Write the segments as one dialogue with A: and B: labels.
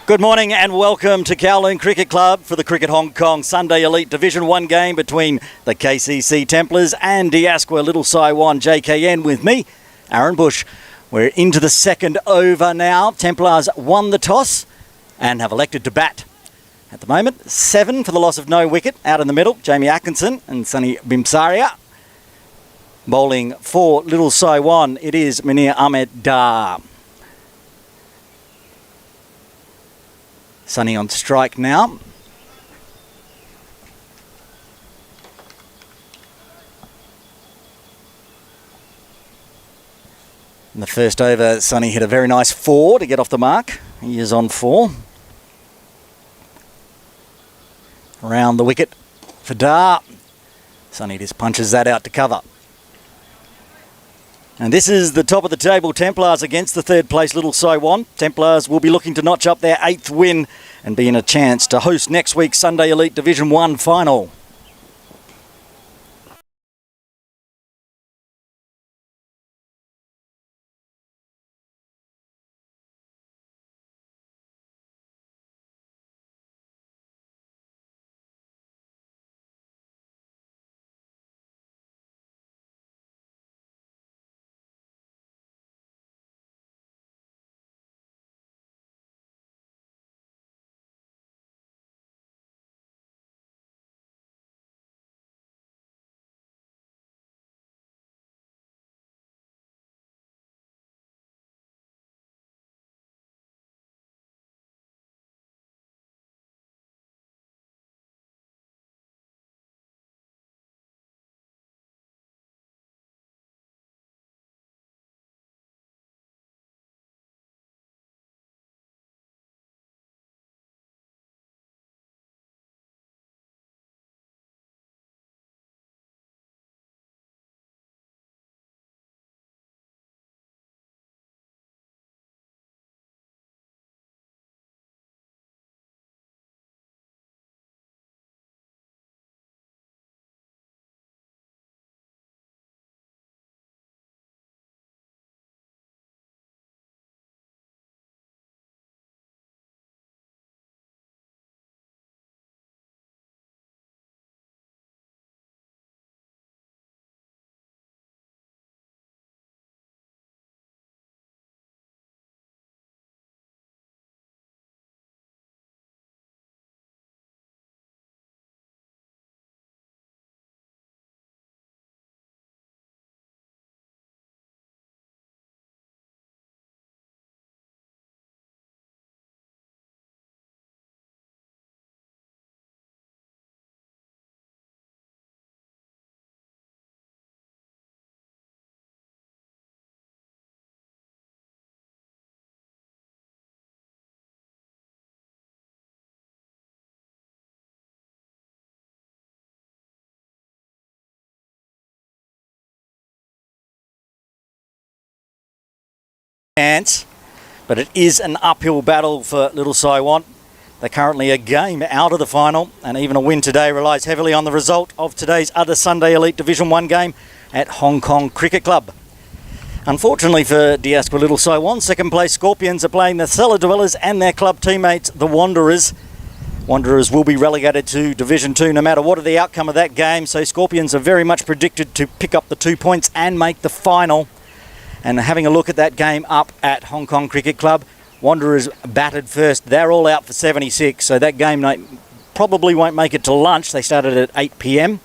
A: Good morning and welcome to Kowloon Cricket Club for the Cricket Hong Kong Sunday Elite Division 1 game between the KCC Templars and Diasqua Little Sai Wan JKN with me, Aaron Bush. We're into the second over now. Templars won the toss and have elected to bat. At the moment, 7 for the loss of no wicket. Out in the middle, Jamie Atkinson and Sunny Bimsaria. Bowling for Little Sai Wan, it is Munir Ahmed Dar. Sunny on strike now. In the first over, Sunny hit a very nice 4 to get off the mark. He is on 4. Around the wicket for Dar. Sunny just punches that out to cover. And this is the top of the table, Templars against the third place Little Sai Wan. Templars will be looking to notch up their 8th win and be in a chance to host next week's Sunday Elite Division 1 final. But it is an uphill battle for Little Sai Wan. They're currently a game out of the final, and even a win today relies heavily on the result of today's other Sunday Elite Division 1 game at Hong Kong Cricket Club. Unfortunately for Diasqua Little Sai Wan, second place Scorpions are playing the Cellar Dwellers and their club teammates, the Wanderers. Wanderers will be relegated to Division 2 no matter what the outcome of that game, so Scorpions are very much predicted to pick up the 2 points and make the final. And having a look at that game up at Hong Kong Cricket Club, Wanderers batted first. They're all out for 76, so that game night probably won't make it to lunch. They started at 8 p.m.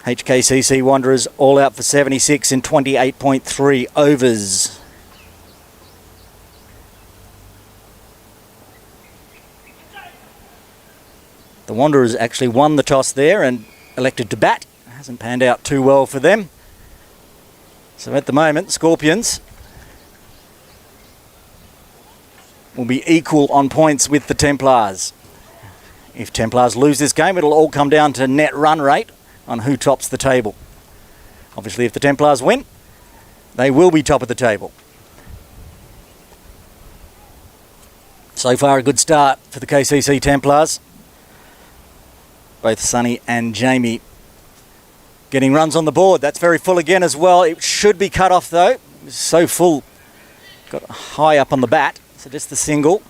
A: HKCC Wanderers all out for 76 in 28.3 overs. The Wanderers actually won the toss there and elected to bat. It hasn't panned out too well for them. So at the moment, Scorpions will be equal on points with the Templars. If Templars lose this game, it'll all come down to net run rate on who tops the table. Obviously, if the Templars win, they will be top of the table. So far, a good start for the KCC Templars. Both Sunny and Jamie getting runs on the board. That's very full again as well. It should be cut off though. It's so full. Got high up on the bat. So just the single.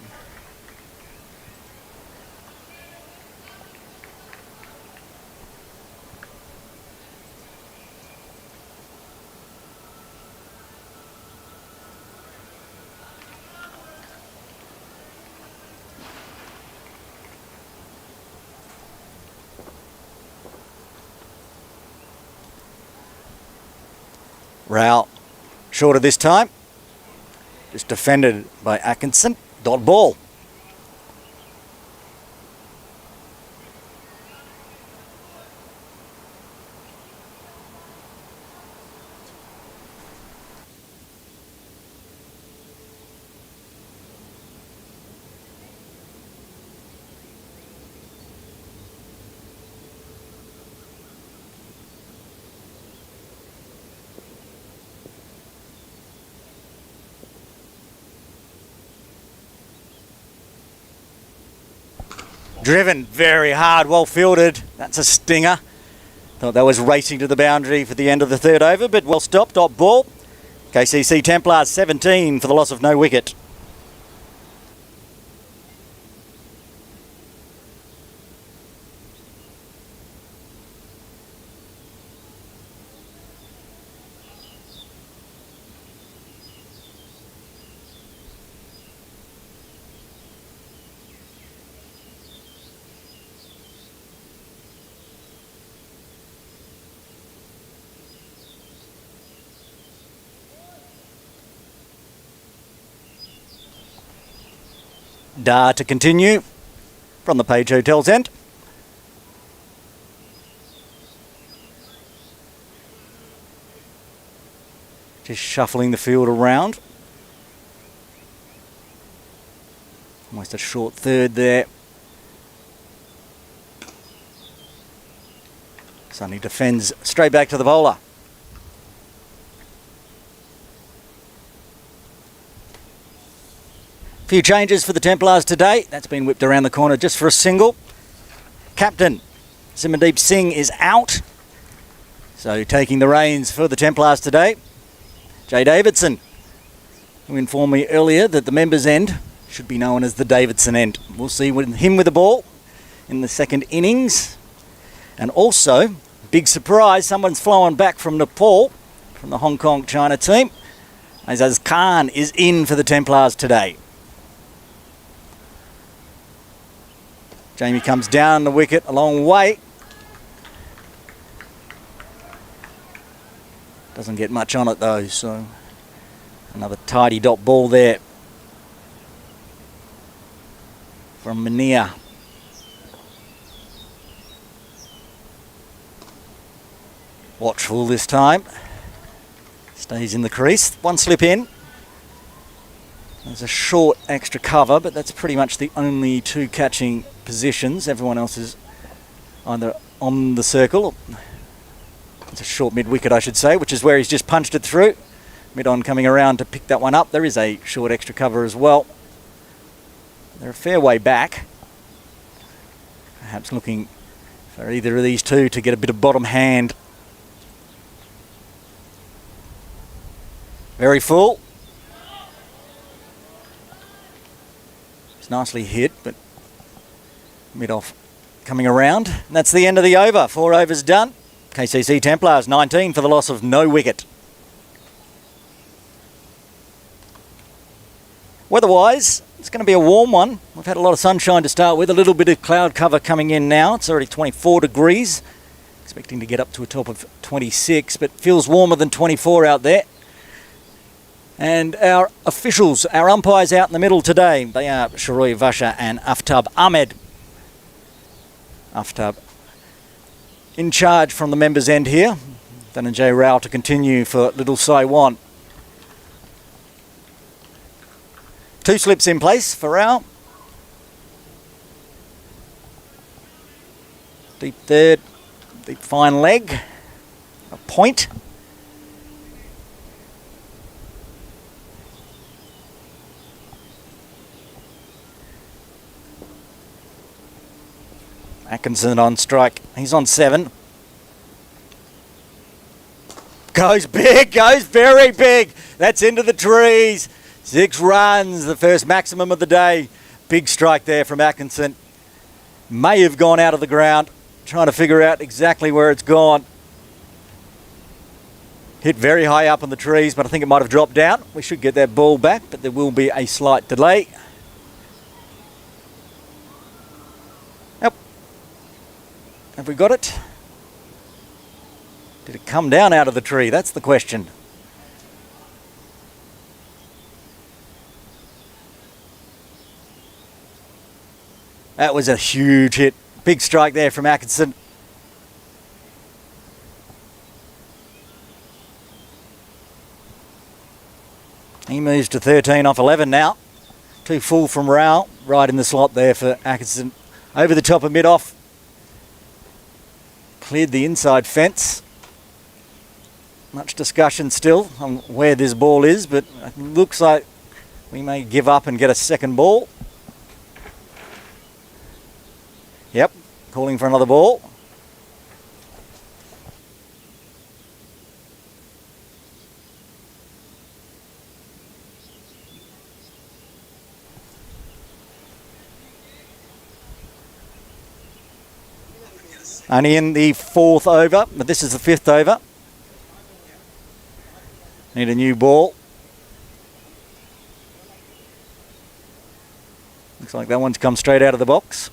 A: Rao shorter this time. Just defended by Atkinson. Dot ball. Driven very hard, well fielded. That's a stinger. Thought that was racing to the boundary for the end of the third over, but well stopped. Dot ball. KCC Templars 17 for the loss of no wicket. Da to continue from the Page Hotel's end. Just shuffling the field around. Almost a short third there. Sonny defends straight back to the bowler. Few changes for the Templars today. That's been whipped around the corner just for a single. Captain Simandeep Singh is out. So taking the reins for the Templars today, Jay Davidson, who informed me earlier that the members' end should be known as the Davidson end. We'll see him with the ball in the second innings. And also, big surprise, someone's flown back from Nepal, from the Hong Kong China team. Azaz Khan is in for the Templars today. Jamie comes down the wicket a long way. Doesn't get much on it though, so another tidy dot ball there from Mania. Watchful this time. Stays in the crease. One slip in. There's a short extra cover, but that's pretty much the only two catching positions. Everyone else is either on the circle. It's a short mid-wicket, I should say, which is where he's just punched it through. Mid-on coming around to pick that one up. There is a short extra cover as well. They're a fair way back. Perhaps looking for either of these two to get a bit of bottom hand. Very full. It's nicely hit, but mid-off coming around. And that's the end of the over. 4 overs done. KCC Templars 19 for the loss of no wicket. Weather-wise, it's going to be a warm one. We've had a lot of sunshine to start with. A little bit of cloud cover coming in now. It's already 24 degrees. Expecting to get up to a top of 26, but feels warmer than 24 out there. And our officials, our umpires out in the middle today, they are Sharoy Vasha and Aftab Ahmed. Aftab in charge from the members' end here. Dhananjay Rao to continue for little Sai Wan. 2 slips in place for Rao. Deep third, deep fine leg, a point. Atkinson on strike. He's on 7. Goes big, goes very big. That's into the trees. 6 runs, the first maximum of the day. Big strike there from Atkinson. May have gone out of the ground. Trying to figure out exactly where it's gone. Hit very high up in the trees, but I think it might have dropped down. We should get that ball back, but there will be a slight delay. Have we got it? Did it come down out of the tree? That's the question. That was a huge hit. Big strike there from Atkinson. He moves to 13 off 11 now. 2 full from Rao. Right in the slot there for Atkinson. Over the top of mid-off. Cleared the inside fence. Much discussion still on where this ball is, but it looks like we may give up and get a second ball. Yep, calling for another ball. Only in the 4th over, but this is the 5th over. Need a new ball. Looks like that one's come straight out of the box.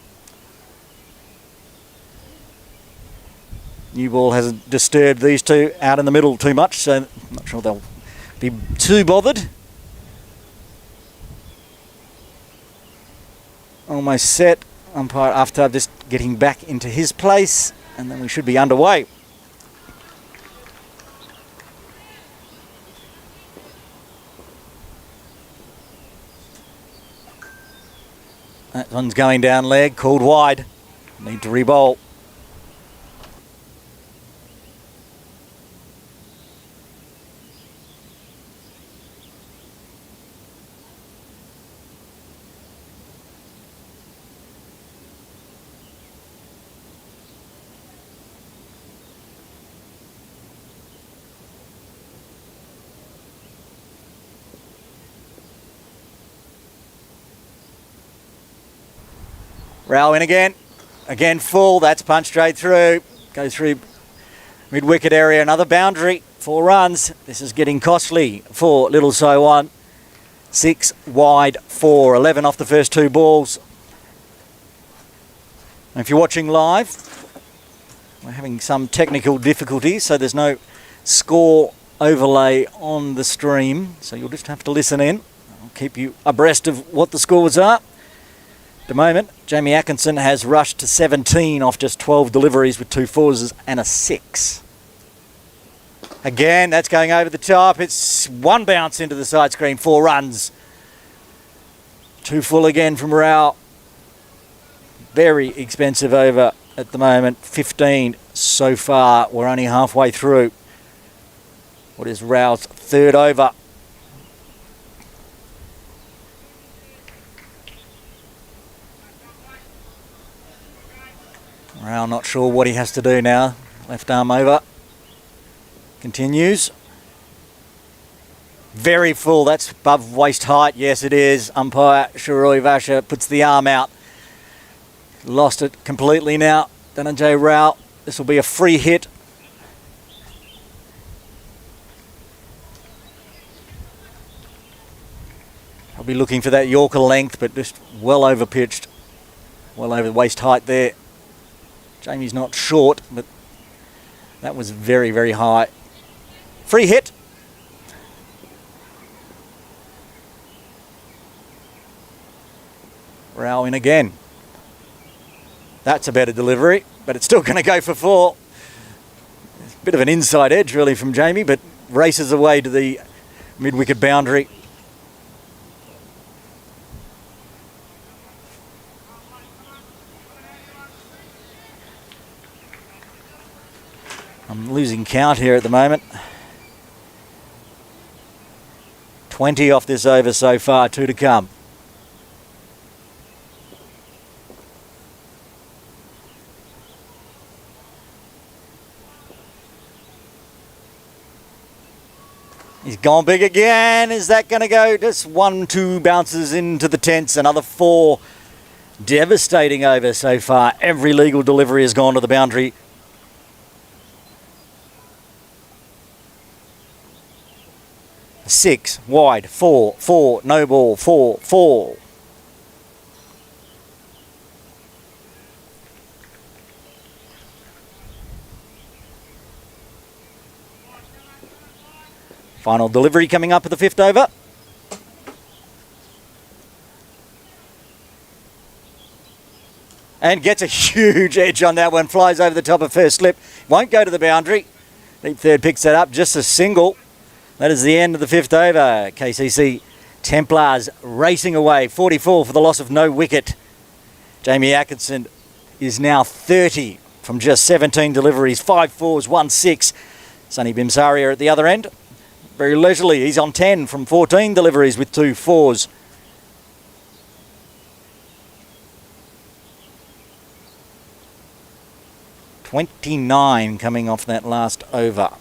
A: New ball hasn't disturbed these two out in the middle too much, so I'm not sure they'll be too bothered. Almost set. Umpire after just getting back into his place, and then we should be underway. That one's going down leg, called wide. Need to re-bowl. Rao in again. Again full. That's punched straight through. Goes through mid-wicket area. Another boundary. 4 runs. This is getting costly for little Sai Wan. 6 wide 4. 11 off the first 2 balls. And if you're watching live, we're having some technical difficulties, so there's no score overlay on the stream. So you'll just have to listen in. I'll keep you abreast of what the scores are. At the moment, Jamie Atkinson has rushed to 17 off just 12 deliveries with 2 fours and a 6. Again, that's going over the top. It's 1 bounce into the side screen, 4 runs. 2 full again from Rao. Very expensive over at the moment. 15 so far. We're only halfway through what is Rao's 3rd over. Rao not sure what he has to do now. Left arm over. Continues. Very full. That's above waist height. Yes, it is. Umpire Shiroi Vasha puts the arm out. Lost it completely now. Dhananjay Rao. This will be a free hit. I'll be looking for that Yorker length, but just well over pitched. Well over waist height there. Jamie's not short, but that was very, very high. Free hit. Rao in again. That's a better delivery, but it's still going to go for 4. It's a bit of an inside edge really from Jamie, but races away to the mid-wicket boundary. I'm losing count here at the moment. 20 off this over so far, 2 to come. He's gone big again. Is that going to go? Just 1, 2 bounces into the tents. Another 4. Devastating over so far. Every legal delivery has gone to the boundary. 6 wide, 4, 4, no ball, 4, 4. Final delivery coming up at the 5th over. And gets a huge edge on that one. Flies over the top of first slip. Won't go to the boundary. Deep third picks that up. Just a single. That is the end of the fifth over. KCC Templars racing away. 44 for the loss of no wicket. Jamie Atkinson is now 30 from just 17 deliveries. 5 fours, 1 6. Sonny Bimsaria at the other end. Very leisurely. He's on 10 from 14 deliveries with 2 fours. .29 coming off that last over.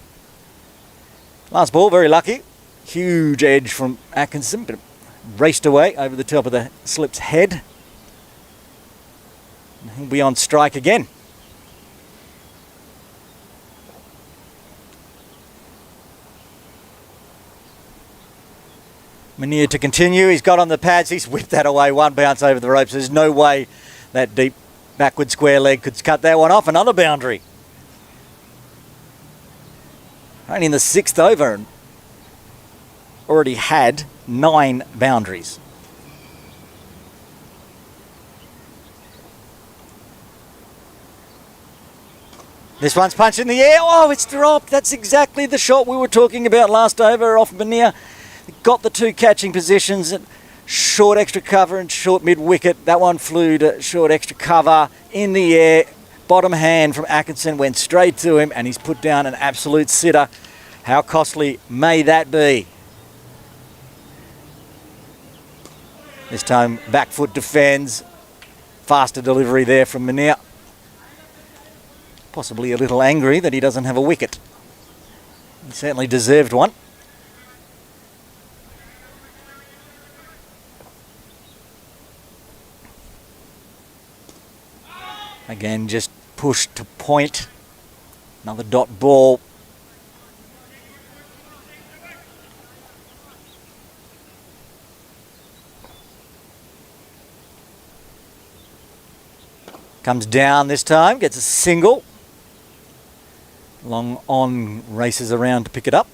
A: Last ball, very lucky. Huge edge from Atkinson, but raced away over the top of the slip's head. He'll be on strike again. Munir to continue. He's got on the pads. He's whipped that away. One bounce over the ropes. There's no way that deep backward square leg could cut that one off. Another boundary. Only in the 6th over and already had 9 boundaries. This one's punched in the air. Oh, it's dropped. That's exactly the shot we were talking about last over off Munir. Got the 2 catching positions at short extra cover and short mid wicket. That one flew to short extra cover in the air. Bottom hand from Atkinson went straight to him and he's put down an absolute sitter. How costly may that be? This time back foot defends. Faster delivery there from Munir. Possibly a little angry that he doesn't have a wicket. He certainly deserved one. Again, just push to point. Another dot ball. Comes down this time, gets a single. Long on, races around to pick it up.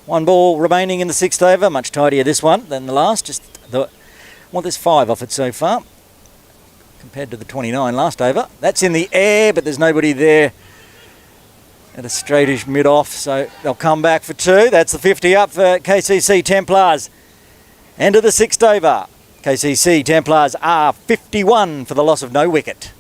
A: One ball remaining in the 6th over. Much tidier this one than the last. There's 5 off it so far compared to the 29 last over. That's in the air, but there's nobody there at a straightish mid-off, so they'll come back for 2. That's the 50 up for KCC Templars. End of the 6th over. KCC Templars are 51 for the loss of no wicket.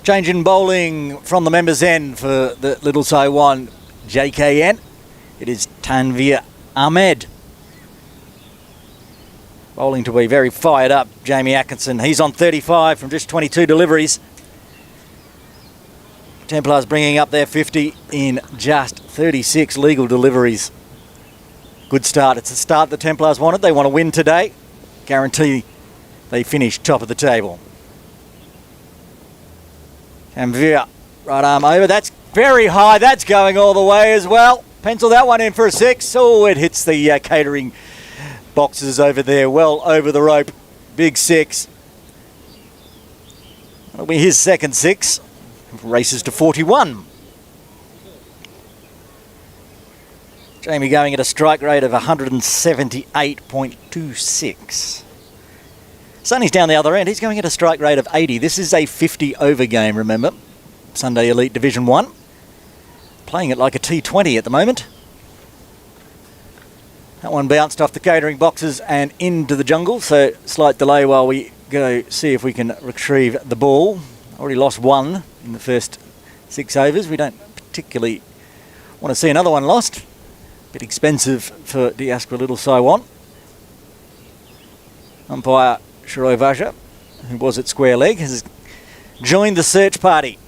A: Change in bowling from the members' end for the little Sai Wan JKN. It is Tanvir Ahmed. Bowling to be very fired up, Jamie Atkinson. He's on 35 from just 22 deliveries. Templars bringing up their 50 in just 36 legal deliveries. Good start. It's a start the Templars wanted. They want to win today. Guarantee they finish top of the table. Tanvir, right arm over. That's very high. That's going all the way as well. Pencil that one in for a 6. Oh, it hits the catering boxes over there. Well over the rope. Big 6. That'll be his second 6. Races to 41. Jamie going at a strike rate of 178.26. Sonny's down the other end. He's going at a strike rate of 80. This is a 50 over game, remember. Sunday Elite Division 1. Playing it like a T20 at the moment. That one bounced off the catering boxes and into the jungle. So slight delay while we go see if we can retrieve the ball. Already lost 1 in the first 6 overs. We don't particularly want to see another one lost. Bit expensive for Diaspora Little Sai Wan. Umpire Shiroi Vaja, who was at square leg, has joined the search party.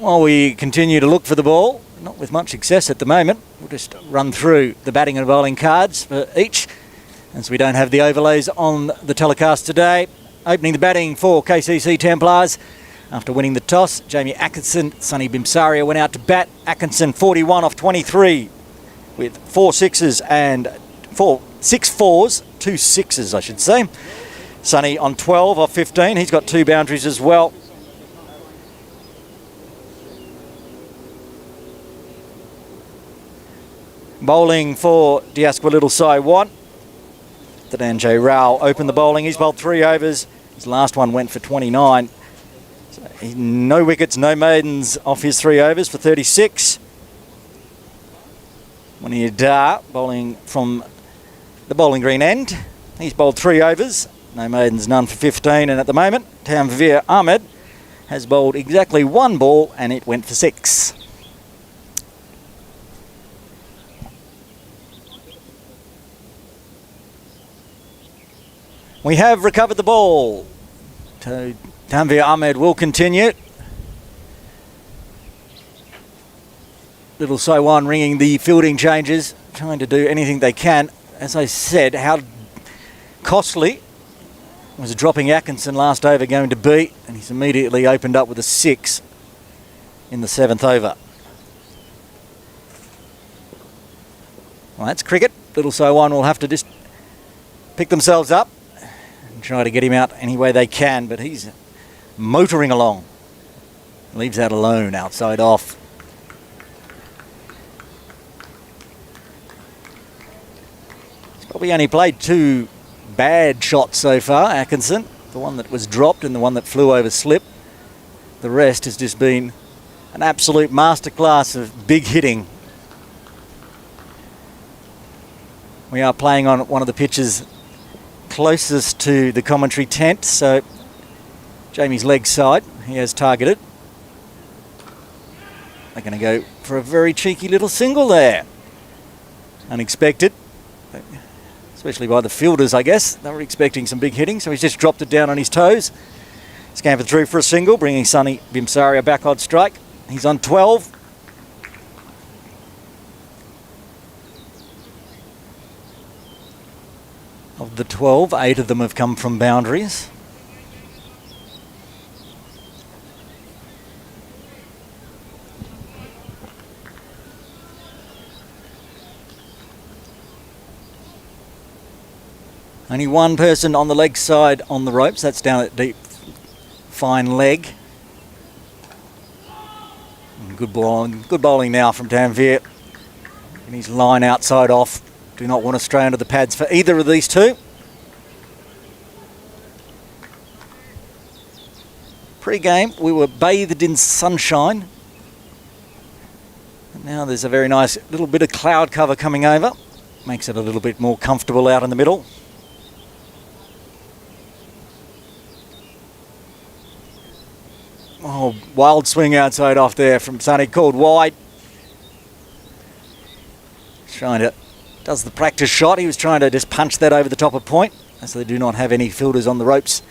A: While we continue to look for the ball, not with much success at the moment, we'll just run through the batting and bowling cards for each, as we don't have the overlays on the telecast today. Opening the batting for KCC Templars, after winning the toss, Jamie Atkinson, Sonny Bimsaria went out to bat. Atkinson 41 off 23 with 4 sixes and 6 fours, 2 sixes I should say. Sonny on 12 off 15, he's got 2 boundaries as well. Bowling for Diaspora Little Sai Wan. Danjay Rao opened the bowling. He's bowled 3 overs. His last one went for 29. So no wickets, no maidens off his 3 overs for 36. Munir Dar bowling from the bowling green end. He's bowled 3 overs. No maidens, none for 15. And at the moment, Tanveer Ahmed has bowled exactly 1 ball and it went for 6. We have recovered the ball. So Tanveer Ahmed will continue. Little Sai Wan ringing the fielding changes, trying to do anything they can. As I said, how costly was dropping Atkinson last over going to be, and he's immediately opened up with a 6 in the 7th over. Well, that's cricket. Little Sai Wan will have to just pick themselves up and try to get him out any way they can, but he's motoring along. Leaves that alone, outside off. He's probably only played 2 bad shots so far, Atkinson. The one that was dropped and the one that flew over slip. The rest has just been an absolute masterclass of big hitting. We are playing on one of the pitches closest to the commentary tent, so Jamie's leg side, he has targeted. They're going to go for a very cheeky little single there. Unexpected, especially by the fielders, I guess. They were expecting some big hitting, so he's just dropped it down on his toes. Scampered through for a single, bringing Sonny Bimsaria back on strike. He's on 12. Of the 12, 8 of them have come from boundaries. Only one person on the leg side on the ropes. That's down at deep, fine leg. And good bowling now from Tanveer. And his line outside off. Do not want to stray under the pads for either of these two. Pre-game, we were bathed in sunshine. And now there's a very nice little bit of cloud cover coming over. Makes it a little bit more comfortable out in the middle. Oh, wild swing outside off there from Sonny, called wide. Trying to, does the practice shot. He was trying to just punch that over the top of point, as they do not have any fielders on the ropes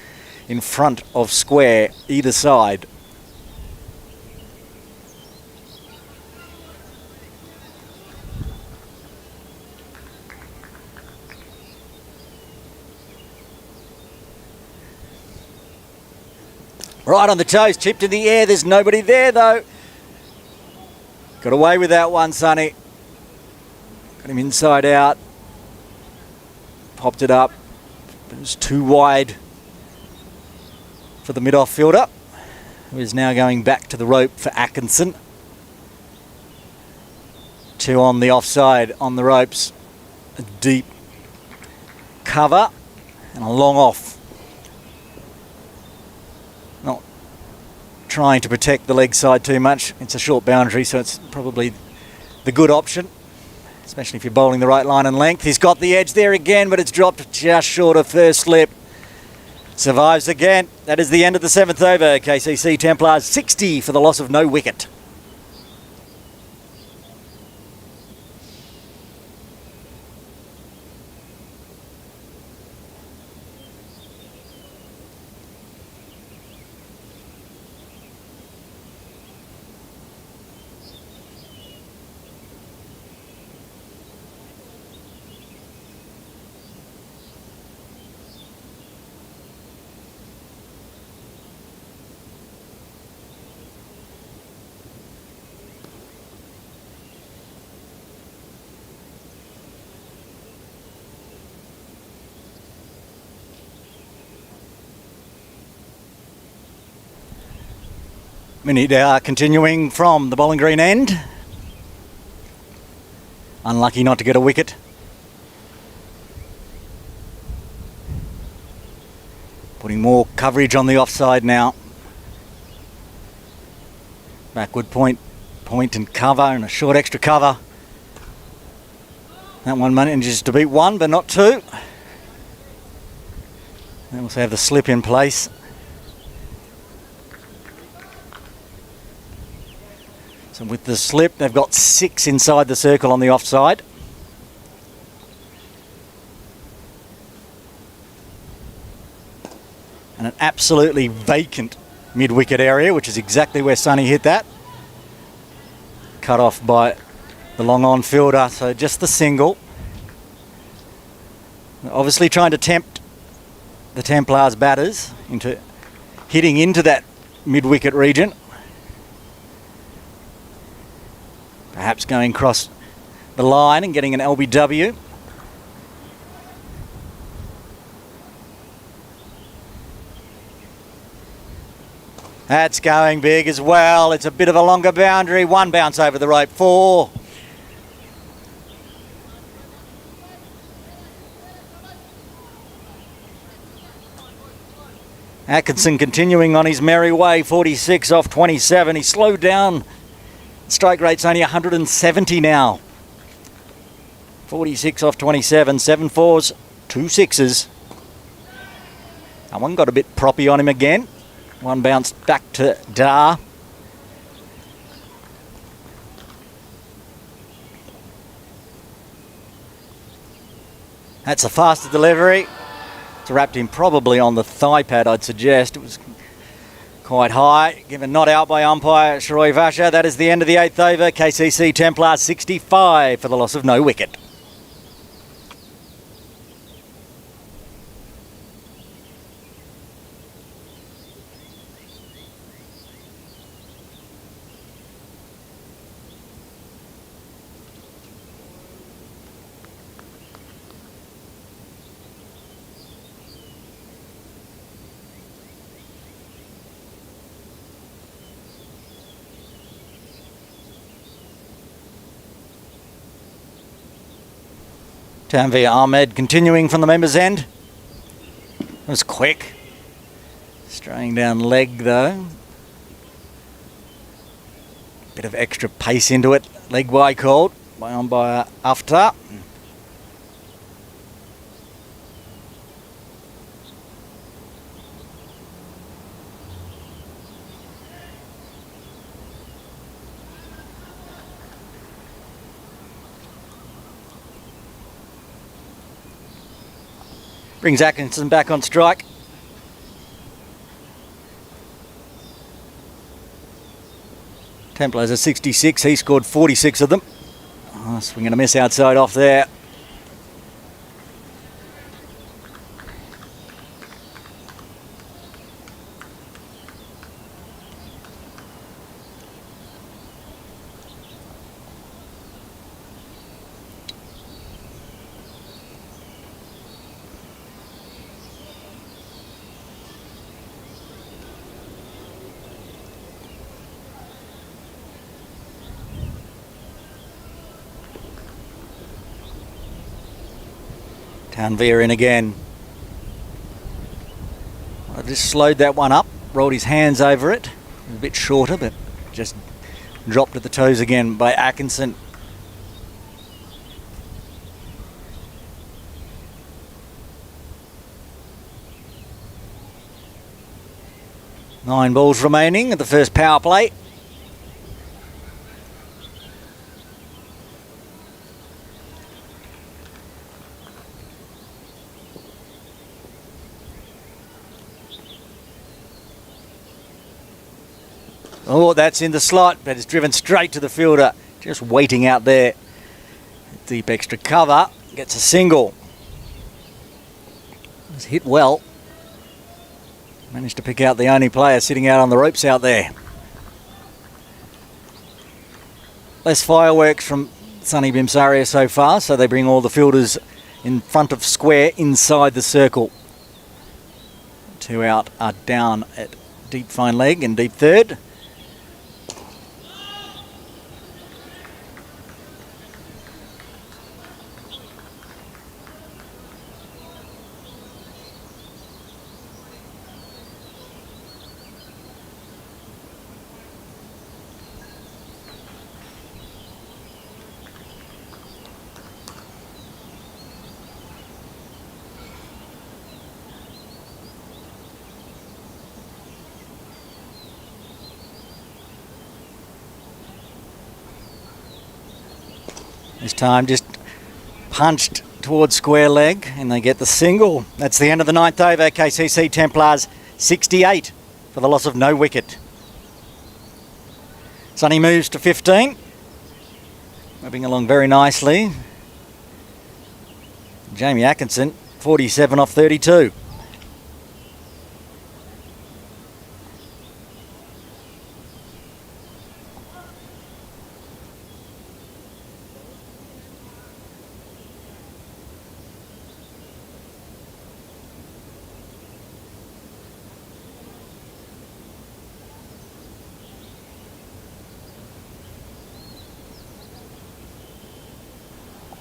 A: in front of square either side. Right on the toes, chipped in the air. There's nobody there though. Got away with that one, Sonny. Got him inside out. Popped it up. It was too wide for the mid-off fielder, who is now going back to the rope for Atkinson. 2 on the offside on the ropes. A deep cover and a long off. Not trying to protect the leg side too much. It's a short boundary, so it's probably the good option, especially if you're bowling the right line and length. He's got the edge there again, but it's dropped just short of first slip. Survives again. That is the end of the 7th over. KCC Templars 60 for the loss of no wicket. Minnie continuing from the bowling green end. Unlucky not to get a wicket. Putting more coverage on the offside now. Backward point and cover, and a short extra cover. That one manages to beat one, but not two. They also have the slip in place. So with the slip, they've got 6 inside the circle on the offside. And an absolutely vacant mid-wicket area, which is exactly where Sonny hit that. Cut off by the long-on fielder, so just the single. Obviously trying to tempt the Templars batters into hitting into that mid-wicket region. Perhaps going across the line and getting an LBW. That's going big as well. It's a bit of a longer boundary. 1 bounce over the rope. 4. Atkinson continuing on his merry way. 46 off 27. He slowed down. Strike rate's only 170 now. 46 off 27. 7 4s, 2 6s. That one got a bit proppy on him again. 1 bounce back to Dar. That's a faster delivery. It's wrapped him probably on the thigh pad, I'd suggest. It was quite high, given not out by umpire Shroy Vasha. That is the end of the 8th over. KCC Templars 65 for the loss of no wicket. Tanveer Ahmed continuing from the members' end. It was quick. Straying down leg though. Bit of extra pace into it. Leg wide called by umpire After. Brings Atkinson back on strike. Templars are 66. He scored 46 of them. Oh, swing and a miss outside off there. Tanveer in again. I just slowed that one up, rolled his hands over it. A bit shorter, but just dropped at the toes again by Atkinson. Nine balls remaining at the first power play. Oh, that's in the slot, but it's driven straight to the fielder. Just waiting out there. Deep extra cover. Gets a single. It's hit well. Managed to pick out the only player sitting out on the ropes out there. Less fireworks from Sunny Bimsaria so far, so they bring all the fielders in front of square inside the circle. 2 out are down at deep fine leg and deep third. This time just punched towards square leg and they get the single. That's the end of the 9th over. KCC Templars 68 for the loss of no wicket. Sonny moves to 15. Moving along very nicely. Jamie Atkinson 47 off 32.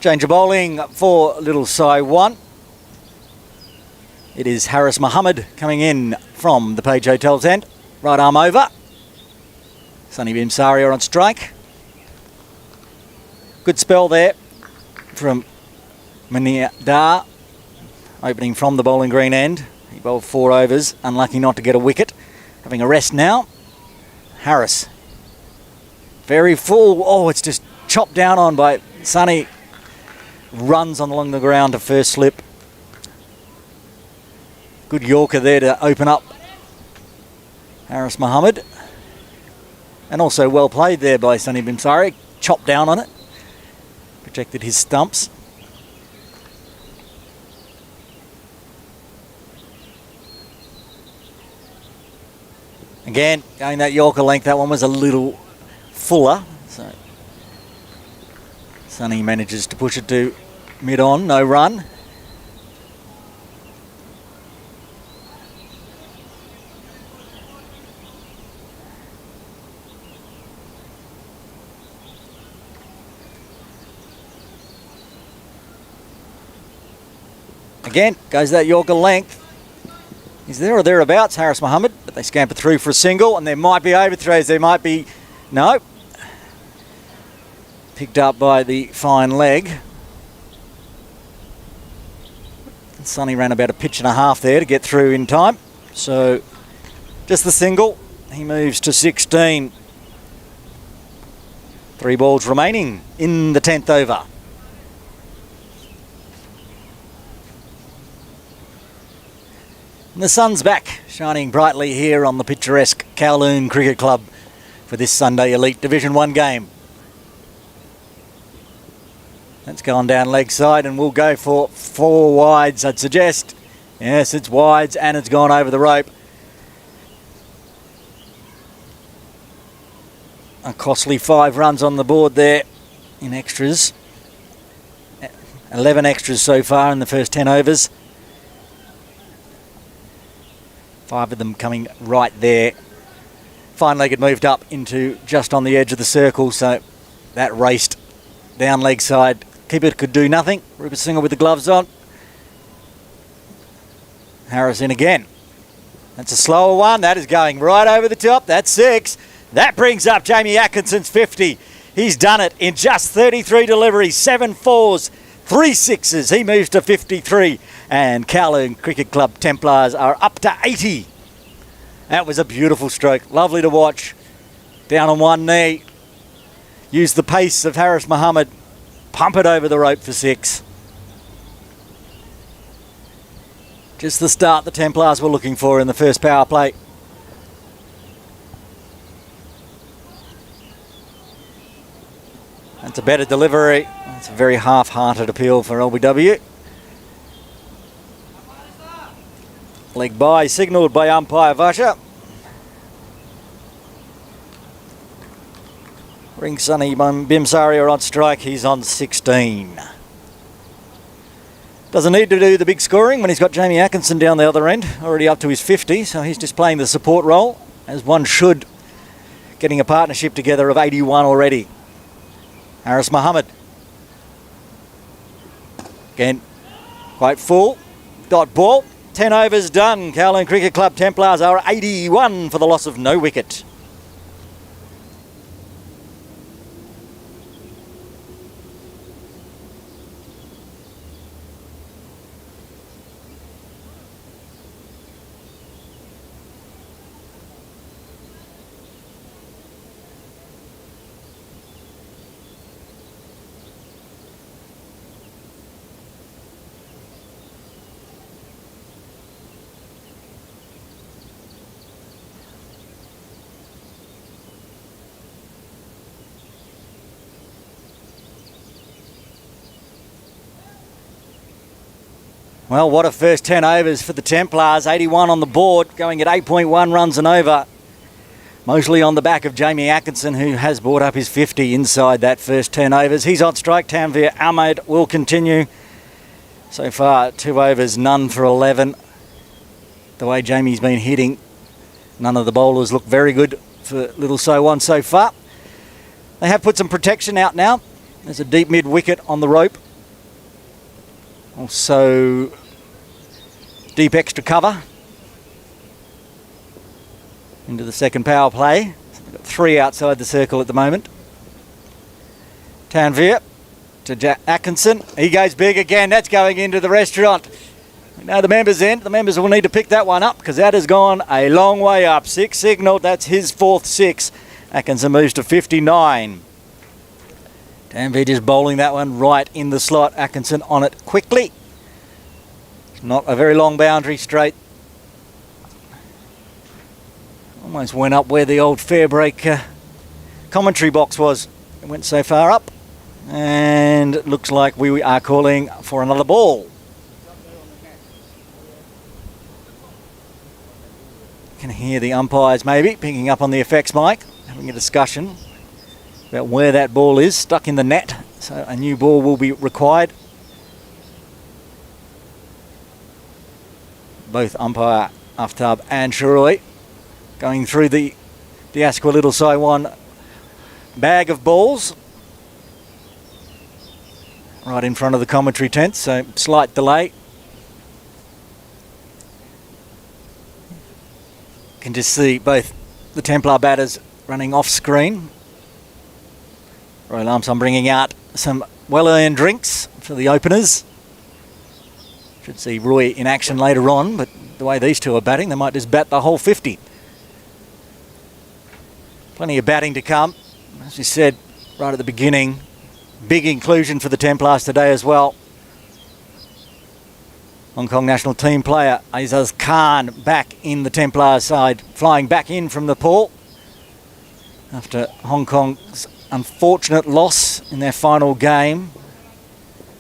A: Change of bowling for little Sai Wan. It is Harris Mohammed coming in from the Page Hotel's end. Right arm over. Sunny Bimsaria on strike. Good spell there from Mania Dar, opening from the bowling green end. He bowled 4 overs, unlucky not to get a wicket. Having a rest now. Harris. Very full. Oh, it's just chopped down on by Sunny. Runs on along the ground to first slip. Good Yorker there to open up Harris Mohammed. And also well played there by Sunny Bimsari. Chopped down on it. Protected his stumps. Again, going that Yorker length, that one was a little fuller. So Sunny manages to push it to mid-on, no run. Again, goes that Yorker length. He's there or thereabouts, Harris Mohammed, but they scamper through for a single, and there might be overthrows, there might be... No. Picked up by the fine leg. Sonny ran about a pitch and a half there to get through in time. So just the single. He moves to 16. 3 balls remaining in the 10th over. And the sun's back, shining brightly here on the picturesque Kowloon Cricket Club for this Sunday Elite Division 1 game. That's gone down leg side and we'll go for 4 wides, I'd suggest. Yes, it's wides and it's gone over the rope. A costly 5 runs on the board there in extras. 11 extras so far in the first 10 overs. 5 of them coming right there. Fine leg had moved up into just on the edge of the circle, so that raced down leg side. Keeper could do nothing. Rupert Singer with the gloves on. Harris in again. That's a slower one. That is going right over the top. That's 6. That brings up Jamie Atkinson's 50. He's done it in just 33 deliveries. 7 4s, 3 6s. He moves to 53. And Kowloon Cricket Club Templars are up to 80. That was a beautiful stroke. Lovely to watch. Down on one knee. Use the pace of Harris Mohammed. Pump it over the rope for 6. Just the start the Templars were looking for in the first power play. That's a better delivery. That's a very half-hearted appeal for LBW. Leg by, signalled by umpire Vasha. Ring Sunny Bimsaria on strike. He's on 16. Doesn't need to do the big scoring when he's got Jamie Atkinson down the other end, already up to his 50, so he's just playing the support role, as one should, getting a partnership together of 81 already. Harris Mohammed. Again, quite full. Dot ball. 10 overs done. Kowloon Cricket Club Templars are 81 for the loss of no wicket. Well, what a first 10 overs for the Templars. 81 on the board, going at 8.1 runs and over. Mostly on the back of Jamie Atkinson, who has brought up his 50 inside that first 10 overs. He's on strike. Tanvir Ahmed will continue. So far, 2 overs, none for 11. The way Jamie's been hitting, none of the bowlers look very good for little Sai Wan so far. They have put some protection out now. There's a deep mid wicket on the rope. Also, deep extra cover into the second power play. So they've got 3 outside the circle at the moment. Tanvir to Atkinson. He goes big again. That's going into the restaurant. Now the members end. The members will need to pick that one up because that has gone a long way up. 6 signalled. That's his 4th 6. Atkinson moves to 59. Tanvir just bowling that one right in the slot. Atkinson on it quickly. Not a very long boundary straight. Almost went up where the old fair break commentary box was. It went so far up. And it looks like we are calling for another ball. You can hear the umpires maybe picking up on the effects mic, having a discussion about where that ball is, stuck in the net, so a new ball will be required. Both umpire Aftab and Shiroi going through the Asqua Little Sai Wan bag of balls right in front of the commentary tent, so slight delay. You can just see both the Templar batters running off screen. Roy Lamson bringing out some well-earned drinks for the openers. Should see Roy in action later on, but the way these two are batting, they might just bat the whole 50. Plenty of batting to come. As we said right at the beginning, big inclusion for the Templars today as well. Hong Kong national team player Azaz Khan back in the Templars side, flying back in from Nepal after Hong Kong's unfortunate loss in their final game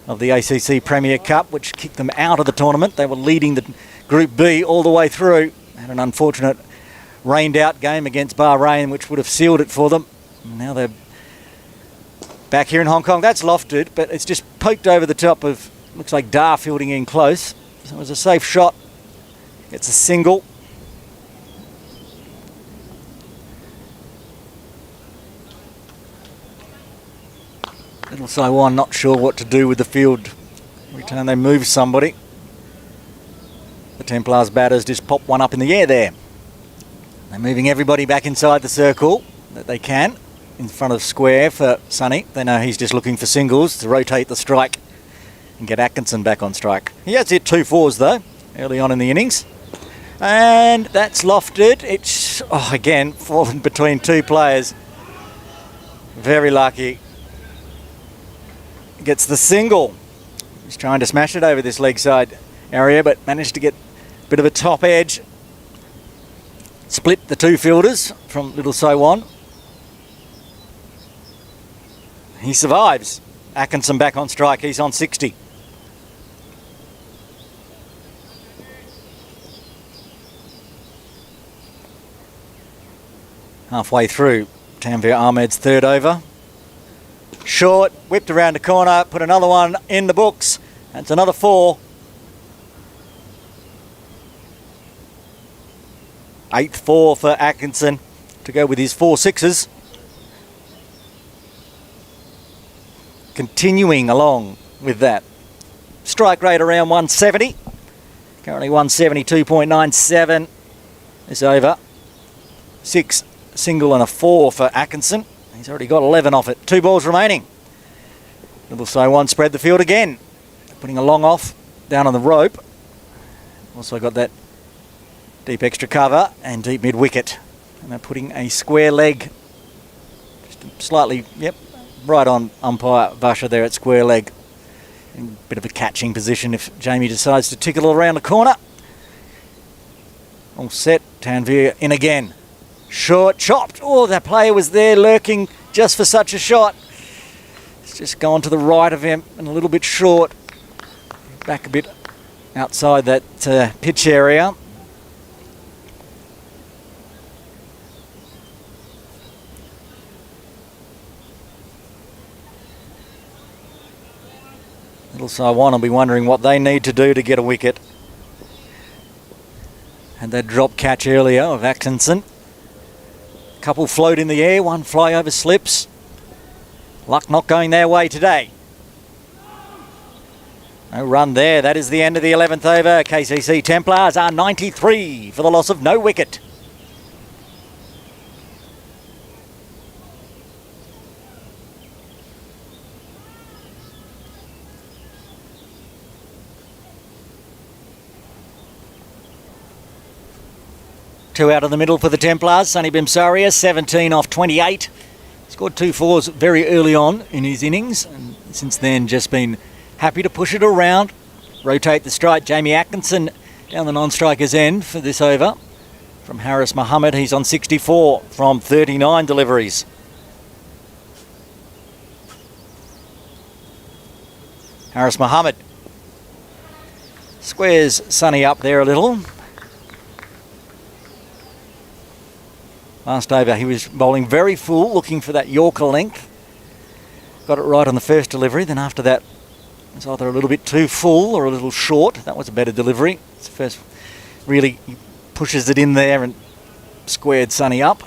A: of the ACC Premier Cup, which kicked them out of the tournament. They were leading the Group B all the way through. Had an unfortunate rained out game against Bahrain, which would have sealed it for them. Now they're back here in Hong Kong. That's lofted, but it's just poked over the top of, looks like Dar fielding in close. So it was a safe shot. It's a single. Little Sai Wan not sure what to do with the field. Every time they move somebody, the Templars batters just pop one up in the air there. They're moving everybody back inside the circle that they can in front of square for Sonny. They know he's just looking for singles to rotate the strike and get Atkinson back on strike. He has hit 2 4s though early on in the innings. And that's lofted. It's, again, fallen between 2 players. Very lucky. Gets the single. He's trying to smash it over this leg side area, but managed to get a bit of a top edge. Split the 2 fielders from little Sai Wan. He survives. Atkinson back on strike. He's on 60. Halfway through Tanvir Ahmed's 3rd over. Short, whipped around the corner, put another one in the books. That's another 4. 8th 4 for Atkinson to go with his 4 6s. Continuing along with that. Strike rate around 170. Currently 172.97 is over. 6 single and a 4 for Atkinson. He's already got 11 off it. 2 balls remaining. Little Sai Wan spread the field again. Putting a long off down on the rope. Also got that deep extra cover and deep mid wicket. And they're putting a square leg. Just slightly, right on umpire Vasha there at square leg. In a bit of a catching position if Jamie decides to tickle around the corner. All set. Tanvir in again. Short, chopped. Oh, that player was there lurking just for such a shot. It's just gone to the right of him and a little bit short. Back a bit outside that pitch area. Little Sai Wan will be wondering what they need to do to get a wicket. Had that drop catch earlier of Atkinson. A couple float in the air, one fly over slips. Luck not going their way today. No run there. That is the end of the 11th over. KCC Templars are 93 for the loss of no wicket. Two out of the middle for the Templars. Sunny Bimsaria, 17 off 28. Scored 2 fours very early on in his innings, and since then just been happy to push it around, rotate the strike. Jamie Atkinson down the non-striker's end for this over. From Haris Mohammed, he's on 64 from 39 deliveries. Haris Mohammed squares Sunny up there a little. Last over he was bowling very full, looking for that Yorker length. Got it right on the first delivery, then after that it was either a little bit too full or a little short. That was a better delivery. It's the first really pushes it in there and squared Sunny up.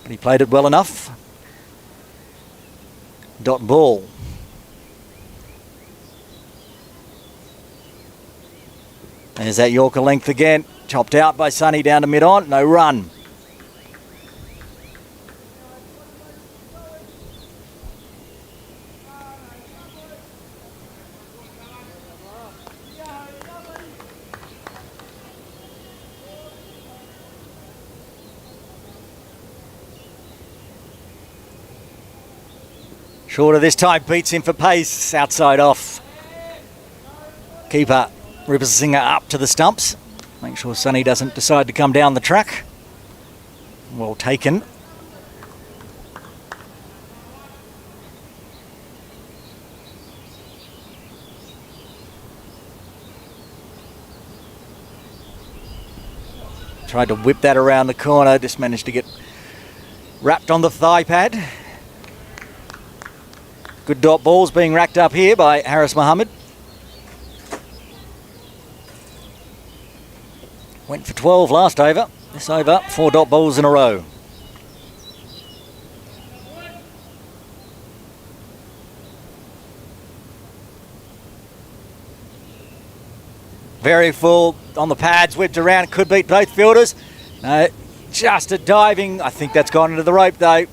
A: But he played it well enough. Dot ball. There's that Yorker length again. Chopped out by Sunny down to mid-on. No run. Shorter this time, beats him for pace, outside off. Keeper Ripasinger up to the stumps. Make sure Sunny doesn't decide to come down the track. Well taken. Tried to whip that around the corner, just managed to get wrapped on the thigh pad. Good dot balls being racked up here by Haris Mohammed. Went for 12 last over. This over, 4 dot balls in a row. Very full on the pads, whipped around, could beat both fielders. No, just a diving. I think that's gone into the rope though.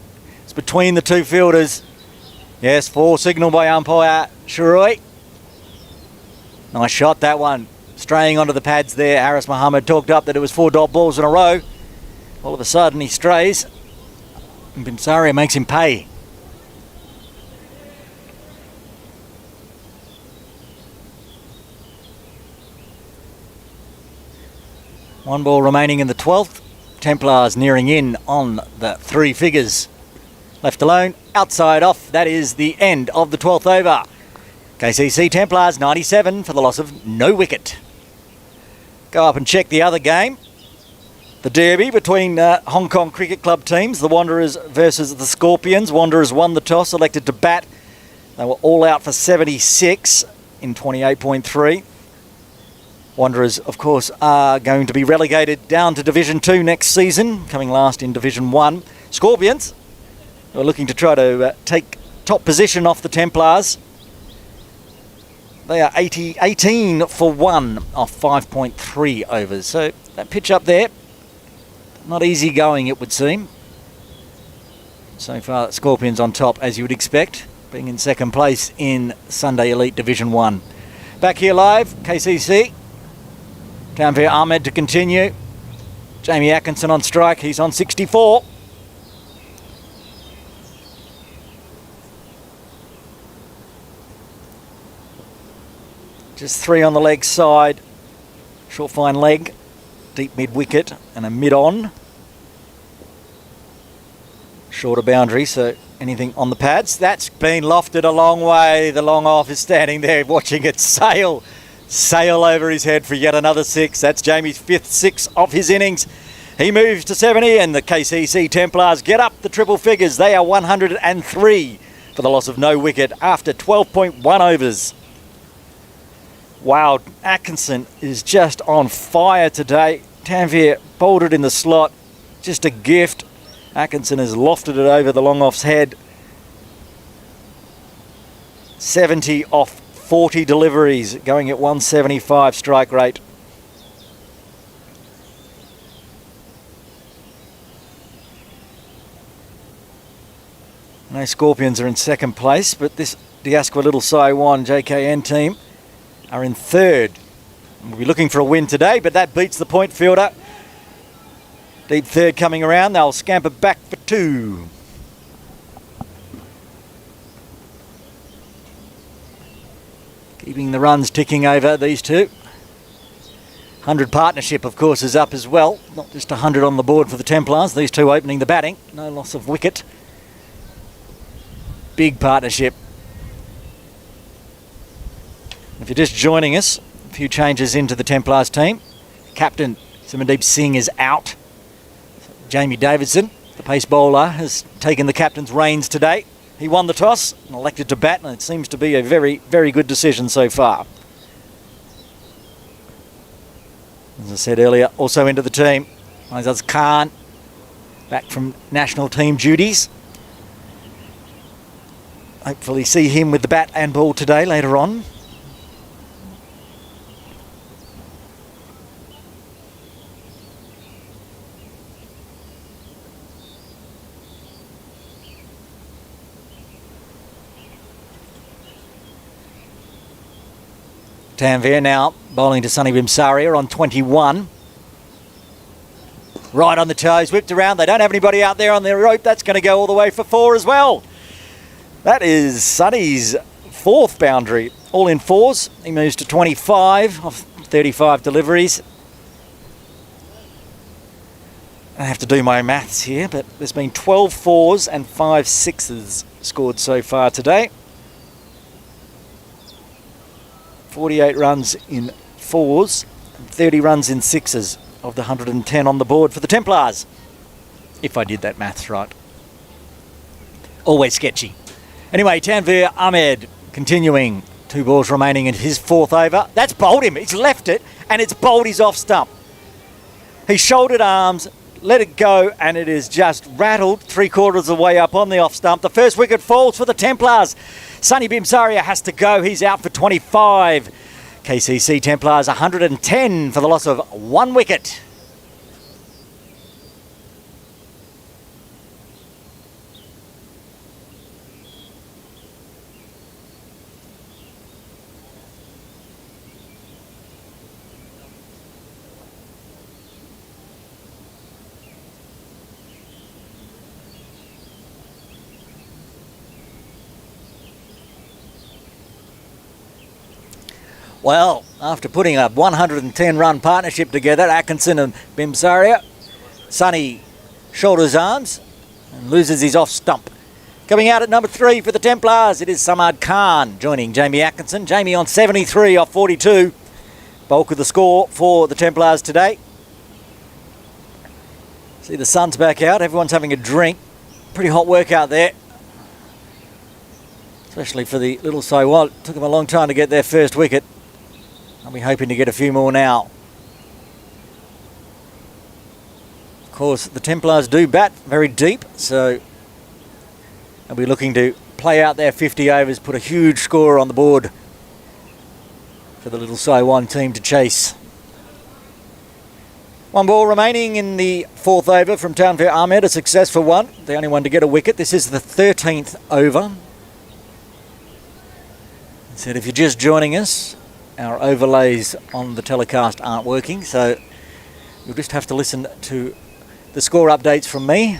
A: It's between the two fielders. Yes, 4 signal by umpire Shuroi. Nice shot that one. Straying onto the pads there. Haris Mohammed talked up that it was 4 dot balls in a row. All of a sudden he strays. And Bimsaria makes him pay. One ball remaining in the 12th. Templars nearing in on the 3 figures. Left alone, outside off. That is the end of the 12th over. KCC Templars 97 for the loss of no wicket. Go up and check the other game. The derby between Hong Kong Cricket Club teams, the Wanderers versus the Scorpions. Wanderers won the toss, elected to bat. They were all out for 76 in 28.3. Wanderers, of course, are going to be relegated down to Division 2 next season, coming last in Division 1. Scorpions are looking to try to take top position off the Templars. They are 18 for 1 off 5.3 overs. So that pitch up there, not easy going it would seem. So far, Scorpions on top, as you would expect, being in second place in Sunday Elite Division 1. Back here live, KCC. Tanvir Ahmed to continue. Jamie Atkinson on strike, he's on 64. Just 3 on the leg side. Short fine leg, deep mid wicket and a mid on. Shorter boundary, so anything on the pads. That's been lofted a long way. The long off is standing there watching it sail sail over his head for yet another 6. That's Jamie's 5th 6 of his innings. He moves to 70 and the KCC Templars get up the triple figures. They are 103 for the loss of no wicket after 12.1 overs. Wow, Atkinson is just on fire today. Tanvir bowled it in the slot. Just a gift. Atkinson has lofted it over the long off's head. 70 off 40 deliveries, going at 175 strike rate. No Scorpions are in second place, but this Diasqua Little Sai Wan JKN team are in third. We'll be looking for a win today, but that beats the point fielder. Deep third coming around, they'll scamper back for 2. Keeping the runs ticking over these two. 100 partnership, of course, is up as well. Not just 100 on the board for the Templars. These two opening the batting. No loss of wicket. Big partnership. If you're just joining us, a few changes into the Templars team. Captain Simandeep Singh is out. Jamie Davidson, the pace bowler, has taken the captain's reins today. He won the toss and elected to bat, and it seems to be a very, very good decision so far. As I said earlier, also into the team, Aizaz Khan, back from national team duties. Hopefully see him with the bat and ball today later on. Tanvir now bowling to Sunny Bimsaria on 21. Right on the toes, whipped around. They don't have anybody out there on their rope. That's going to go all the way for 4 as well. That is Sunny's 4th boundary. All in 4s. He moves to 25 off 35 deliveries. I have to do my maths here, but there's been 12 4s and 5 6s scored so far today. 48 runs in 4s, and 30 runs in 6s of the 110 on the board for the Templars. If I did that maths right. Always sketchy. Anyway, Tanvir Ahmed continuing. 2 balls remaining in his 4th over. That's bowled him. He's left it, and it's bowled his off stump. He shouldered arms, let it go, and it is just rattled 3/4 of the way up on the off stump. The first wicket falls for the Templars. Sunny Bimsaria has to go. He's out for 25. KCC Templars 110 for the loss of 1 wicket. Well, after putting a 110-run partnership together, Atkinson and Bimsaria, Sunny shoulders arms and loses his off stump. Coming out at number 3 for the Templars, it is Samad Khan joining Jamie Atkinson. Jamie on 73 off 42. Bulk of the score for the Templars today. See the sun's back out, everyone's having a drink. Pretty hot work out there. Especially for the Little Sai Wan. It took them a long time to get their first wicket. I'll be hoping to get a few more now. Of course, the Templars do bat very deep, so they'll be looking to play out their 50 overs, put a huge score on the board for the Little Sai Wan team to chase. 1 ball remaining in the 4th over from Tanvir Ahmed, a successful one, the only one to get a wicket. This is the 13th over. So if you're just joining us, our overlays on the telecast aren't working, so you'll just have to listen to the score updates from me.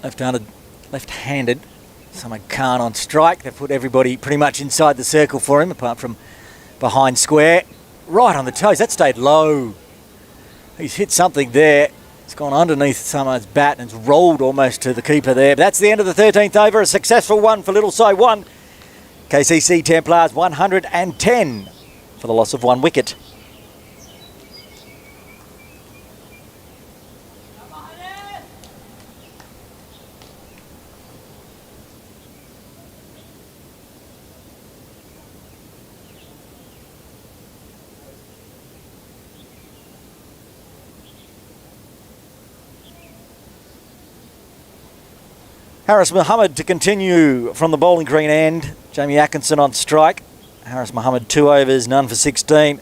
A: Left-handed Samad Khan on strike. They've put everybody pretty much inside the circle for him, apart from behind square. Right on the toes. That stayed low. He's hit something there. It's gone underneath someone's bat and it's rolled almost to the keeper there. But that's the end of the 13th over. A successful one for little Sai Wan. KCC Templars 110 for the loss of 1 wicket. Harris Mohammed to continue from the bowling green end. Jamie Atkinson on strike. Harris Mohammed 2 overs, none for 16.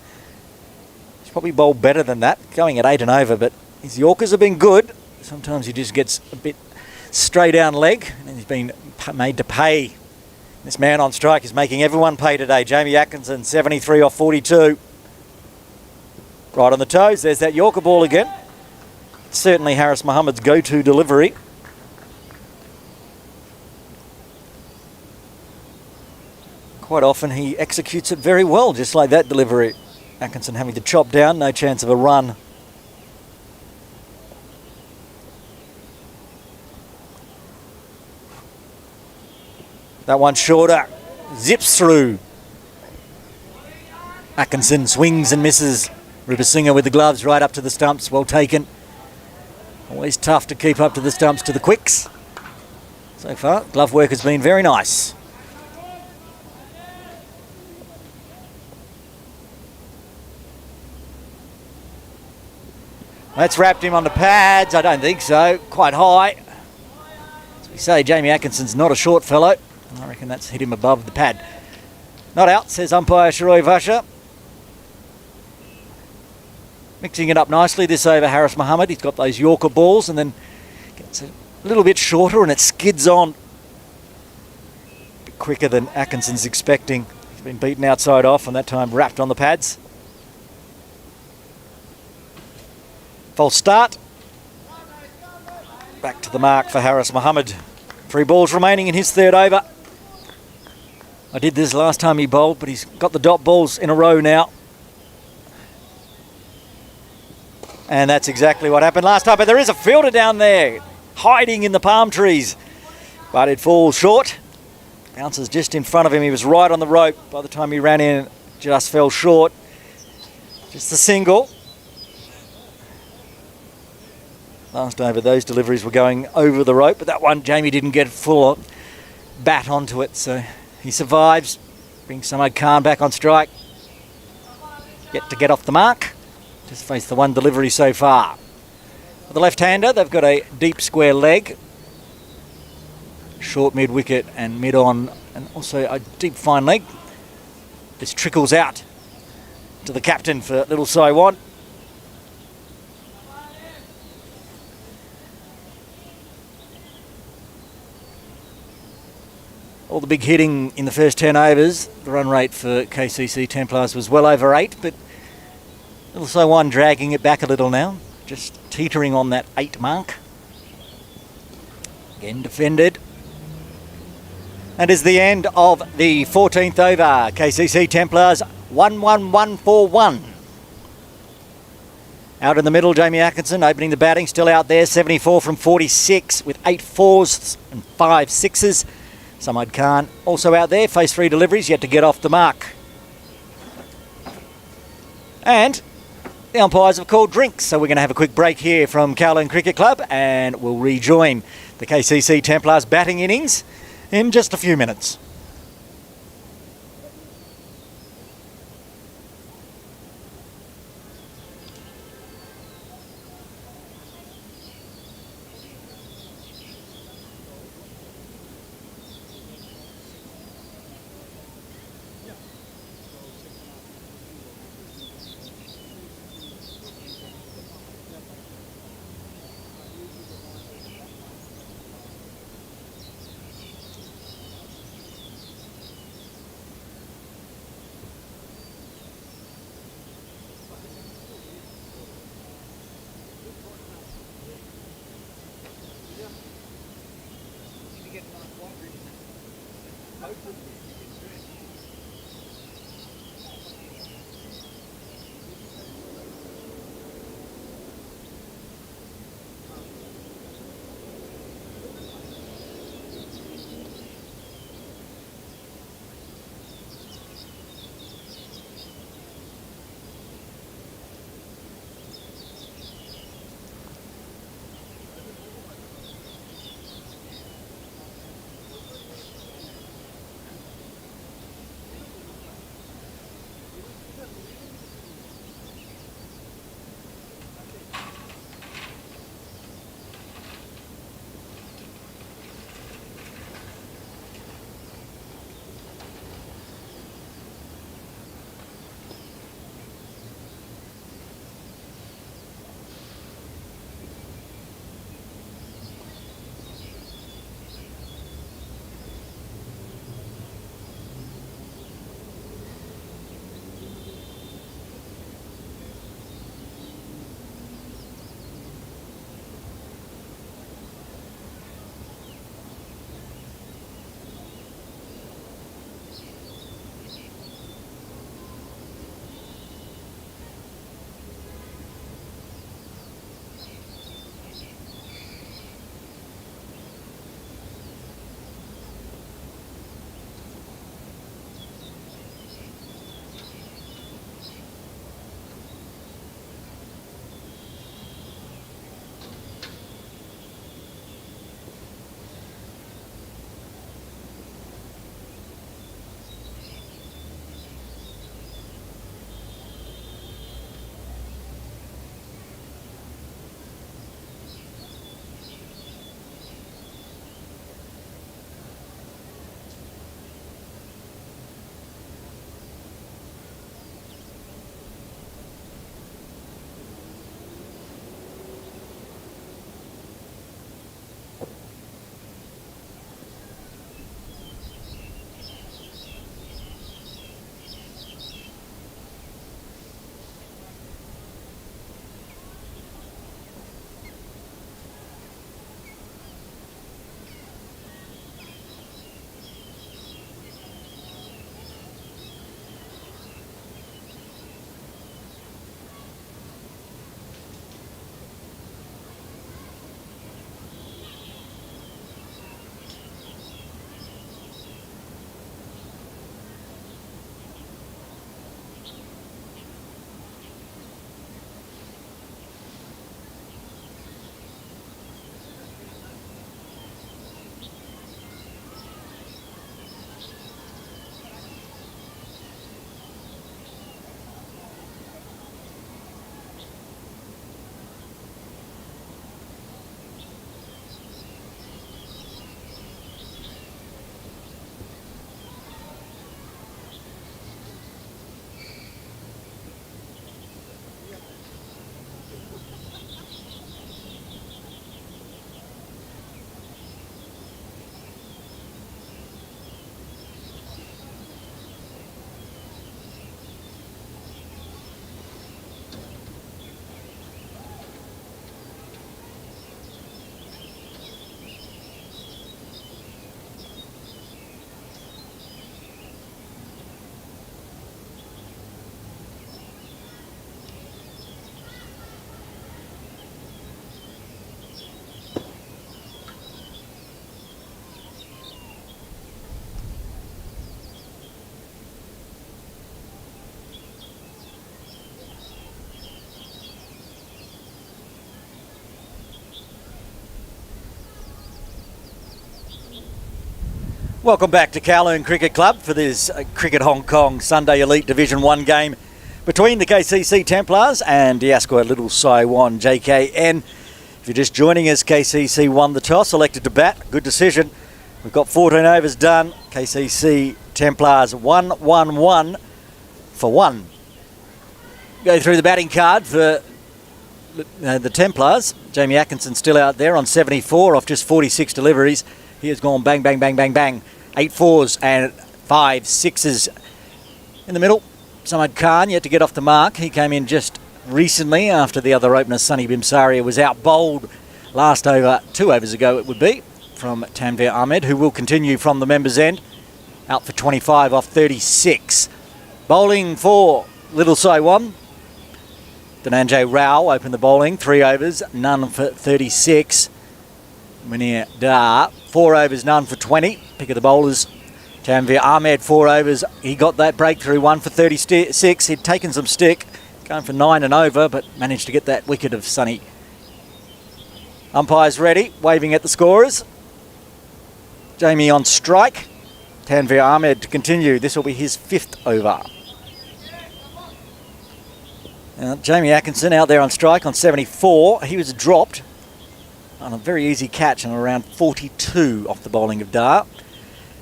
A: He's probably bowled better than that, going at 8 and over, but his Yorkers have been good. Sometimes he just gets a bit straight down leg, and he's been made to pay. This man on strike is making everyone pay today. Jamie Atkinson, 73 off 42. Right on the toes, there's that Yorker ball again. Certainly Harris Mohammed's go-to delivery. Quite often he executes it very well, just like that delivery. Atkinson having to chop down, no chance of a run. That one shorter, zips through. Atkinson swings and misses. Rupasinghe with the gloves right up to the stumps, well taken. Always tough to keep up to the stumps to the quicks. So far, glove work has been very nice. That's wrapped him on the pads. I don't think so. Quite high. As we say, Jamie Atkinson's not a short fellow. I reckon that's hit him above the pad. Not out, says umpire Shiroi Vasha. Mixing it up nicely this over, Harris Mohammed. He's got those Yorker balls and then gets a little bit shorter and it skids on. A bit quicker than Atkinson's expecting. He's been beaten outside off and that time wrapped on the pads. False start. Back to the mark for Harris Mohammed. 3 balls remaining in his 3rd over. I did this last time he bowled, but he's got the dot balls in a row now. And that's exactly what happened last time. But there is a fielder down there, hiding in the palm trees. But it falls short. Bounces just in front of him. He was right on the rope. By the time he ran in, just fell short. Just a single. Last over, those deliveries were going over the rope, but that one, Jamie didn't get full bat onto it, so he survives. Brings Samad Khan back on strike. Yet to get off the mark. Just faced the one delivery so far. For the left-hander, they've got a deep square leg. Short mid-wicket and mid-on, and also a deep fine leg. This trickles out to the captain for little Sai Wan. All the big hitting in the first 10 overs. The run rate for KCC Templars was well over 8, but little Sai Wan dragging it back a little now. Just teetering on that 8 mark. Again defended. And is the end of the 14th over. KCC Templars 1-1-1-4-1. Out in the middle, Jamie Atkinson opening the batting, still out there, 74 from 46 with 8 4s and 5 6s. Samad Khan also out there, faced 3 deliveries, yet to get off the mark. And the umpires have called drinks, so we're going to have a quick break here from Kowloon Cricket Club and we'll rejoin the KCC Templars batting innings in just a few minutes. Welcome back to Kowloon Cricket Club for this Cricket Hong Kong Sunday Elite Division 1 game between the KCC Templars and Diasqua Little Sai Wan JKN. If you're just joining us, KCC won the toss, elected to bat. Good decision. We've got 14 overs done. KCC Templars 1-1-1 for 1. Go through the batting card for the Templars. Jamie Atkinson still out there on 74 off just 46 deliveries. He has gone bang, bang, bang, bang, bang. 8 fours and 5 sixes. In the middle, Samad Khan yet to get off the mark. He came in just recently after the other opener, Sunny Bimsaria, was out bowled last over, 2 overs ago it would be, from Tanvir Ahmed, who will continue from the members' end. Out for 25 off 36. Bowling for Little Sai Wan. Dhananjay Rao opened the bowling, 3 overs, none for 36. Munir Dar, 4 overs, none for 20. Pick of the bowlers. Tanvir Ahmed, 4 overs. He got that breakthrough, 1 for 36. He'd taken some stick, going for 9 and over, but managed to get that wicket of Sunny. Umpires ready, waving at the scorers. Jamie on strike. Tanvir Ahmed to continue. This will be his 5th over. Now, Jamie Atkinson out there on strike on 74. He was dropped on a very easy catch on around 42 off the bowling of Dar.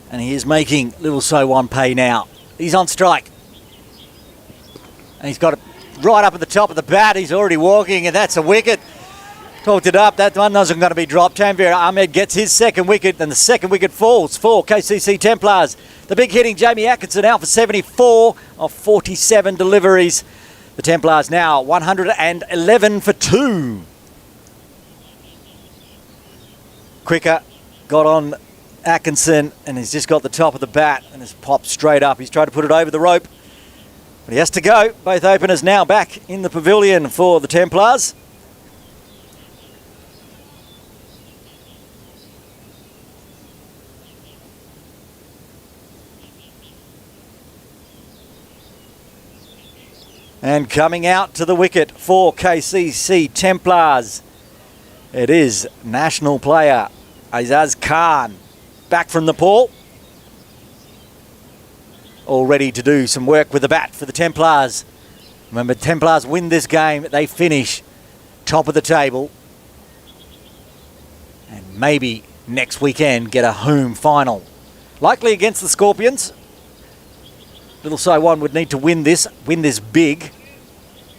A: And he is making Little Sai Wan pay now. He's on strike. And he's got it right up at the top of the bat. He's already walking, and that's a wicket. Talked it up. That one wasn't going to be dropped. Tanvir Ahmed gets his 2nd wicket, and the 2nd wicket falls for KCC Templars. The big hitting Jamie Atkinson out for 74 of 47 deliveries. The Templars now 111 for 2. Quicker got on Atkinson, and he's just got the top of the bat and has popped straight up. He's tried to put it over the rope, but he has to go. Both openers now back in the pavilion for the Templars. And coming out to the wicket for KCC Templars, it is national player Azaz Khan, back from Nepal. All ready to do some work with the bat for the Templars. Remember, Templars win this game, they finish top of the table. And maybe next weekend get a home final. Likely against the Scorpions. Little Sai Wan would need to win this big.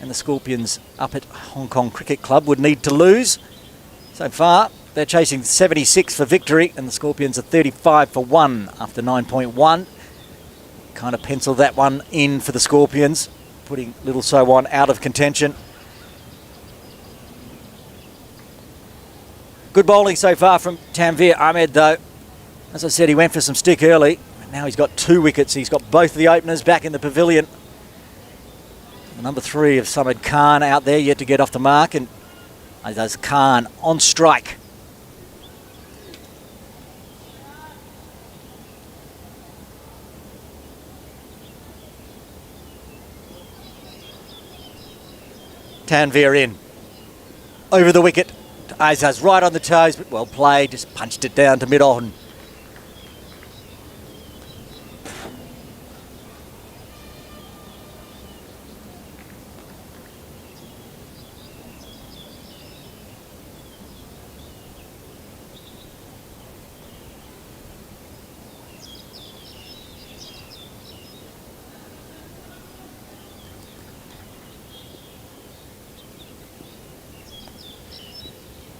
A: And the Scorpions up at Hong Kong Cricket Club would need to lose. So far, they're chasing 76 for victory, and the Scorpions are 35 for 1 after 9.1. Kind of pencil that one in for the Scorpions, putting Little Sai Wan out of contention. Good bowling so far from Tanvir Ahmed, though. As I said, he went for some stick early. Now he's got 2 wickets. He's got both of the openers back in the pavilion. The number 3 of Samad Khan out there, yet to get off the mark, and Azaz Khan on strike. Tanvir in. Over the wicket. Azaz right on the toes, but well played. Just punched it down to mid-on.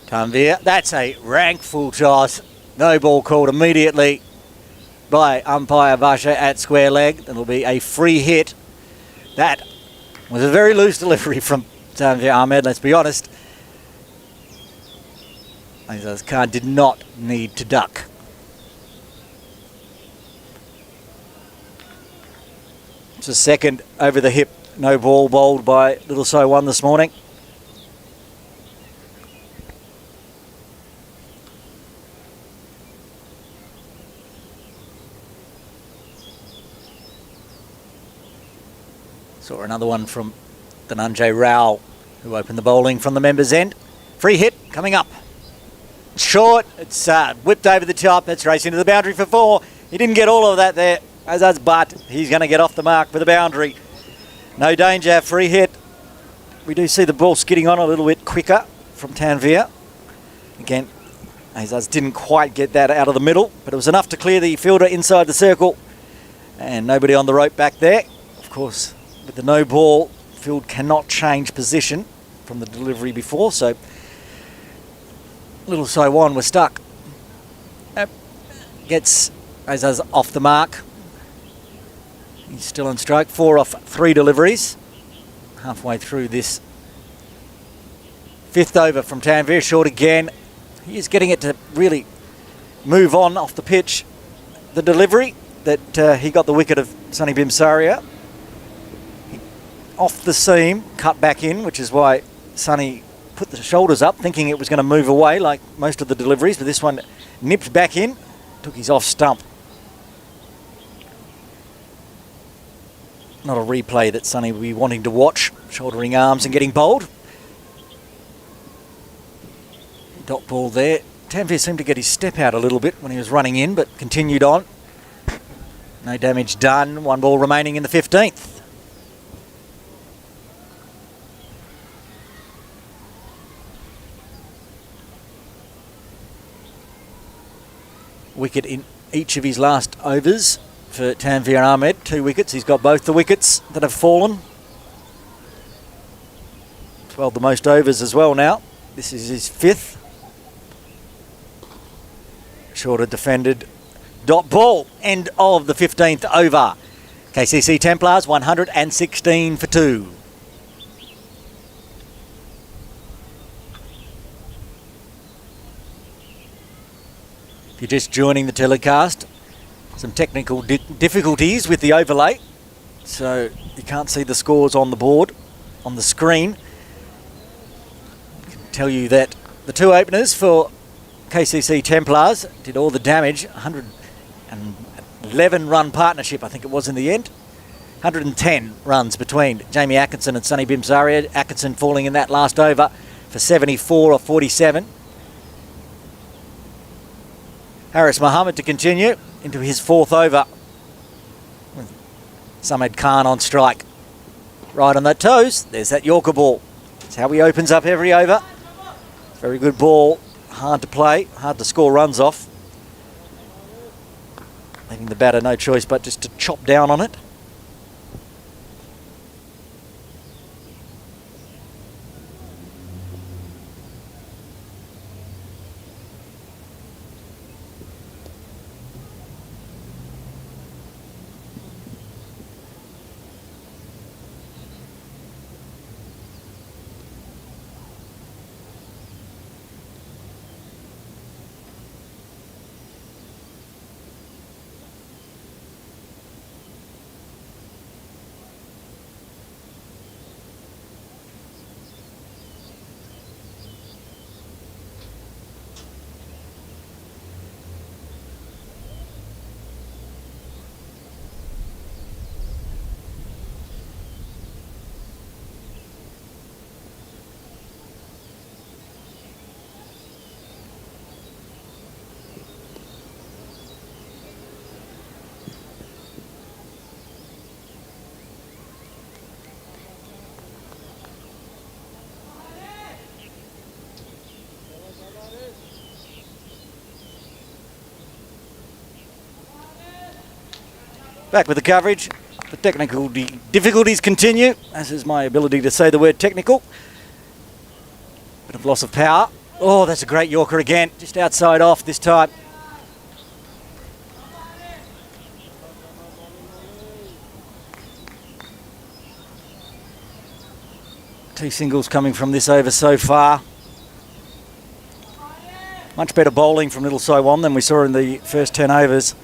A: Tanvir, that's a rank full toss. No ball called immediately by umpire Vasha at square leg. It'll be a free hit. That was a very loose delivery from Tanvir Ahmed, let's be honest. Azaz Khan did not need to duck. It's a 2nd over the hip, no ball bowled by Little Sai Wan this morning. Saw another one from Dhananjay Rao, who opened the bowling from the members' end. Free hit coming up. Short, it's whipped over the top. That's racing to the boundary for 4. He didn't get all of that there, but he's going to get off the mark with a boundary. No danger, free hit. We do see the ball skidding on a little bit quicker from Tanveer. Again, Azaz didn't quite get that out of the middle, but it was enough to clear the fielder inside the circle. And nobody on the rope back there. Of course, with the no ball, field cannot change position from the delivery before, so little Sai Wan was stuck. Gets Azaz off the mark. He's still on stroke. 4 off 3 deliveries. Halfway through this 5th over from Tanveer. Short again. He is getting it to really move on off the pitch. The delivery that he got the wicket of Sunny Bimsaria. Off the seam, cut back in, which is why Sunny put the shoulders up, thinking it was going to move away like most of the deliveries, but this one nipped back in, took his off stump. Not a replay that Sunny will be wanting to watch. Shouldering arms and getting bowled. Dot ball there. Tanveer seemed to get his step out a little bit when he was running in, but continued on. No damage done. 1 ball remaining in the 15th. Wicket in each of his last overs for Tanveer Ahmed. 2 wickets. He's got both the wickets that have fallen. 12 the most overs as well now. This is his 5th. Shorter defended. Dot ball. End of the 15th over. KCC Templars 116 for 2. If you're just joining the telecast, some technical difficulties with the overlay, so you can't see the scores on the board, on the screen. I can tell you that the 2 openers for KCC Templars did all the damage. 111 run partnership, I think it was in the end. 110 runs between Jamie Atkinson and Sunny Bimsaria. Atkinson falling in that last over for 74 or 47. Haris Mohammed to continue into his 4th over. Samed Khan on strike. Right on the toes. There's that Yorker ball. That's how he opens up every over. Very good ball. Hard to play. Hard to score runs off. Leaving the batter no choice but just to chop down on it. Back with the coverage. The technical difficulties continue, as is my ability to say the word technical. Bit of loss of power. Oh, that's a great Yorker again. Just outside off this time. Two singles coming from this over so far. Much better bowling from little Sai Wan than we saw in the first 10 overs.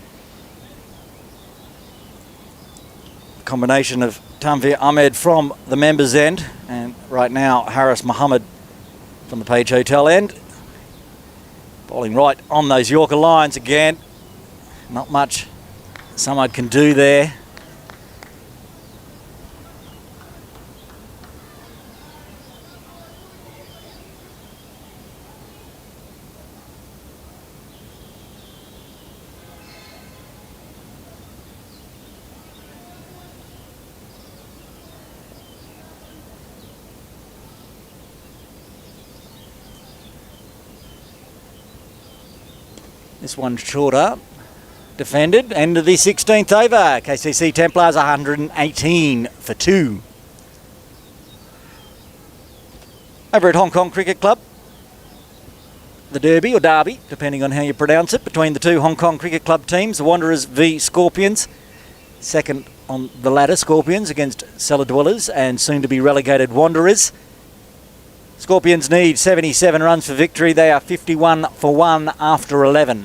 A: Combination of Tanveer Ahmed from the members' end, and right now Haris Mohammed from the Page Hotel end. Bowling right on those Yorker lines again. Not much Samad can do there. This one shorter. Defended. End of the 16th over. KCC Templars 118 for 2. Over at Hong Kong Cricket Club, the Derby or Derby, depending on how you pronounce it, between the two Hong Kong Cricket Club teams, the Wanderers v Scorpions. Second on the ladder, Scorpions against cellar dwellers and soon to be relegated Wanderers. Scorpions need 77 runs for victory. They are 51 for 1 after 11.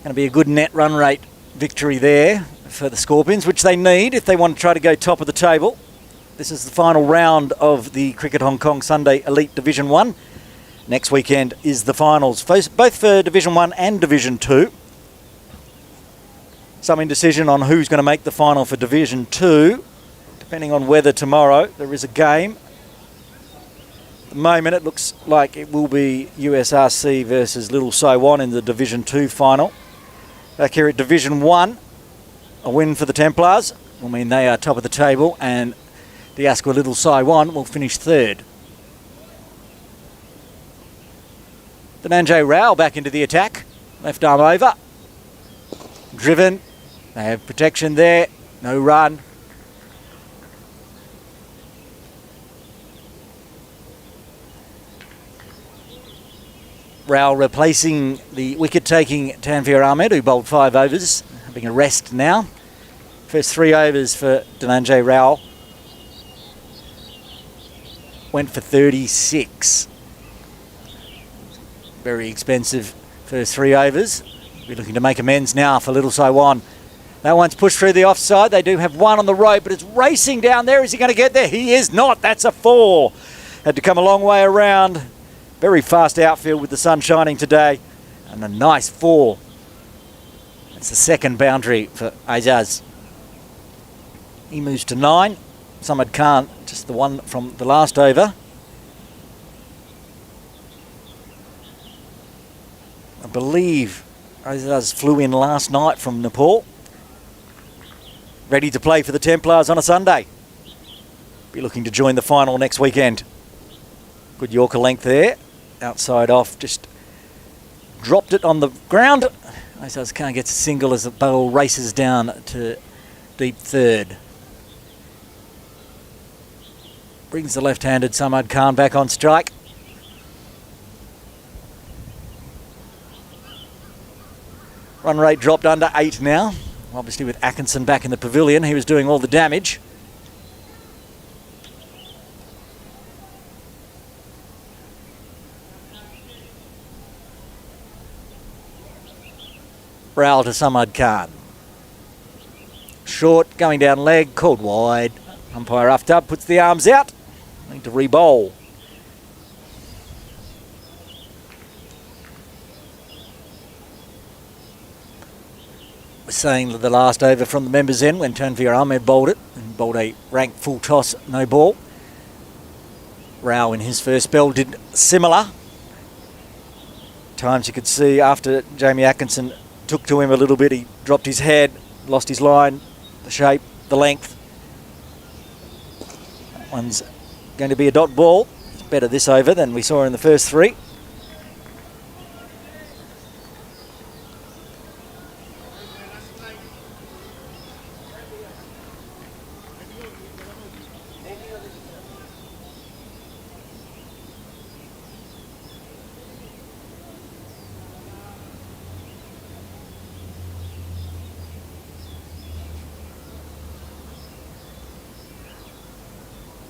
A: Going to be a good net run rate victory there for the Scorpions, which they need if they want to try to go top of the table. This is the final round of the Cricket Hong Kong Sunday Elite Division 1. Next weekend is the finals, both for Division 1 and Division 2. Some indecision on who's going to make the final for Division 2, depending on whether tomorrow there is a game. At the moment it looks like it will be USRC versus Little Sai Wan in the Division 2 final. Back here at Division 1, a win for the Templars will mean they are top of the table, and the Asqua Little Sai Wan will finish third. Dhananjay Rao back into the attack. Left arm over. Driven. They have protection there. No run. Rao replacing the wicket-taking Tanveer Ahmed, who bowled 5 overs, having a rest now. First 3 overs for Dhananjay Rao went for 36. Very expensive first 3 overs. We're looking to make amends now for Little Sai Wan. That one's pushed through the offside. They do have one on the road, but it's racing down there. Is he going to get there? He is not. That's a 4. Had to come a long way around. Very fast outfield with the sun shining today. And a nice 4. That's the second boundary for Aizaz. He moves to 9. Samad Khan, just the one from the last over. I believe Aizaz flew in last night from Nepal. Ready to play for the Templars on a Sunday. Be looking to join the final next weekend. Good Yorker length there. Outside off, just dropped it on the ground. Aizaz Khan gets a single as the ball races down to deep third. Brings the left-handed Samad Khan back on strike. Run rate dropped under 8 now. Obviously with Atkinson back in the pavilion, he was doing all the damage. Rowell to Samad Khan. Short, going down leg, called wide. Umpire Aftab puts the arms out. Need to re-bowl. We're saying the last over from the members' end when Tanveer Ahmed bowled it, and bowled a ranked full toss, no ball. Rao in his first spell did similar. Times you could see after Jamie Atkinson took to him a little bit, he dropped his head, lost his line, the shape, the length. That one's going to be a dot ball. It's better this over than we saw in the first 3.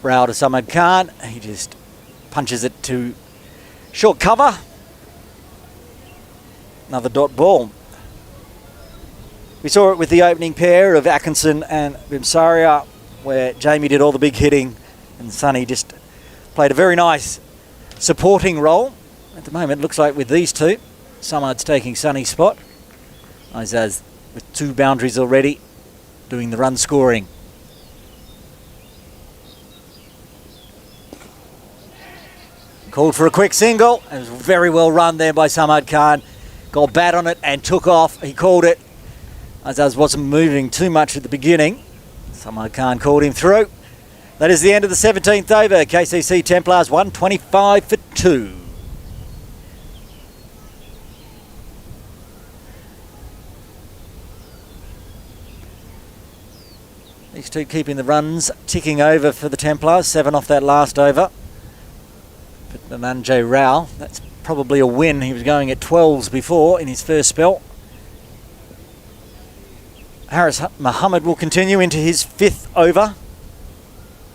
A: Rao to Samad Khan. He just punches it to short cover. Another dot ball. We saw it with the opening pair of Atkinson and Bimsaria, where Jamie did all the big hitting and Sonny just played a very nice supporting role. At the moment, it looks like with these two, Samad's taking Sonny's spot. Aizaz with 2 boundaries already, doing the run scoring. Called for a quick single. It was very well run there by Samad Khan. Got bat on it and took off. He called it. Aizaz wasn't moving too much at the beginning. Samad Khan called him through. That is the end of the 17th over. KCC Templars 125 for 2. These two keeping the runs ticking over for the Templars. 7 off that last over. But Dhananjay Rao, that's probably a win. He was going at 12s before in his first spell. Haris Mohammed will continue into his 5th over.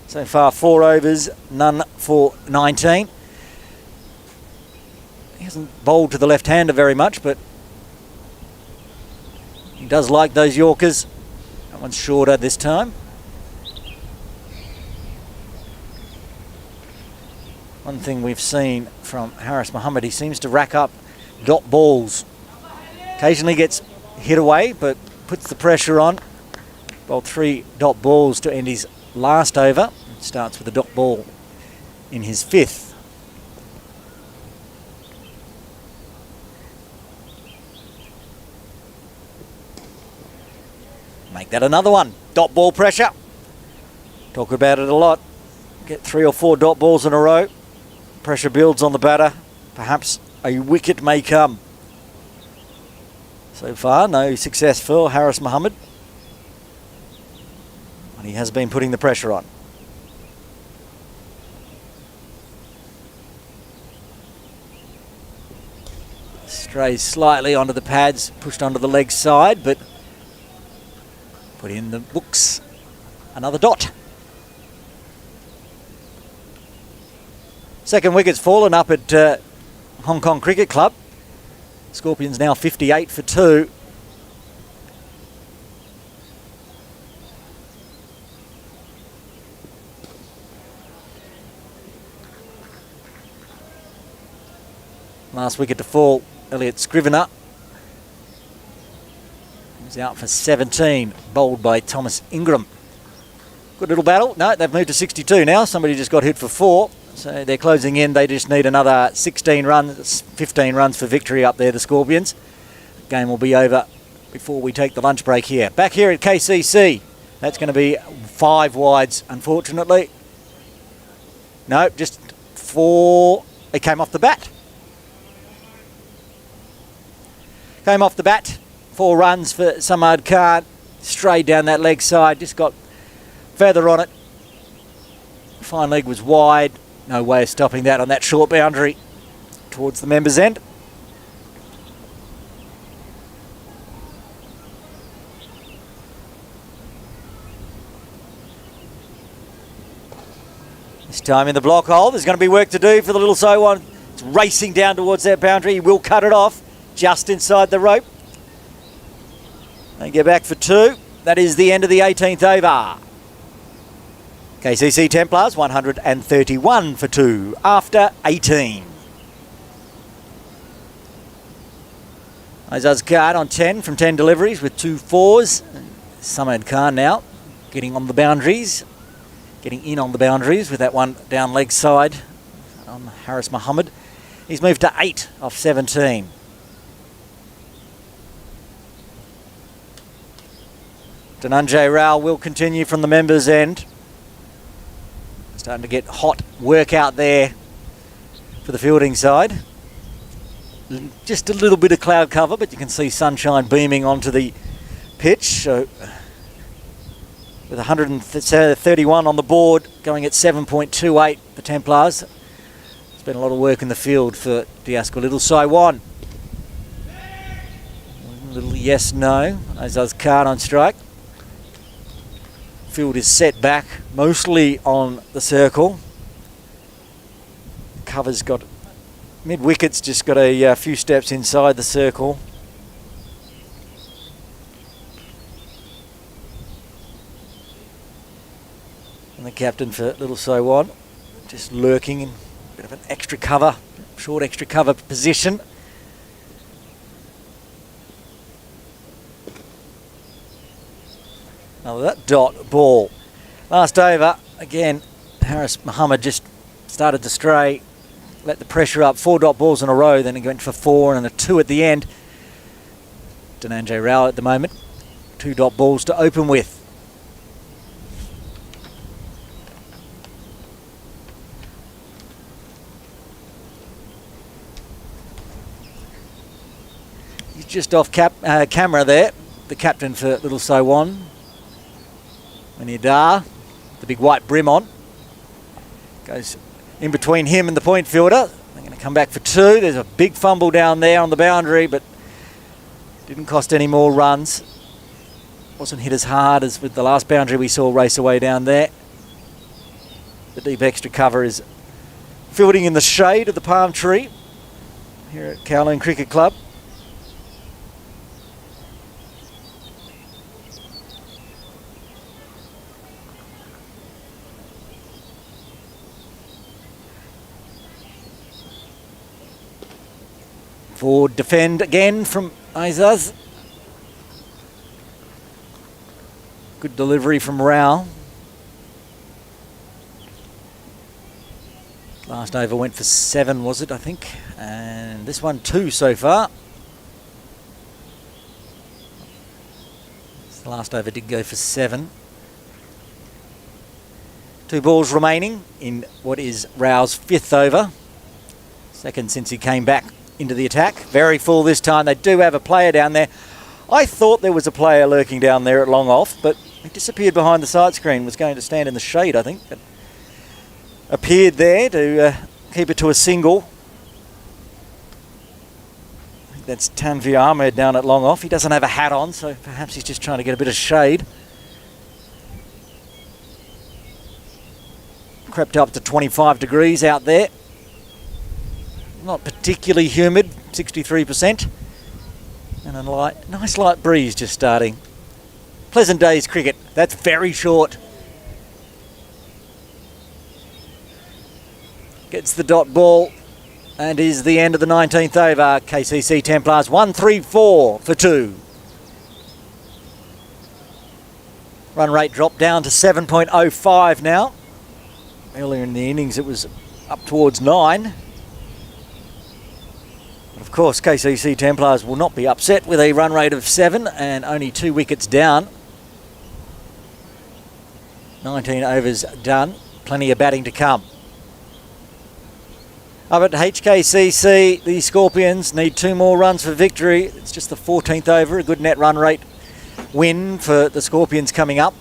A: So far 4 overs, none for 19. He hasn't bowled to the left-hander very much, but he does like those Yorkers. That one's shorter this time. One thing we've seen from Haris Mohammed, he seems to rack up dot balls. Occasionally gets hit away, but puts the pressure on. Bowled 3 dot balls to end his last over. Starts with a dot ball in his 5th. Make that another one. Dot ball pressure. Talk about it a lot. Get 3 or 4 dot balls in a row. Pressure builds on the batter. Perhaps a wicket may come. So far, no success for Haris Mohammed. But he has been putting the pressure on. Strays slightly onto the pads, pushed onto the leg side, but put in the books. Another dot. Second wicket's fallen up at Hong Kong Cricket Club. Scorpions now 58 for 2. Last wicket to fall, Elliot Scrivener. He's out for 17, bowled by Thomas Ingram. Good little battle. No, they've moved to 62 now. Somebody just got hit for 4. So they're closing in. They just need another 16 runs, 15 runs for victory up there, the Scorpions. Game will be over before we take the lunch break here. Back here at KCC. That's going to be 5 wides, unfortunately. No, just 4. It came off the bat. Came off the bat. 4 runs for Samad Khan. Straight down that leg side. Just got feather on it. Fine leg was wide. No way of stopping that on that short boundary towards the members' end. This time in the block hole, there's going to be work to do for the little Sai Wan. It's racing down towards that boundary. He will cut it off just inside the rope. They get back for 2. That is the end of the 18th over. KCC Templars 131 for 2 after 18. Azaz Khan on 10 from 10 deliveries with 2 4s. Samad Khan now getting on the boundaries. Getting in on the boundaries with that one down leg side on Haris Mohammed. He's moved to 8 off 17. Dhananjay Rao will continue from the members' end. Starting to get hot work out there for the fielding side. Just a little bit of cloud cover, but you can see sunshine beaming onto the pitch. So with 131 on the board, going at 7.28, the Templars. There's been a lot of work in the field for Diasko Little Sai Wan. A little yes, no. Azaz Khan on strike. Field is set back mostly on the circle. Cover's got mid-wicket's just got a few steps inside the circle. And the captain for Little Sai Wan just lurking in a bit of an extra cover, short extra cover position. Now that dot ball. Last over, again, Haris Mohammed just started to stray, let the pressure up, 4 dot balls in a row, then he went for 4 and a 2 at the end. Dhananjay Rao at the moment, 2 dot balls to open with. He's just off camera there, the captain for Little Sai Wan.
B: When Idar, the big white brim on, goes in between him and the point fielder. They're going to come back for 2. There's a big fumble down there on the boundary, but didn't cost any more runs. Wasn't hit as hard as with the last boundary we saw race away down there. The deep extra cover is fielding in the shade of the palm tree here at Kowloon Cricket Club. Forward defend again from Aizaz. Good delivery from Rao. Last over went for 7, was it, I think? And this one 2 so far. The last over did go for 7. 2 balls remaining in what is Rao's 5th over. Second since he came back into the attack. Very full this time. They do have a player down there. I thought there was a player lurking down there at long off, but he disappeared behind the side screen. Was going to stand in the shade, I think. But appeared there to keep it to a single. I think that's Tanvir Ahmed down at long off. He doesn't have a hat on, so perhaps he's just trying to get a bit of shade. Crept up to 25 degrees out there. Not particularly humid, 63%. And a nice light breeze just starting. Pleasant day's cricket. That's very short. Gets the dot ball and is the end of the 19th over. KCC Templars 134 for 2. Run rate dropped down to 7.05 now. Earlier in the innings it was up towards 9. Of course, KCC Templars will not be upset with a run rate of 7 and only 2 wickets down. 19 overs done. Plenty of batting to come. Up at HKCC, the Scorpions need 2 more runs for victory. It's just the 14th over, a good net run rate win for the Scorpions coming up.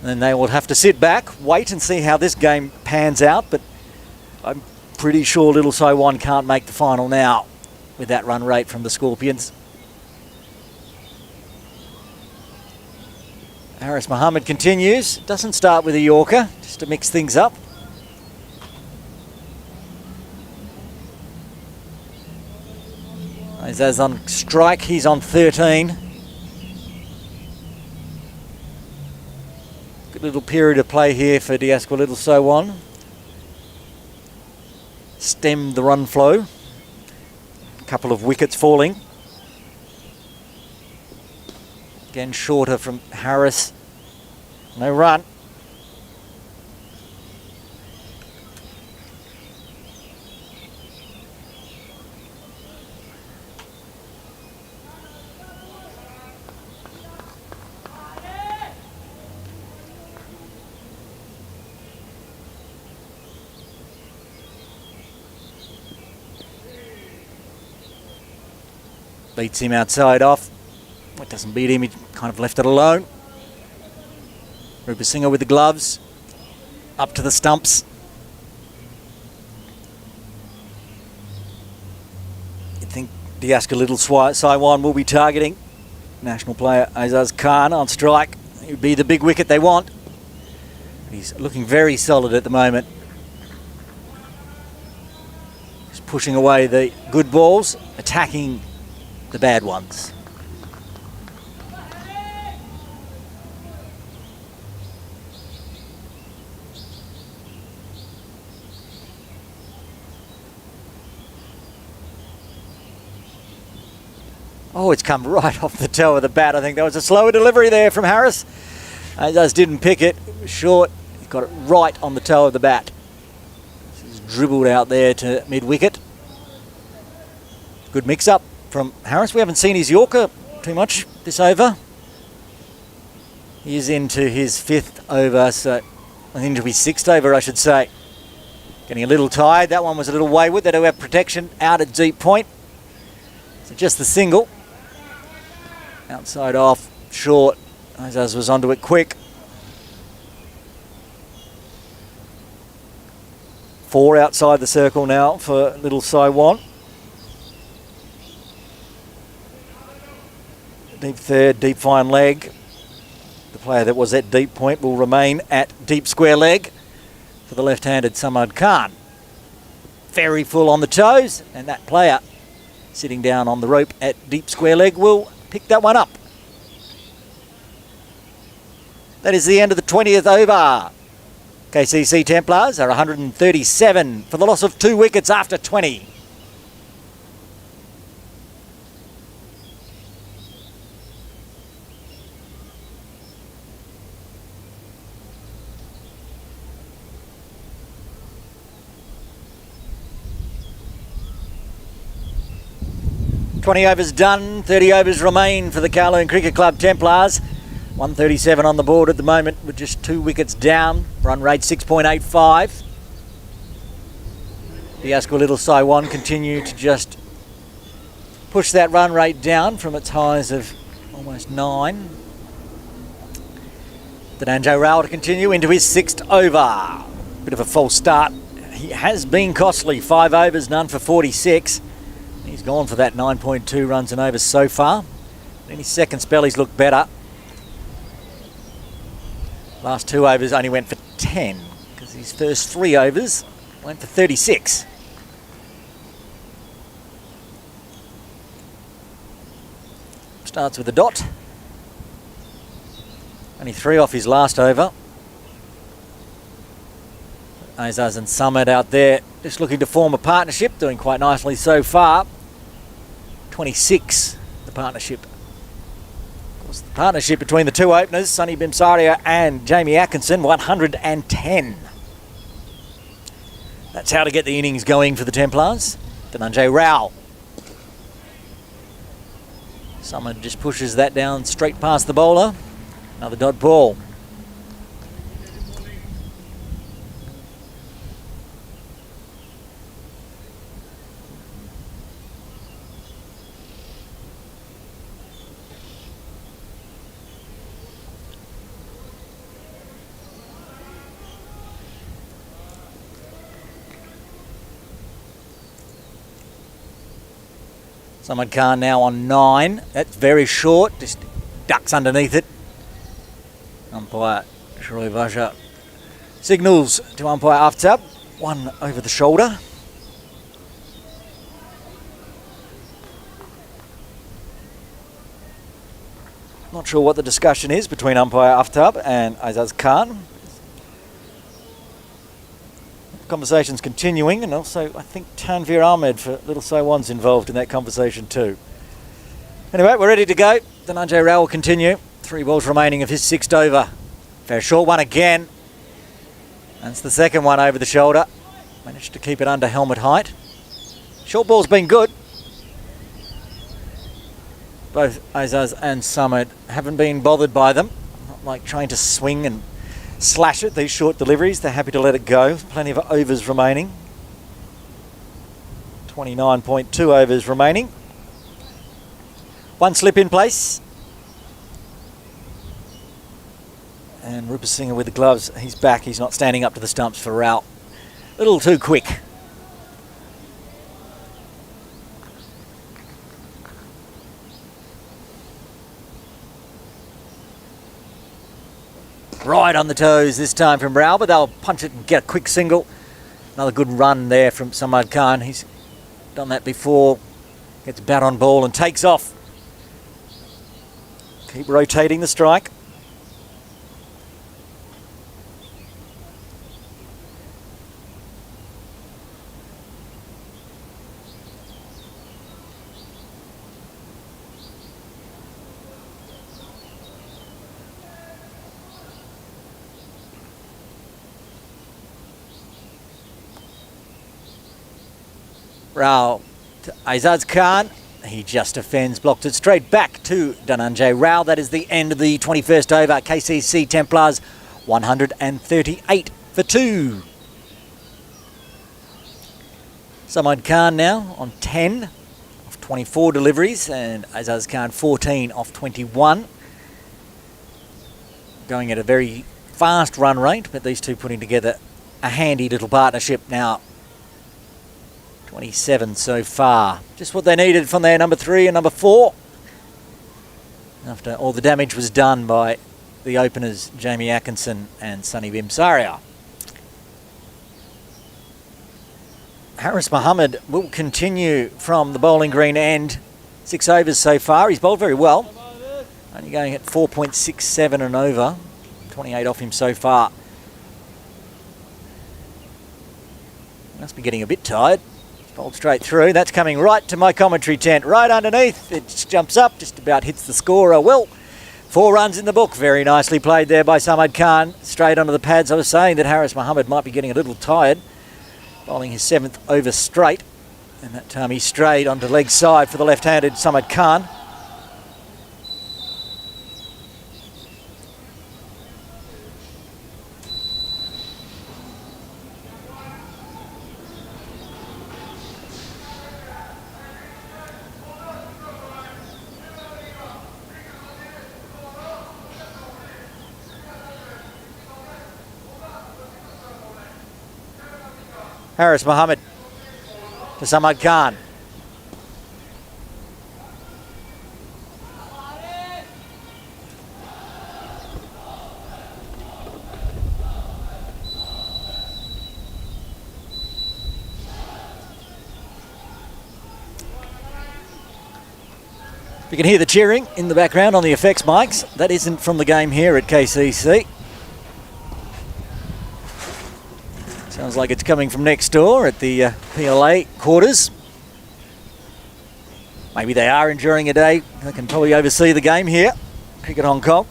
B: And then they will have to sit back, wait and see how this game pans out, but I'm pretty sure little Sai Wan can't make the final now with that run rate from the Scorpions. Haris Mohammed continues. Doesn't start with a Yorker, just to mix things up. Azaz on strike, he's on 13. Good little period of play here for Diasqua Little Sai Wan. Stemmed the run flow. A couple of wickets falling. Again shorter from Harris. No run. Beats him outside off. It doesn't beat him, he kind of left it alone. Rupa Singh with the gloves. Up to the stumps. You'd think Diasqua Little Sai Wan will be targeting national player Azaz Khan on strike. It would be the big wicket they want. He's looking very solid at the moment. He's pushing away the good balls, attacking the bad ones. Oh, it's come right off the toe of the bat. I think that was a slower delivery there from Harris. Azaz didn't pick it. It was short. He got it right on the toe of the bat. This is dribbled out there to mid-wicket. Good mix-up from Harris. We haven't seen his Yorker too much this over. He is into his 5th over, so I think it'll be 6th over, I should say. Getting a little tired. That one was a little wayward. They do have protection out at deep point. So just the single. Outside off, short. Azaz was onto it quick. 4 outside the circle now for little Sai Wan. Deep third, deep fine leg. The player that was at deep point will remain at deep square leg for the left-handed Samad Khan. Very full on the toes, and that player sitting down on the rope at deep square leg will pick that one up. That is the end of the 20th over. KCC Templars are 137 for the loss of 2 wickets after 20. "20 overs done, 30 overs remain for the Kowloon Cricket Club Templars. 137 on the board at the moment with just 2 wickets down. Run rate 6.85. The Asquith little Sai Wan continue to just push that run rate down from its highs of almost 9. Dhananjay Rao to continue into his 6th over. Bit of a false start. He has been costly. 5 overs, none for 46. He's gone for that 9.2 runs and overs so far. In his second spell, he's looked better. Last 2 overs only went for 10 because his first 3 overs went for 36. Starts with a dot. Only 3 off his last over. Azaz and Summit out there just looking to form a partnership, doing quite nicely so far. 26, the partnership. Of course, the partnership between the 2 openers, Sonny Bimsaria and Jamie Atkinson, 110. That's how to get the innings going for the Templars. Dhananjay Rao. Summit just pushes that down straight past the bowler. Another dot ball. Samad Khan now on 9. That's very short, just ducks underneath it. Umpire Shroy Vaja signals to umpire Aftab. 1 over the shoulder. Not sure what the discussion is between umpire Aftab and Azaz Khan. Conversation's continuing, and also I think Tanveer Ahmed for little Sai Wan's involved in that conversation too. Anyway, we're ready to go. Dhananjay Rao will continue. 3 balls remaining of his 6th over. Fair short one again. That's the second one over the shoulder. Managed to keep it under helmet height. Short ball's been good. Both Azaz and Summit haven't been bothered by them. Not like trying to swing and slash it, these short deliveries. They're happy to let it go. Plenty of overs remaining. 29.2 overs remaining. 1 slip in place. And Rupa Singh with the gloves. He's back. He's not standing up to the stumps for Rao. A little too quick. Right on the toes this time from Rao, but they'll punch it and get a quick single. Another good run there from Samad Khan. He's done that before. Gets bat on ball and takes off. Keep rotating the strike. Rao to Azaz Khan. He just defends, blocked it straight back to Dhananjay Rao. That is the end of the 21st over. KCC Templars 138 for 2. Samad Khan now on 10 of 24 deliveries and Azaz Khan 14 off 21. going at a very fast run rate, but these two putting together a handy little partnership now. 27 so far. Just what they needed from their number 3 and number 4. After all the damage was done by the openers, Jamie Atkinson and Sonny Bimsaria. Harris Mohammed will continue from the bowling green end. 6 overs so far. He's bowled very well. Only going at 4.67 and over. 28 off him so far. Must be getting a bit tired. Bowled straight through. That's coming right to my commentary tent. Right underneath. It just jumps up. Just about hits the scorer. Well, 4 runs in the book. Very nicely played there by Samad Khan. Straight onto the pads. I was saying that Harris Mohammed might be getting a little tired. Bowling his 7th over straight. And that time he strayed onto leg side for the left-handed Samad Khan. Harris Mohammed to Samad Khan. You can hear the cheering in the background on the effects mics. That isn't from the game here at KCC. Sounds like it's coming from next door at the PLA quarters. Maybe they are enduring a day. They can probably oversee the game here. Cricket Hong Kong.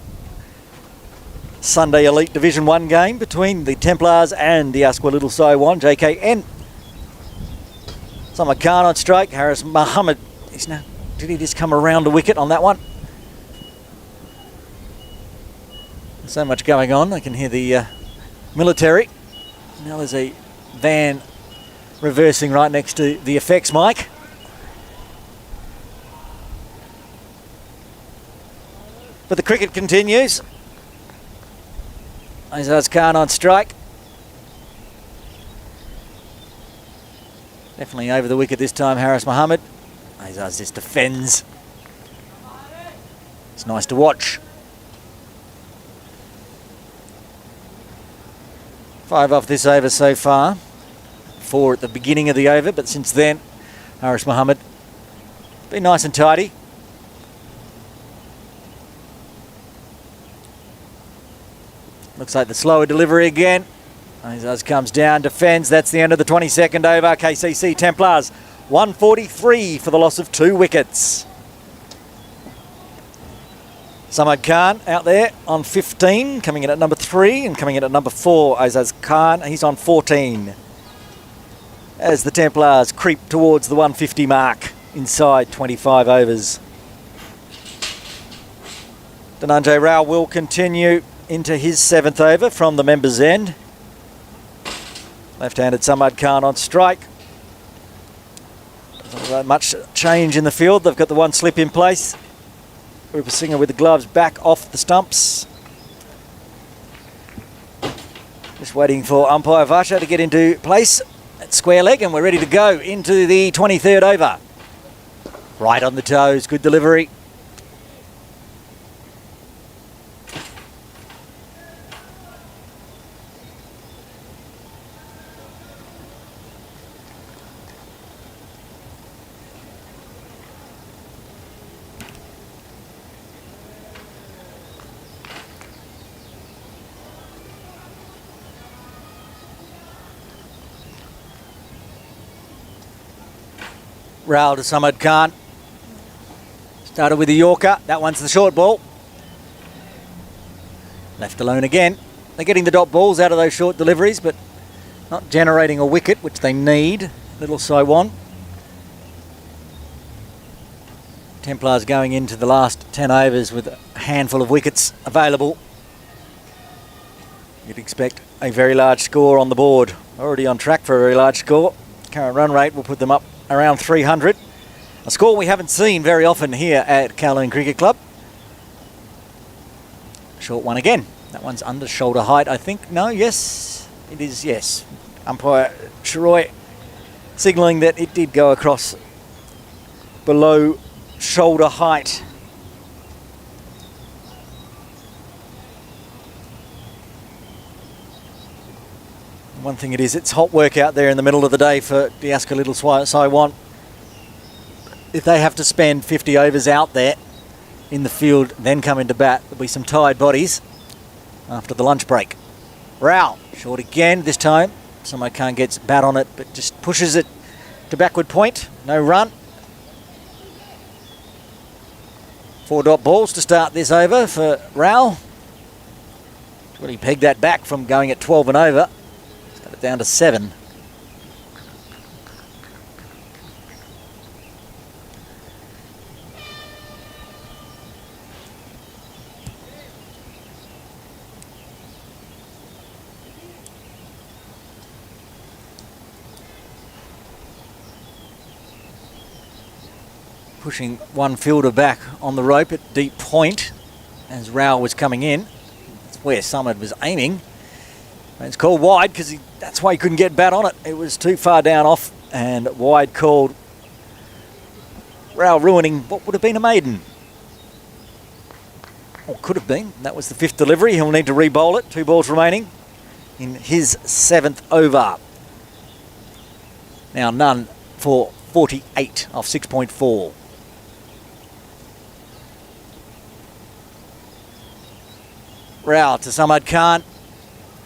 B: Sunday Elite Division 1 game between the Templars and the Asqua Little Sai Wan, JKN. Samad Khan on strike. Harris Mohammed. Did he just come around the wicket on that one? There's so much going on. I can hear the military. Now there's a van reversing right next to the effects mic. But the cricket continues. Azaz Khan on strike. Definitely over the wicket this time, Harris Mohammed. Azaz just defends. It's nice to watch. 5 off this over so far. 4 at the beginning of the over, but since then, Harris Mohammed been nice and tidy. Looks like the slower delivery again. Azaz comes down, defends. That's the end of the 22nd over. KCC Templars 143 for the loss of 2 wickets. Samad Khan out there on 15, coming in at number 3 and coming in at number 4. Azaz Khan, he's on 14. As the Templars creep towards the 150 mark inside 25 overs. Dhananjay Rao will continue into his 7th over from the members' end. Left-handed Samad Khan on strike. Not much change in the field. They've got the 1 slip in place. Rupa Singer with the gloves back off the stumps. Just waiting for umpire Varsha to get into place at square leg, and we're ready to go into the 23rd over. Right on the toes, good delivery. Rao to Samad Khan. Started with the Yorker. That one's the short ball. Left alone again. They're getting the dot balls out of those short deliveries, but not generating a wicket, which they need. Little Sai Wan. Templars going into the last 10 overs with a handful of wickets available. You'd expect a very large score on the board. Already on track for a very large score. Current run rate will put them up around 300. A score we haven't seen very often here at Kowloon Cricket Club. Short one again. That one's under shoulder height, I think. No, yes, it is, yes. Umpire Shiroi signalling that it did go across below shoulder height. One thing it is, it's hot work out there in the middle of the day for Diaska Little Sai Wan. If they have to spend 50 overs out there in the field, then come into bat, there'll be some tired bodies after the lunch break. Rao, short again this time. Sai Wan gets bat on it, but just pushes it to backward point. No run. 4 dot balls to start this over for Rao. Really pegged that back from going at 12 and over. Got it down to 7. Pushing one fielder back on the rope at deep point as Rao was coming in. That's where Summit was aiming. And it's called wide because that's why he couldn't get bat on it. It was too far down off, and wide called. Rao ruining what would have been a maiden. Or could have been. That was the 5th delivery. He'll need to re-bowl it. 2 balls remaining in his 7th over. Now none for 48 off 6.4. Rao to Samad Khan.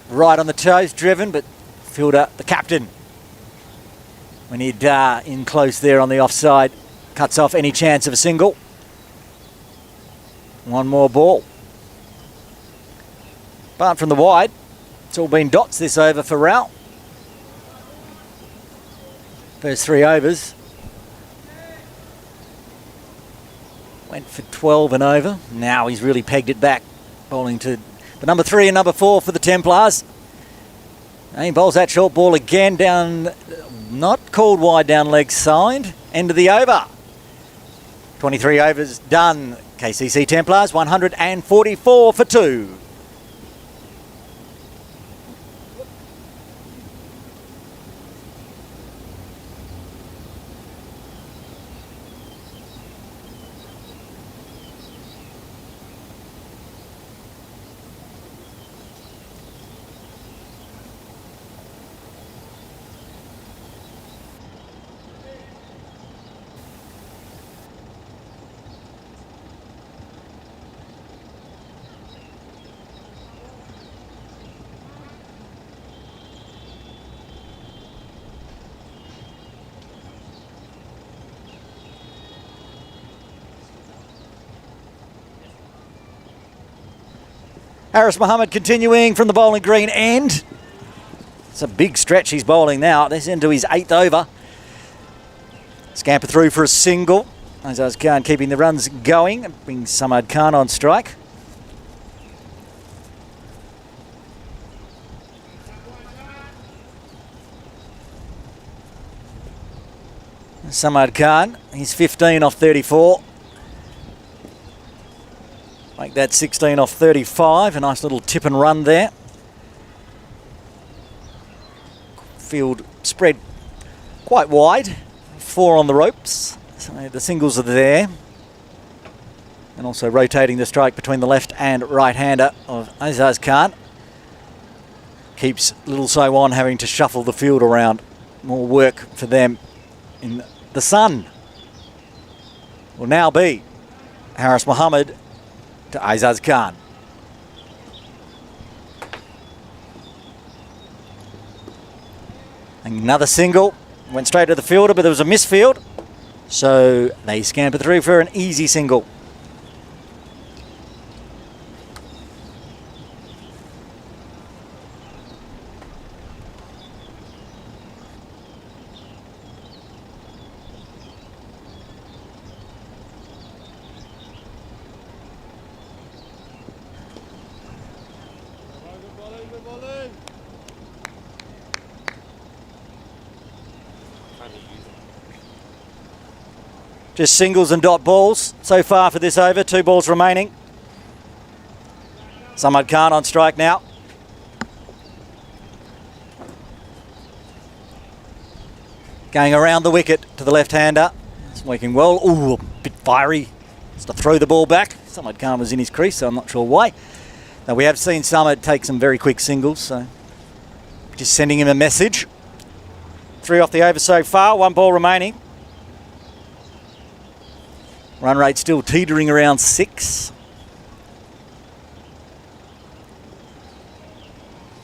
B: Right on the toes, driven, but fielder, the captain, when he'd in close there on the offside, cuts off any chance of a single. One more ball. Apart from the wide, it's all been dots this over for Rao. First 3 overs. Went for 12 and over. Now he's really pegged it back, bowling to the number 3 and number 4 for the Templars. And he bowls that short ball again down, not called wide, down leg side. End of the over. 23 overs done. KCC Templars 144 for 2. Haris Mohammed continuing from the bowling green end. It's a big stretch he's bowling now. This into his 8th over. Scamper through for a single. Azaz Khan keeping the runs going. Brings Samad Khan on strike. Samad Khan, he's 15 off 34. Make that 16 off 35. A nice little tip and run there. Field spread quite wide. 4 on the ropes. So the singles are there. And also rotating the strike between the left and right-hander of Azaz Khan. Keeps Little Sai Wan having to shuffle the field around. More work for them in the sun. Will now be Haris Mohammed to Azaz Khan. Another single. Went straight to the fielder, but there was a misfield. So they scamper through for an easy single. Just singles and dot balls so far for this over. 2 balls remaining.
A: Samad Khan on strike now. Going around the wicket to the left-hander. It's working well. Ooh, a bit fiery. Has to throw the ball back. Samad Khan was in his crease, so I'm not sure why. Now, we have seen Samad take some very quick singles, so just sending him a message. 3 off the over so far, 1 ball remaining. Run rate still teetering around 6.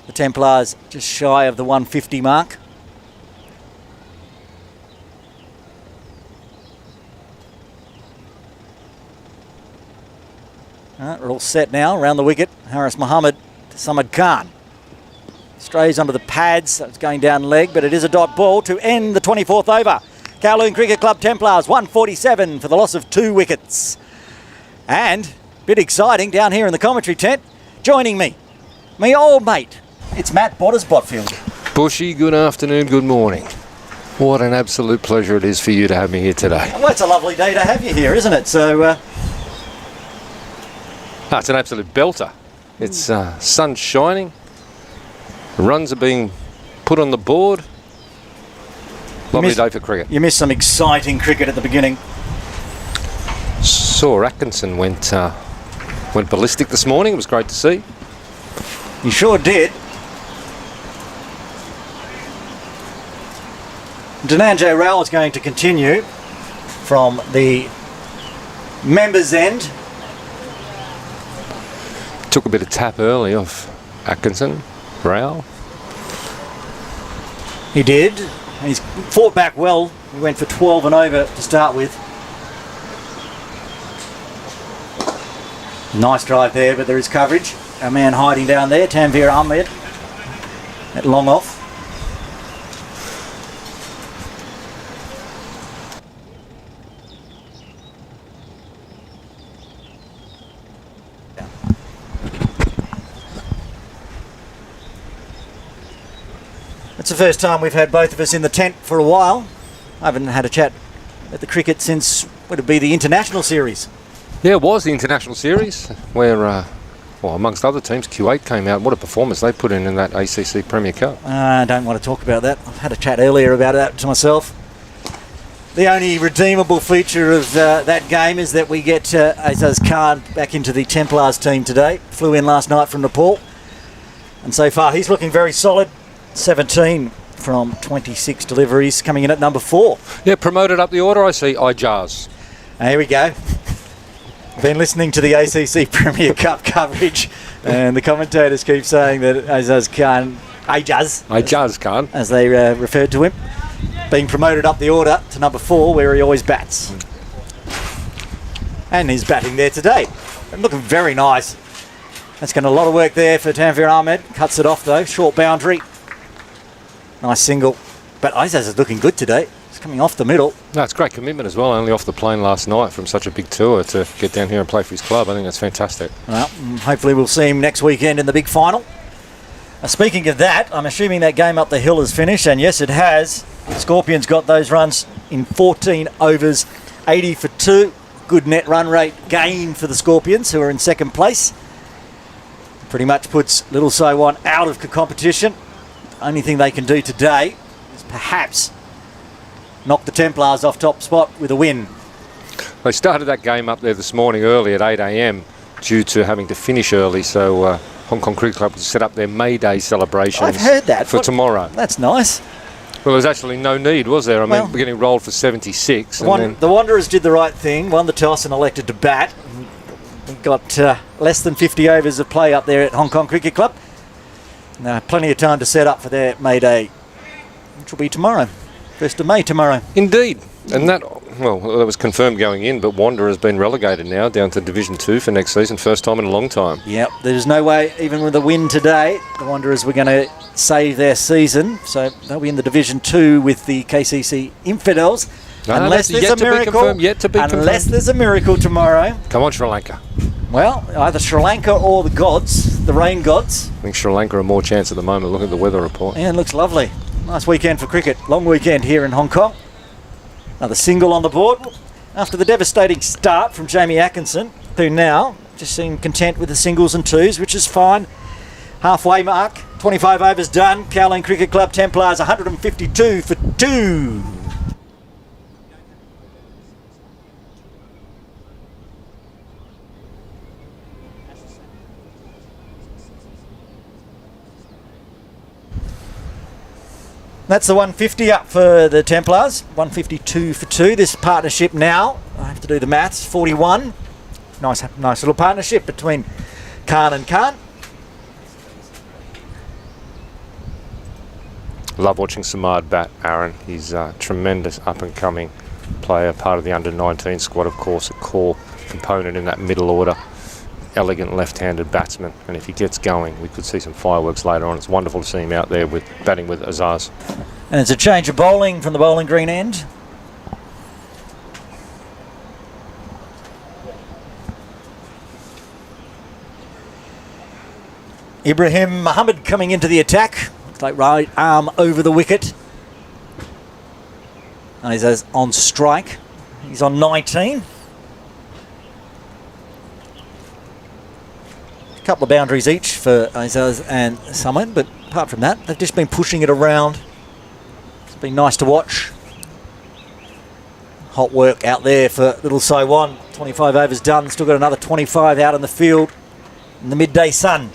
A: The Templars just shy of the 150 mark. We're all set now around the wicket. Haris Mohammed to Samad Khan. Strays under the pads, so it's going down leg, but it is a dot ball to end the 24th over. Kowloon Cricket Club Templars 147 for the loss of 2 wickets. And a bit exciting down here in the commentary tent. Joining me, my old mate, it's Matt Bottersbotfield.
C: Bushy, good afternoon, good morning. What an absolute pleasure it is for you to have me here today.
A: Well, it's a lovely day to have you here, isn't it? So,
C: it's an absolute belter. It's sun shining. Runs are being put on the board. Lovely day for cricket.
A: You missed some exciting cricket at the beginning.
C: Saw Atkinson went ballistic this morning. It was great to see.
A: You sure did. Dhananjay Rao is going to continue from the members' end.
C: Took a bit of tap early off Atkinson. Rao.
A: He did. And he's fought back well. He went for 12 and over to start with. Nice drive there, but there is coverage. Our man hiding down there, Tanveer Ahmed, at long off. It's the first time we've had both of us in the tent for a while. I haven't had a chat at the cricket since, would it be the international series?
C: Yeah, it was the international series where, well, amongst other teams, Kuwait came out. What a performance they put in that ACC Premier Cup. I
A: don't want to talk about that. I've had a chat earlier about that to myself. The only redeemable feature of that game is that we get Azaz Khan back into the Templars team today. Flew in last night from Nepal. And so far he's looking very solid. 17 from 26 deliveries, coming in at number 4.
C: Yeah, promoted up the order, I see Ijaz.
A: Here we go. Been listening to the ACC Premier Cup coverage, and the commentators keep saying that Azaz Khan, Ijaz
C: Khan,
A: as they referred to him, being promoted up the order to number 4, where he always bats. And he's batting there today. And looking very nice. That's going to a lot of work there for Tanveer Ahmed. Cuts it off though, short boundary. Nice single. But Azaz is looking good today. He's coming off the middle.
C: No, it's great commitment as well. Only off the plane last night from such a big tour to get down here and play for his club. I think that's fantastic.
A: Well, hopefully we'll see him next weekend in the big final. Speaking of that, I'm assuming that game up the hill has finished, and yes, it has. The Scorpions got those runs in 14 overs, 80 for 2. Good net run rate gain for the Scorpions, who are in second place. Pretty much puts Little Sai Wan out of the competition. Only thing they can do today is perhaps knock the Templars off top spot with a win.
C: They started that game up there this morning early at 8 a.m. due to having to finish early, so Hong Kong Cricket Club set up their May Day celebrations.
A: I've heard that.
C: For tomorrow.
A: That's nice.
C: Well, there's actually no need, was there? I mean, we're getting rolled for 76.
A: The Wanderers did the right thing, won the toss and elected to bat. We've got less than 50 overs of play up there at Hong Kong Cricket Club. Plenty of time to set up for their May Day, which will be tomorrow, 1st of May tomorrow.
C: Indeed. And that was confirmed going in, but Wanderers has been relegated now down to Division 2 for next season, first time in a long time.
A: Yep, there's no way, even with a win today, the Wanderers were going to save their season, so they'll be in the Division 2 with the KCC Infidels. Unless there's a miracle. Unless there's a miracle tomorrow.
C: Come on, Sri Lanka.
A: Well, either Sri Lanka or the gods, the rain gods.
C: I think Sri Lanka are more chance at the moment. Look at the weather report.
A: Yeah, it looks lovely. Nice weekend for cricket. Long weekend here in Hong Kong. Another single on the board after the devastating start from Jamie Atkinson, who now just seem content with the singles and twos, which is fine. Halfway mark, 25 overs done. Cowling Cricket Club Templars 152 for 2. That's the 150 up for the Templars. 152 for 2. This partnership now, I have to do the maths, 41. Nice little partnership between Khan and Khan.
C: Love watching Samad bat, Aaron. He's a tremendous up-and-coming player, part of the under-19 squad, of course, a core component in that middle order. Elegant left-handed batsman, and if he gets going, we could see some fireworks later on. It's wonderful to see him out there with batting with Azaz.
A: And it's a change of bowling from the bowling green end. Ibrahim Muhammad coming into the attack. Looks like right arm over the wicket. And he's on strike. He's on 19. A couple of boundaries each for Azaz and Samad, but apart from that, they've just been pushing it around. It's been nice to watch. Hot work out there for little Sai Wan. 25 overs done, still got another 25 out in the field in the midday sun.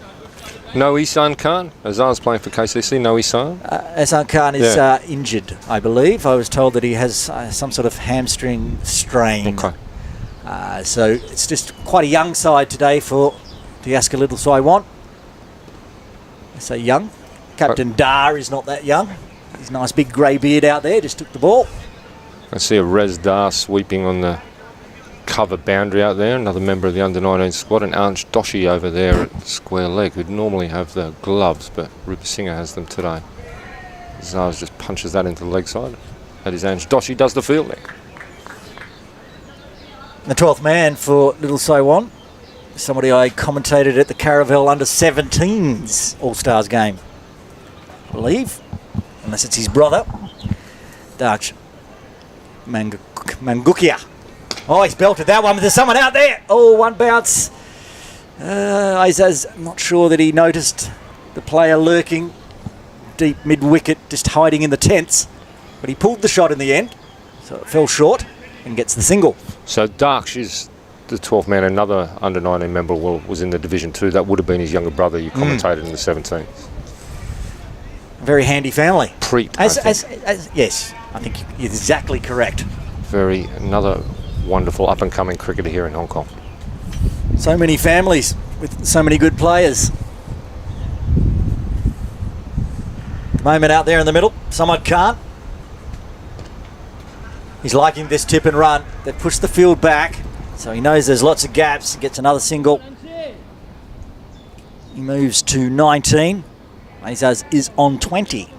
C: No Ihsan Khan? Azaz playing for KCC, no Ihsan?
A: Ihsan Khan is injured, I believe. I was told that he has some sort of hamstring strain.
C: Okay.
A: So it's just quite a young side today for the Asker Little Sai Wan. I say young. Captain Dar is not that young. His nice big grey beard out there, just took the ball.
C: I see a Rez Dar sweeping on the cover boundary out there, another member of the under-19 squad, and Anj Doshi over there at square leg, who'd normally have the gloves, but Rupa Singha has them today. Zaz just punches that into the leg side. That is Anj Doshi does the fielding.
A: The 12th man for little Sai Wan. Somebody I commentated at the Caravel under-17s All-Stars game, I believe, unless it's his brother, Darch Mangukia. Oh, he's belted that one, but there's someone out there. Oh, one bounce. Azaz, I'm not sure that he noticed the player lurking deep mid-wicket, just hiding in the tents, but he pulled the shot in the end, so it fell short and gets the single.
C: So Darksh is the 12th man. Another under-19 member was in the Division 2. That would have been his younger brother. You commentated in the 17th.
A: Very handy family.
C: Preet,
A: yes, I think you're exactly correct.
C: Another wonderful up-and-coming cricketer here in Hong Kong.
A: So many families with so many good players. Moment out there in the middle, Samad Khan. He's liking this tip and run. They've pushed the field back, so he knows there's lots of gaps. He gets another single. He moves to 19. Azaz is on 20.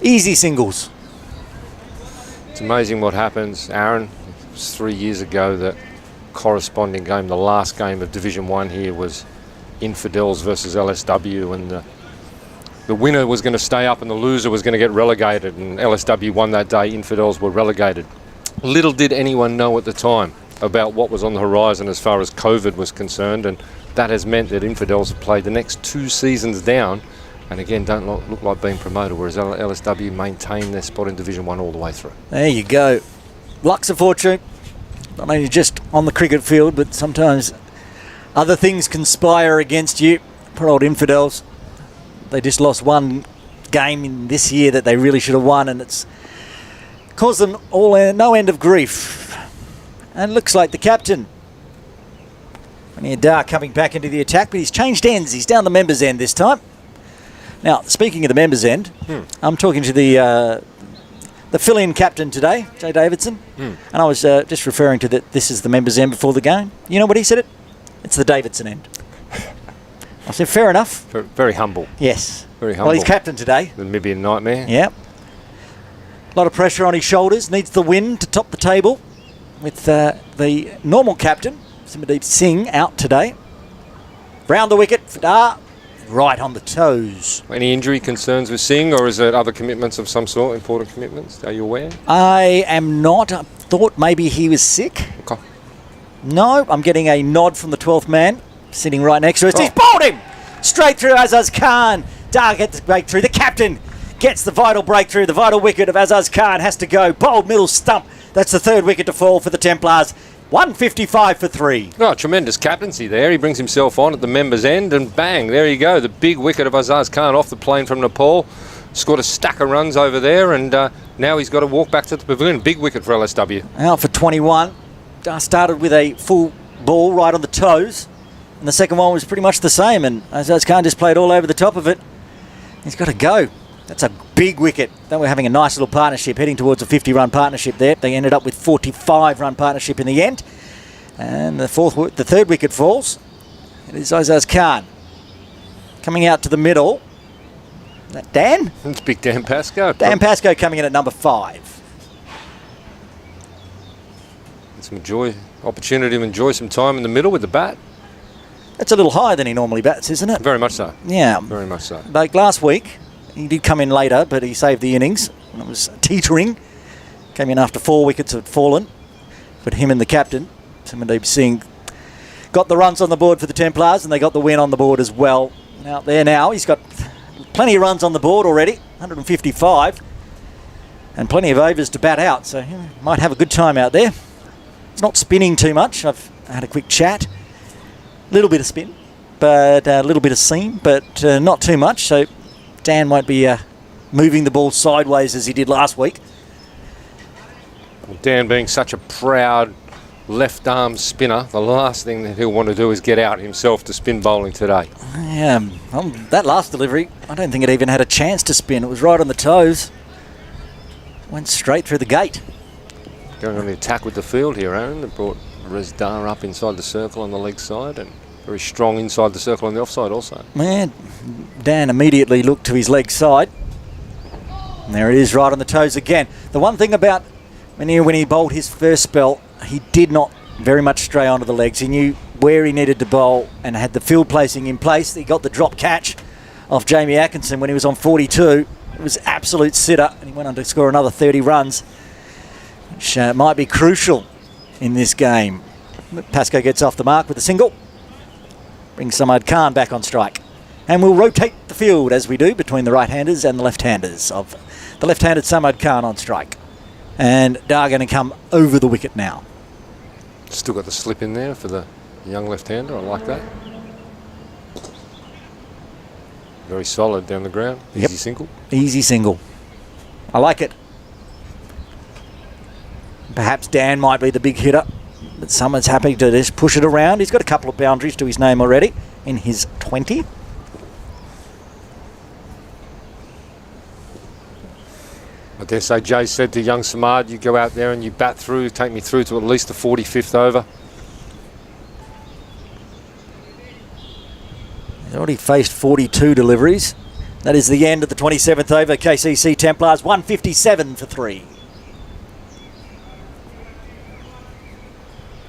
A: Easy singles.
C: It's amazing what happens, Aaron. It was 3 years ago that corresponding game, the last game of Division 1 here, was Infidels versus LSW, and the winner was going to stay up and the loser was going to get relegated, and LSW won that day. Infidels were relegated. Little did anyone know at the time about what was on the horizon as far as COVID was concerned, and that has meant that Infidels have played the next 2 seasons down, and again don't look like being promoted, whereas LSW maintain their spot in Division 1 all the way through.
A: There you go. Luck's of fortune, not only just on the cricket field, but sometimes other things conspire against you. Poor old Infidels. They just lost one game in this year that they really should have won, and it's caused them all no end of grief. And it looks like the captain, Dar, coming back into the attack, but he's changed ends. He's down the members' end this time. Now, speaking of the members' end, I'm talking to the fill-in captain today, Jay Davidson, and I was just referring to that this is the members' end before the game. You know what he said? It's the Davidson end. I said, fair enough.
C: Very humble.
A: Yes.
C: Very humble.
A: Well, he's captain today.
C: The Namibian nightmare.
A: Yep. A lot of pressure on his shoulders. Needs the win to top the table with the normal captain,
B: Simadeep Singh out today. Round the wicket for Dar. Right on the toes.
C: Any injury concerns with Singh, or is it other commitments of some sort, important commitments? Are you aware?
B: I am not. I thought maybe he was sick.
C: Okay.
B: No, I'm getting a nod from the 12th man, sitting right next to us.
C: Oh.
B: He's bowled him! Straight through Azaz Khan. Dar gets the breakthrough. The captain gets the vital breakthrough. The vital wicket of Azaz Khan has to go. Bowled middle stump. That's the third wicket to fall for the Templars. 155 for 3.
C: Oh, tremendous captaincy there. He brings himself on at the members' end, and bang, there you go. The big wicket of Azaz Khan off the plane from Nepal. Scored a stack of runs over there, and now he's got to walk back to the pavilion. Big wicket for LSW.
B: Out for 21. Started with a full ball right on the toes, and the second one was pretty much the same, and Azaz Khan just played all over the top of it. He's got to go. That's a big wicket. Then we're having a nice little partnership, heading towards a 50-run partnership there. They ended up with 45-run partnership in the end. And the third wicket falls. It is Azaz Khan. Coming out to the middle. Is that Dan?
C: It's big Dan Pascoe.
B: Dan Pascoe coming in at number 5.
C: Some opportunity to enjoy some time in the middle with the bat.
B: That's a little higher than he normally bats, isn't it?
C: Very much so.
B: Yeah.
C: Very much so.
B: Like last week, he did come in later, but he saved the innings. It was teetering. Came in after 4 wickets had fallen. But him and the captain, Simadeep Singh, got the runs on the board for the Templars, and they got the win on the board as well. And out there now, he's got plenty of runs on the board already, 155, and plenty of overs to bat out, so he might have a good time out there. It's not spinning too much. I've had a quick chat. A little bit of spin, but a little bit of seam, but not too much, so Dan won't be moving the ball sideways as he did last week.
C: Dan being such a proud left-arm spinner, the last thing that he'll want to do is get out himself to spin bowling today.
B: Yeah, that last delivery, I don't think it even had a chance to spin. It was right on the toes. Went straight through the gate.
C: Going on the attack with the field here, Aaron. They brought Rezdar up inside the circle on the leg side, and very strong inside the circle on the offside also.
B: Man, Dan immediately looked to his leg side. And there it is, right on the toes again. The one thing about when he bowled his first spell, he did not very much stray onto the legs. He knew where he needed to bowl and had the field placing in place. He got the drop catch off Jamie Atkinson when he was on 42. It was absolute sitter, and he went on to score another 30 runs, which might be crucial in this game. Pascoe gets off the mark with a single. Brings Samad Khan back on strike. And we'll rotate the field as we do between the right-handers and the left-handers of the left-handed Samad Khan on strike. And Dar going to come over the wicket now.
C: Still got the slip in there for the young left-hander. I like that. Very solid down the ground. Easy single.
B: Easy single. I like it. Perhaps Dan might be the big hitter, but someone's happy to just push it around. He's got a couple of boundaries to his name already in his 20.
C: I dare say Jay said to young Samad, you go out there and you bat through, take me through to at least the 45th over.
B: He's already faced 42 deliveries. That is the end of the 27th over. KCC Templars 157 for 3.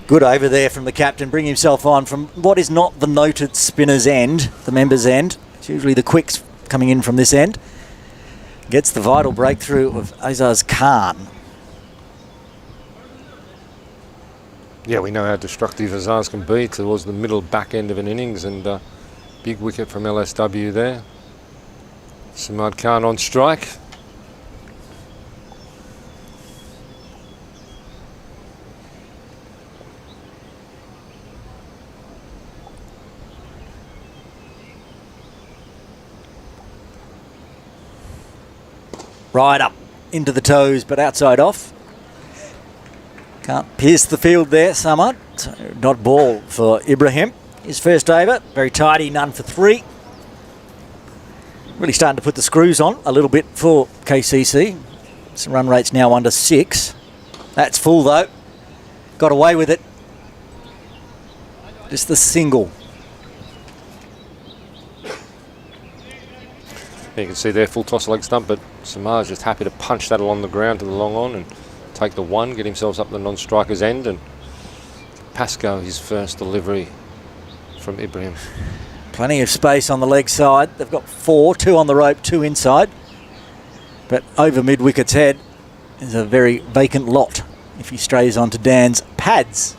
B: Good over there from the captain, bring himself on from what is not the noted spinner's end, the member's end. It's usually the quicks coming in from this end. Gets the vital breakthrough of Azaz Khan.
C: Yeah, we know how destructive Azaz can be towards the middle back end of an innings, and big wicket from LSW there. Samad Khan on strike.
B: Right up into the toes, but outside off. Can't pierce the field there, Samad. So not ball for Ibrahim. His first over, very tidy, none for 3. Really starting to put the screws on a little bit for KCC. Some run rate's now under 6. That's full though. Got away with it. Just the single.
C: You can see there, full toss leg stump, but Samar's just happy to punch that along the ground to the long on and take the one, get himself up the non-striker's end and Pascoe his first delivery from Ibrahim.
B: Plenty of space on the leg side. They've got 4, 2 on the rope, 2 inside. But over mid-wicket's head is a very vacant lot if he strays onto Dan's pads.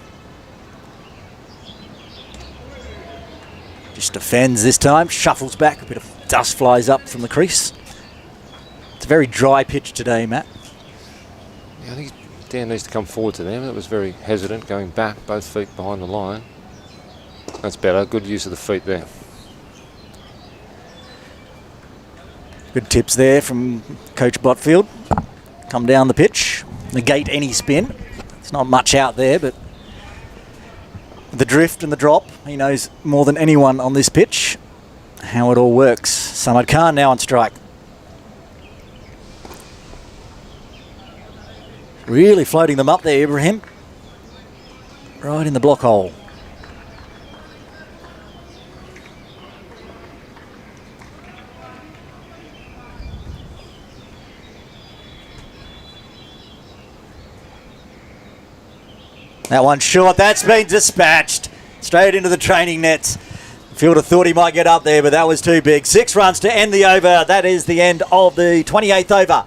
B: Just defends this time, shuffles back, a bit of dust flies up from the crease. It's a very dry pitch today, Matt.
C: Yeah, I think Dan needs to come forward to them. That was very hesitant, going back, both feet behind the line. That's better, good use of the feet there.
B: Good tips there from Coach Botfield. Come down the pitch, negate any spin. There's not much out there, but the drift and the drop, he knows more than anyone on this pitch how it all works. Samad Khan now on strike. Really floating them up there, Ibrahim. Right in the block hole. That one's short. That's been dispatched. Straight into the training nets. Fielder thought he might get up there, but that was too big. 6 runs to end the over. That is the end of the 28th over.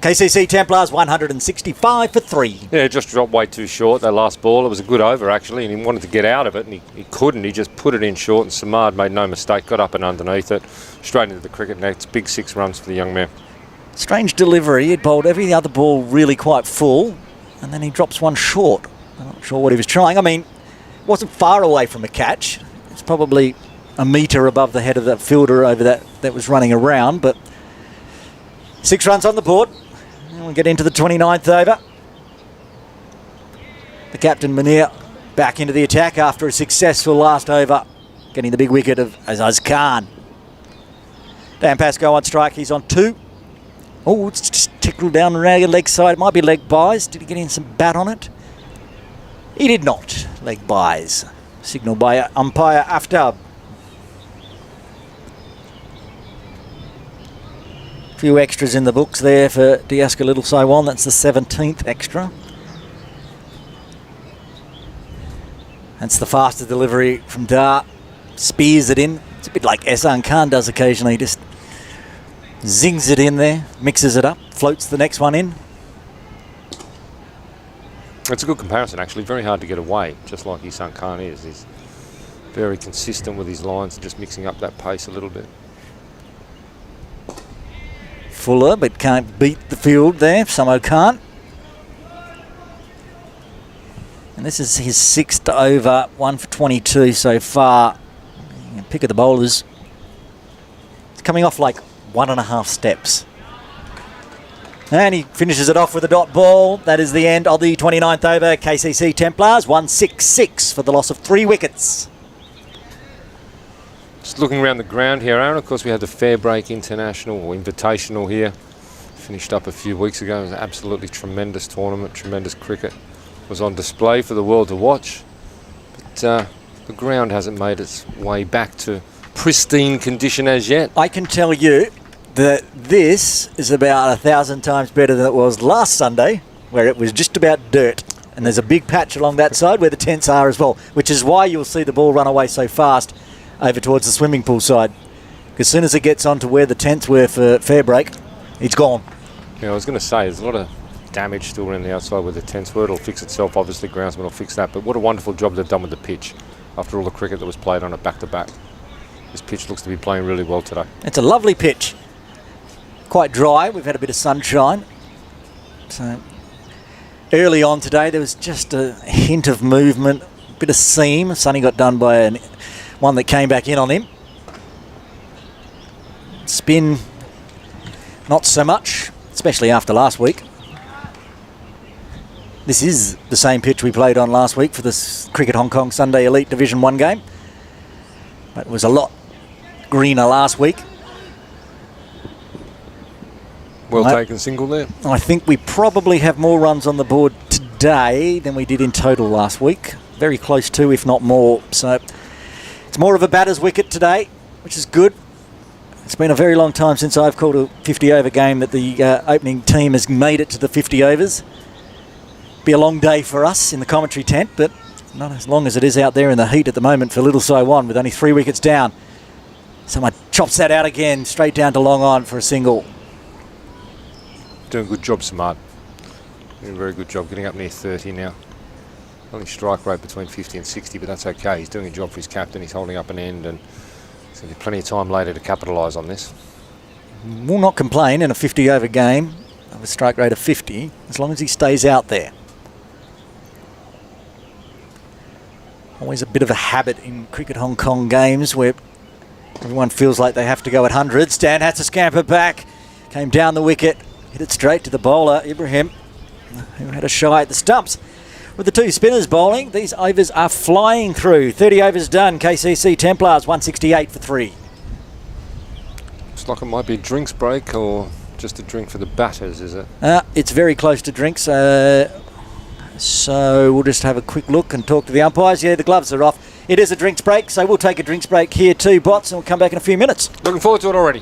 B: KCC Templars 165 for 3.
C: Yeah, just dropped way too short, that last ball. It was a good over, actually, and he wanted to get out of it, and he couldn't. He just put it in short, and Samad made no mistake, got up and underneath it, straight into the cricket nets. Big 6 runs for the young man.
B: Strange delivery. He'd bowled every other ball really quite full, and then he drops one short. I'm not sure what he was trying. I mean, it wasn't far away from a catch. It's probably a metre above the head of that fielder over that was running around, but 6 runs on the board. And we'll get into the 29th over. The captain, Munir, back into the attack after a successful last over, getting the big wicket of Azaz Khan. Dan Pascoe on strike. He's on 2. Oh, it's just tickled down the leg side. It might be leg buys. Did he get in some bat on it? He did not. Leg buys. Signalled by umpire Aftab. Few extras in the books there for Diaska Little Sai Wan. That's the 17th extra. That's the faster delivery from Dar. Spears it in. It's a bit like Ehsan Khan does occasionally. Just zings it in there, mixes it up, floats the next one in.
C: It's a good comparison, actually. Very hard to get away, just like Ehsan Khan is. He's very consistent with his lines and just mixing up that pace a little bit.
B: Fuller, but can't beat the field there. Samo can't. And this is his 6th over, 1 for 22 so far. Pick of the bowlers. It's coming off like 1.5 steps. And he finishes it off with a dot ball. That is the end of the 29th over. KCC Templars 166 for the loss of 3 wickets.
C: Just looking around the ground here, Aaron, of course we had the Fair Break International or Invitational here. Finished up a few weeks ago. It was an absolutely tremendous tournament, tremendous cricket. Was on display for the world to watch. But the ground hasn't made its way back to pristine condition as yet.
B: I can tell you that this is about 1,000 times better than it was last Sunday, where it was just about dirt. And there's a big patch along that side where the tents are as well, which is why you'll see the ball run away so fast over towards the swimming pool side. Because as soon as it gets onto where the tents were for Fair Break, it's gone.
C: Yeah, I was going to say, there's a lot of damage still around the outside where the tents were. It'll fix itself, obviously, groundsman will fix that. But what a wonderful job they've done with the pitch after all the cricket that was played on it back-to-back. This pitch looks to be playing really well today.
B: It's a lovely pitch. Quite dry. We've had a bit of sunshine. So early on today, there was just a hint of movement, a bit of seam. Sonny got done by one that came back in on him. Spin, not so much, especially after last week. This is the same pitch we played on last week for this Cricket Hong Kong Sunday Elite Division 1 game. But it was a lot greener last week.
C: Well taken single there.
B: I think we probably have more runs on the board today than we did in total last week. Very close to, if not more. So it's more of a batter's wicket today, which is good. It's been a very long time since I've called a 50-over game that the opening team has made it to the 50 overs. Be a long day for us in the commentary tent, but not as long as it is out there in the heat at the moment for little Sai Wan with only 3 wickets down. Someone chops that out again, straight down to long on for a single.
C: Doing a good job, Smart. Doing a very good job, getting up near 30 now. Only strike rate between 50 and 60, but that's okay. He's doing a job for his captain. He's holding up an end, and there's going to be plenty of time later to capitalise on this.
B: Will not complain in a 50-over game of a strike rate of 50, as long as he stays out there. Always a bit of a habit in cricket Hong Kong games where everyone feels like they have to go at hundreds. Dan has to scamper back, came down the wicket, hit it straight to the bowler, Ibrahim, who had a shy at the stumps. With the 2 spinners bowling, these overs are flying through. 30 overs done, KCC Templars 168 for 3.
C: Looks like it might be a drinks break or just a drink for the batters, is it?
B: It's very close to drinks, so we'll just have a quick look and talk to the umpires. Yeah, the gloves are off. It is a drinks break, so we'll take a drinks break here too, Bots, and we'll come back in a few minutes.
C: Looking forward to it already.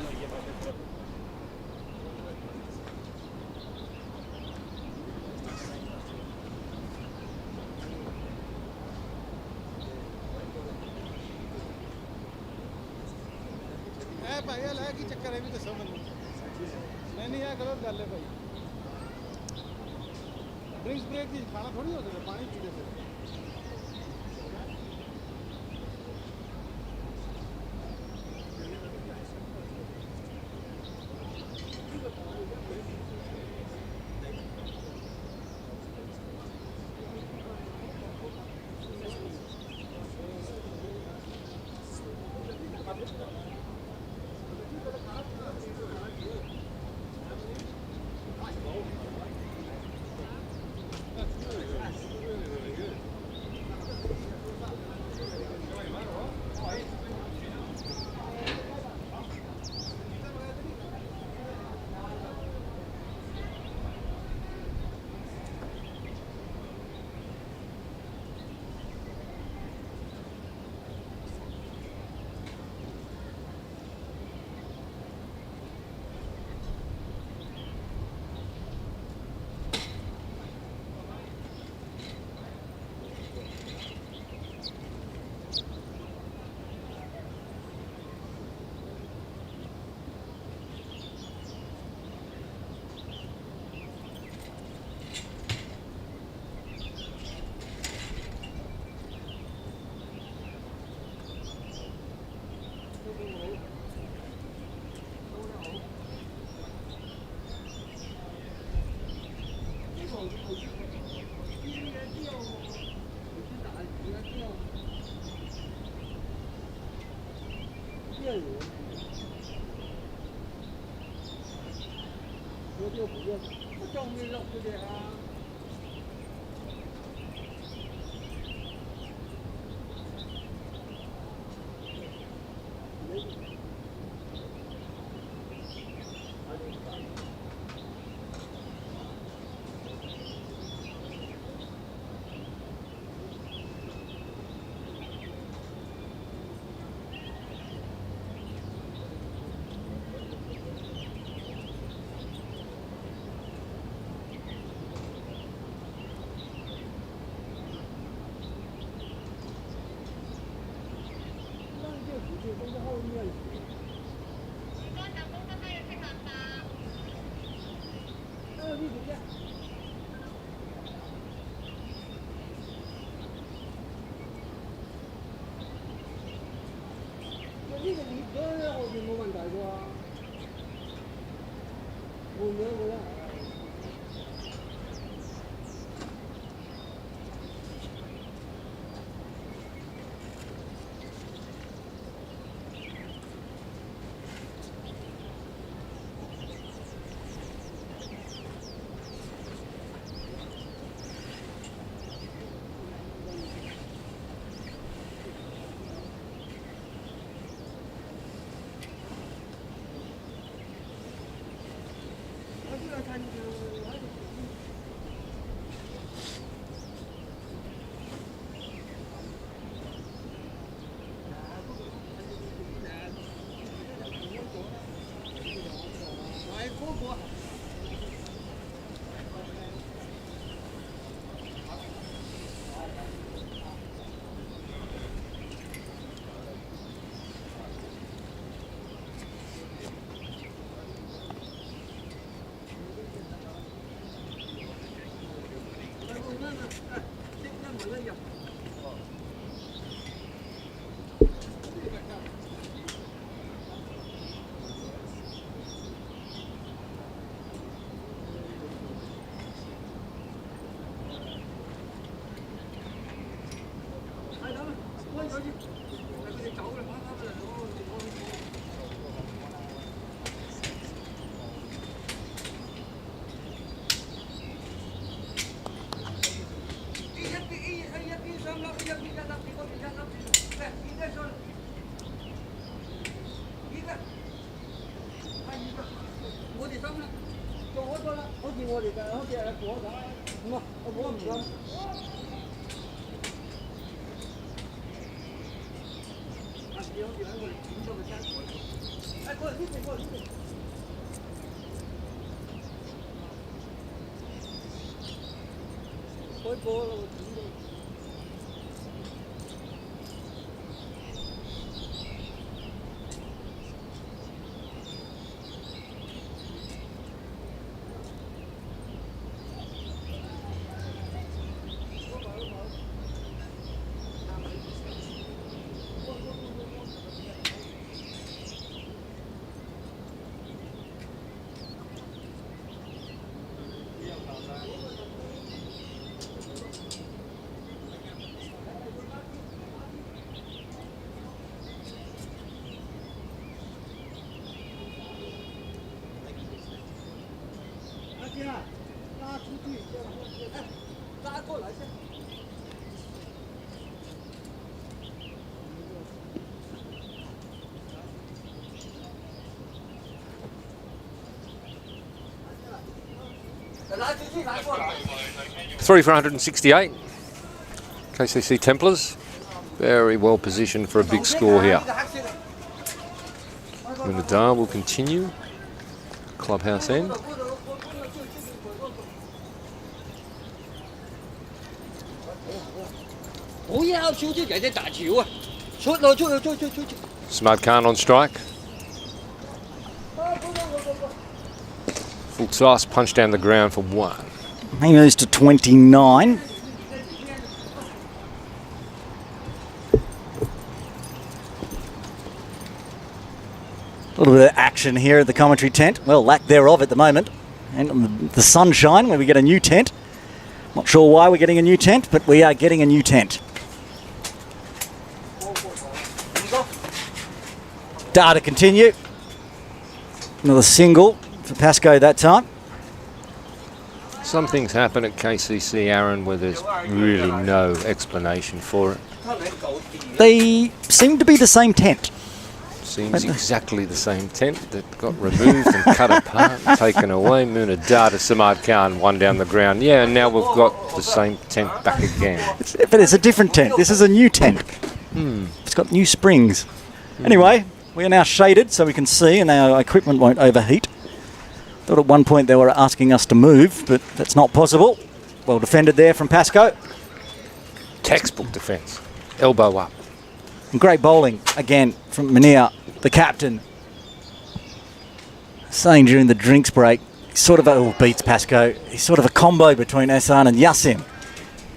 D: Drinks break की खाना थोड़ी हो सकता पानी पीने से
C: 3 for 168. KCC Templars. Very well positioned for a big score here. Munadar will continue. Clubhouse end. Smart Khan on strike. Full toss, punch down the ground for 1.
A: He moves to 29. A little bit of action here at the commentary tent. Well, lack thereof at the moment. And the sunshine where we get a new tent. Not sure why we're getting a new tent, but we are getting a new tent. Data continue. Another single for Pascoe that time.
C: Some things happen at KCC, Aaron, where there's really no explanation for it.
A: They seem to be the same tent.
C: Seems exactly the same tent that got removed and cut apart and taken away. Munadar to Samad Khan, 1 down the ground. Yeah, and now we've got the same tent back again.
A: But it's a different tent. This is a new tent. It's got new springs. Anyway, we are now shaded so we can see and our equipment won't overheat. Thought at one point they were asking us to move, but that's not possible. Well defended there from Pascoe.
C: Textbook defence. Elbow up.
A: And great bowling again from Munir, the captain. Saying during the drinks break, he's sort of beats Pascoe. He's sort of a combo between Ehsan and Yassim.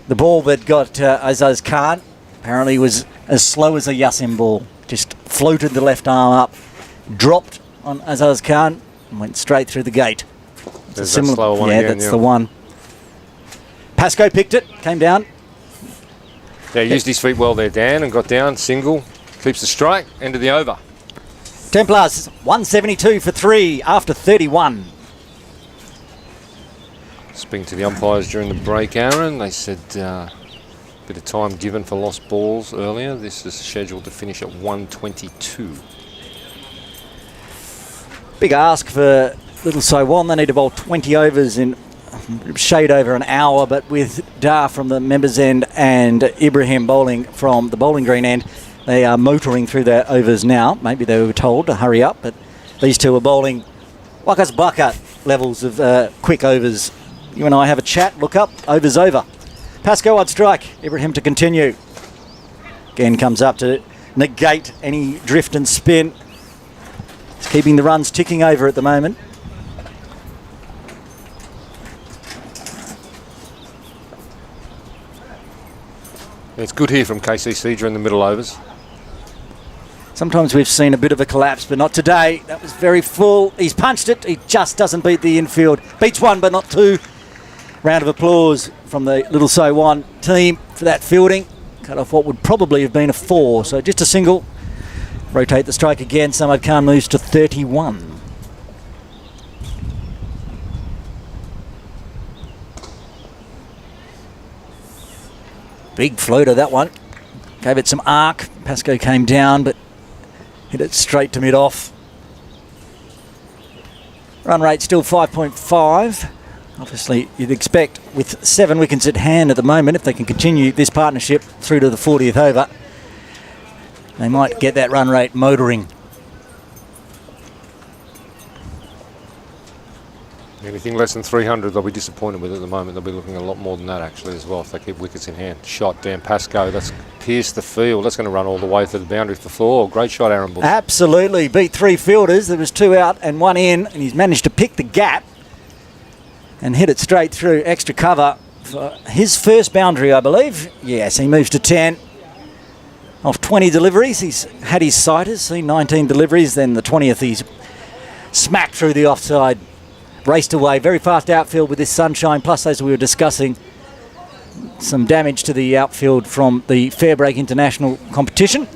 A: The ball that got Azaz Khan apparently was as slow as a Yassim ball. Just floated the left arm up, dropped on Azaz Khan, and went straight through the gate. It's a similar,
C: slower one
A: yeah,
C: again,
A: that's the one. Pascoe picked it, came down.
C: Yeah, used his feet well there, Dan, and got down, single, keeps the strike, end of the over.
A: Templars, 172 for 3 after 31.
C: Speaking to the umpires during the break, Aaron, they said bit of time given for lost balls earlier. This is scheduled to finish at 122.
A: Big ask for little Sai Wan. They need to bowl 20 overs in shade over an hour, but with Dar from the members end and Ibrahim bowling from the bowling green end, they are motoring through their overs now. Maybe they were told to hurry up, but these two are bowling wakas baka levels of quick overs. You and I have a chat, look up, overs over. Pascoe on strike, Ibrahim to continue. Again comes up to negate any drift and spin. It's keeping the runs ticking over at the moment.
C: It's good here from KCC during the middle overs.
B: Sometimes we've seen a bit of a collapse, but not today. That was very full. He's punched it. He just doesn't beat the infield. Beats one, but not two. Round of applause from the little Sai Wan team for that fielding. Cut off what would probably have been a 4. So just a single. Rotate the strike again. Samad Khan moves to 31. Big floater, that one. Gave it some arc. Pascoe came down, but hit it straight to mid-off. Run rate still 5.5. Obviously, you'd expect with 7 wickets at hand at the moment, if they can continue this partnership through to the 40th over, they might get that run rate motoring.
C: Anything less than 300 they'll be disappointed with at the moment. They'll be looking a lot more than that actually as well if they keep wickets in hand. Shot down Pascoe, that's pierced the field. That's going to run all the way to the boundary for 4. Great shot, Aaron Bush.
B: Absolutely, beat 3 fielders. There was 2 out and 1 in, and he's managed to pick the gap and hit it straight through. Extra cover for his first boundary, I believe. Yes, he moves to 10. Off 20 deliveries, he's had his sighters, seen 19 deliveries, then the 20th he's smacked through the offside. Raced away, very fast outfield with this sunshine, plus as we were discussing, some damage to the outfield from the Fairbreak International competition.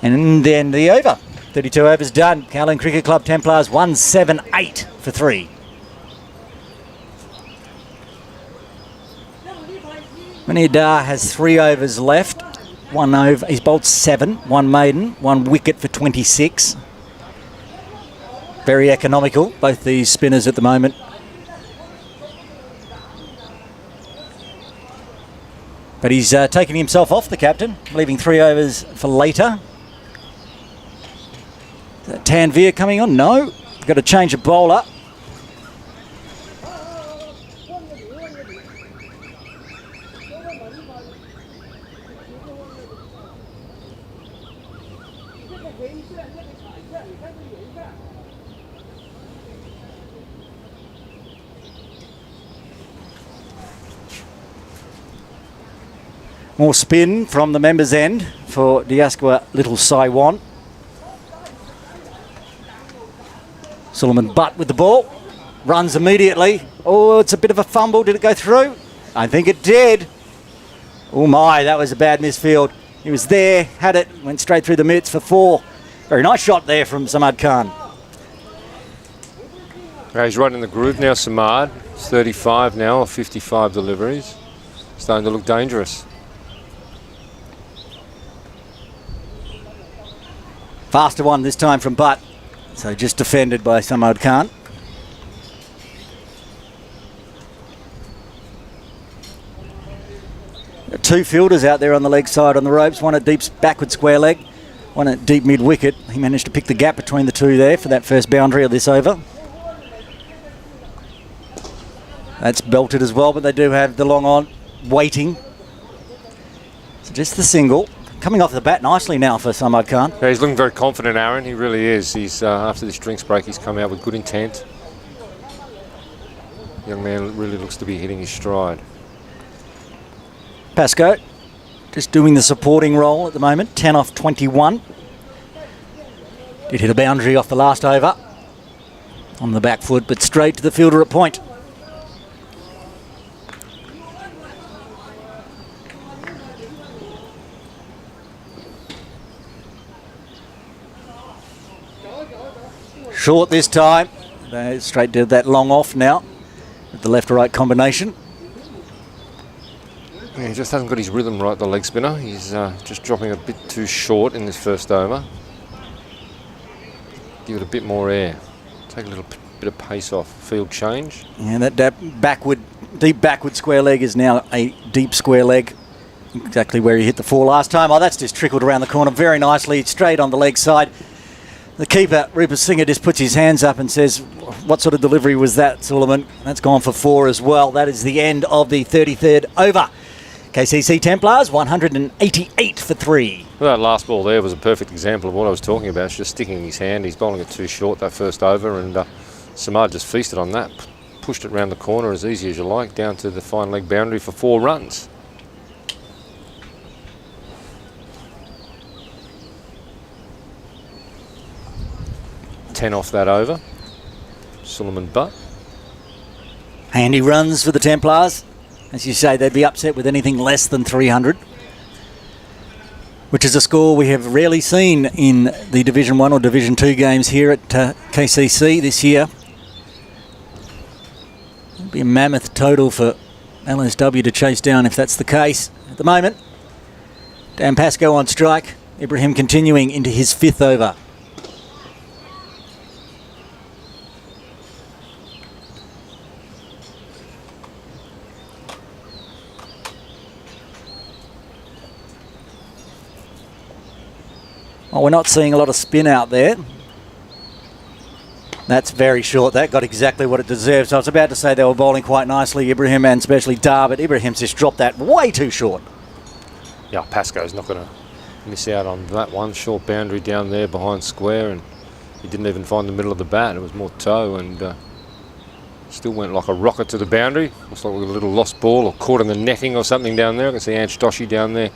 B: And then the over. 32 overs done. Kowloon Cricket Club Templars 178 for 3. Manidar has 3 overs left. 1 over. He's bowled 7, 1 maiden, 1 wicket for 26. Very economical, both these spinners at the moment. But he's taking himself off, the captain, leaving 3 overs for later. Is that Tanvir coming on? No. Got to change a bowler. More spin from the members' end for Diaskwa Little Sai Wan. Suleiman Butt with the ball. Runs immediately. Oh, it's a bit of a fumble. Did it go through? I think it did. Oh my, that was a bad misfield. He was there, had it, went straight through the mitts for 4. Very nice shot there from Samad Khan.
C: He's right in the groove now, Samad. He's 35 now, 55 deliveries. Starting to look dangerous.
B: Faster one this time from Butt. So just defended by Samad Khan. Two fielders out there on the leg side on the ropes. One at deep backward square leg, one at deep mid wicket. He managed to pick the gap between the two there for that first boundary of this over. That's belted as well, but they do have the long on waiting. So just the single. Coming off the bat nicely now for Samad Khan.
C: Yeah, he's looking very confident, Aaron. He really is. He's after this drinks break, he's come out with good intent. Young man really looks to be hitting his stride.
B: Pascoe just doing the supporting role at the moment. 10 off 21. Did hit a boundary off the last over on the back foot, but straight to the fielder at point. Short this time. They straight to that long off now with the left-right combination.
C: Yeah, he just hasn't got his rhythm right, the leg spinner. He's just dropping a bit too short in this first over. Give it a bit more air. Take a little bit of pace off. Field change.
B: Yeah, that deep backward square leg is now a deep square leg. Exactly where he hit the 4 last time. Oh, that's just trickled around the corner very nicely, straight on the leg side. The keeper, Rupert Singer, just puts his hands up and says, what sort of delivery was that, Suleiman? That's gone for 4 as well. That is the end of the 33rd over. KCC Templars, 188 for 3.
C: Well, that last ball there was a perfect example of what I was talking about. It's just sticking in his hand. He's bowling it too short that first over, and Samad just feasted on that. pushed it round the corner as easy as you like, down to the fine leg boundary for 4 runs. Ten off that over. Suleiman Butt.
B: Handy runs for the Templars. As you say, they'd be upset with anything less than 300, which is a score we have rarely seen in the Division 1 or Division 2 games here at KCC this year. It'll be a mammoth total for LSW to chase down if that's the case. At the moment, Dan Pascoe on strike. Ibrahim continuing into his 5th over. Oh, we're not seeing a lot of spin out there. That's very short. That got exactly what it deserved. So I was about to say they were bowling quite nicely, Ibrahim and especially Dar, but Ibrahim's just dropped that way too short.
C: Yeah, Pascoe's not going to miss out on that one. Short boundary down there behind square, and he didn't even find the middle of the bat. It was more toe, and still went like a rocket to the boundary. Looks like a little lost ball or caught in the netting or something down there. I can see Ange Doshi down there.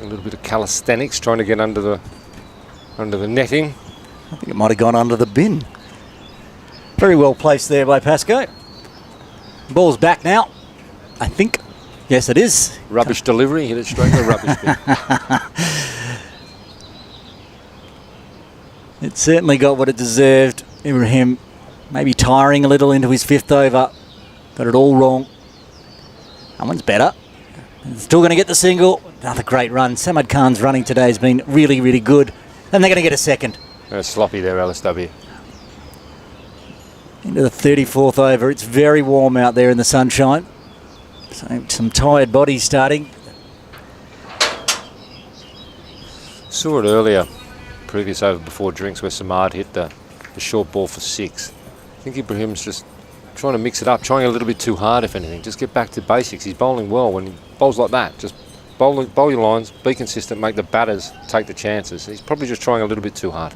C: A little bit of calisthenics trying to get under the netting.
B: I think it might have gone under the bin. Very well placed there by Pascoe. Ball's back now, I think. Yes, it is.
C: Rubbish delivery, hit it straight in the rubbish bin.
B: It certainly got what it deserved. Ibrahim maybe tiring a little into his 5th over. Got it all wrong. That one's better. Still going to get the single. Another great run. Samad Khan's running today has been really, really good. And they're going to get a second.
C: Sloppy there, LSW.
B: Into the 34th over. It's very warm out there in the sunshine. So some tired bodies starting.
C: Saw it earlier, previous over before drinks, where Samad hit the short ball for 6. I think Ibrahim's just trying to mix it up, trying a little bit too hard, if anything. Just get back to basics. He's bowling well when he bowls like that. Just bowl your lines, be consistent, make the batters take the chances. He's probably just trying a little bit too hard.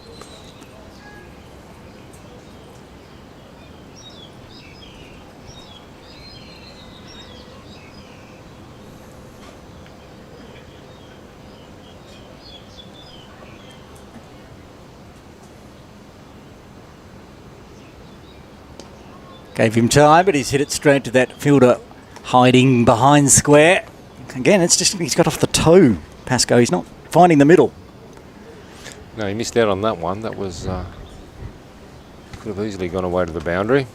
B: Gave him time, but he's hit it straight to that fielder hiding behind square. Again, it's just he's got off the toe, Pascoe. He's not finding the middle.
C: No, he missed out on that one. That was could have easily gone away to the boundary.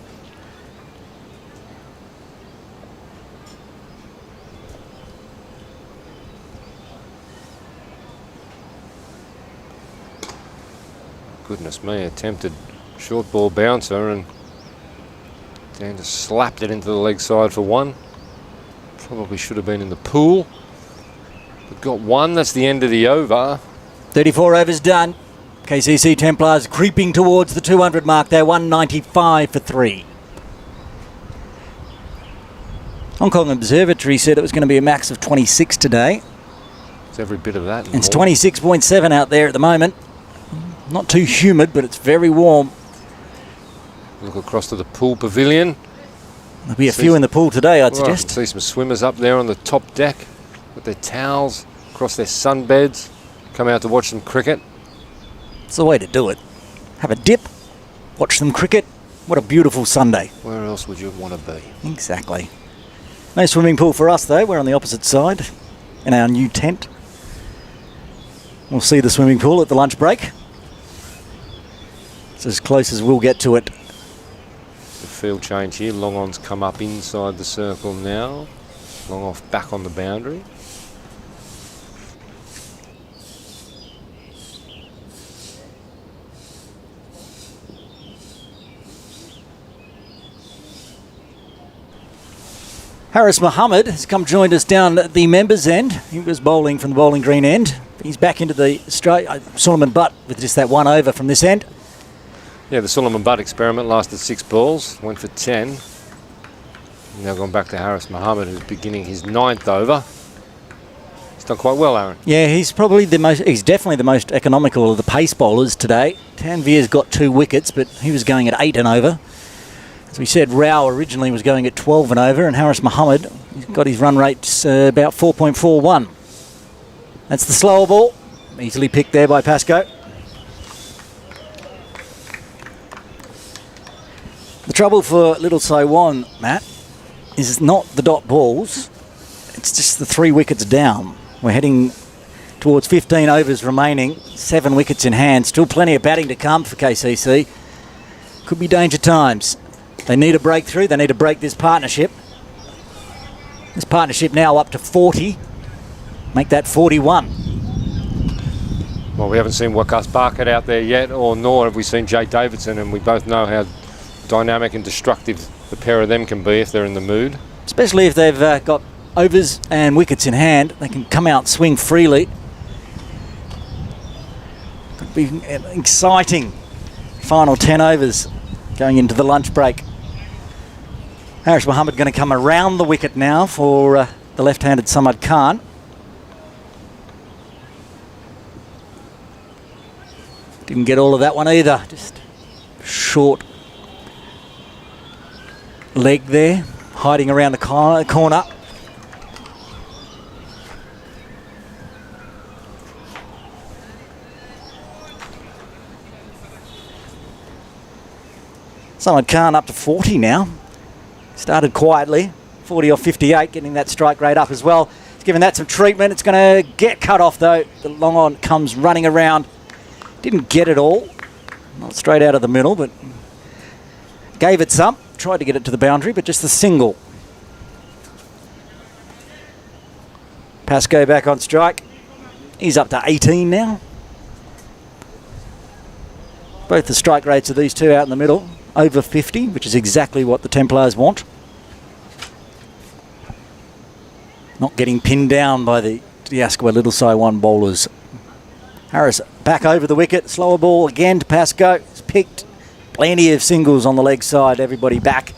C: Goodness me, attempted short ball bouncer, and Dan just slapped it into the leg side for 1. Probably should have been in the pool. But got 1. That's the end of the over.
B: 34 overs done. KCC Templars creeping towards the 200 mark there. 195 for 3. Hong Kong Observatory said it was going to be a max of 26 today.
C: It's every bit of that.
B: It's 26.7 out there at the moment. Not too humid, but it's very warm.
C: Look across to the pool pavilion.
B: There'll be a few in the pool today, I'd suggest.
C: I can see some swimmers up there on the top deck with their towels across their sunbeds. Come out to watch some cricket.
B: It's the way to do it. Have a dip, watch some cricket. What a beautiful Sunday.
C: Where else would you want to be?
B: Exactly. No swimming pool for us, though. We're on the opposite side in our new tent. We'll see the swimming pool at the lunch break. It's as close as we'll get to it.
C: The field change here. Long on's come up inside the circle now. Long off back on the boundary.
B: Harris Mohammed has come joined us down at the members' end. He was bowling from the bowling green end. He's back into the straight. Suleiman Butt with just that 1 over from this end.
C: Yeah, the Suleiman Butt experiment lasted 6 balls, went for 10. Now gone back to Harris Mohammed, who's beginning his 9th over. He's done quite well, Aaron.
B: Yeah, he's probably he's definitely the most economical of the pace bowlers today. Tanvir's got 2 wickets, but he was going at 8 and over. As we said, Rao originally was going at 12 and over, and Haris Mohammed, he's got his run rate about 4.41. That's the slower ball. Easily picked there by Pascoe. The trouble for little Sai Wan, Matt, is not the dot balls. It's just the 3 wickets down. We're heading towards 15 overs remaining, 7 wickets in hand. Still plenty of batting to come for KCC. Could be danger times. They need a breakthrough. They need to break this partnership. This partnership now up to 40. Make that 41.
C: Well, we haven't seen Wakas Barkett out there yet, or nor have we seen Jay Davidson, and we both know how dynamic and destructive the pair of them can be if they're in the mood.
B: Especially if they've got overs and wickets in hand. They can come out and swing freely. Could be an exciting final 10 overs going into the lunch break. Haris Mohammed going to come around the wicket now for the left-handed Samad Khan. Didn't get all of that one either. Just short leg there, hiding around the corner. Samad Khan up to 40 now. Started quietly, 40 or 58, getting that strike rate up as well. He's given that some treatment. It's going to get cut off though. The long on comes running around. Didn't get it all. Not straight out of the middle, but gave it some. Tried to get it to the boundary, but just the single. Pascoe back on strike. He's up to 18 now. Both the strike rates of these two out in the middle, over 50, which is exactly what the Templars want. Not getting pinned down by the Diaskwa Little Sai Wan bowlers. Harris back over the wicket. Slower ball again to Pascoe. It's picked. Plenty of singles on the leg side. Everybody back.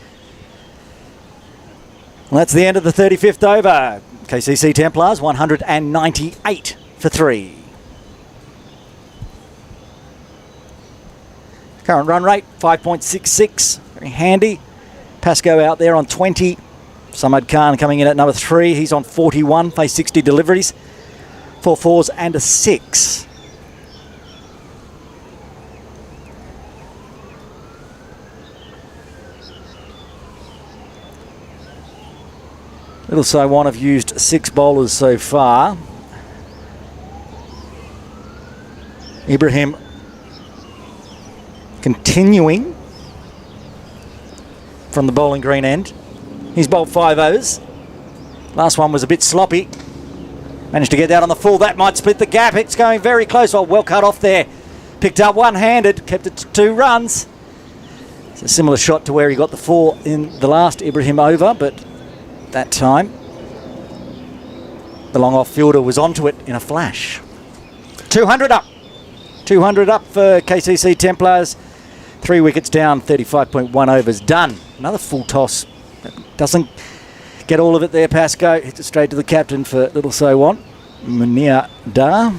B: Well, that's the end of the 35th over. KCC Templars 198 for 3. Current run rate 5.66. Very handy. Pascoe out there on 20. Samad Khan coming in at number 3. He's on 41. Faced 60 deliveries. 4 fours and a 6. Little Sai Wan have used 6 bowlers so far. Ibrahim continuing from the bowling green end. He's bowled 5 overs. Last one was a bit sloppy. Managed to get that on the full. That might split the gap. It's going very close. Oh, well cut off there. Picked up one-handed. Kept it to 2 runs. It's a similar shot to where he got the 4 in the last Ibrahim over, but that time the long off fielder was onto it in a flash. 200 up. 200 up for KCC Templars. 3 wickets down, 35.1 overs done. Another full toss. Doesn't get all of it there, Pascoe. Hits it straight to the captain for little Sai Wan. Munir Dar.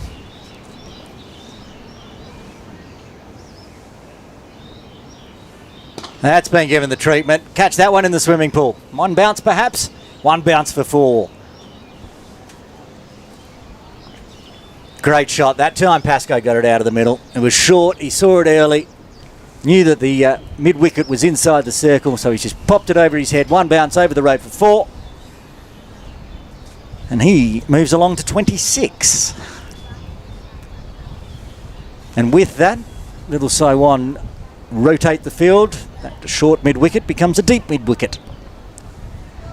B: That's been given the treatment. Catch that one in the swimming pool. 1 bounce perhaps. 1 bounce for 4. Great shot. That time Pascoe got it out of the middle. It was short. He saw it early. Knew that the mid-wicket was inside the circle, so he just popped it over his head. 1 bounce over the road for 4. And he moves along to 26. And with that, little Sai Wan rotate the field. That short mid-wicket becomes a deep mid-wicket.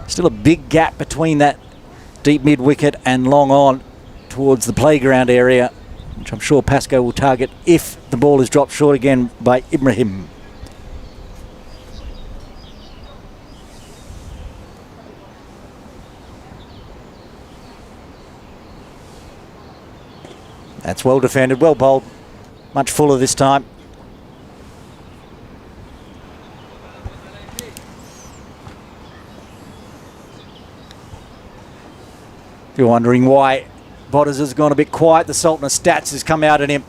B: Still a big gap between that deep mid-wicket and long on towards the playground area, which I'm sure Pascoe will target if the ball is dropped short again by Ibrahim. That's well defended, well bowled. Much fuller this time. If you're wondering why Botters has gone a bit quiet, the Sultan of Stats has come out at him.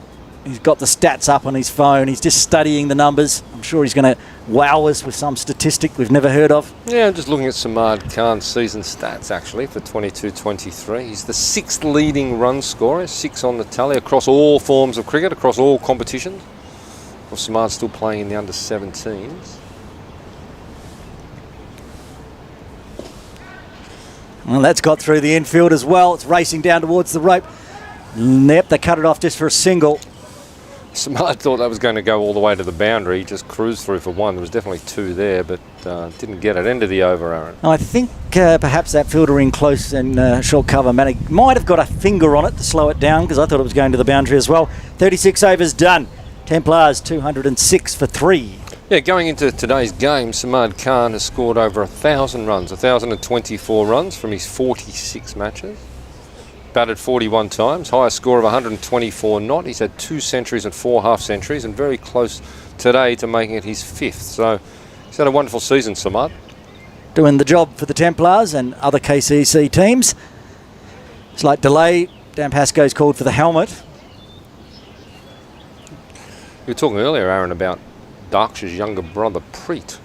B: He's got the stats up on his phone. He's just studying the numbers. I'm sure he's going to wow us with some statistic we've never heard of.
C: Yeah, I'm just looking at Samad Khan's season stats actually for 22-23. He's the 6th leading run scorer, 6 on the tally across all forms of cricket, across all competitions. Of course, Samad's still playing in the under-17s.
B: Well, that's got through the infield as well. It's racing down towards the rope. Yep, they cut it off just for a single.
C: Samad thought that was going to go all the way to the boundary. He just cruised through for 1. There was definitely 2 there, but didn't get it. End of the over, Aaron.
B: I think perhaps that fielder in close and short cover might have got a finger on it to slow it down, because I thought it was going to the boundary as well. 36 overs done. Templars 206 for 3.
C: Yeah, going into today's game, Samad Khan has scored over 1,000 runs, 1,024 runs from his 46 matches. Batted 41 times, highest score of 124 not. He's had 2 centuries and 4 half centuries, and very close today to making it his 5th. So he's had a wonderful season, Samad.
B: Doing the job for the Templars and other KCC teams. Slight delay. Dan Pascoe's called for the helmet.
C: You were talking earlier, Aaron, about Darkshire's younger brother, Preet.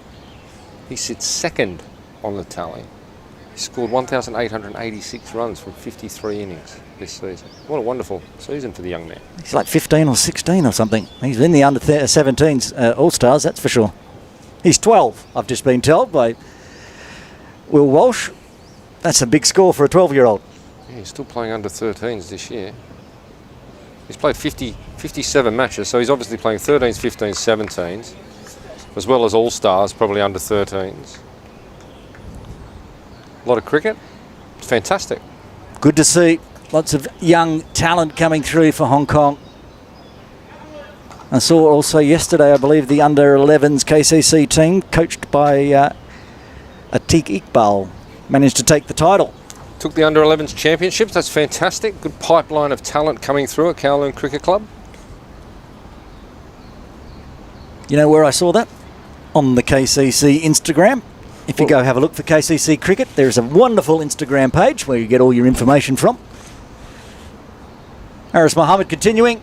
C: He sits 2nd on the tally. He scored 1,886 runs from 53 innings this season. What a wonderful season for the young man.
B: He's like 15 or 16 or something. He's in the under-17s All-Stars, that's for sure. He's 12, I've just been told by Will Walsh. That's a big score for a 12-year-old.
C: Yeah, he's still playing under-13s this year. He's played 57 matches, so he's obviously playing 13s, 15s, 17s, as well as All-Stars, probably under-13s. A lot of cricket. It's fantastic.
B: Good to see lots of young talent coming through for Hong Kong. I saw also yesterday, I believe, the under-11s KCC team, coached by Atiq Iqbal, managed to take the title.
C: Took the under-11s championships. That's fantastic. Good pipeline of talent coming through at Kowloon Cricket Club.
B: You know where I saw that? On the KCC Instagram. If you go have a look for KCC Cricket, there's a wonderful Instagram page where you get all your information from. Haris Mohammed continuing.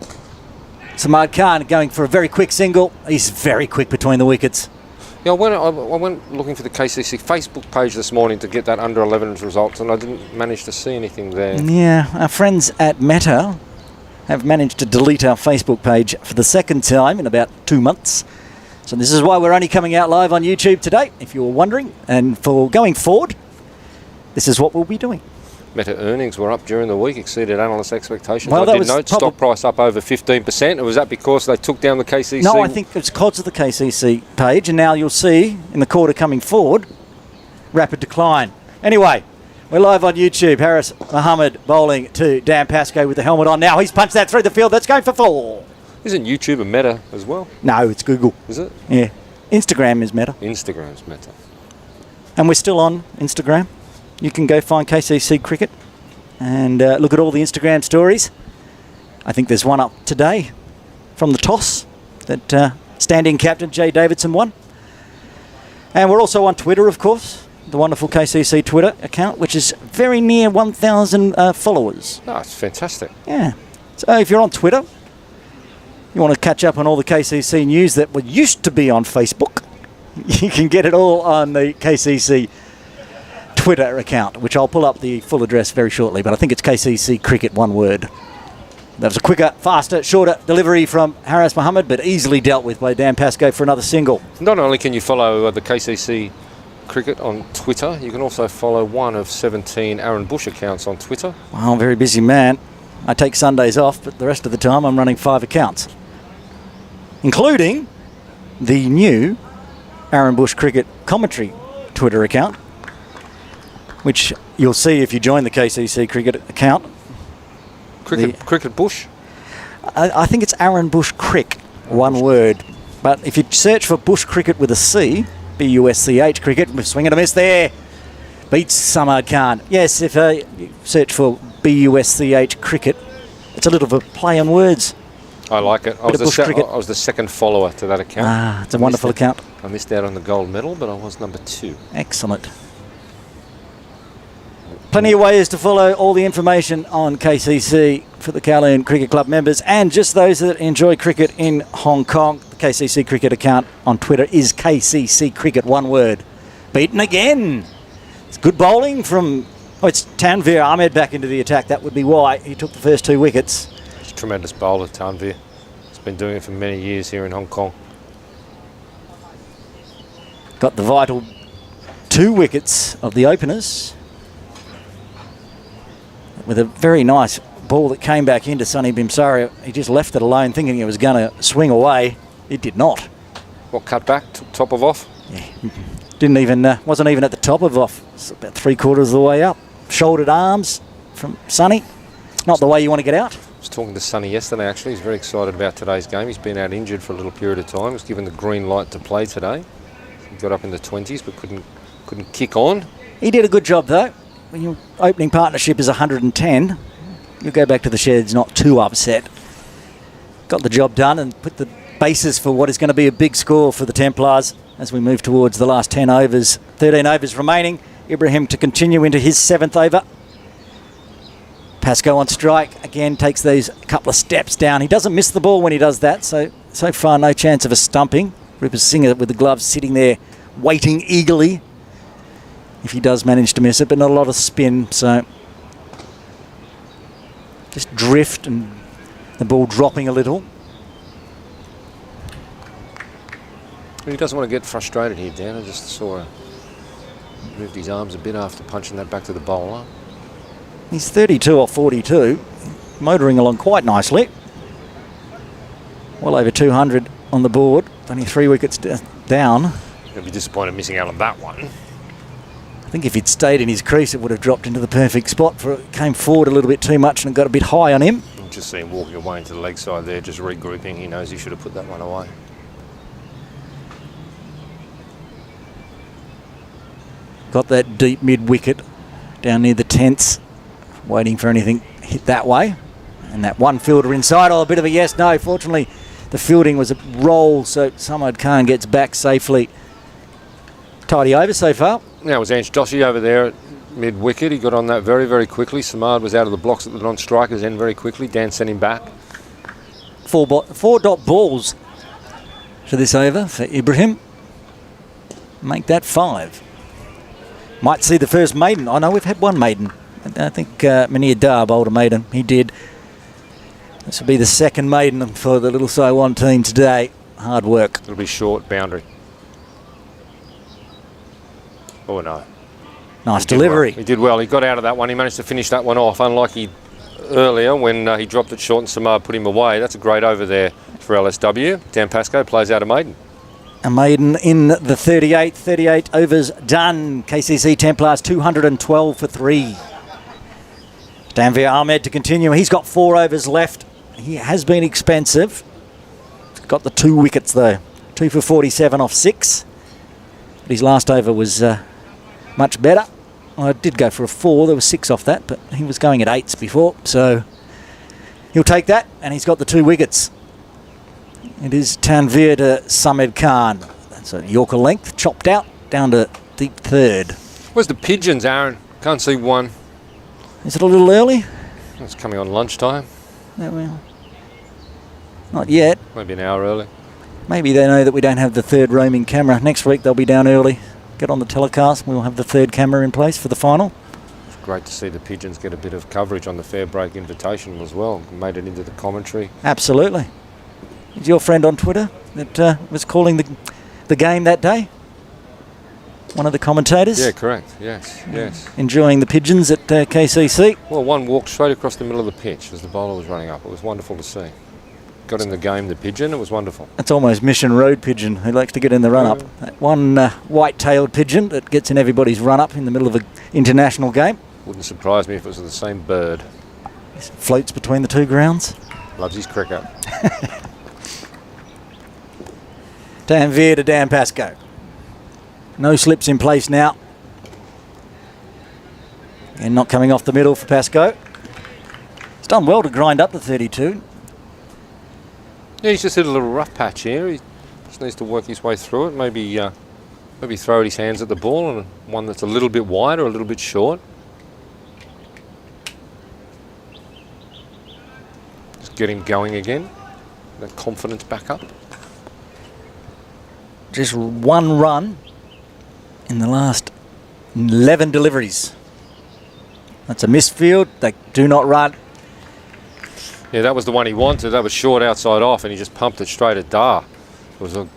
B: Samad Khan going for a very quick single. He's very quick between the wickets.
C: Yeah, I went looking for the KCC Facebook page this morning to get that under-11s results, and I didn't manage to see anything there.
B: Yeah, our friends at Meta have managed to delete our Facebook page for the 2nd time in about 2 months. So this is why we're only coming out live on YouTube today, if you were wondering. And for going forward, this is what we'll be doing.
C: Meta earnings were up during the week, exceeded analyst expectations.
B: Well,
C: I did note stock price up over 15%. Or was that because they took down the KCC?
B: No, I think it's because of the KCC page. And now you'll see in the quarter coming forward, rapid decline. Anyway, we're live on YouTube. Haris Mohammed bowling to Dan Pascoe with the helmet on. Now he's punched that through the field. That's going for 4.
C: Isn't YouTube a Meta as well?
B: No, it's Google.
C: Is it?
B: Yeah. Instagram is Meta.
C: Instagram's Meta.
B: And we're still on Instagram. You can go find KCC Cricket and look at all the Instagram stories. I think there's one up today from the toss that standing captain Jay Davidson won. And we're also on Twitter, of course, the wonderful KCC Twitter account, which is very near 1,000 followers.
C: Oh, it's fantastic.
B: Yeah. So if you're on Twitter, you want to catch up on all the KCC news that used to be on Facebook, you can get it all on the KCC Twitter account, which I'll pull up the full address very shortly, but I think it's KCC Cricket, one word. That was a quicker, faster, shorter delivery from Haris Mohammed, but easily dealt with by Dan Pascoe for another single.
C: Not only can you follow the KCC Cricket on Twitter, you can also follow one of 17 Aaron Bush accounts on Twitter.
B: Well, I'm a very busy man. I take Sundays off, but the rest of the time I'm running 5 accounts, including the new Aaron Bush Cricket Commentary Twitter account, which you'll see if you join the KCC Cricket account.
C: Cricket Bush?
B: I think it's Aaron Bush Crick, one word. But if you search for Bush Cricket with a C, B-U-S-C-H Cricket, swing and a miss there, beats Samad Khan. Yes, if you search for B-U-S-C-H Cricket, it's a little of a play on words.
C: I like it. I was the second follower to that account.
B: Ah, it's a wonderful account.
C: I missed out on the gold medal, but I was number 2.
B: Excellent. Plenty of ways to follow all the information on KCC
A: for the Kowloon Cricket Club members and just those that enjoy cricket in Hong Kong. The KCC Cricket account on Twitter is KCC Cricket, one word. Beaten again. It's good bowling from... Oh, it's Tanveer Ahmed back into the attack. That would be why he took the first 2 wickets.
C: He's a tremendous bowler, Tanveer. He's been doing it for many years here in Hong Kong.
A: Got the vital 2 wickets of the openers. With a very nice ball that came back into Sonny Bimsara. He just left it alone thinking it was going to swing away. It did not.
C: What, cut back, top of off?
A: Yeah. Didn't even, wasn't even at the top of off. It's about 3/4 of the way up. Shouldered arms from Sonny. Not the way you want to get out.
C: I was talking to Sonny yesterday, actually. He's very excited about today's game. He's been out injured for a little period of time. He was given the green light to play today. He got up in the 20s, but couldn't kick on.
A: He did a good job, though. When your opening partnership is 110, you'll go back to the sheds not too upset. Got the job done and put the basis for what is going to be a big score for the Templars as we move towards the last 10 overs. 13 overs remaining. Ibrahim to continue into his 7th over. Pascoe on strike. Again, takes these couple of steps down. He doesn't miss the ball when he does that, so far no chance of a stumping. Rupert Singer with the gloves sitting there waiting eagerly if he does manage to miss it, but not a lot of spin, so just drift and the ball dropping a little.
C: He doesn't want to get frustrated here, Dan. I just saw him moved his arms a bit after punching that back to the bowler.
A: He's 32 or 42, motoring along quite nicely. Well over 200 on the board, only 3 wickets down.
C: He'll be disappointed missing out on that one.
A: I think if he'd stayed in his crease, it would have dropped into the perfect spot, for it came forward a little bit too much and got a bit high on him.
C: You just see him walking away into the leg side there, just regrouping. He knows he should have put that one away.
A: Got that deep mid-wicket down near the tents, waiting for anything hit that way. And that one fielder inside, oh, a bit of a yes-no. Fortunately, the fielding was a roll, so Samad Khan gets back safely. Tidy over so far.
C: Now it was Ange Doshi over there at mid-wicket. He got on that very, very quickly. Samad was out of the blocks at the non-strikers end very quickly. Dan sent him back.
A: 4 dot balls for this over for Ibrahim. Make that 5. Might see the first maiden. Oh no, we've had one maiden. I think Munir Dar bowled a maiden. He did. This will be the second maiden for the little Sai Wan team today. Hard work.
C: It'll be short boundary. Oh no.
A: Nice delivery.
C: Well. He did well. He got out of that one. He managed to finish that one off, unlike he earlier when he dropped it short and Samad put him away. That's a great over there for LSW. Dan Pascoe plays out a maiden.
A: A maiden in the 38 overs done. KCC Templars 212 for 3. Tanveer Ahmed to continue. He's got 4 overs left. He has been expensive. He's got the 2 wickets though. 2 for 47 off 6. But his last over was much better. I did go for a 4. There was 6 off that, but he was going at 8s before, so he'll take that, and he's got the 2 wickets. It is Tanveer to Samed Khan. That's a Yorker length, chopped out, down to deep 3rd.
C: Where's the pigeons, Aaron? Can't see one.
A: Is it a little early?
C: It's coming on lunchtime.
A: Yeah, well, not yet.
C: Maybe an hour early.
A: Maybe they know that we don't have the 3rd roaming camera. Next week they'll be down early. Get on the telecast. We'll have the 3rd camera in place for the final.
C: It's great to see the pigeons get a bit of coverage on the Fair Break Invitational as well. Made it into the commentary.
A: Absolutely. Is your friend on Twitter that was calling the game that day? One of the commentators?
C: Yeah, correct. Yes, yes.
A: Enjoying the pigeons at KCC.
C: Well, one walked straight across the middle of the pitch as the bowler was running up. It was wonderful to see. Got in the game, the pigeon. It was wonderful.
A: That's almost Mission Road pigeon who likes to get in the run-up. That one white-tailed pigeon that gets in everybody's run-up in the middle of an international game.
C: Wouldn't surprise me if it was the same bird.
A: He floats between the 2 grounds.
C: Loves his cricket.
A: Tanveer to Dan Pascoe. No slips in place now. And not coming off the middle for Pascoe. He's done well to grind up to 32.
C: Yeah, he's just hit a little rough patch here. He just needs to work his way through it. Maybe throw his hands at the ball and one that's a little bit wide or a little bit short. get him going again. That confidence back up.
B: Just one run in the last 11 deliveries. That's a misfield. They do not run.
C: Yeah, that was the one he wanted. That was short outside off, and he just pumped it straight at Dar. It was a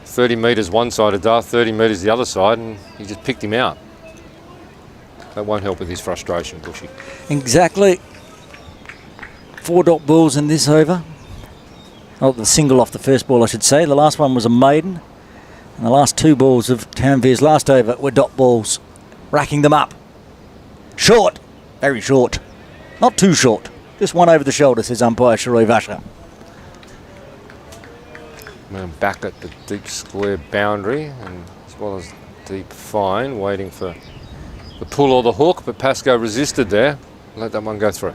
C: 30 metres one side of Dar, 30 metres the other side, and he just picked him out. That won't help with his frustration, Bushy.
B: Exactly. 4 dot balls in this over. Oh, the single off the first ball, I should say. The last one was a maiden. And the last 2 balls of Tanvir's last over were dot balls. Racking them up. Short. Very short. Not too short. Just one over the shoulder, says umpire Sharoi Vasha.
C: Man back at the deep square boundary, and as well as deep fine, waiting for the pull or the hook, but Pascoe resisted there. Let that one go through.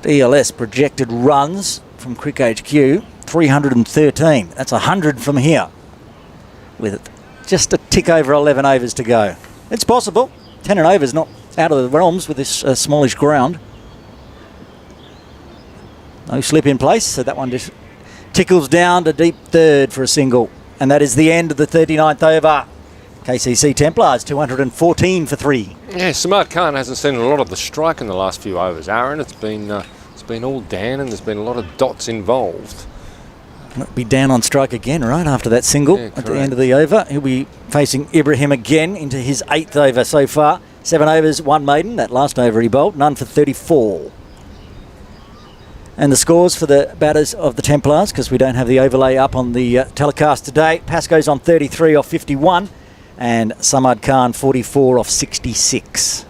B: DLS projected runs from Crick HQ, 313. That's 100 from here, with just a tick over 11 overs to go. It's possible. 10 and over is not out of the realms with this smallish ground. No slip in place, so that one just tickles down to deep third for a single. And that is the end of the 39th over. KCC Templars, 214 for 3.
C: Yeah, Samad Khan hasn't seen a lot of the strike in the last few overs, Aaron. It's been all Dan, and there's been a lot of dots involved.
B: It'll be down on strike again, right, after that single at the end of the over. He'll be facing Ibrahim again into his 8th over so far. 7 overs, 1 maiden. That last over he bowled, none for 34. And the scores for the batters of the Templars, because we don't have the overlay up on the telecast today. Pascoe's on 33 off 51, and Samad Khan 44 off 66.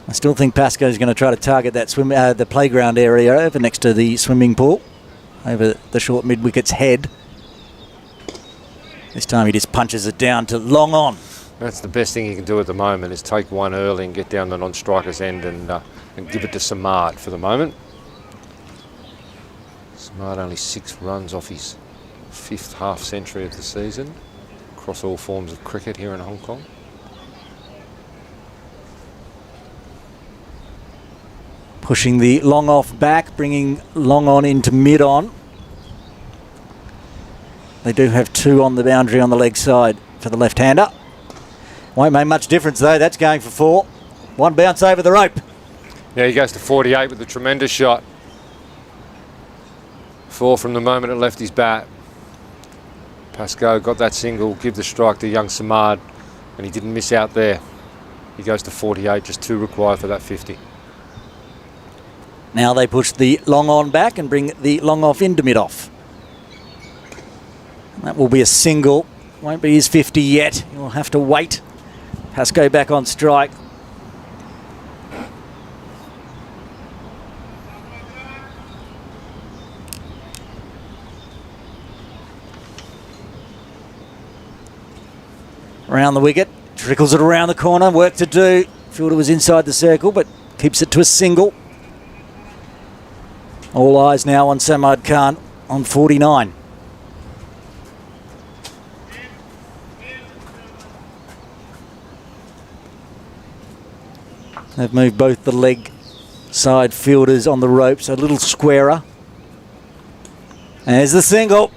B: I still think Pascoe's going to try to target that the playground area over next to the swimming pool, over the short mid-wicket's head. This time he just punches it down to long on.
C: That's the best thing he can do at the moment, is take one early and get down the non-striker's end and give it to Samad for the moment. Samad only 6 runs off his 5th half-century of the season across all forms of cricket here in Hong Kong.
B: Pushing the long off back, bringing long on into mid on. They do have 2 on the boundary on the leg side for the left-hander. Won't make much difference though, that's going for 4. 1 bounce over the rope.
C: Yeah, he goes to 48 with a tremendous shot. 4 from the moment it left his bat. Pascoe got that single, give the strike to young Samad, and he didn't miss out there. He goes to 48, just 2 required for that 50.
B: Now they push the long on back and bring the long off into mid off. That will be a single. Won't be his 50 yet. He'll have to wait. Pascoe back on strike. Around the wicket. Trickles it around the corner. Work to do. Fielder was inside the circle, but keeps it to a single. All eyes now on Samad Khan on 49. They've moved both the leg side fielders on the ropes a little squarer. And there's the single.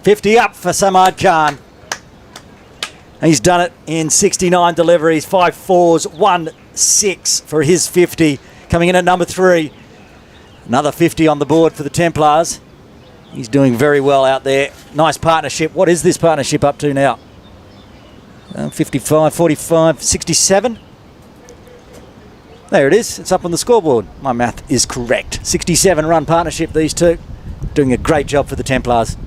B: 50 up for Samad Khan. He's done it in 69 deliveries, 5 fours, 1 6 for his 50. Coming in at number 3. Another 50 on the board for the Templars. He's doing very well out there. Nice partnership. What is this partnership up to now? 55, 45, 67. There it is. It's up on the scoreboard. My math is correct. 67 run partnership, these two. Doing a great job for the Templars.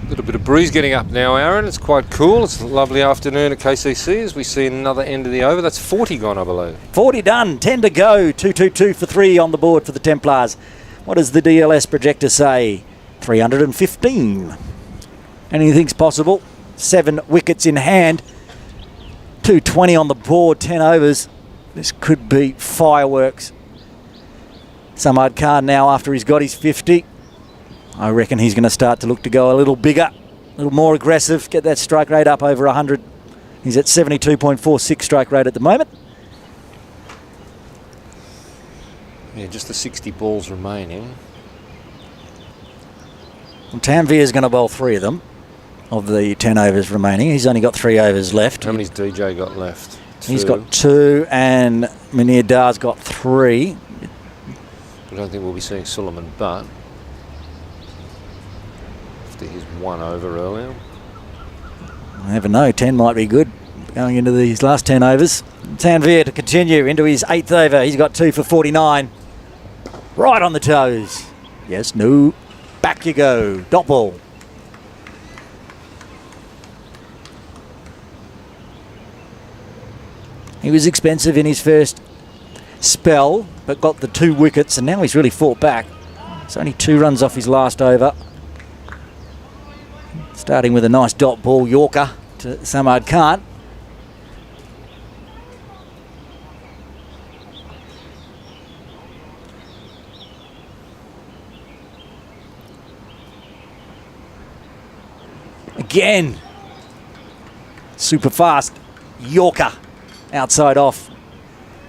C: A little bit of breeze getting up now, Aaron. It's quite cool. It's a lovely afternoon at KCC as we see another end of the over. That's 40 gone, I believe.
B: 40 done. 10 to go. 2-2-2 for 3 on the board for the Templars. What does the DLS projector say? 315. Anything's possible. 7 wickets in hand. 220 on the board, 10 overs. This could be fireworks. Samad Khan now, after he's got his 50, I reckon he's going to start to look to go a little bigger, a little more aggressive, get that strike rate up over 100. He's at 72.46 strike rate at the moment.
C: Yeah, just the 60 balls remaining.
B: Well, Tanvir is going to bowl 3 of them, of the 10 overs remaining. He's only got 3 overs left.
C: How many's DJ got left? 2.
B: He's got 2, and Munir Dar's got 3.
C: I don't think we'll be seeing Suleiman Butt after his 1 over earlier.
B: I never know, 10 might be good going into these last 10 overs. Tanvir to continue into his 8th over. He's got 2 for 49. Right on the toes. Yes, no. Back you go. Dot ball. He was expensive in his first spell, but got the 2 wickets, and now he's really fought back. It's only 2 runs off his last over. Starting with a nice dot ball Yorker to Samad Khan. Again, super fast Yorker, outside off.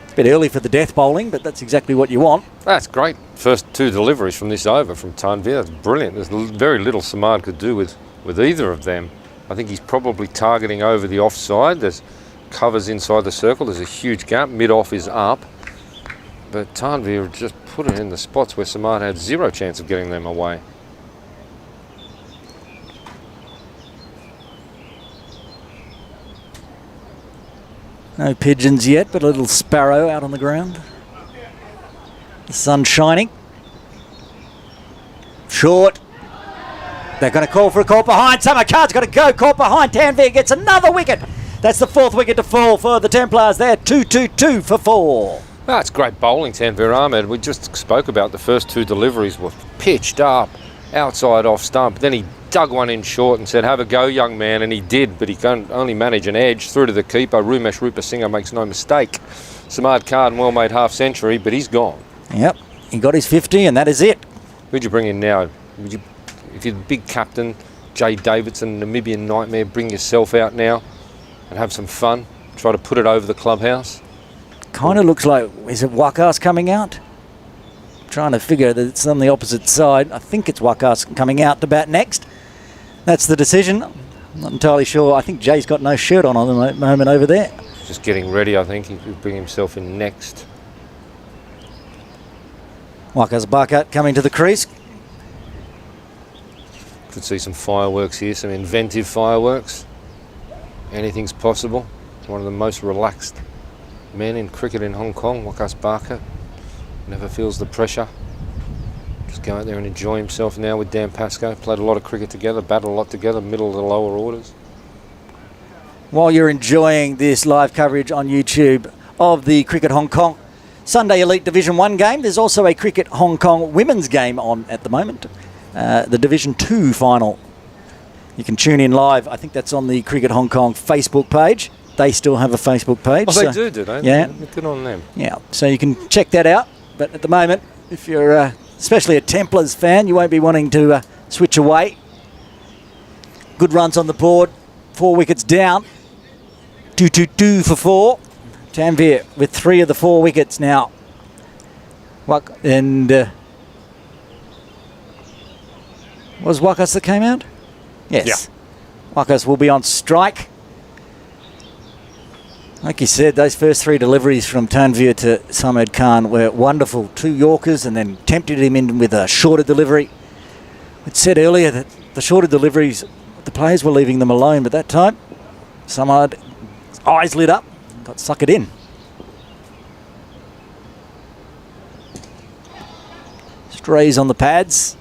B: It's a bit early for the death bowling, but that's exactly what you want.
C: That's great. First 2 deliveries from this over from Tanvir. That's brilliant. There's very little Samad could do with either of them. I think he's probably targeting over the offside. There's covers inside the circle. There's a huge gap. Mid-off is up. But Tanvir just put it in the spots where Samad had 0 chance of getting them away.
B: No pigeons yet, but a little sparrow out on the ground. The sun shining. Short. They're going to call for a caught behind. Samad Khan's got to go. Caught behind. Tanvir gets another wicket. That's the 4th wicket to fall for the Templars. They're 2-2-2 for 4.
C: That's great bowling, Tanvir Ahmed. We just spoke about the first 2 deliveries were pitched up, outside off stump. Then he dug one in short and said, have a go, young man, and he did, but he can only manage an edge through to the keeper. Rumesh Rupasinghe makes no mistake. Samad Khan well made half century, but he's gone.
B: Yep, he got his 50 and that is it.
C: Who'd you bring in now? If you're the big captain, Jay Davidson, Namibian Nightmare, bring yourself out now and have some fun. Try to put it over the clubhouse.
B: Kind of looks like, is it Wakas coming out? Trying to figure that it's on the opposite side. I think it's Wakas coming out to bat next. That's the decision. I'm not entirely sure. I think Jay's got no shirt on the moment over there.
C: Just getting ready, I think. He could bring himself in next.
B: Wakas Bakat coming to the crease.
C: Could see some fireworks here, some inventive fireworks. Anything's possible. One of the most relaxed men in cricket in Hong Kong, Wakas Bakat. Never feels the pressure. Just go out there and enjoy himself now with Dan Pascoe. Played a lot of cricket together, battled a lot together, middle of the lower orders.
B: While you're enjoying this live coverage on YouTube of the Cricket Hong Kong Sunday Elite Division 1 game, there's also a Cricket Hong Kong women's game on at the moment. The Division 2 final. You can tune in live. I think that's on the Cricket Hong Kong Facebook page. They still have a Facebook page.
C: Oh, they do they?
B: Yeah.
C: Good on them.
B: Yeah, so you can check that out. But at the moment, if you're especially a Templars fan, you won't be wanting to switch away. Good runs on the board. 4 wickets down. 2-2-2 for 4. Tanvir with 3 of the 4 wickets now. And was Wakas that came out? Yes. Yeah. Wakas will be on strike. Like you said, those first 3 deliveries from Tanvir to Samad Khan were wonderful. 2 Yorkers and then tempted him in with a shorter delivery. It said earlier that the shorter deliveries, the players were leaving them alone, but that time, Samad, eyes lit up, got suckered in. Strays on the pads.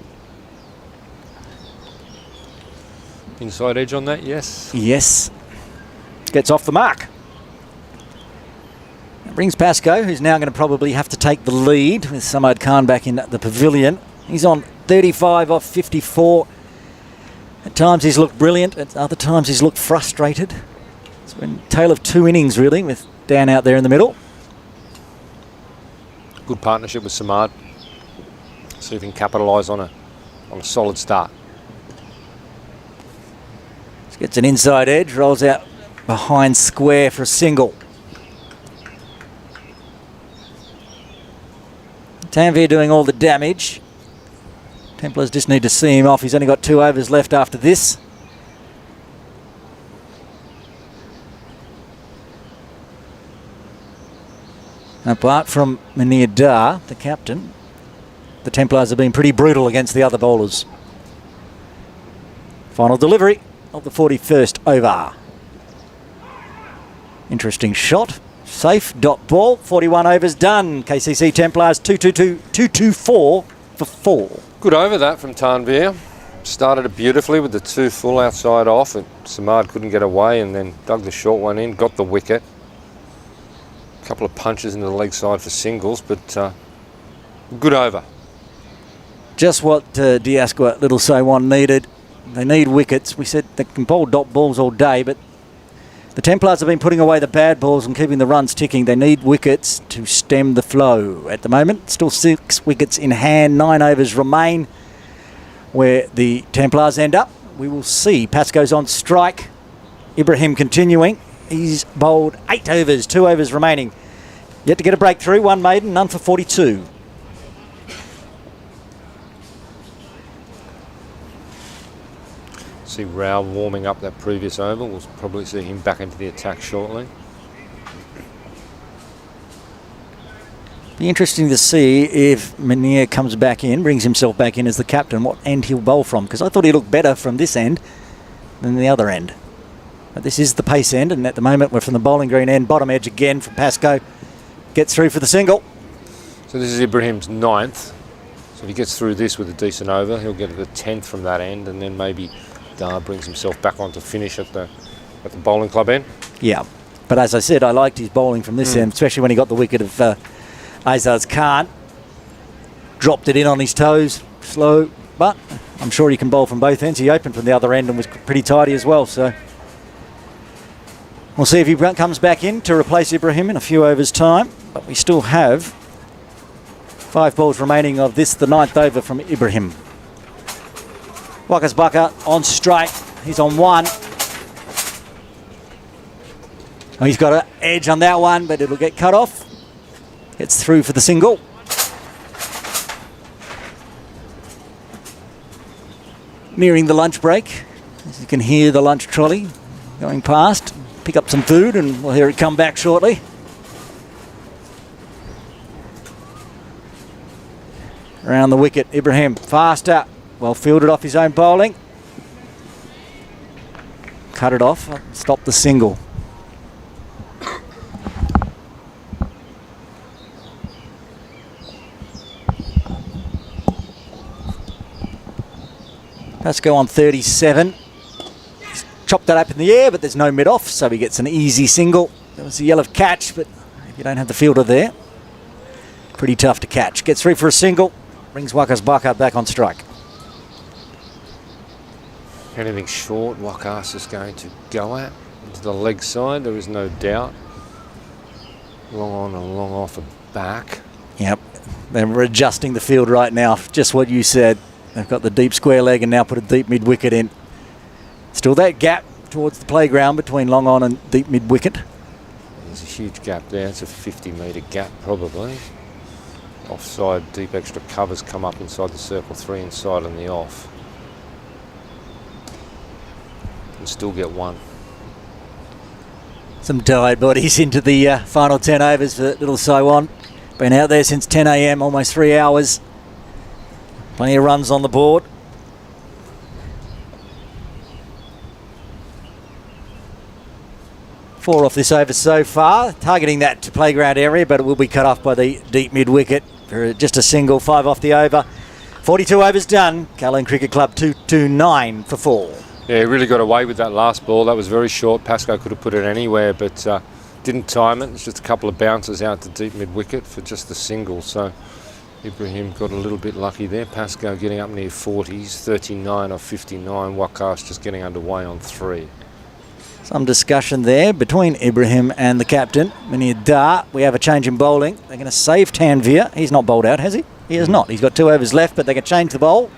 C: Inside edge on that, yes.
B: Yes. Gets off the mark. Brings Pascoe, who's now going to probably have to take the lead with Samad Khan back in the pavilion. He's on 35 off 54. At times he's looked brilliant, at other times he's looked frustrated. It's been a tale of 2 innings, really, with Dan out there in the middle.
C: Good partnership with Samad. See if he can capitalise on a solid start.
B: Just gets an inside edge, rolls out behind square for a single. Tanvir doing all the damage. Templars just need to see him off. He's only got 2 overs left after this. Apart from Munir Dar, the captain, the Templars have been pretty brutal against the other bowlers. Final delivery of the 41st over. Interesting shot. Safe dot ball. 41 overs done. KCC Templars 224 for 4.
C: Good over that from Tanvir. Started it beautifully with the 2 full outside off, and Samad couldn't get away, and then dug the short one in, got the wicket. A couple of punches into the leg side for singles, but good over.
B: Just what Diasqua, Little Sai Wan needed. They need wickets. We said they can bowl dot balls all day, but the Templars have been putting away the bad balls and keeping the runs ticking. They need wickets to stem the flow. At the moment, still 6 wickets in hand. 9 overs remain. Where the Templars end up, we will see. Pascoe's on strike. Ibrahim continuing. He's bowled 8 overs, 2 overs remaining. Yet to get a breakthrough. 1 maiden, none for 42.
C: See Rao warming up that previous over. We'll probably see him back into the attack shortly.
B: Be interesting to see if Munir comes back in, brings himself back in as the captain, what end he'll bowl from, because I thought he looked better from this end than the other end. But this is the pace end, and at the moment we're from the bowling green end. Bottom edge again from Pascoe. Gets through for the single.
C: So this is Ibrahim's 9th. So if he gets through this with a decent over, he'll get the 10th from that end, and then maybe Dar brings himself back on to finish at the bowling club end.
B: Yeah, but as I said, I liked his bowling from this end, especially when he got the wicket of Azaz Khan. Dropped it in on his toes, slow, but I'm sure he can bowl from both ends. He opened from the other end and was pretty tidy as well, so we'll see if he comes back in to replace Ibrahim in a few overs' time. But we still have 5 balls remaining of this, the 9th over from Ibrahim. Wakas Baka on strike. He's on 1. Oh, he's got an edge on that one, but it'll get cut off. Gets through for the single. Nearing the lunch break. As you can hear the lunch trolley going past. Pick up some food and we'll hear it come back shortly. Around the wicket, Ibrahim faster. Well fielded off his own bowling. Cut it off, stop the single. Let's go on 37. He's chopped that up in the air, but there's no mid-off, so he gets an easy single. That was a yellow catch, but if you don't have the fielder there, pretty tough to catch. Gets through for a single, brings Wakas Baka back on strike.
C: Anything short, Wakas is going to go at. Into the leg side, there is no doubt. Long on and long off and back.
B: Yep, they're adjusting the field right now, just what you said. They've got the deep square leg and now put a deep mid wicket in. Still that gap towards the playground between long on and deep mid wicket.
C: There's a huge gap there. It's a 50-metre gap probably. Offside deep extra covers come up inside the circle, 3 inside and the off. And still get 1.
B: Some tired bodies into the final 10 overs for Little Sai Wan. Been out there since 10 a.m, almost 3 hours. Plenty of runs on the board. Four off this over so far, targeting that to playground area, but it will be cut off by the deep mid wicket for just a single. 5 off the over. 42 overs done. Kowloon Cricket Club 229 for 4.
C: Yeah, he really got away with that last ball. That was very short. Pascoe could have put it anywhere, but didn't time it. It's just a couple of bounces out to deep mid wicket for just the single. So Ibrahim got a little bit lucky there. Pascoe getting up near 40s, 39 off 59. Wakas just getting underway on 3.
B: Some discussion there between Ibrahim and the captain. Munir Dar, we have a change in bowling. They're going to save Tanvir. He's not bowled out, has he? He has not. He's got 2 overs left, but they can change the bowl.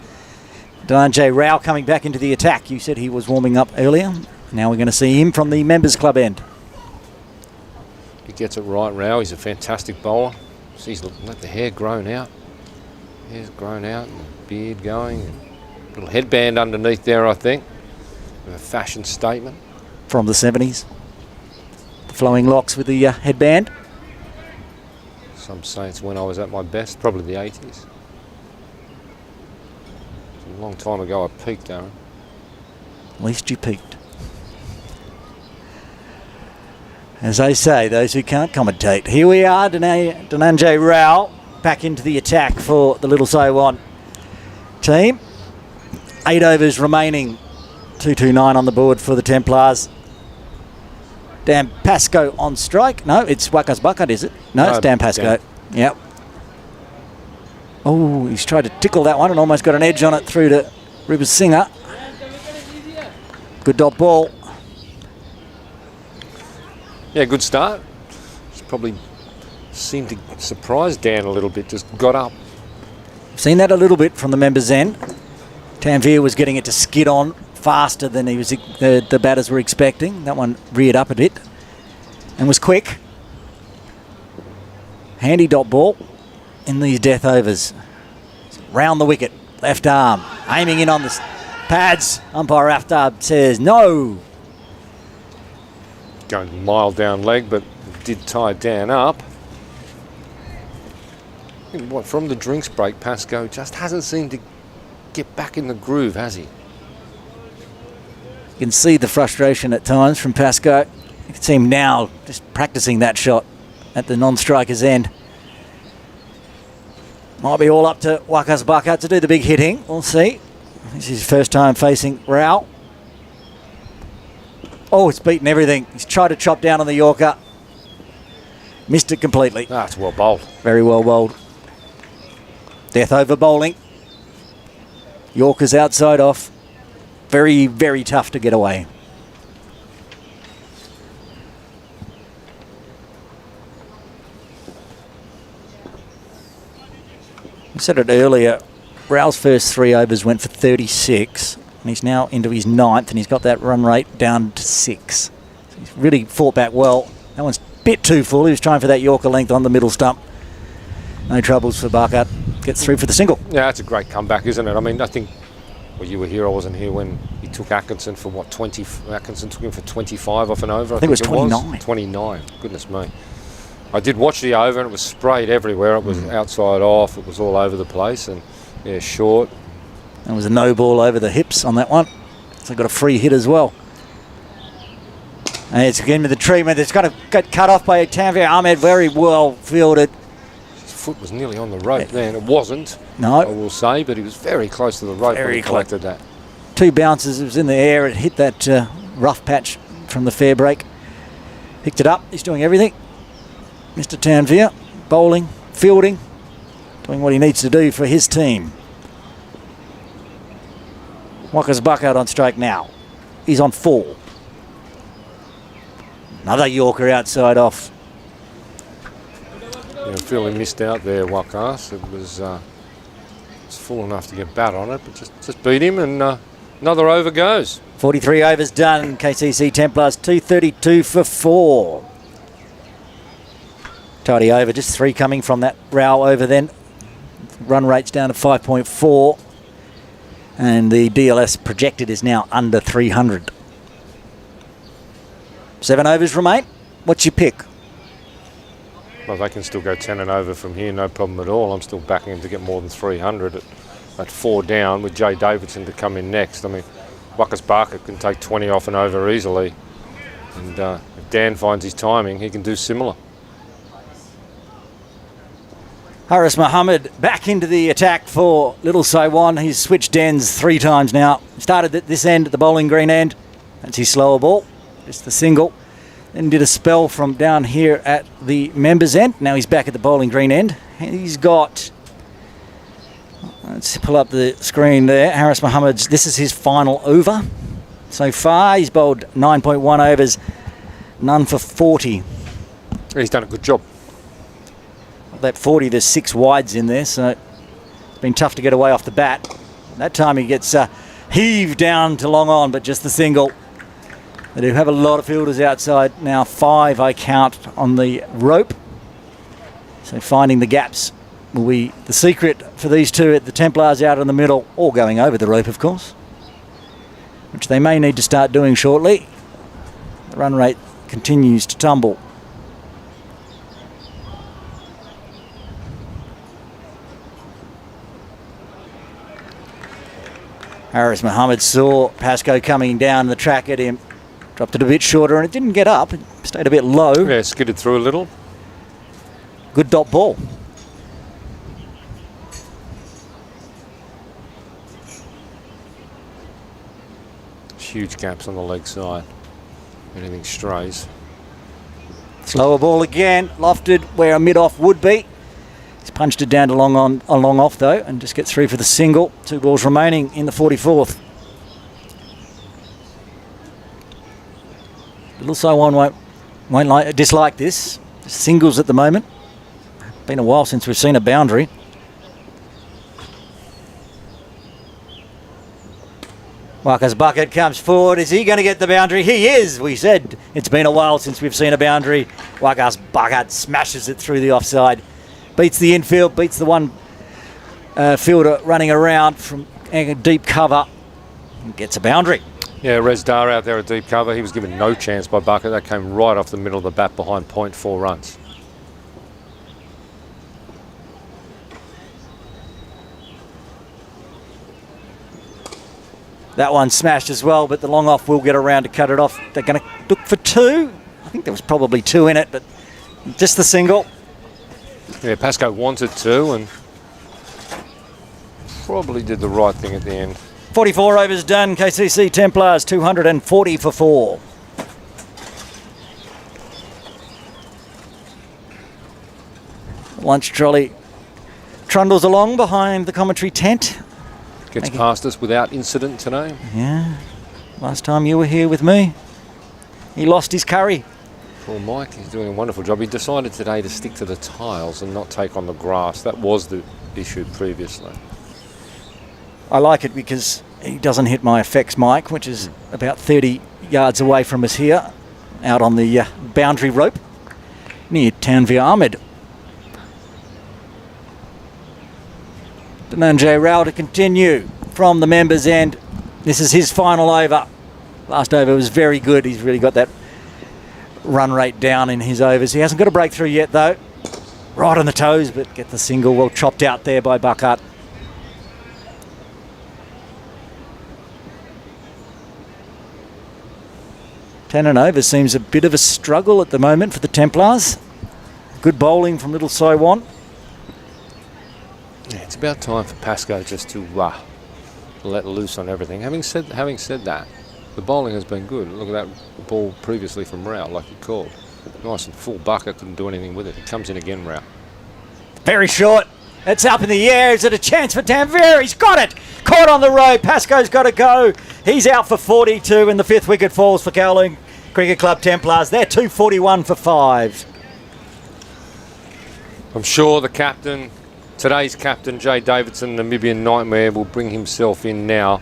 B: Dhananjay Rao coming back into the attack. You said he was warming up earlier. Now we're going to see him from the members club end.
C: He gets it right, Rao. He's a fantastic bowler. He's let the hair grown out. Hair's grown out, and the beard going. And little headband underneath there, I think. With a fashion statement.
B: From the 70s. The flowing locks with the headband.
C: Some say it's when I was at my best, probably the 80s. It's a long time ago I peaked, Darren.
B: At least you peaked. As they say, those who can't commentate. Here we are, Dhananjay Rao back into the attack for the Little Sai Wan team. 8 overs remaining. 229 on the board for the Templars. Dan Pascoe on strike. No, it's Wakas Bakat, is it? No, it's Dan Pascoe.
C: Dan.
B: Yep. Oh, he's tried to tickle that one and almost got an edge on it through to Rivers Singer. Good dot ball.
C: Yeah, good start. It's probably seemed to surprise Dan a little bit, just got up.
B: Seen that a little bit from the members' end. Tanvir was getting it to skid on faster than the batters were expecting. That one reared up a bit and was quick. Handy dot ball in these death overs. Round the wicket, left arm, aiming in on the pads. Umpire Aftab says no.
C: Going mild down leg, but did tie Dan up. From the drinks break, Pascoe just hasn't seemed to get back in the groove, has he?
B: You can see the frustration at times from Pascoe. You can see him now just practicing that shot at the non-striker's end. Might be all up to Wakas Bakat to do the big hitting. We'll see. This is his first time facing Rao. Oh, it's beaten everything. He's tried to chop down on the Yorker. Missed it completely.
C: Ah, it's well bowled.
B: Very well bowled. Death over bowling. Yorker's outside off. Very, very tough to get away. I said it earlier, Rao's first 3 overs went for 36, and he's now into his 9th, and he's got that run rate down to 6. So he's really fought back well. That one's a bit too full. He was trying for that Yorker length on the middle stump. No troubles for Bakat. Gets through for the single.
C: Yeah, that's a great comeback, isn't it? I mean, I think, well, you were here, I wasn't here when he took Atkinson for what, 20? Atkinson took him for 25 off an over.
B: I think it was 29.
C: 29, goodness me. I did watch the over and it was sprayed everywhere. It was outside off, it was all over the place, and yeah, short.
B: There was a no ball over the hips on that one. So got a free hit as well. And it's again with the treatment. It's got to get cut off by Tanvir Ahmed. Very well fielded.
C: His foot was nearly on the rope there, and it wasn't.
B: No.
C: I will say, but he was very close to the rope when he collected that.
B: 2 bounces. It was in the air. It hit that rough patch from the fair break. Picked it up. He's doing everything. Mr. Tanvir, bowling, fielding, doing what he needs to do for his team. Wakas Bakat on strike now. He's on 4. Another Yorker outside off.
C: Yeah, I feel he missed out there, Wakas. It was full enough to get bat on it, but just beat him, and another over goes.
B: 43 overs done. KCC Templars 232 for 4. Tidy over, just 3 coming from that Rao over then. Run rate's down to 5.4. And the DLS projected is now under 300. 7 overs remain. What's your pick?
C: Well, they can still go 10 and over from here, no problem at all. I'm still backing him to get more than 300 at 4 down with Jay Davidson to come in next. I mean, Wakas Bakat can take 20 off and over easily. And if Dan finds his timing, he can do similar.
B: Haris Mohammed back into the attack for Little Sai Wan. He's switched ends 3 times now. Started at this end, at the bowling green end. That's his slower ball, just the single. Then did a spell from down here at the members' end. Now he's back at the bowling green end. He's got, let's pull up the screen there. Haris Mohammed's, this is his final over.
A: so far. He's bowled 9.1 overs, none for 40.
C: He's done a good job.
A: That 40, there's 6 wides in there, so it's been tough to get away off the bat. That time he gets heaved down to long on, but just the single. They do have a lot of fielders outside now. 5 I count on the rope. So finding the gaps will be the secret for these two at the Templars out in the middle, or going over the rope, of course, which they may need to start doing shortly. The run rate continues to tumble. Haris Mohammed saw Pascoe coming down the track at him, dropped it a bit shorter, and it didn't get up. It stayed a bit low.
C: Yeah, skidded through a little.
A: Good dot ball.
C: Huge gaps on the leg side. Anything strays.
A: Slower ball again, lofted where a mid-off would be. He's punched it down to long off though, and just gets through for the single. 2 balls remaining in the 44th. Little Sai Wan won't dislike this. Just singles at the moment. Been a while since we've seen a boundary. Waka's bucket comes forward. Is he going to get the boundary? He is. We said it's been a while since we've seen a boundary. Waka's bucket smashes it through the offside. Beats the infield, beats the one fielder running around from deep cover and gets a boundary.
C: Yeah, Rez Dar out there at deep cover. He was given no chance by Bucket. That came right off the middle of the bat behind 0.4 runs.
A: That one smashed as well, but the long off will get around to cut it off. They're going to look for 2. I think there was probably 2 in it, but just the single.
C: Yeah, Pascoe wanted to and probably did the right thing at the end.
A: 44 overs done. KCC Templars 240 for 4. Lunch trolley trundles along behind the commentary tent.
C: Gets past us without incident today.
A: Yeah. Last time you were here with me, he lost his curry.
C: Poor Mike, he's doing a wonderful job. He decided today to stick to the tiles and not take on the grass. That was the issue previously.
A: I like it because he doesn't hit my effects mic, which is about 30 yards away from us here, out on the boundary rope near Tanvir Ahmed. Dhananjay Rao to continue from the members' end. This is his final over. Last over was very good. He's really got that run rate down in his overs. He hasn't got a breakthrough yet though. Right on the toes, but get the single well chopped out there by Buckhart. Ten and over seems a bit of a struggle at the moment for the Templars. Good bowling from little Sai Wan.
C: Yeah, it's about time for Pascoe just to let loose on everything. Having said that, the bowling has been good. Look at that ball previously from Rao, like he called. Nice and full. Bucket couldn't do anything with it. He comes in again, Rao.
A: Very short. It's up in the air. Is it a chance for Tanvir? He's got it. Caught on the road. Pascoe's got to go. He's out for 42 and the 5th wicket falls for Kowloon Cricket Club Templars. They're 241 for 5.
C: I'm sure the captain, today's captain, Jay Davidson, Namibian Nightmare, will bring himself in now.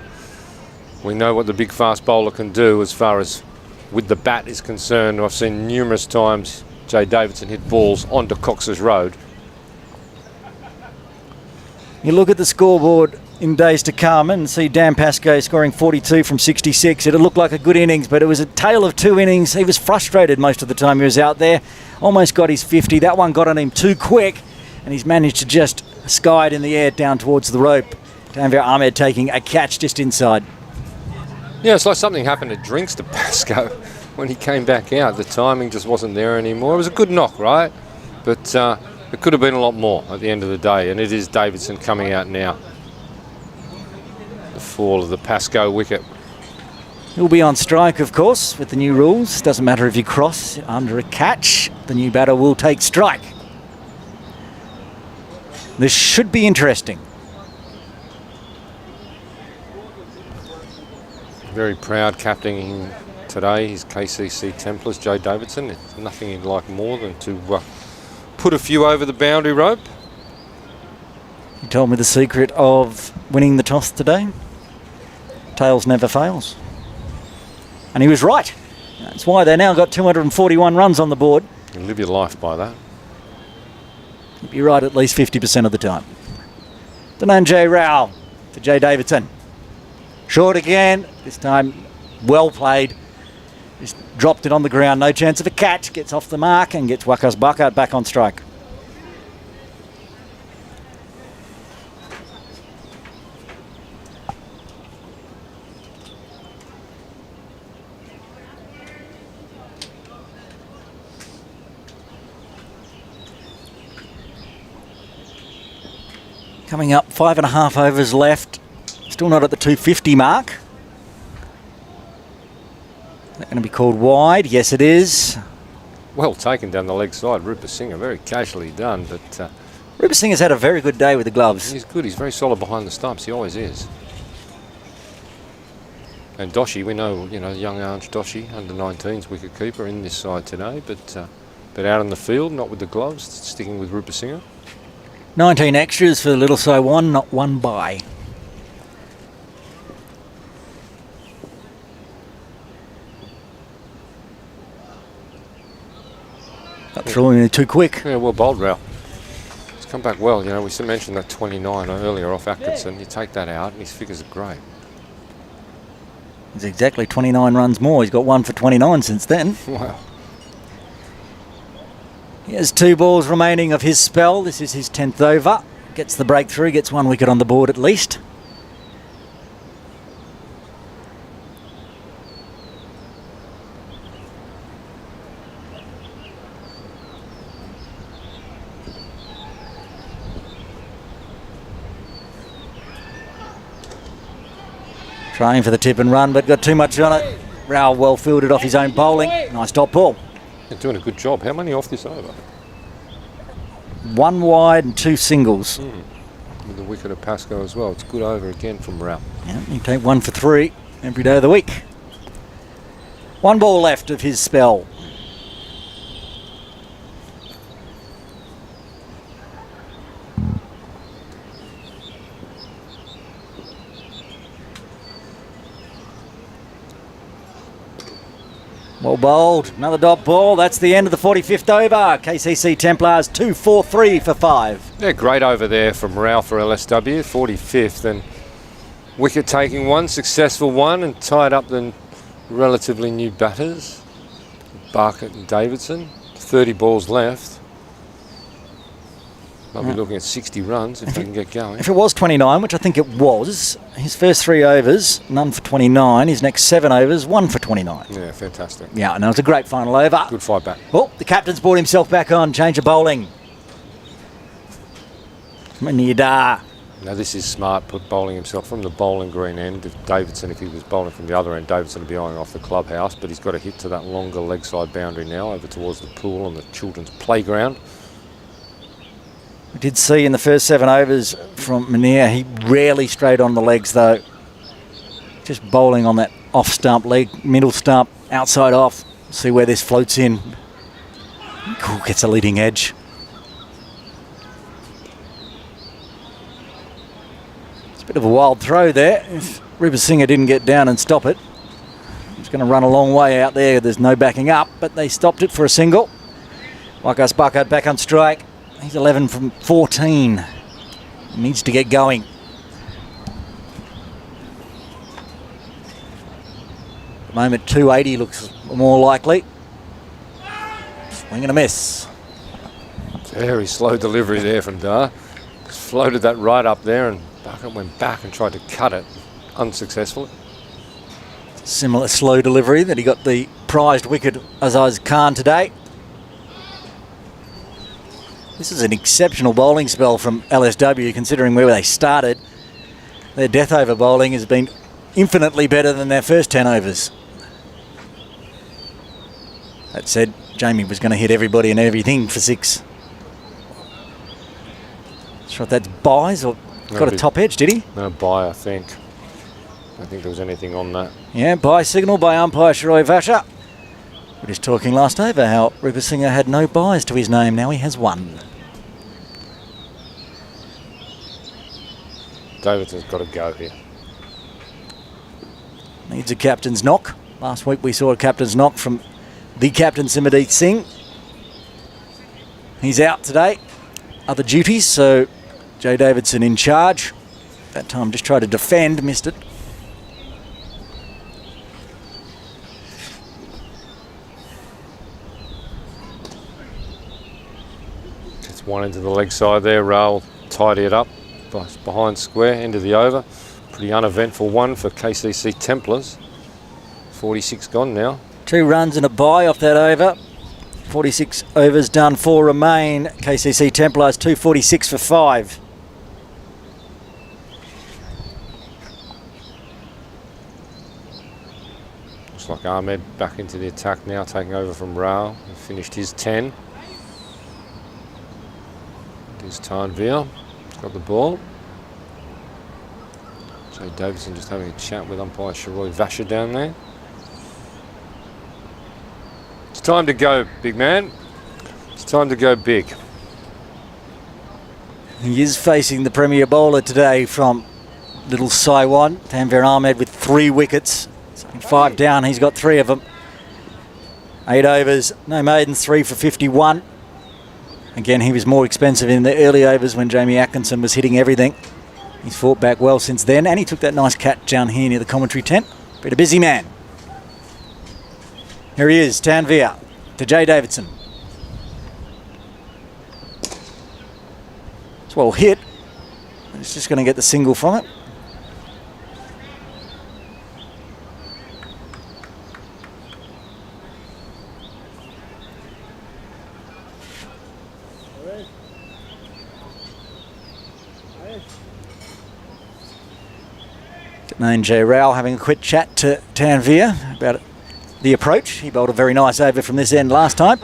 C: We know what the big fast bowler can do as far as with the bat is concerned. I've seen numerous times Jay Davidson hit balls onto Cox's Road.
A: You look at the scoreboard in days to come and see Dan Pascoe scoring 42 from 66. It'll look like a good innings, but it was a tale of 2 innings. He was frustrated most of the time he was out there. Almost got his 50. That one got on him too quick, and he's managed to just sky it in the air down towards the rope. Tanvir Ahmed taking a catch just inside.
C: Yeah, it's like something happened at drinks to Pascoe when he came back out. The timing just wasn't there anymore. It was a good knock, right? But it could have been a lot more at the end of the day, and it is Davidson coming out now. The fall of the Pascoe wicket.
A: He'll be on strike, of course, with the new rules. Doesn't matter if you cross under a catch. The new batter will take strike. This should be interesting.
C: very proud captaining today his KCC Templars, Joe Davidson. It's nothing he'd like more than to put a few over the boundary rope.
A: He told me the secret of winning the toss today. Tails never fails. And he was right. That's why they now got 241 runs on the board.
C: You live your life by that.
A: You'd be right at least 50% of the time. Dhananjay Rao for Jay Davidson. Short again, this time well played. Just dropped it on the ground, no chance of a catch. Gets off the mark and gets Wakas Buckout back on strike. Coming up, 5.5 overs left. Still not at the 250 mark. Is that going to be called wide? Yes, it is.
C: Well taken down the leg side. Rupa Singh, very casually done, but
A: Rupa Singh has had a very good day with the gloves.
C: he's good. He's very solid behind the stumps. He always is. And Doshi, we know, young Ange Doshi, under 19s wicket keeper in this side today, but out in the field, not with the gloves, sticking with Rupa Singh.
A: 19 extras for little Sai Wan, not one by. Got through him too quick.
C: Yeah, well bowled, Rao. It's come back well. We mentioned that 29 earlier off Atkinson. You take that out and his figures are great.
A: He's exactly 29 runs more. He's got 1 for 29 since then.
C: Wow.
A: He has 2 balls remaining of his spell. This is his 10th over. Gets the breakthrough, gets 1 wicket on the board at least. Trying for the tip and run, but got too much on it. Rao well fielded off his own bowling. Nice dot ball.
C: They're doing a good job. How many off this over?
A: 1 wide and 2 singles.
C: With the wicket of Pascoe as well. It's good over again from Rao.
A: Yeah, you take 1 for 3 every day of the week. 1 ball left of his spell. Well bowled, another dot ball. That's the end of the 45th over. KCC Templars 2-4-3 for 5.
C: Yeah, great over there from Rao for LSW, 45th, and wicket taking one, successful one, and tied up the relatively new batters, Barkett and Davidson. 30 balls left. Might be looking at 60 runs if they can get going.
A: If it was 29, which I think it was, his first 3 overs, none for 29. His next 7 overs, 1 for 29.
C: Yeah, fantastic.
A: Yeah, and it was a great final over.
C: Good fight back.
A: Oh, the captain's brought himself back on. Change of bowling. Manida.
C: Now this is smart, put bowling himself from the bowling green end. If Davidson, if he was bowling from the other end, Davidson would be eyeing off the clubhouse, but he's got to hit to that longer leg side boundary now, over towards the pool and the children's playground.
A: We did see in the first 7 overs from Munir, he rarely strayed on the legs though. Just bowling on that off stump leg, middle stump, outside off. See where this floats in. Cool, gets a leading edge. It's a bit of a wild throw there. If Rupa Singh didn't get down and stop it, it's going to run a long way out there. There's no backing up, but they stopped it for a single. Wakas Buckout back on strike. He's 11 from 14. He needs to get going. At the moment, 280 looks more likely. Swing and a miss.
C: Very slow delivery there from Dar. Just floated that right up there, and Bucket went back and tried to cut it unsuccessfully.
A: Similar slow delivery that he got the prized wicket Azaz Khan today. This is an exceptional bowling spell from LSW, considering where they started. Their death over bowling has been infinitely better than their first 10 overs. That said, Jamie was going to hit everybody and everything for 6. Sure if that's buys or got a top edge, did he?
C: No, bye, I think. I don't think there was anything on that.
B: Yeah, by signal by umpire Shiroi Vasha. We were just talking last over how Rupa Singha had no byes to his name. Now he has one.
C: Davidson's got to go here.
B: Needs a captain's knock. Last week we saw a captain's knock from the captain Simrandeep Singh. He's out today. Other duties, so Jay Davidson in charge. That time just tried to defend, missed it.
C: Gets one into the leg side there. Rail tidy it up behind square, end of the over. Pretty uneventful one for KCC Templars. 46 gone now.
B: 2 runs and a bye off that over. 46 overs done, 4 remain. KCC Templars 246 for 5.
C: Looks like Ahmed back into the attack now, taking over from Rao. He finished his 10. Here's Tanvir. He's got the ball. Jay Davidson just having a chat with umpire Shiroi Vasha down there. It's time to go, big man. It's time to go big.
B: He is facing the premier bowler today from little Sai Wan. Tanvir Ahmed with 3 wickets. 5 down, he's got 3 of them. 8 overs, no maidens, 3 for 51. Again, he was more expensive in the early overs when Jamie Atkinson was hitting everything. He's fought back well since then, and he took that nice catch down here near the commentary tent. Been a busy man. Here he is, Tanvir to Jay Davidson. It's well hit. He's just going to get the single from it. Known J. Rao having a quick chat to Tanvir about the approach. He bowled a very nice over from this end last time.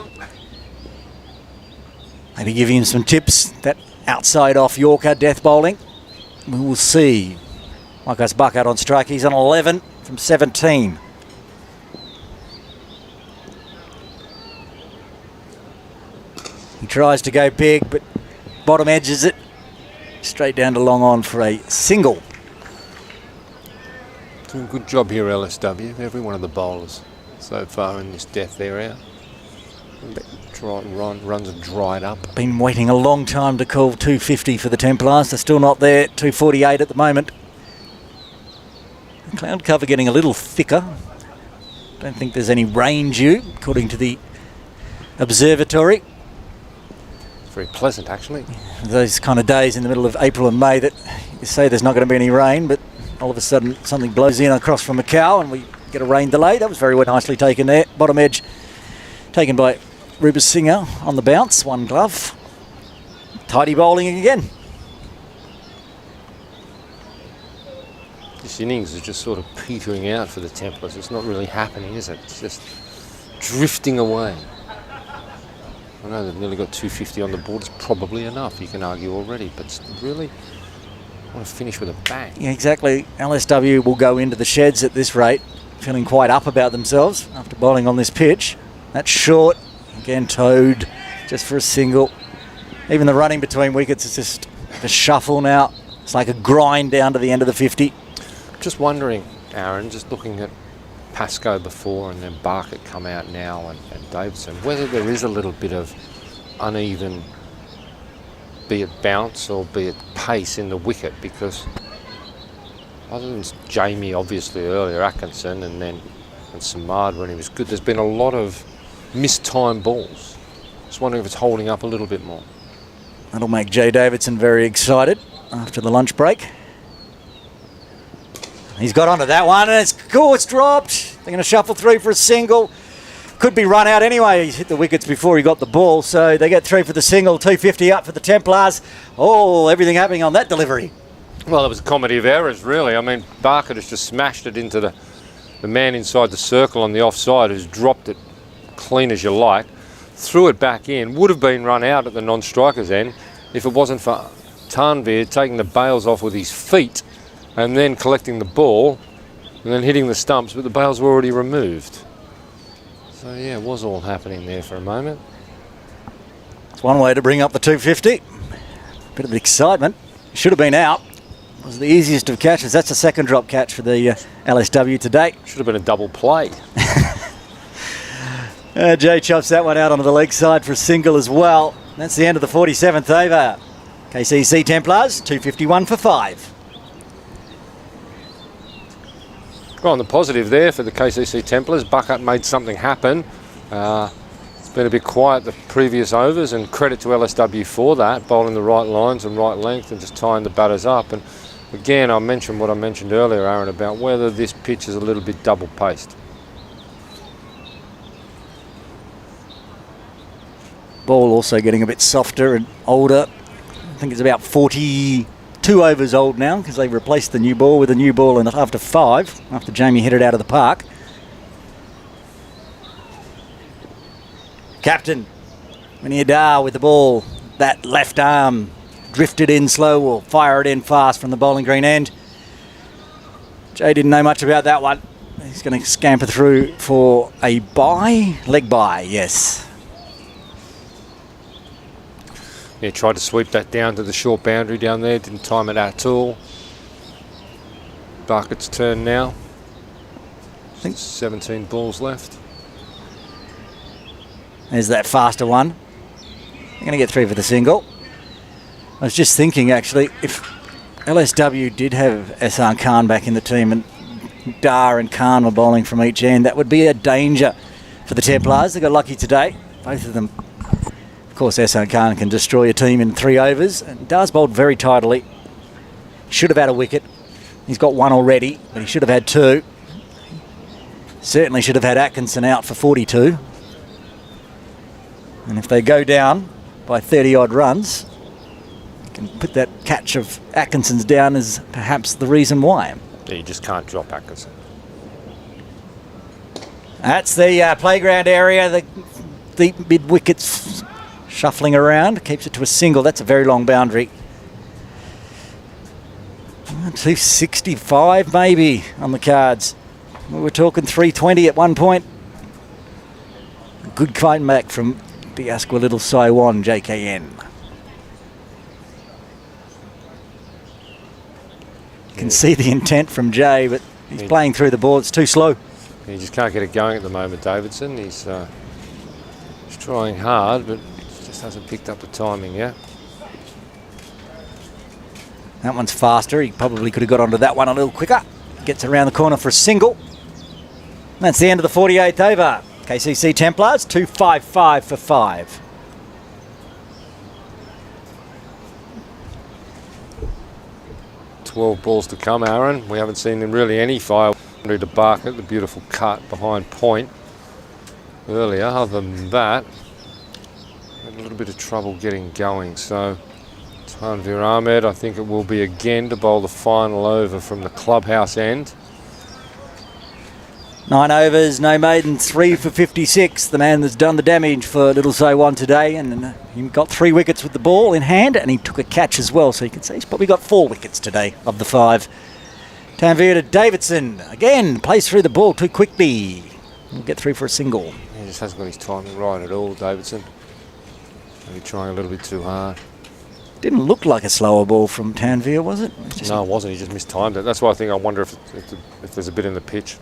B: Maybe giving him some tips. That outside off Yorker, death bowling. We will see. Marcus Buck out on strike. He's on 11 from 17. He tries to go big, but bottom edges it. Straight down to long on for a single.
C: Doing a good job here, LSW. Every one of the bowlers so far in this death area. Runs have dried up.
B: Been waiting a long time to call 250 for the Templars. They're still not there. 248 at the moment. The cloud cover getting a little thicker. Don't think there's any rain due, according to the observatory.
C: It's very pleasant, actually.
B: Those kind of days in the middle of April and May that you say there's not going to be any rain, but all of a sudden something blows in across from Macau and we get a rain delay. That was very nicely taken there. Bottom edge taken by Rupa Singha on the bounce. 1 glove. Tidy bowling again.
C: This innings is just sort of petering out for the Templars. It's not really happening, is it? It's just drifting away. I know they've nearly got 250 on the board. It's probably enough, you can argue already, but it's really want to finish with a bang.
B: Yeah, exactly. LSW will go into the sheds at this rate, feeling quite up about themselves after bowling on this pitch. That's short. Again, towed just for a single. Even the running between wickets is just a shuffle now. It's like a grind down to the end of the 50.
C: Just wondering, Aaron, just looking at Pascoe before and then Barkett come out now and Davidson, whether there is a little bit of uneven, be it bounce or be it pace in the wicket, because other than Jamie obviously earlier, Atkinson and Samad when he was good, there's been a lot of mistimed balls. Just wondering if it's holding up a little bit more.
B: That'll make Jay Davidson very excited after the lunch break. He's got onto that one and it's dropped. They're going to shuffle through for a single. Could be run out anyway. He's hit the wickets before he got the ball, so they get through for the single. 250 up for the Templars. Oh, everything happening on that delivery.
C: Well, it was a comedy of errors, really. I mean, Barkett has just smashed it into the man inside the circle on the offside, who's dropped it clean as you like, threw it back in, would have been run out at the non-striker's end if it wasn't for Tanvir taking the bails off with his feet and then collecting the ball and then hitting the stumps, but the bails were already removed. So yeah, it was all happening there for a moment.
A: It's one way to bring up the 250. Bit of excitement. Should have been out. It was the easiest of catches. That's a second drop catch for the LSW today.
C: Should have been a double play.
A: Jay chops that one out onto the leg side for a single as well. That's the end of the 47th over. KCC Templars, 251 for 5.
C: Well, on the positive there for the KCC Templars, Bucket made something happen. It's been a bit quiet the previous overs, and credit to LSW for that, bowling the right lines and right length and just tying the batters up. And again, I mentioned what I mentioned earlier, Aaron, about whether this pitch is a little bit double paced.
A: Ball also getting a bit softer and older. I think it's about 42 overs old now because they replaced the new ball with a new ball after 5, after Jamie hit it out of the park. Captain Miniadar with the ball. That left arm drifted in slow, will fire it in fast from the bowling green end. Jay didn't know much about that one. He's going to scamper through for a bye. Leg bye, yes.
C: Yeah, tried to sweep that down to the short boundary down there, didn't time it at all. Bucket's turn now.
A: I think
C: 17 balls left.
A: There's that faster one. They're going to get 3 for the single. I was just thinking, actually, if LSW did have Ehsan Khan back in the team and Dar and Khan were bowling from each end, that would be a danger for the Templars. They got lucky today, both of them. Of course, Ehsan Khan can destroy a team in 3 overs, and Dar's bowled very tidily. Should have had a wicket. He's got 1 already, but he should have had 2. Certainly should have had Atkinson out for 42. And if they go down by 30-odd runs, you can put that catch of Atkinson's down as perhaps the reason why.
C: Yeah, you just can't drop Atkinson.
A: That's the playground area. The deep mid-wickets shuffling around, keeps it to a single. That's a very long boundary. 265 maybe on the cards. We were talking 320 at one point. Good comeback from the Asqua Little Sai Wan, JKN. You can see the intent from Jay, but he's playing through the ball. It's too slow.
C: He just can't get it going at the moment, Davidson. He's trying hard, but just hasn't picked up the timing yet.
A: That one's faster. He probably could have got onto that one a little quicker. Gets around the corner for a single. That's the end of the 48th over. KCC Templars, 255 for 5.
C: "12 balls to come, Aaron. We haven't seen really any fire to Bucket, the beautiful cut behind point earlier. Other than that, had a little bit of trouble getting going. So Tanvir Ahmed, I think it will be again to bowl the final over from the clubhouse end.
A: 9 overs, no maiden, 3 for 56. The man that's done the damage for Little Sai Wan today, and he got 3 wickets with the ball in hand, and he took a catch as well. So you can see he's probably got 4 wickets today of the 5. Tanvir to Davidson again, plays through the ball too quickly. He'll get 3 for a single.
C: He just hasn't got his timing right at all, Davidson. Maybe trying a little bit too hard.
A: Didn't look like a slower ball from Tanvir, was it?
C: No, it wasn't. He just mistimed it. That's why I wonder if there's a bit in the pitch.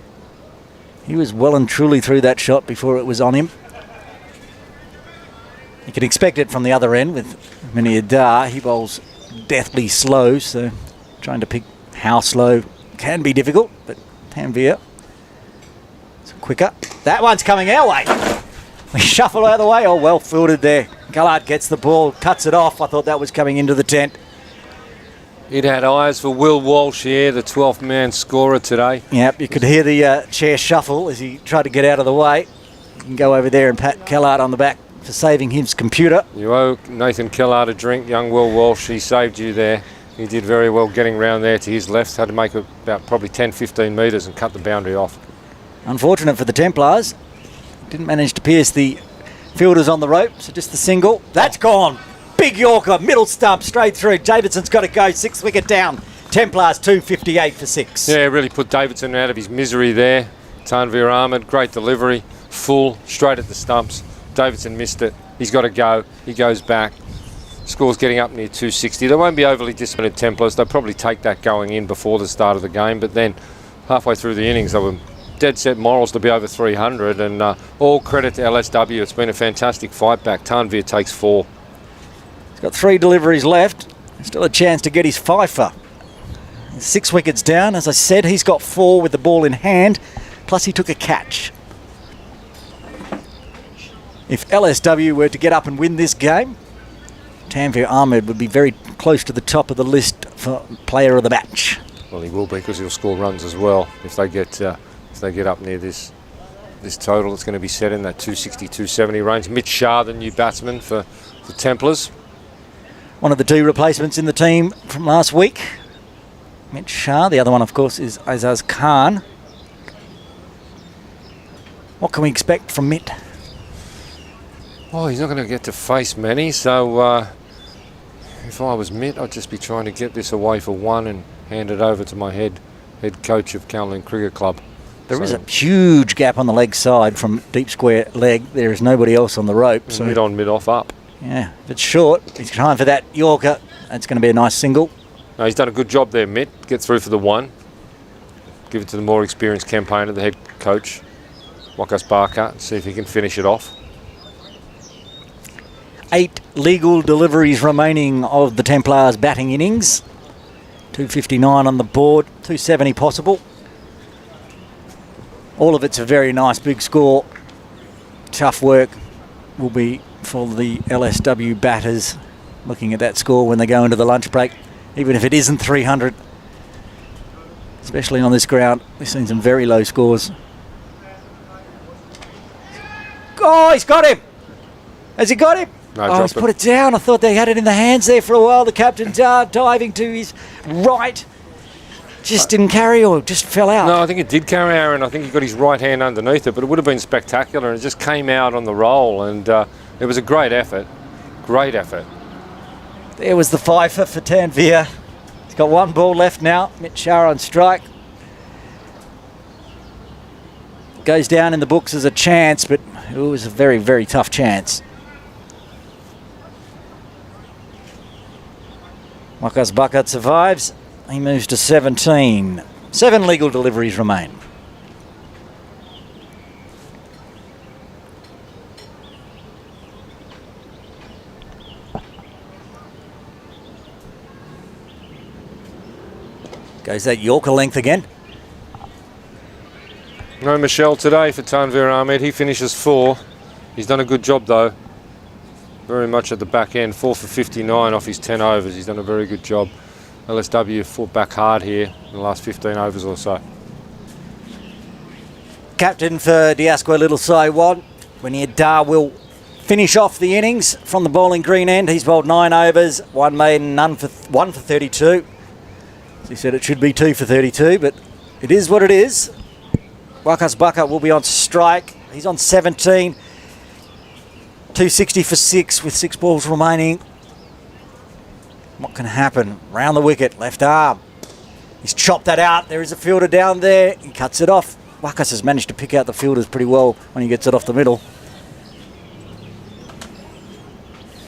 A: He was well and truly through that shot before it was on him. You can expect it from the other end with Miniadar. He bowls deathly slow, so trying to pick how slow can be difficult, but Tanvir is quicker. That one's coming our way. We shuffle out of the way. Oh, well fielded there. Gallard gets the ball, cuts it off. I thought that was coming into the tent.
C: It had eyes for Will Walsh here, the 12th man scorer today.
A: Yep, you could hear the chair shuffle as he tried to get out of the way. You can go over there and pat Gallard on the back for saving his computer.
C: You owe Nathan Gallard a drink, young Will Walsh. He saved you there. He did very well getting round there to his left. Had to make about probably 10-15 metres and cut the boundary off.
A: Unfortunate for the Templars. Didn't manage to pierce the fielders on the rope, so just the single. That's gone. Big Yorker, middle stump, straight through. Davidson's got to go, 6th wicket down. Templars 258 for 6.
C: Yeah, really put Davidson out of his misery there. Tanveer Ahmed, great delivery, full, straight at the stumps. Davidson missed it. He's got to go. He goes back. Score's getting up near 260. They won't be overly disappointed, Templars. They'll probably take that going in before the start of the game, but then halfway through the innings, they were dead set morals to be over 300, and all credit to LSW. It's been a fantastic fight back. Tanveer takes 4.
B: He's got 3 deliveries left. Still a chance to get his fifer. 6 wickets down. As I said, he's got 4 with the ball in hand, plus he took a catch. If LSW were to get up and win this game, Tanveer Ahmed would be very close to the top of the list for player of the match.
C: Well, he will be, because he'll score runs as well if they get up near this total. It's going to be set in that 260, 270 range. Mitch Shah, the new batsman for the Templars.
B: One of the 2 replacements in the team from last week. Mitch Shah. The other one, of course, is Azaz Khan. What can we expect from Mitt?
C: Oh, he's not going to get to face many, so if I was Mitt, I'd just be trying to get this away for 1 and hand it over to my head coach of Kowloon Cricket Club.
B: There is a huge gap on the leg side from deep square leg. There is nobody else on the rope. So
C: mid on, mid off, up.
B: Yeah, if it's short, he's trying for that Yorker. That's going to be a nice single.
C: No, he's done a good job there, Mitt. Get through for the 1. Give it to the more experienced campaigner, the head coach, Wakas Barker, see if he can finish it off.
B: 8 legal deliveries remaining of the Templars batting innings. 259 on the board, 270 possible. All of it's a very nice big score. Tough work will be for the LSW batters looking at that score when they go into the lunch break, even if it isn't 300. Especially on this ground, we've seen some very low scores. Oh, he's got him! Has he got him?
C: No,
B: he's put it down. I thought they had it in the hands there for a while. The captain diving to his right. Just didn't carry, or just fell out.
C: No, I think it did carry, Aaron. I think he got his right hand underneath it, but it would have been spectacular, and it just came out on the roll, and it was a great effort. Great effort.
B: There was the fifer for Tanveer. He's got 1 ball left now. Mitch Shah on strike. Goes down in the books as a chance, but it was a very, very tough chance. Wakas Bucket survives. He moves to 17. 7 legal deliveries remain. Goes that Yorker length again.
C: No Michelle today for Tanveer Ahmed. He finishes 4. He's done a good job though. Very much at the back end. 4 for 59 off his 10 overs. He's done a very good job. LSW fought back hard here in the last 15 overs or so.
B: Captain for Diasco Little Sai Wan. Winnie Dar will finish off the innings from the bowling green end. He's bowled 9 overs, 1 maiden, 1 for 32. As he said, it should be 2 for 32, but it is what it is. Wakas Bucket will be on strike. He's on 17. 260 for 6 with 6 balls remaining. What can happen? Round the wicket, left arm. He's chopped that out. There is a fielder down there. He cuts it off. Wakas has managed to pick out the fielders pretty well when he gets it off the middle.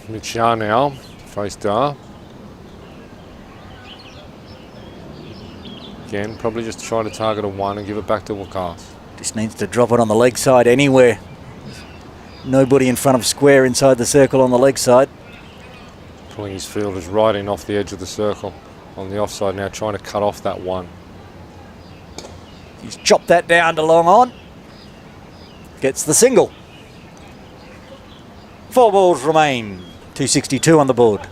C: Mitch Shah now, face Dar. Again, probably just trying to target a 1 and give it back to Wakas.
B: Just needs to drop it on the leg side anywhere. Nobody in front of square inside the circle on the leg side.
C: Pulling his fielders right in off the edge of the circle on the offside now, trying to cut off that 1.
B: He's chopped that down to long on. Gets the single. 4 balls remain. 262 on the board.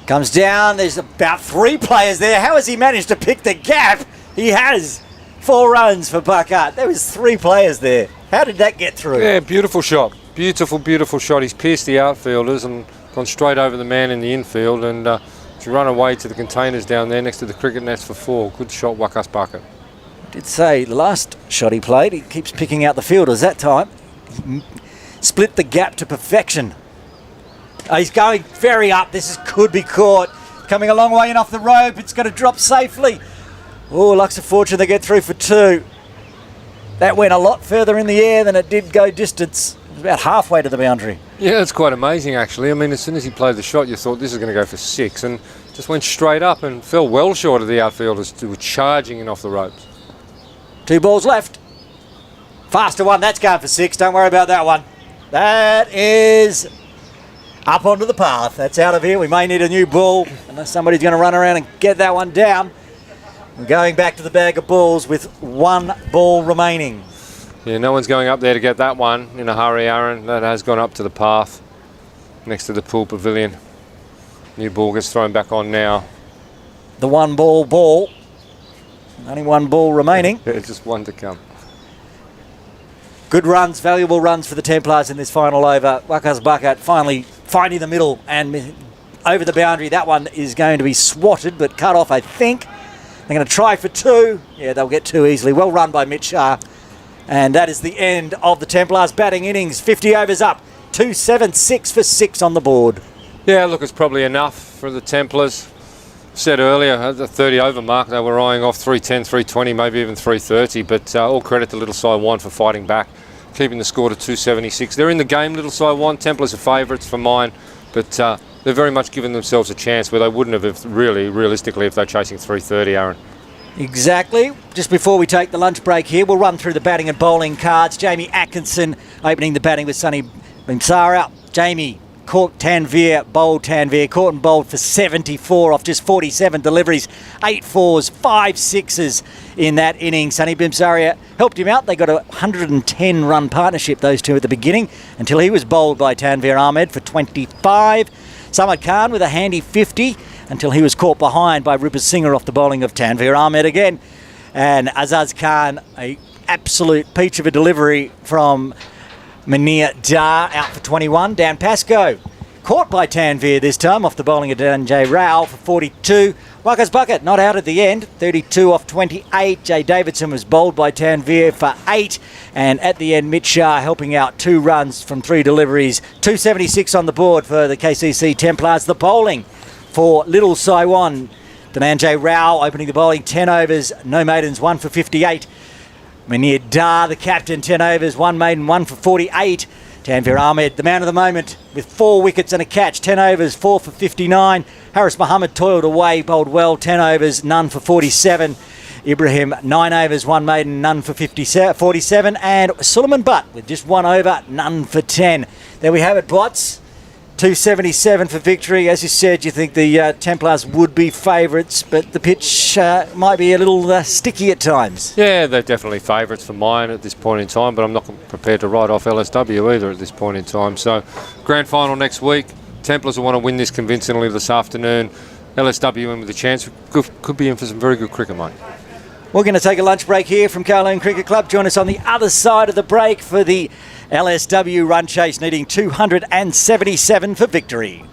B: Comes down, there's about 3 players there. How has he managed to pick the gap? He has. 4 runs for Bucket. There was 3 players there. How did that get through?
C: Yeah, beautiful shot. Beautiful, beautiful shot. He's pierced the outfielders and gone straight over the man in the infield, and to run away to the containers down there next to the cricket nets for 4. Good shot, Wakas Bucket.
B: Did say the last shot he played, he keeps picking out the fielders. That time, split the gap to perfection. Oh, he's going very up. Could be caught. Coming a long way in off the rope. It's going to drop safely. Oh, Lux of Fortune, they get through for 2. That went a lot further in the air than it did go distance. It was about halfway to the boundary.
C: Yeah, it's quite amazing actually. I mean, as soon as he played the shot, you thought this is going to go for 6, and just went straight up and fell well short of the outfielders who were charging in off the ropes.
B: 2 balls left. Faster one. That's going for 6. Don't worry about that one. That is up onto the path. That's out of here. We may need a new ball unless somebody's going to run around and get that one down. We're going back to the bag of balls with 1 ball remaining.
C: Yeah, no one's going up there to get that one in a hurry, Aaron. That has gone up to the path next to the pool pavilion. New ball gets thrown back on now.
B: The 1 ball. Only 1 ball remaining.
C: Yeah, just 1 to come.
B: Good runs, valuable runs for the Templars in this final over. Waka's bucket finally finding the middle and over the boundary. That one is going to be swatted but cut off, I think. They're going to try for 2. Yeah, they'll get 2 easily. Well run by Mitch Shah. And that is the end of the Templars' batting innings. 50 overs up. 276 for 6 on the board.
C: Yeah, look, it's probably enough for the Templars. Said earlier, at the 30 over mark, they were eyeing off 310, 320, maybe even 330. But all credit to Little Sai Wan for fighting back, keeping the score to 276. They're in the game, Little Sai Wan. Templars are favourites for mine. But they're very much given themselves a chance where they wouldn't have if realistically, if they're chasing 330, Aaron.
B: Exactly. Just before we take the lunch break here, we'll run through the batting and bowling cards. Jamie Atkinson opening the batting with Sonny Bimsara. Jamie caught Tanveer, bowled Tanveer, caught and bowled for 74 off just 47 deliveries, 8 4s, 5 6s in that inning. Sonny Bimsara helped him out. They got a 110 run partnership, those two at the beginning, until he was bowled by Tanveer Ahmed for 25. Samad Khan with a handy 50 until he was caught behind by Rupert Singer off the bowling of Tanveer Ahmed again. And Azaz Khan, a absolute peach of a delivery from Munir Dar, out for 21. Dan Pascoe caught by Tanveer this time off the bowling of Danjay Rao for 42. Waka's bucket not out at the end, 32 off 28. Jay Davidson was bowled by Tanveer for 8. And at the end, Mitch Shah helping out 2 runs from 3 deliveries. 276 on the board for the KCC Templars. The bowling for Little Sai Wan. Danjay Rao opening the bowling, 10 overs, no maidens, 1 for 58. Munir Dar, the captain, 10 overs, 1 maiden, 1 for 48. Tanveer Ahmed, the man of the moment, with 4 wickets and a catch, 10 overs, 4 for 59. Harris Muhammad toiled away, bowled well, 10 overs, none for 47. Ibrahim, 9 overs, 1 maiden, none for 47. And Suleiman Butt with just 1 over, none for 10. There we have it, Bots. 277 for victory. As you said, you think the Templars would be favourites, but the pitch might be a little sticky at times.
C: Yeah, they're definitely favourites for mine at this point in time, but I'm not prepared to write off LSW either at this point in time. So, grand final next week. Templars will want to win this convincingly this afternoon. LSW in with a chance. Could be in for some very good cricket, mate.
B: We're going to take a lunch break here from Kowloon Cricket Club. Join us on the other side of the break for the LSW run chase, needing 277 for victory.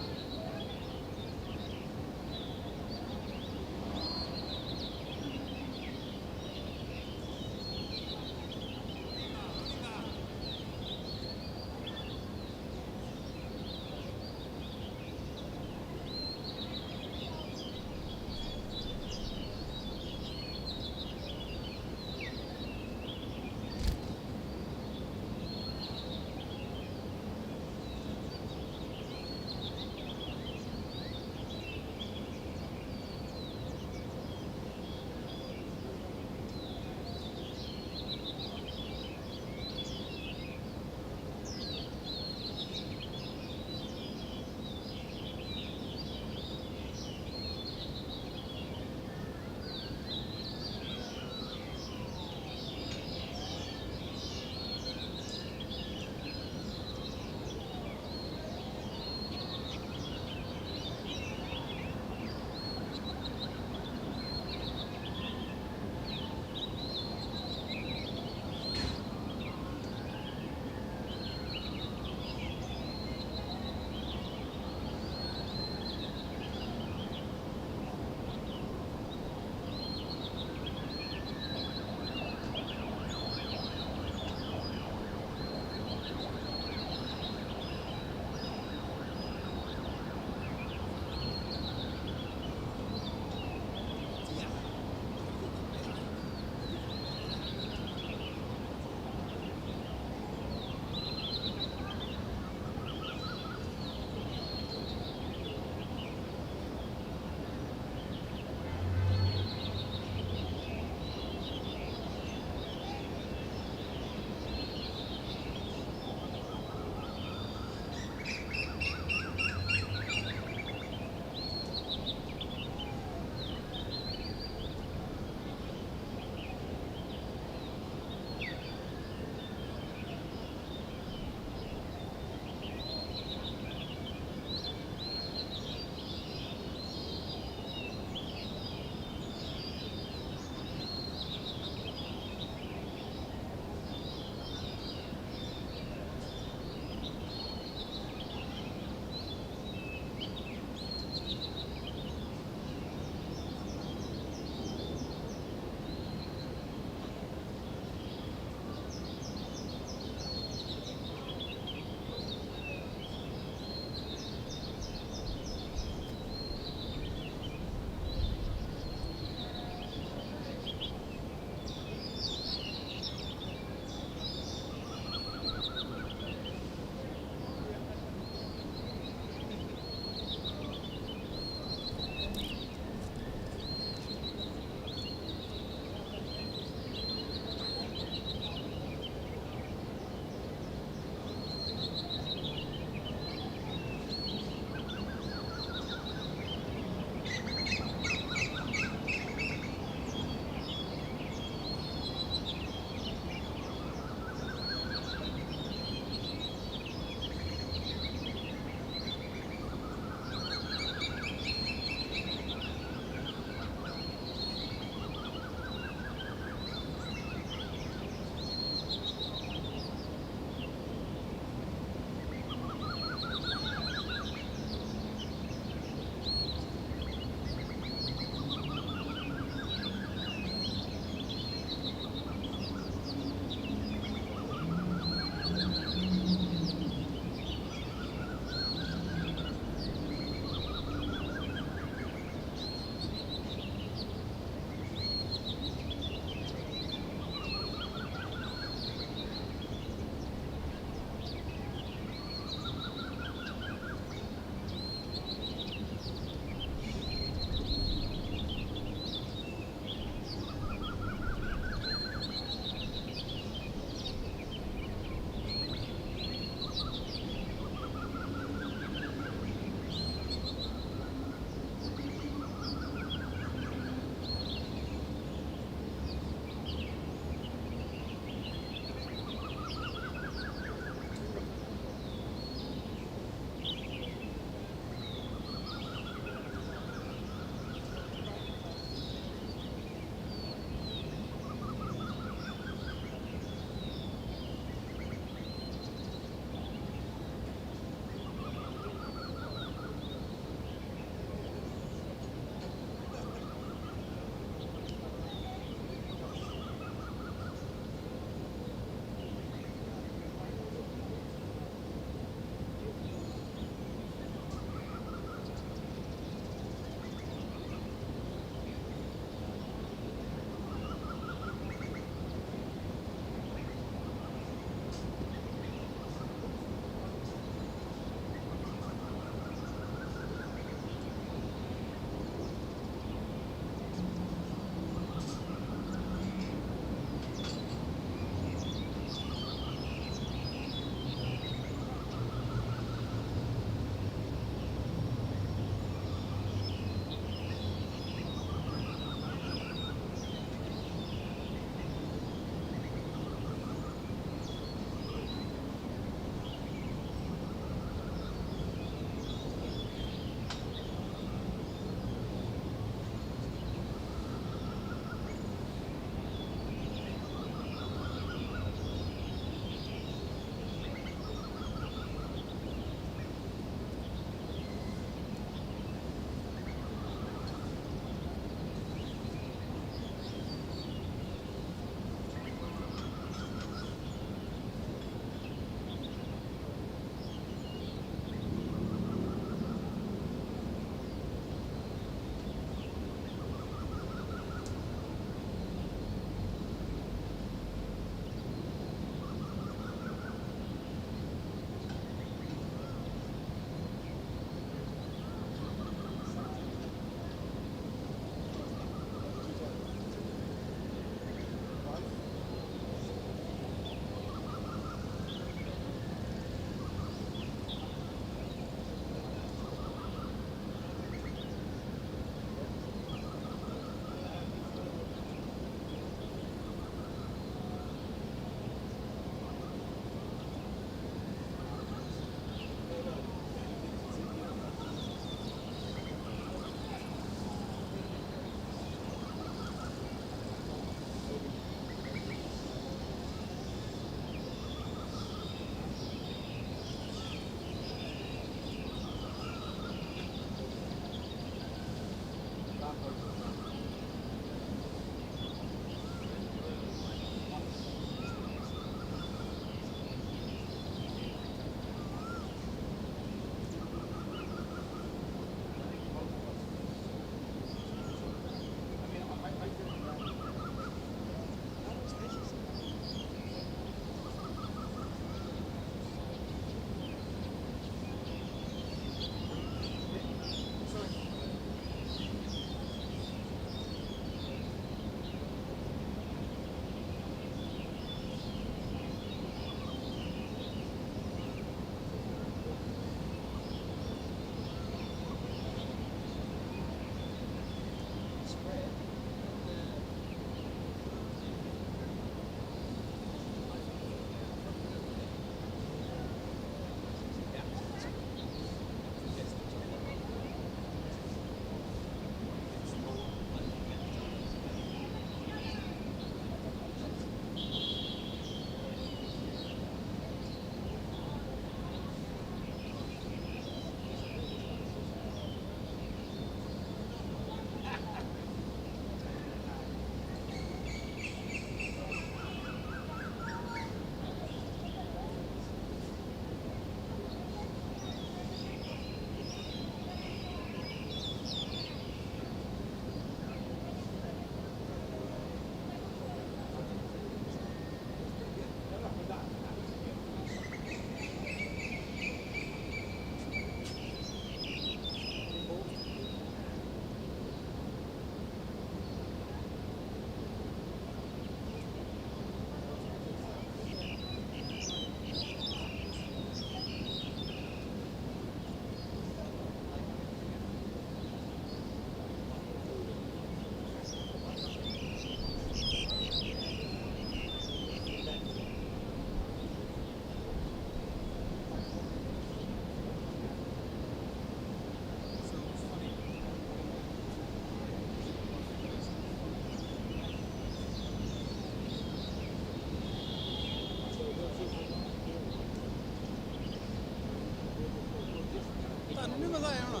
D: नहीं मजा आया होना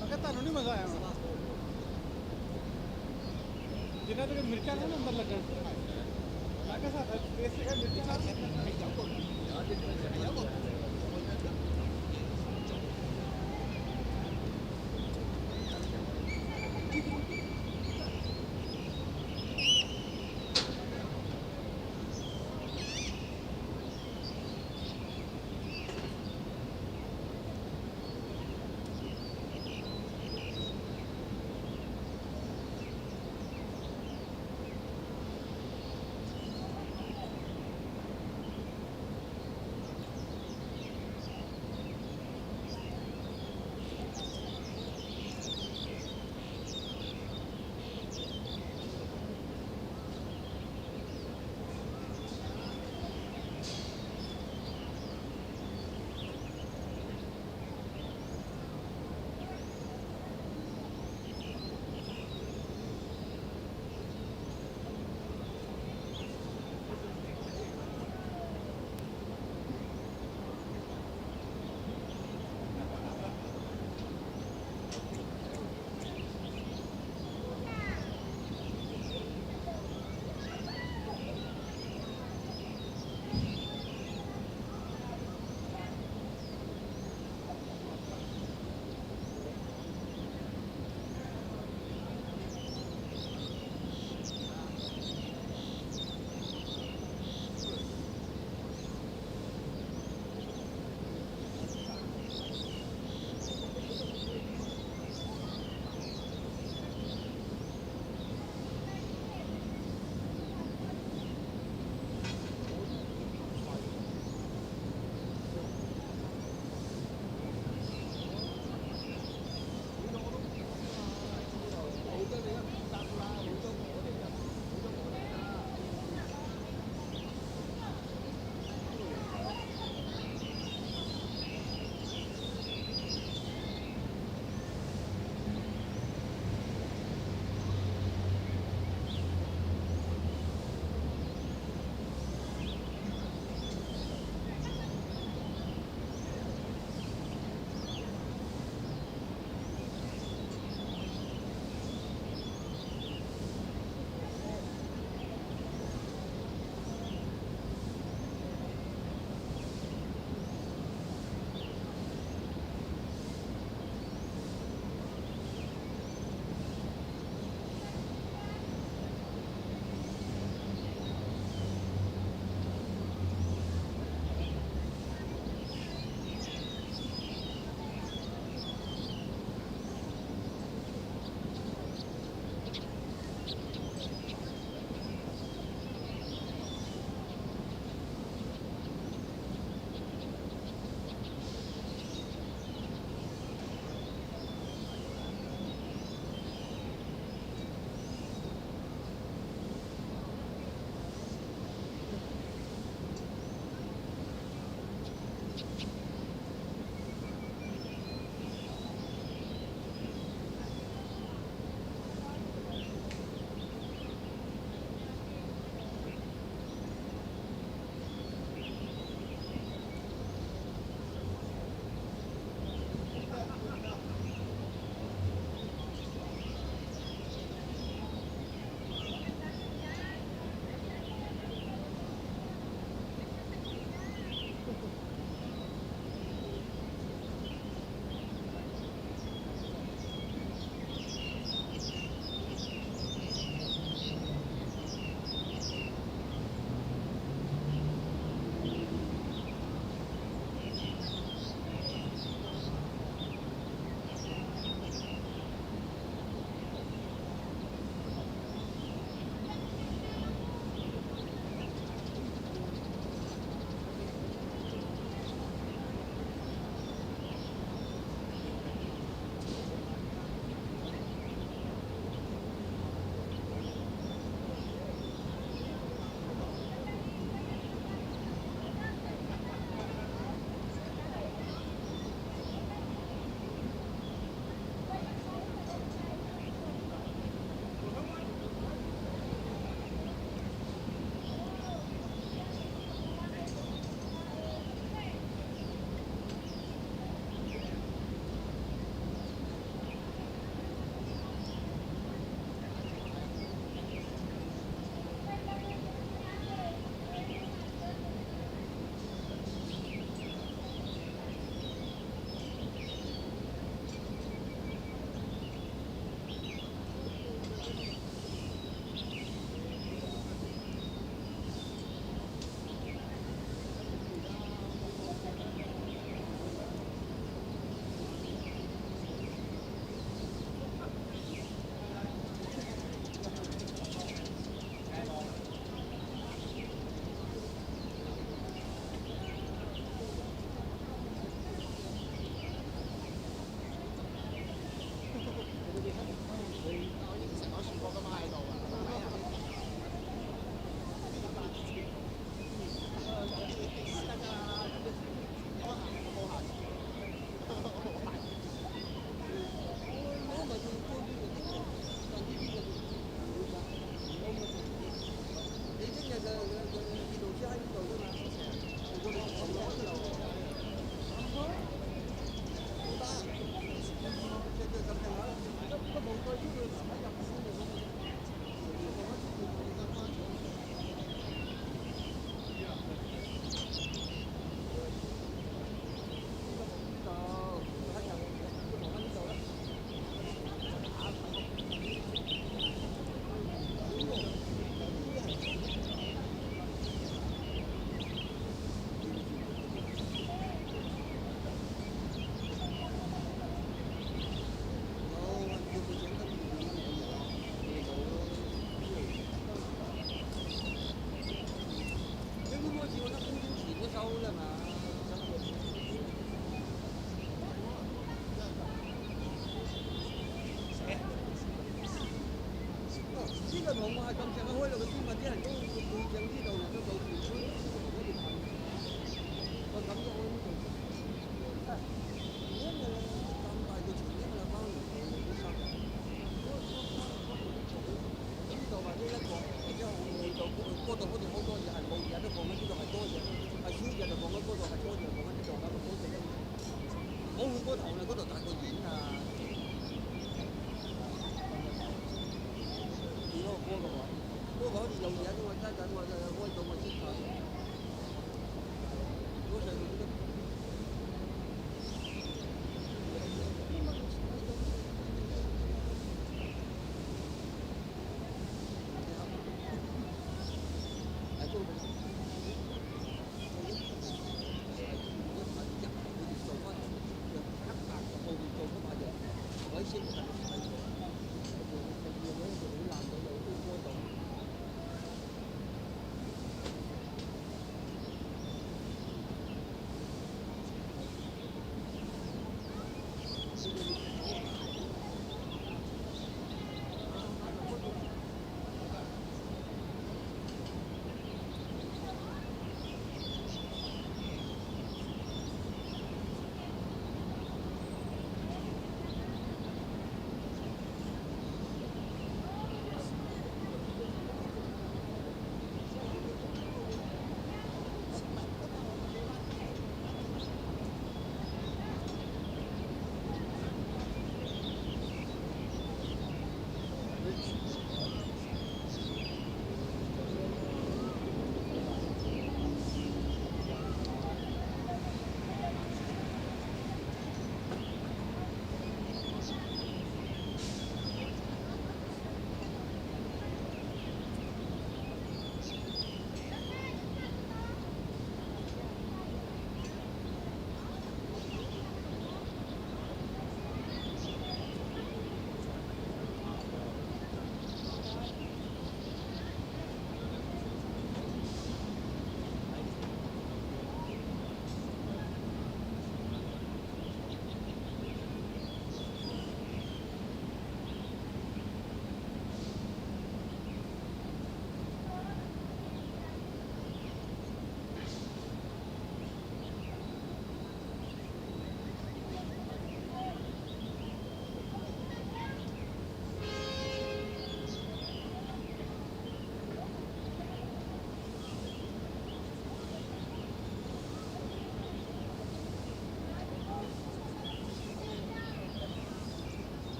D: मगर तानू नहीं मजा आया होना जिन्ना तक मिर्चा ना अंदर लगन लागे साथ टेस्ट है मिर्चा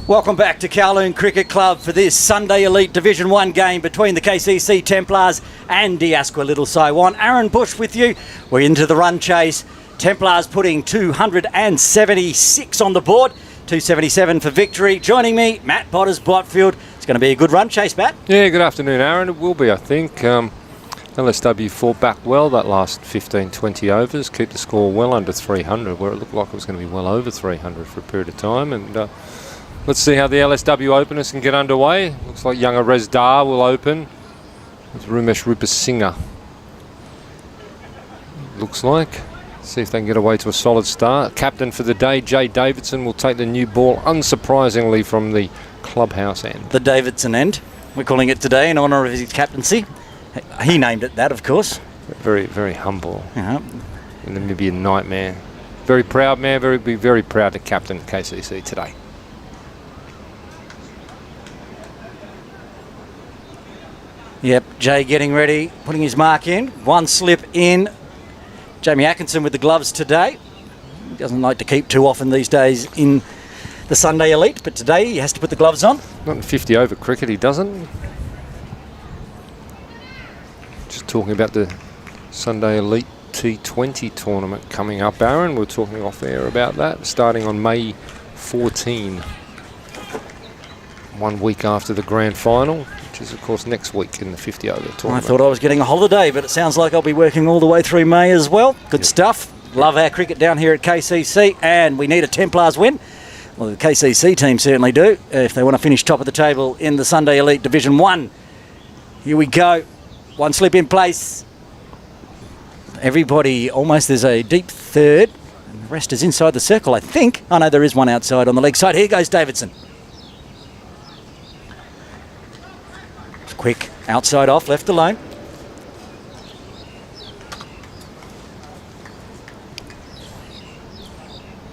A: Welcome back to Kowloon Cricket Club for this Sunday Elite Division 1 game between the KCC Templars and Diasqua Little Sai Wan. Aaron Bush with you. We're into the run chase. Templars putting 276 on the board. 277 for victory. Joining me, Matt Botters-Botfield. It's going to be a good run chase, Matt.
C: Yeah, good afternoon, Aaron. It will be, I think. LSW fought back well that last 15, 20 overs. Keep the score well under 300, where it looked like it was going to be well over 300 for a period of time. And let's see how the LSW openers can get underway. Looks like younger Resdar will open with Rumesh Rupasinghe. Looks like. See if they can get away to a solid start. Captain for the day, Jay Davidson, will take the new ball, unsurprisingly, from the clubhouse end.
A: The Davidson end. We're calling it today in honour of his captaincy. He named it that, of course.
C: Very, very humble.
A: Uh-huh.
C: And then maybe a nightmare. Very proud man. Be very proud to captain KCC today.
A: Yep, Jay getting ready, putting his mark in. One slip in. Jamie Atkinson with the gloves today. He doesn't like to keep too often these days in the Sunday Elite, but today he has to put the gloves on.
C: Not in 50 over cricket, he doesn't. Just talking about the Sunday Elite T20 tournament coming up, Aaron. We're talking off air about that, starting on May 14. 1 week after the grand final, which is, of course, next week in the 50 over tournament.
A: I thought I was getting a holiday, but it sounds like I'll be working all the way through May as well. Good stuff. Love our cricket down here at KCC, and we need a Templars win. Well, the KCC team certainly do, if they want to finish top of the table in the Sunday Elite Division 1. Here we go. One slip in place. Everybody almost, there's a deep third. And the rest is inside the circle, I think. Oh, no, there is one outside on the leg side. Here goes Davidson. Quick outside off, left alone.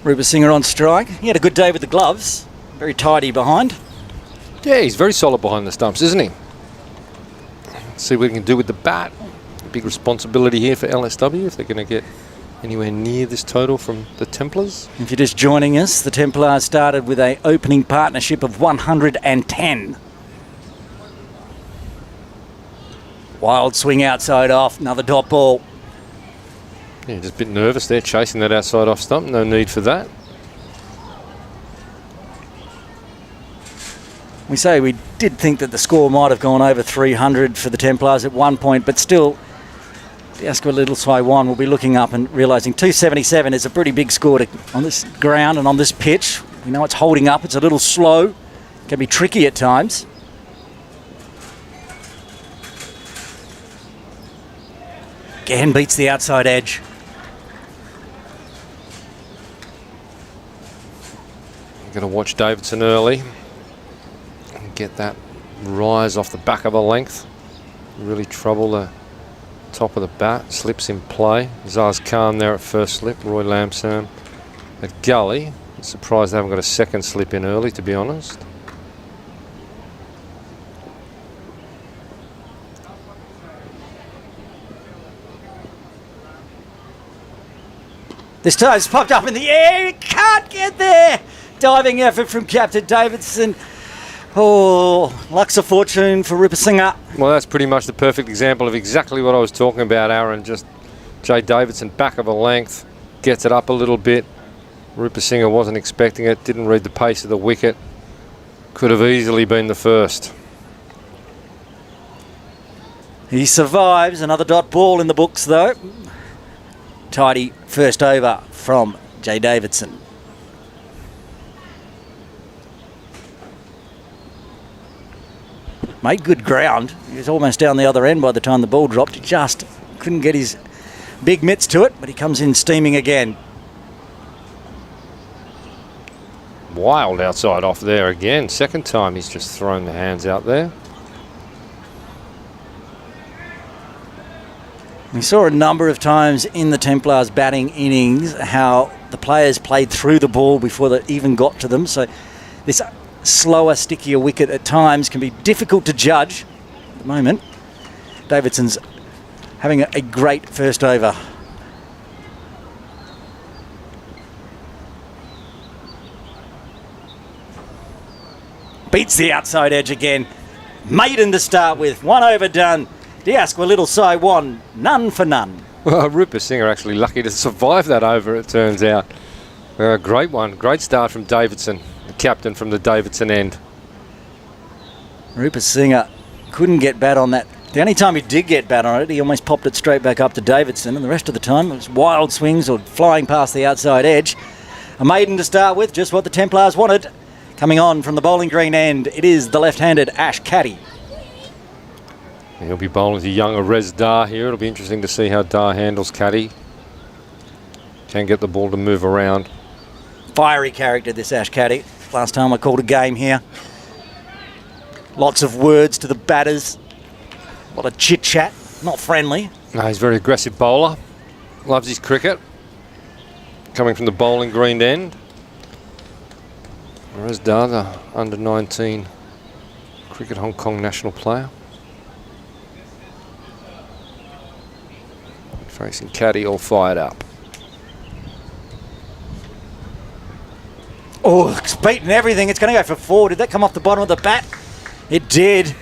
A: Rupasinghe on strike. He had a good day with the gloves. Very tidy behind.
C: Yeah, he's very solid behind the stumps, isn't he? Let's see what he can do with the bat. A big responsibility here for LSW if they're going to get anywhere near this total from the Templars.
A: If you're just joining us, the Templars started with an opening partnership of 110. Wild swing outside off, another dot ball.
C: Yeah, just a bit nervous there, chasing that outside off stump. No need for that.
A: We say we did think that the score might have gone over 300 for the Templars at one point, but still, Diasqua Little Sai Wan will be looking up and realising 277 is a pretty big score on this ground and on this pitch. We know it's holding up, it's a little slow, can be tricky at times. Again beats the outside edge.
C: You're going to watch Davidson early and get that rise off the back of a length. Really trouble the top of the bat. Slips in play. Zaz Khan there at first slip. Roy Lamsam at gully. I'm surprised they haven't got a second slip in early, to be honest.
A: This time's popped up in the air. He can't get there. Diving effort from Captain Davidson. Oh, luck's a fortune for Rupasinghe.
C: Well, that's pretty much the perfect example of exactly what I was talking about, Aaron. Just Jay Davidson back of a length, gets it up a little bit. Rupasinghe wasn't expecting it, didn't read the pace of the wicket. Could have easily been the first.
A: He survives. Another dot ball in the books, though. Tidy first over from Jay Davidson. Made good ground. He was almost down the other end by the time the ball dropped. He just couldn't get his big mitts to it, but he comes in steaming again.
C: Wild outside off there again. Second time he's just thrown the hands out there.
A: We saw a number of times in the Templars batting innings how the players played through the ball before they even got to them. So this slower, stickier wicket at times can be difficult to judge. At the moment, Davidson's having a great first over. beats the outside edge again. Maiden to start with, 1 overdone. Diasqua Little Sai Wan, none for none.
C: Well, Rupert Singer actually lucky to survive that over, it turns out. Great one. Great start from Davidson, the captain from the Davidson end.
A: Rupert Singer couldn't get bat on that. The only time he did get bat on it, he almost popped it straight back up to Davidson, and the rest of the time it was wild swings or flying past the outside edge. A maiden to start with, just what the Templars wanted. Coming on from the bowling green end, it is the left-handed Ash Caddy.
C: He'll be bowling to younger Rez Dar here. It'll be interesting to see how Dar handles Caddy. Can get the ball to move around.
A: Fiery character, this Ash Caddy. Last time I called a game here. Lots of words to the batters. A lot of chit-chat. Not friendly.
C: No, he's a very aggressive bowler. Loves his cricket. Coming from the bowling green end. Rez Dar, the under-19 cricket Hong Kong national player. Facing Caddy, all fired up.
A: Oh, it's beaten everything. It's going to go for 4. Did that come off the bottom of the bat? It did.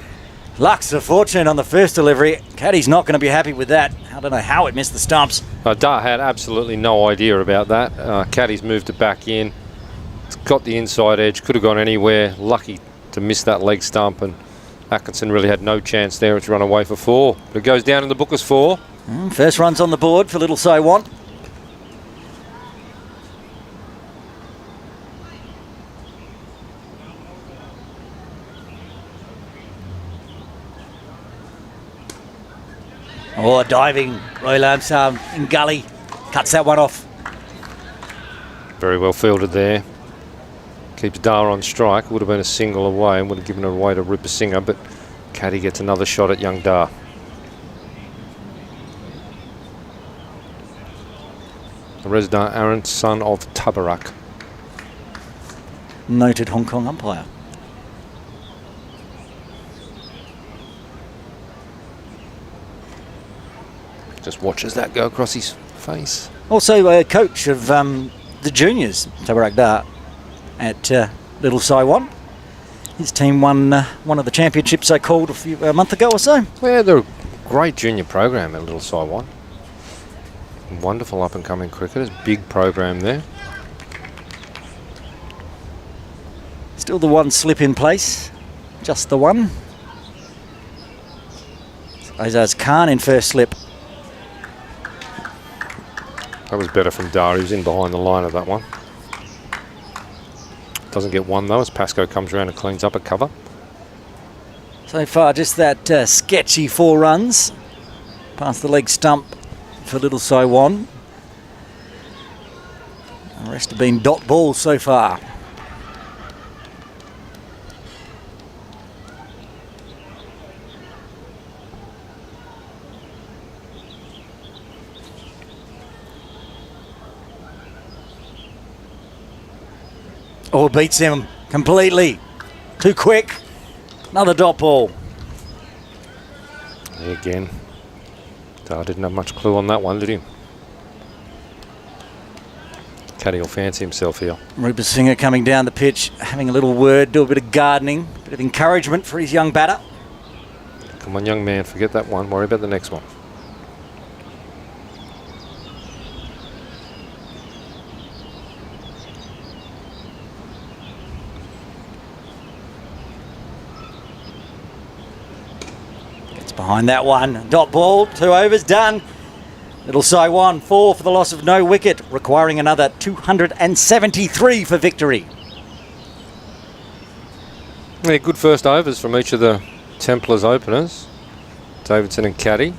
A: Luck's of fortune on the first delivery. Caddy's not going to be happy with that. I don't know how it missed the stumps.
C: Dar had absolutely no idea about that. Caddy's moved it back in. It's got the inside edge. Could have gone anywhere. Lucky to miss that leg stump, and Atkinson really had no chance there. It's run away for 4. But it goes down in the book as 4.
A: First runs on the board for Little Sai Wan. Oh, diving Roland Sam in gully. Cuts that one off.
C: Very well fielded there. Keeps Dar on strike. Would have been a single away and would have given it away to Rupert Singer, but Caddy gets another shot at young Dar. Rez Dar Aaron, son of Tabarak.
A: Noted Hong Kong umpire.
C: Just watches that go across his face.
A: Also a coach of the juniors, Tabarak Dar, at Little Sai Wan. His team won one of the championships I called a month ago or so.
C: Well, they're a great junior program at Little Sai Wan. Wonderful up-and-coming cricketers. Big program there.
A: Still the one slip in place. Just the one. Azaz Khan in first slip.
C: That was better from Dar. He was in behind the line of that one. Doesn't get one though as Pascoe comes around and cleans up a cover.
A: So far just that sketchy 4 runs. Past the leg stump for Little Sai Wan. The rest have been dot balls so far. Oh, beats him completely. Too quick. Another dot ball.
C: Again, Dar didn't have much clue on that one, did he? Caddy will fancy himself here.
A: Rupert Singer coming down the pitch, having a little word, do a bit of gardening, a bit of encouragement for his young batter.
C: Come on, young man, forget that one. Worry about the next one.
A: Behind that one, dot ball, 2 overs done. Little Sai Wan, 4 for the loss of no wicket, requiring another 273 for victory.
C: Yeah, good first overs from each of the Templars openers, Davidson and Caddy.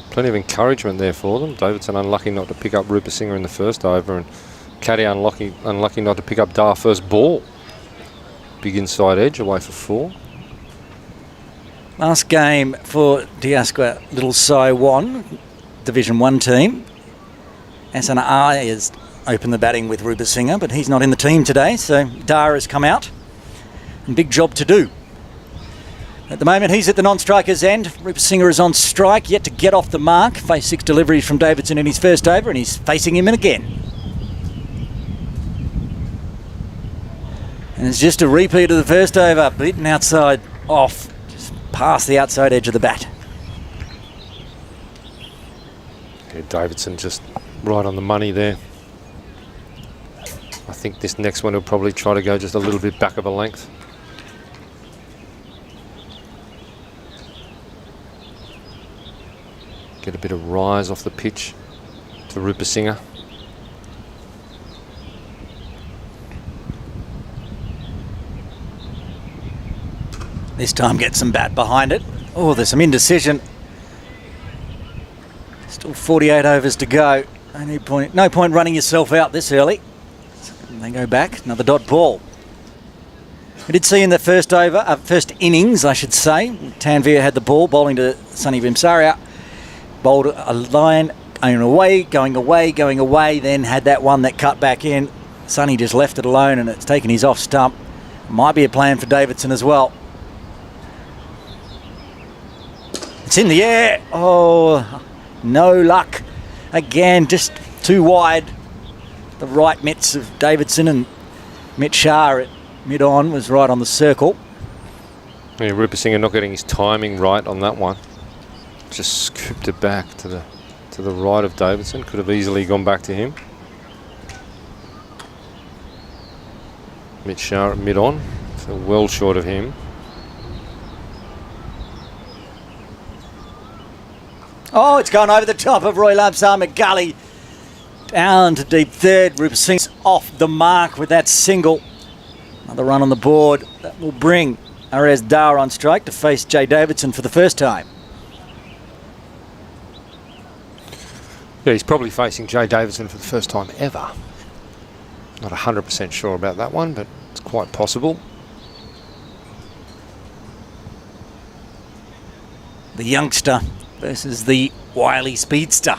C: Plenty of encouragement there for them. Davidson unlucky not to pick up Rupert Singer in the first over, and Caddy unlucky not to pick up Dar first ball. Big inside edge away for 4.
A: Last game for Diasqua Little Sai Wan, Division 1 team. Asana I has opened the batting with Rupert Singer, but he's not in the team today, so Dar has come out. And big job to do. At the moment, he's at the non-striker's end. Rupert Singer is on strike, yet to get off the mark. Faced 6 deliveries from Davidson in his first over, and he's facing him in again.
B: And it's just a repeat of the first over, beaten outside off, just past the outside edge of the bat.
C: Yeah, Davidson just right on the money there. I think this next one will probably try to go just a little bit back of a length. Get a bit of rise off the pitch to Rupasinghe.
B: This time get some bat behind it. Oh, there's some indecision. Still 48 overs to go. No point running yourself out this early. And they go back, another dot ball. We did see in the first innings, I should say, Tanvir had the ball, bowling to Sunny Vimsaria. Bowled a line, going away, then had that one that cut back in. Sunny just left it alone and it's taken his off stump. Might be a plan for Davidson as well. It's in the air. Oh, no luck. Again, just too wide. The right mitts of Davidson, and Mitch Shah at mid-on was right on the circle.
C: Yeah, Rupasinghe not getting his timing right on that one. Just scooped it back to the right of Davidson. Could have easily gone back to him. Mitch Shah at mid-on, so well short of him.
B: Oh, it's gone over the top of Roy Labsar McGully. Down to deep third. Rupasinghe's off the mark with that single. Another run on the board. That will bring Arez Dar on strike to face Jay Davidson for the first time.
C: Yeah, he's probably facing Jay Davidson for the first time ever. Not 100% sure about that one, but it's quite possible.
B: The youngster versus the wily speedster.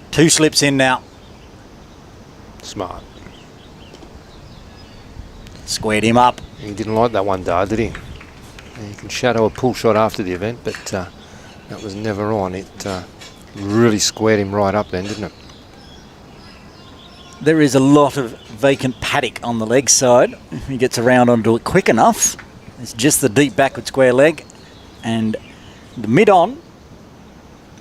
B: Two slips in now.
C: Smart.
B: Squared him up.
C: He didn't like that one, Dar, did he? You can shadow a pull shot after the event, but that was never on. It really squared him right up then, didn't it?
B: There is a lot of vacant paddock on the leg side. If he gets around onto it quick enough, it's just the deep backward square leg. And the mid-on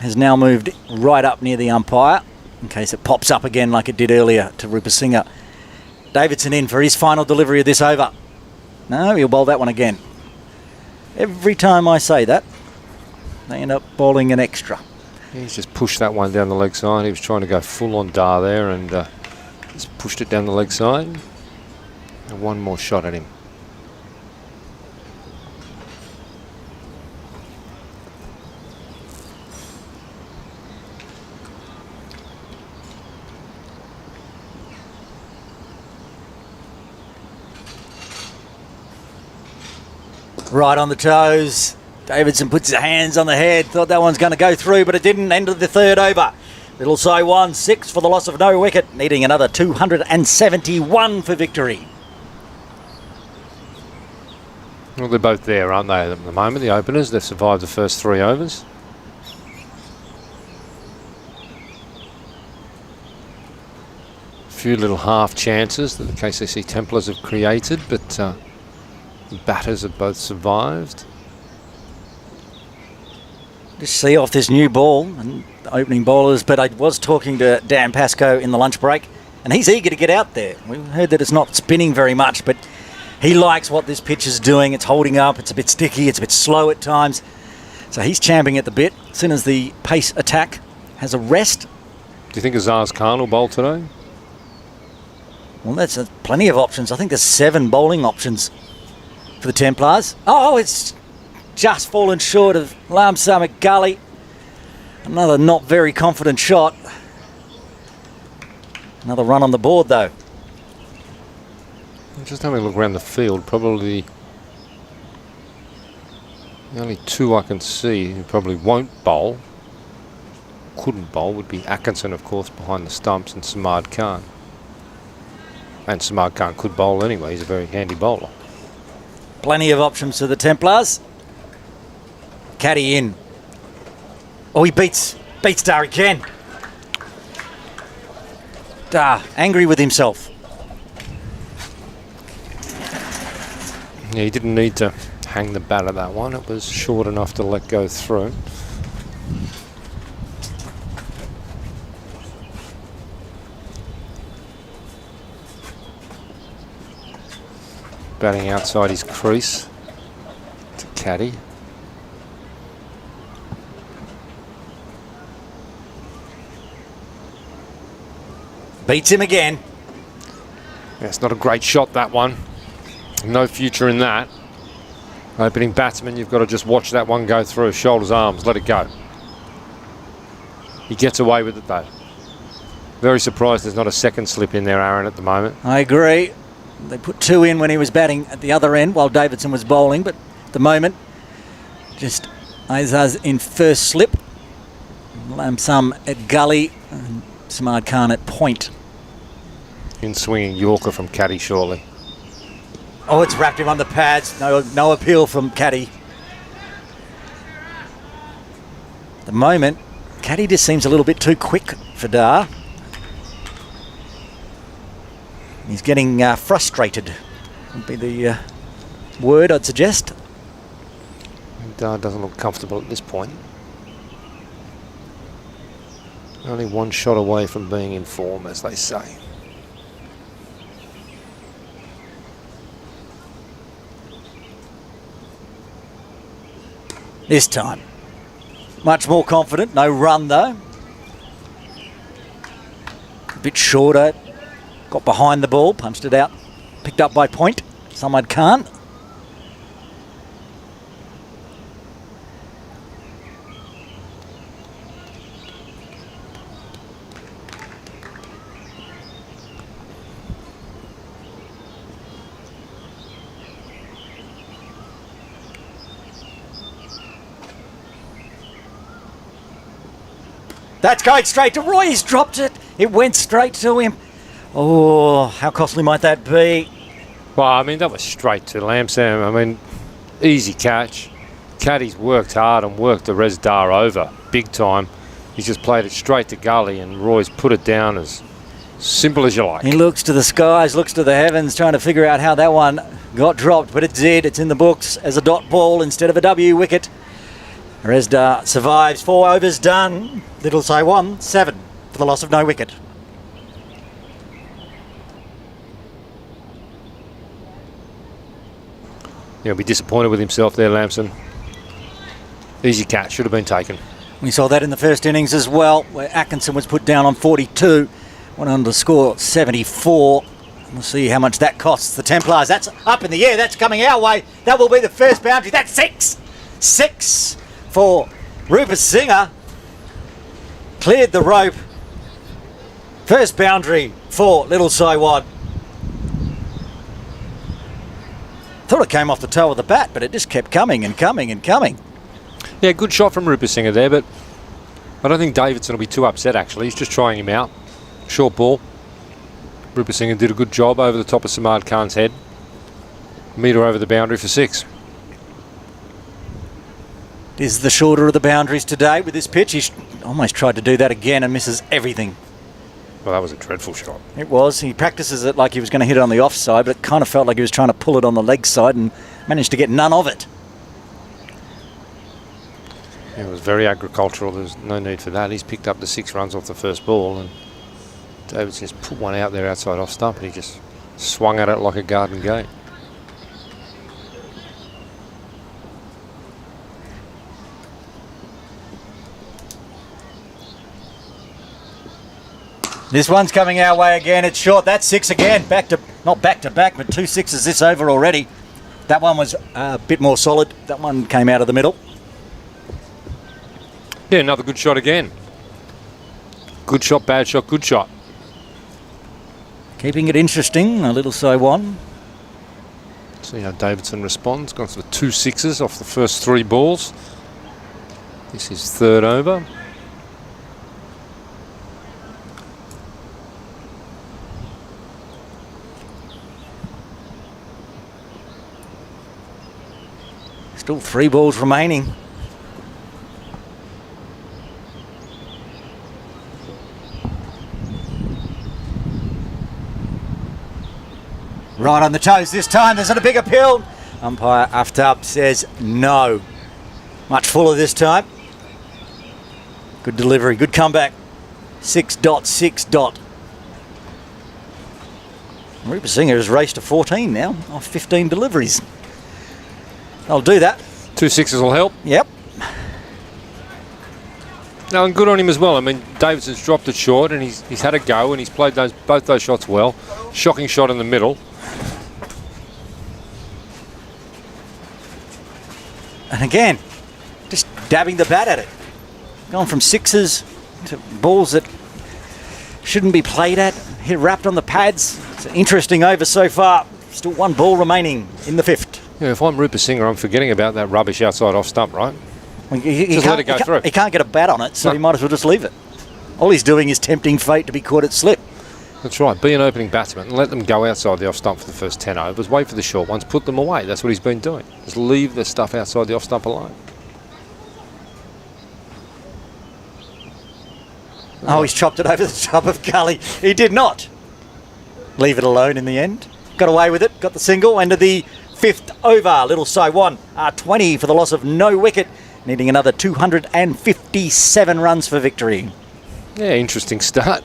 B: has now moved right up near the umpire in case it pops up again like it did earlier to Rupasinghe. Davidson in for his final delivery of this over. No, he'll bowl that one again. Every time I say that, they end up bowling an extra.
C: He's just pushed that one down the leg side. He was trying to go full on Dar there and just pushed it down the leg side. And one more shot at him.
B: Right on the toes. Davidson puts his hands on the head. Thought that one's going to go through, but it didn't. End of the third over. Little Sai Wan 6 for the loss of no wicket, needing another 271 for victory.
C: Well, they're both there, aren't they, at the moment, the openers? They've survived the first 3 overs. A few little half chances that the KCC Templars have created, but the batters have both survived.
B: Just see off this new ball and the opening bowlers, but I was talking to Dan Pascoe in the lunch break, and he's eager to get out there. We've heard that it's not spinning very much, but he likes what this pitch is doing. It's holding up, it's a bit sticky, it's a bit slow at times. So he's champing at the bit. As soon as the pace attack has a rest.
C: Do you think Azaz Khan will bowl today?
B: Well, that's plenty of options. I think there's 7 bowling options for the Templars. Oh, it's just fallen short of Lamsar McGully. Another not very confident shot. Another run on the board though.
C: Just having a look around the field, probably the only 2 I can see who probably won't bowl, couldn't bowl, would be Atkinson, of course, behind the stumps, and Samad Khan. And Samad Khan could bowl anyway, he's a very handy bowler.
B: Plenty of options to the Templars. Caddy in. Oh, he beats
A: Beats Dar again. Dar, angry with himself.
C: Yeah, he didn't need to hang the bat at that one. It was short enough to let go through. Batting outside his crease to caddy.
A: Beats him again.
C: Yeah, it's not a great shot, that one. No future in that. Opening batsman, you've got to just watch that one go through. Shoulders, arms, let it go. He gets away with it though. Very surprised there's not a second slip in there, Aaron, at the moment.
B: I agree. They put 2 in when he was batting at the other end while Davidson was bowling, but at the moment, just Azaz in first slip. Lamsam at gully and Samad Khan at point.
C: In swinging Yorker from caddy shortly.
A: Oh, it's wrapped him on the pads. No appeal from caddy.
B: At the moment, caddy just seems a little bit too quick for Dar. He's getting frustrated, would be the word I'd suggest.
C: Dar doesn't look comfortable at this point. Only one shot away from being in form, as they say.
B: This time, much more confident. No run though. A bit shorter. Got behind the ball, punched it out, picked up by point. Samad Khan.
A: That's going straight to Roy. He's dropped it. It went straight to him. Oh, how costly might that be?
C: Well, I mean, that was straight to Lamsam. I mean, easy catch. Caddy's worked hard and worked the Res Dar over big time. He's just played it straight to gully, and Roy's put it down as simple as you like.
B: He looks to the skies, looks to the heavens, trying to figure out how that one got dropped, but it did. It's in the books as a dot ball instead of a W wicket. Resdar survives. 4 overs done.
A: Little Sai Wan, 7 for the loss of no wicket.
C: He'll be disappointed with himself there, Lamson. Easy catch, should have been taken.
B: We saw that in the first innings as well, where Atkinson was put down on 42, went on to score 74. We'll see how much that costs the Templars. That's
A: Up in the air, that's coming our way. That will be the first boundary. That's 6. 6 for Rupert Singer. Cleared the rope. First boundary for Little Sai Wan.
B: thought it came off the toe of the bat, but it just kept coming and coming and coming.
C: Yeah, good shot from Rupert Singer there, but I don't think Davidson will be too upset, actually. He's just trying him out. Short ball. Rupert Singer did a good job over the top of Samad Khan's head. Metre over the boundary for 6.
B: Is the shorter of the boundaries today with this pitch. He almost tried to do that again and misses everything.
C: Well, that was a dreadful shot.
B: It was. He practices it like he was going to hit it on the offside, but it kind of felt like he was trying to pull it on the leg side and managed to get none of it.
C: It was very agricultural. There's no need for that. He's picked up the 6 runs off the first ball, and Davidson's put one out there outside off stump, and he just swung at it like a garden gate.
B: This one's coming our way again. It's short. That's 6 again. Not back to back, but 2 6s this over already. That one was a bit more solid. That one came out of the middle.
C: Yeah, another good shot again. Good shot, bad shot, good shot.
B: Keeping it interesting, a little Sai Wan.
C: See how Davidson responds. Gone for 2 6s off the first 3 balls. This is 3rd over.
B: Still 3 balls remaining.
A: Right on the toes this time. There's not a big appeal. Umpire Aftab says no. Much fuller this time. Good delivery, good comeback. 6.6. Rupa Singh has raced to 14 now off 15 deliveries. I'll do that.
C: 2 sixes will help.
A: Yep.
C: No, and good on him as well. I mean, Davidson's dropped it short and he's had a go and he's played both those shots well. Shocking shot in the middle.
A: And again, just dabbing the bat at it. Going from sixes to balls that shouldn't be played at. Hit wrapped on the pads. It's an interesting over so far. Still one ball remaining in the fifth.
C: Yeah, if I'm Rupa Singh, I'm forgetting about that rubbish outside off stump, right?
A: Well,
C: just let it go through.
A: He can't get a bat on it, so
C: No.
A: he might as well just leave it. All he's doing is tempting fate to be caught at slip.
C: That's right. Be an opening batsman and let them go outside the off stump for the first 10 overs. Wait for the short ones, put them away. That's what he's been doing. Just leave the stuff outside the off stump alone.
A: Oh, he's chopped it over the top of gully. He did not leave it alone in the end. Got away with it, got the single, into the fifth over. Little Sai Wan, 20 for the loss of no wicket, needing another 257 runs for victory.
C: Yeah, interesting start.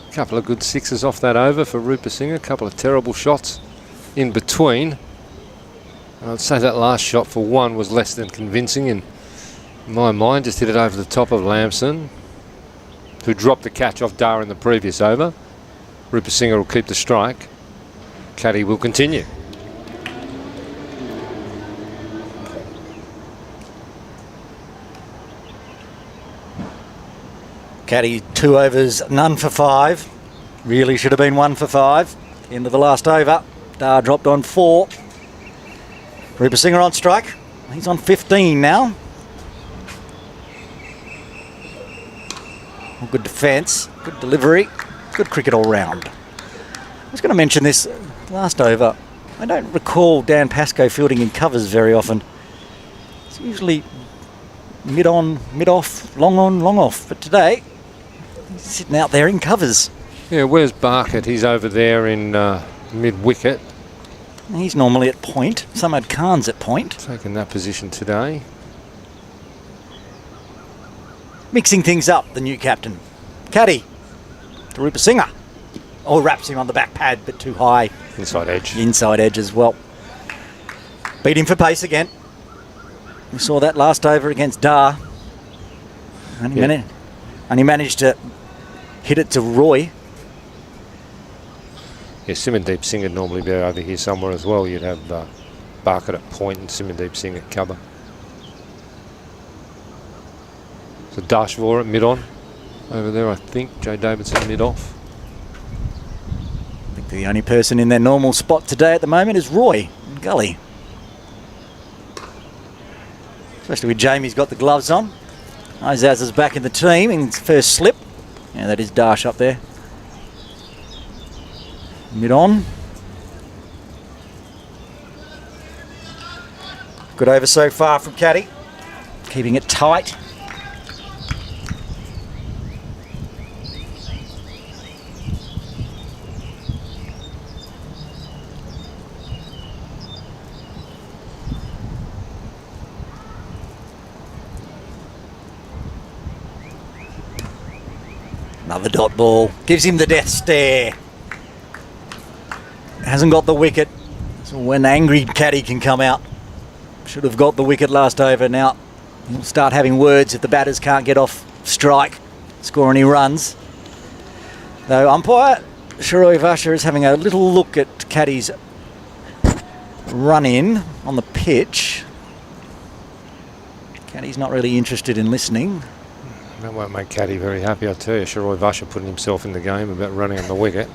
C: A couple of good sixes off that over for Rupa Singh. A couple of terrible shots in between. And I'd say that last shot for one was less than convincing in my mind. Just hit it over the top of Lamson, who dropped the catch off Dar in the previous over. Rupa Singh will keep the strike. Caddy will continue.
A: Caddy, 2 overs, none for 5. Really should have been 1 for 5. End of the last over. Dar dropped on 4. Rupa Singh on strike. He's on 15 now. Good defence, good delivery, good cricket all round. I was going to mention this last over. I don't recall Dan Pascoe fielding in covers very often. It's usually mid-on, mid-off, long-on, long-off. But today, he's sitting out there in covers.
C: Yeah, where's Barkett? He's over there in mid-wicket.
A: He's normally at point. Samad Khan's at point.
C: Taking that position today.
A: Mixing things up, the new captain. Caddy to Rupa Singh. Oh, wraps him on the back pad, but too high.
C: Inside edge.
A: Inside edge as well. Beat him for pace again. We saw that last over against Dar. And he managed to hit it to Roy.
C: Yeah, Simandeep Singh would normally be over here somewhere as well. You'd have Barkett at point and Simandeep Singh at cover. So Dashvor at mid-on over there, I think. Joe Davidson mid-off.
A: I think the only person in their normal spot today at the moment is Roy in Gully. Especially with Jamie's got the gloves on. Izaz is back in the team in his first slip. Yeah, that is Dash up there. Mid-on. Good over so far from Caddy. Keeping it tight. Another dot ball. Gives him the death stare. Hasn't got the wicket. So when angry Caddy can come out. Should have got the wicket last over. Now he'll start having words if the batters can't get off strike, score any runs. Though umpire Shiroi Vasha is having a little look at Caddy's run in on the pitch. Caddy's not really interested in listening.
C: That won't make Caddy very happy, I tell you. Shiroi Vasha putting himself in the game about running on the wicket.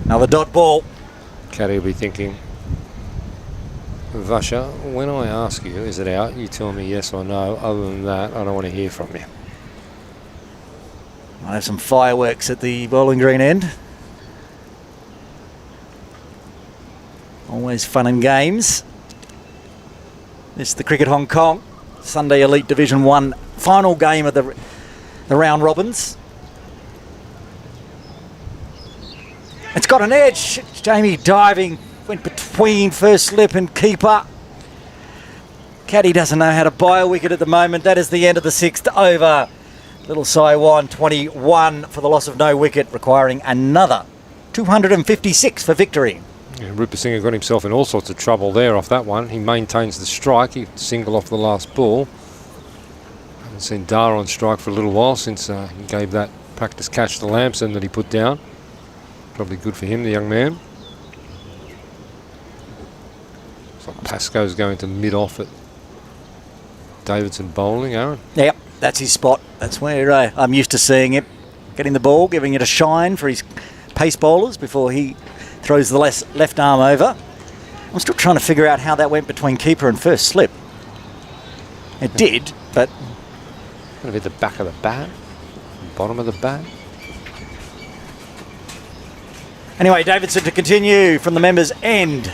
A: Another dot ball.
C: Caddy will be thinking, Vasha, when I ask you, is it out? You tell me yes or no. Other than that, I don't want to hear from you.
A: Might have some fireworks at the bowling green end. Always fun and games. This is the Cricket Hong Kong.
B: Sunday Elite Division 1 final game of the round robins. It's got an edge. Jamie diving, went between first slip and keeper. Caddy doesn't know how to buy a wicket at the moment. That is the end of the 6th over. Little Sai Wan 21 for the loss of no wicket, requiring another 256 for victory.
C: Yeah, Rupert Singh got himself in all sorts of trouble there off that one. He maintains the strike. He single off the last ball. Haven't seen Dar on strike for a little while since he gave that practice catch to Lamson that he put down. Probably good for him, the young man. Looks like Pascoe's going to mid-off at Davidson bowling, Aaron.
B: Yep, that's his spot. That's where I'm used to seeing him. Getting the ball, giving it a shine for his pace bowlers before he throws the left arm over. I'm still trying to figure out how that went between keeper and first slip. It did, but...
C: Going to be the back of the bat, bottom of the bat.
B: Anyway, Davidson to continue from the members' end.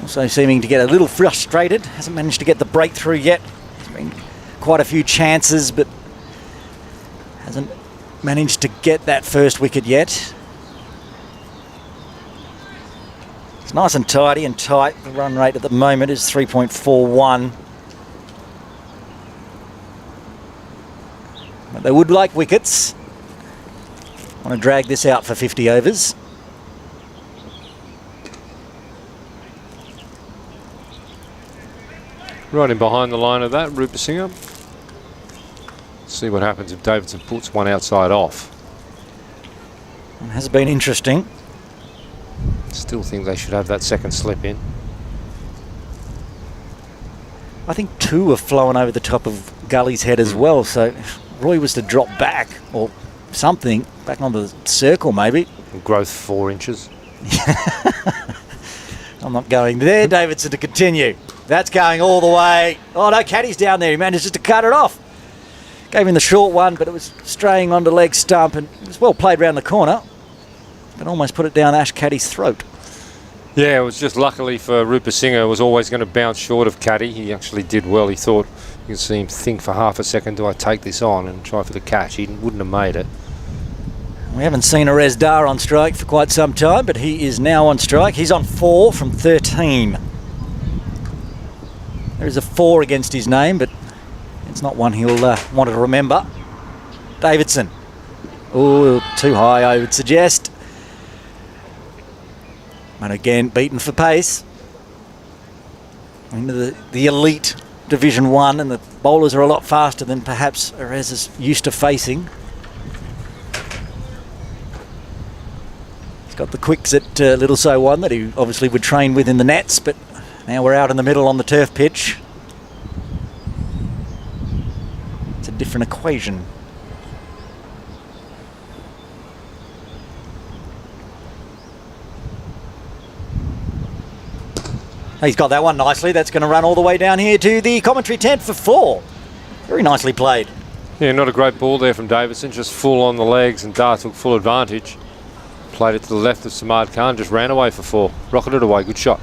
B: Also seeming to get a little frustrated. Hasn't managed to get the breakthrough yet. There's been quite a few chances, but hasn't managed to get that first wicket yet. It's nice and tidy and tight. The run rate at the moment is 3.41. But they would like wickets. Want to drag this out for 50 overs.
C: Right in behind the line of that, Rupert Singh. See what happens if Davidson puts one outside off.
B: It has been interesting.
C: Still think they should have that second slip in.
B: I think 2 have flown over the top of Gully's head as well, so if Roy was to drop back or something, back onto the circle maybe.
C: Growth 4 inches.
B: I'm not going there. Davidson to continue. That's going all the way. Oh no, Caddy's down there. He manages to cut it off. Gave him the short one, but it was straying onto leg stump, and it was well played round the corner, but almost put it down Ash Caddy's throat.
C: Yeah, it was just luckily for Rupert Singh. It was always going to bounce short of Caddy. He actually did well. He thought, you can see him think for half a second, do I take this on and try for the catch? He wouldn't have made it.
B: We haven't seen Arez Dar on strike for quite some time, but he is now on strike. He's on 4 from 13. There is a 4 against his name, but it's not one he'll want to remember. Davidson. Oh, too high, I would suggest. And again, beaten for pace. Into the elite Division 1, and the bowlers are a lot faster than perhaps Arez is used to facing. He's got the quicks at Little Sai Wan that he obviously would train with in the nets, but now we're out in the middle on the turf pitch. It's a different equation. He's got that one nicely. That's going to run all the way down here to the commentary tent for 4. Very nicely played.
C: Yeah, not a great ball there from Davidson, just full on the legs, and Dar took full advantage. Played it to the left of Samad Khan, just ran away for 4. Rocketed away, good shot.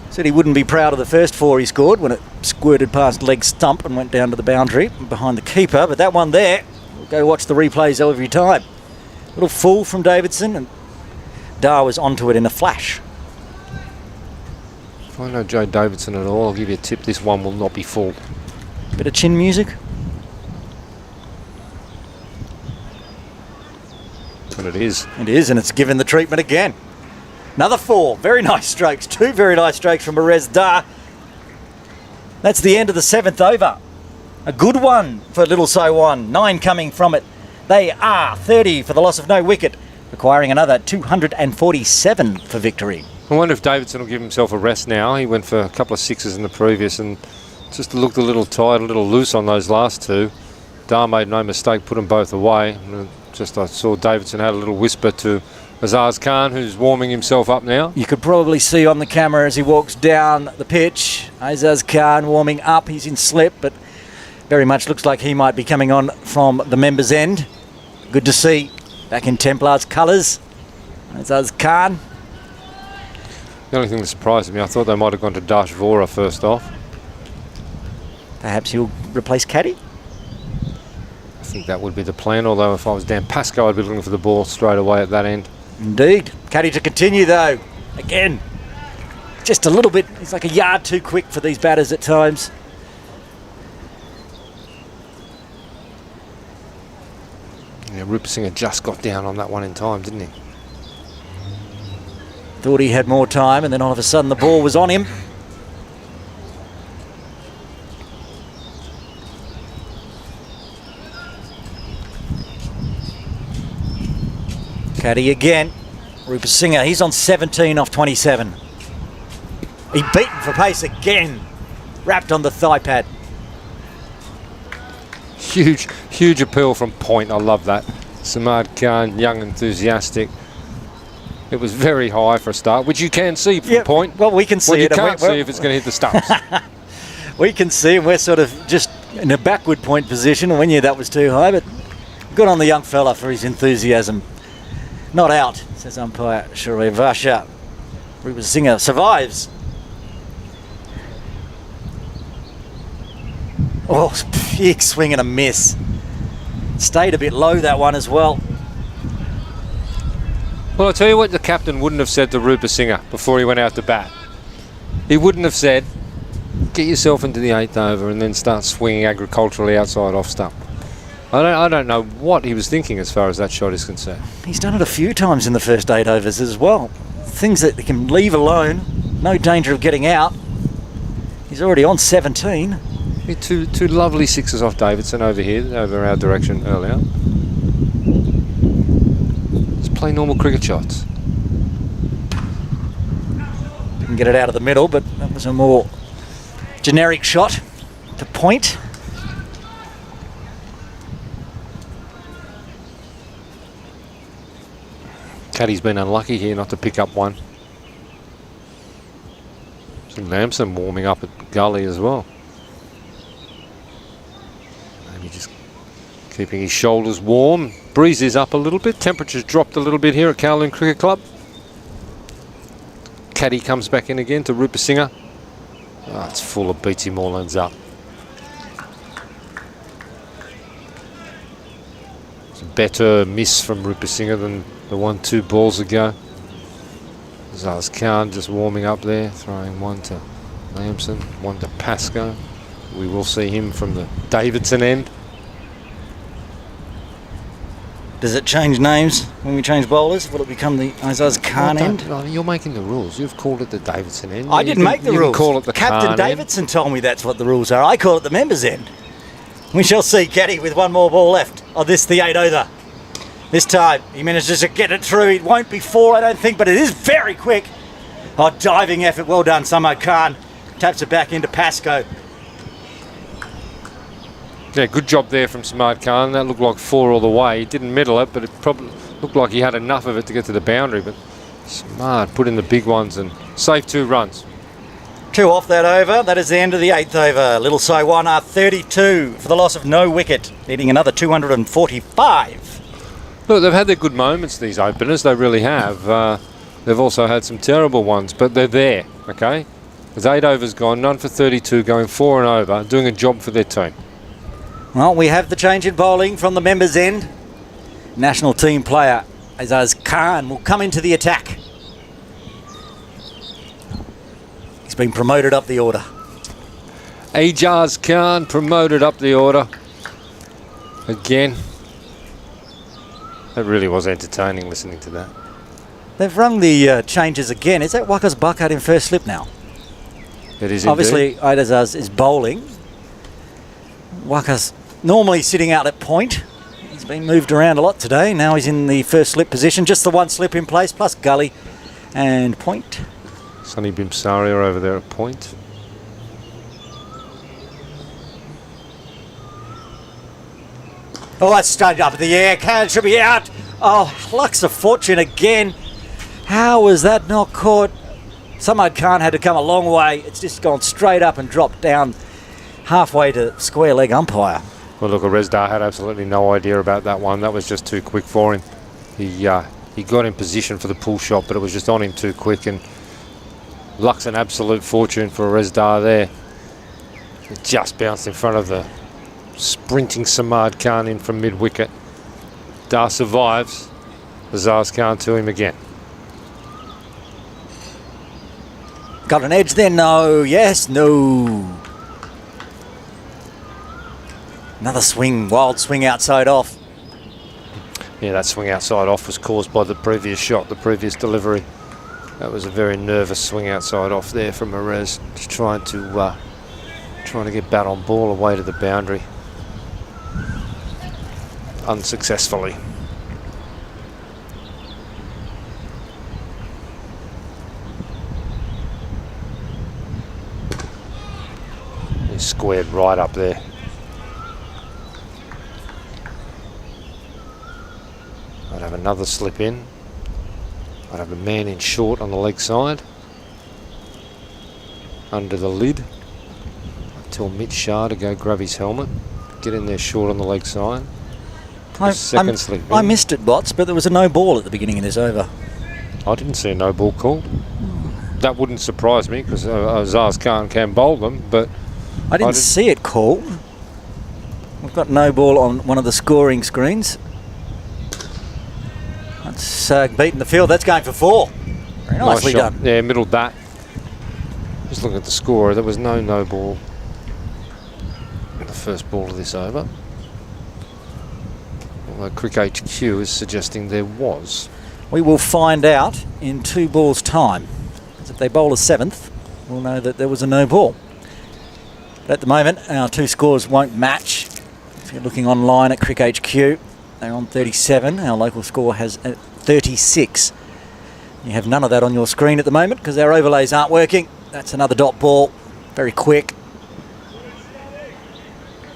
B: Said he wouldn't be proud of the first 4 he scored when it squirted past leg stump and went down to the boundary behind the keeper, but that one there, we'll go watch the replays every time. Little full from Davidson, and Dar was onto it in a flash.
C: If I know Joe Davidson at all, I'll give you a tip, this one will not be full.
B: Bit of chin music.
C: And it is.
B: It is, and it's given the treatment again. Another 4. Very nice strokes. 2 very nice strokes from Arez Dar. That's the end of the 7th over. A good one for Little Sai Wan. 9 coming from it. They are 30 for the loss of no wicket, requiring another 247 for victory.
C: I wonder if Davidson will give himself a rest now. He went for a couple of 6s in the previous and just looked a little tight, a little loose on those last 2. Dar made no mistake, put them both away. Just I saw Davidson had a little whisper to Azaz Khan, who's warming himself up now.
B: You could probably see on the camera as he walks down the pitch, Azaz Khan warming up. He's in slip, but very much looks like he might be coming on from the members' end. Good to see back in Templars colours. Azaz Khan.
C: The only thing that surprised me, I thought they might have gone to Dash Vora first off.
B: Perhaps he'll replace Caddy?
C: I think that would be the plan, although if I was Dan Pascoe, I'd be looking for the ball straight away at that end.
B: Indeed. Caddy to continue, though. Again, just a little bit. He's like a yard too quick for these batters at times.
C: Yeah, Rupert just got down on that one in time, didn't he?
B: Thought he had more time, and then all of a sudden the ball was on him. Caddy again. Rupert Singer, he's on 17 off 27. He beaten for pace again. Wrapped on the thigh pad.
C: Huge appeal from point. I love that. Samad Khan, young, enthusiastic. It was very high for a start, which you can see from point.
B: Well, we can see
C: you
B: it.
C: can't see if it's going to hit the stumps.
B: We can see, and we're sort of just in a backward point position, and we knew that was too high, but good on the young fella for his enthusiasm. Not out, says umpire Sharif Vasha. Rupert Singer survives. Oh, big swing and a miss. Stayed a bit low, that one as well.
C: Well, I'll tell you what the captain wouldn't have said to Rupert Singer before he went out to bat. He wouldn't have said, get yourself into the 8th over and then start swinging agriculturally outside off stump. I don't know what he was thinking as far as that shot is concerned.
B: He's done it a few times in the first 8 overs as well. Things that they can leave alone, no danger of getting out. He's already on 17.
C: Two lovely sixes off Davidson over here, over our direction earlier. Just play normal cricket shots.
B: Didn't get it out of the middle, but that was a more generic shot to point.
C: Caddy's been unlucky here not to pick up one. Some Lamson warming up at gully as well. Maybe just keeping his shoulders warm. Breeze is up a little bit. Temperature's dropped a little bit here at Kowloon Cricket Club. Caddy comes back in again to Rupert Singer. Oh, it's full of Beatsy Morelands up. It's a better miss from Rupert Singer than the 1-2 balls ago. Zaz Khan just warming up there, throwing one to Lamson, one to Pascoe. We will see him from the Davidson end.
B: Does it change names when we change bowlers? Will it become the Azaz Khan end?
C: You're making the rules. You've called it the Davidson end.
B: I didn't make the rules.
C: Call it the
B: Captain
C: Khan
B: Davidson told me that's what the rules are. I call it the members end. We shall see Caddy with one more ball left. Oh, this the 8 over. This time he manages to get it through. It won't be 4, I don't think, but it is very quick. Oh, diving effort. Well done, Samad Khan. Taps it back into Pascoe.
C: Yeah, good job there from Samad Khan. That looked like 4 all the way. He didn't middle it, but it probably looked like he had enough of it to get to the boundary. But Samad put in the big ones and saved 2 runs.
B: 2 off that over. That is the end of the 8th over. Little Sai Wan are 32 for the loss of no wicket, needing another 245.
C: Look, they've had their good moments, these openers. They really have. They've also had some terrible ones, but they're there, okay? There's 8 overs gone, none for 32, going 4 and over, doing a job for their team.
B: Well, we have the change in bowling from the members' end. National team player Azaz Khan will come into the attack. He's been promoted up the order.
C: Ajaz Khan promoted up the order. Again. That really was entertaining listening to that.
B: They've rung the changes again. Is that Waka's Buckout in first slip now?
C: It is
B: obviously, Azaz is bowling. Waka's normally sitting out at point. He's been moved around a lot today. Now he's in the first slip position. Just the one slip in place, plus gully and point.
C: Sonny Bimsaria over there at point.
B: Oh, that's straight up in the air. Khan should be out. Oh, lucks of fortune again. How was that not caught? Samad Khan had to come a long way. It's just gone straight up and dropped down halfway to square leg umpire.
C: Well, look, Resdar had absolutely no idea about that one. That was just too quick for him. He got in position for the pull shot, but it was just on him too quick, and Luck's an absolute fortune for Resdar there. It just bounced in front of the sprinting Samad Khan in from mid-wicket. Dar survives. Azaz Khan to him again.
B: Got an edge there? No. Yes, no. Another swing, wild swing outside off.
C: Yeah, that swing outside off was caused by the previous shot, the previous delivery. That was a very nervous swing outside off there from Perez, just trying to get bat on ball away to the boundary. Unsuccessfully. He's squared right up there. I'd have another slip in. I'd have a man in short on the leg side. Under the lid. I'd tell Mitch Shah to go grab his helmet. Get in there short on the leg side. Second slip in.
B: I missed it, Bots, but there was a no ball at the beginning of this over.
C: I didn't see a no ball called. That wouldn't surprise me because Azaz Khan can bowl them, but
B: I didn't see it called. We've got no ball on one of the scoring screens. That's beating the field. That's going for 4. Very nicely done.
C: Yeah, middled that. Just looking at the score, there was no ball in the first ball of this over. Although Cricket HQ is suggesting there was.
B: We will find out in 2 balls' time. Because if they bowl a 7th, we'll know that there was a no ball. But at the moment, our 2 scores won't match. If you're looking online at Cricket HQ, they're on 37. Our local score has 36. You have none of that on your screen at the moment because our overlays aren't working. That's another dot ball. Very quick.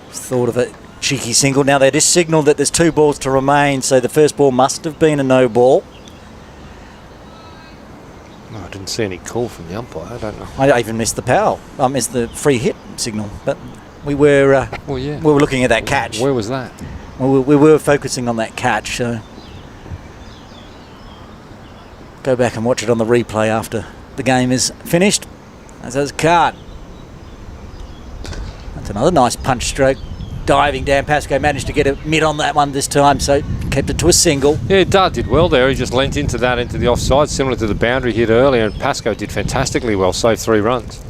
B: Just thought of a cheeky single. Now they just signalled that there's 2 balls to remain, so the first ball must have been a no ball.
C: No, I didn't see any call from the umpire. I don't know.
B: I even missed the power. I missed the free hit signal. But we were
C: Well, yeah.
B: we were looking at that catch.
C: Where was that?
B: Well, we were focusing on that catch, so go back and watch it on the replay after the game is finished. As does Card. That's another nice punch stroke. Diving down, Pascoe managed to get a mid on that one this time, so kept it to a single.
C: Yeah, Dart did well there. He just leant into that, into the offside, similar to the boundary hit earlier, and Pascoe did fantastically well, saved 3 runs.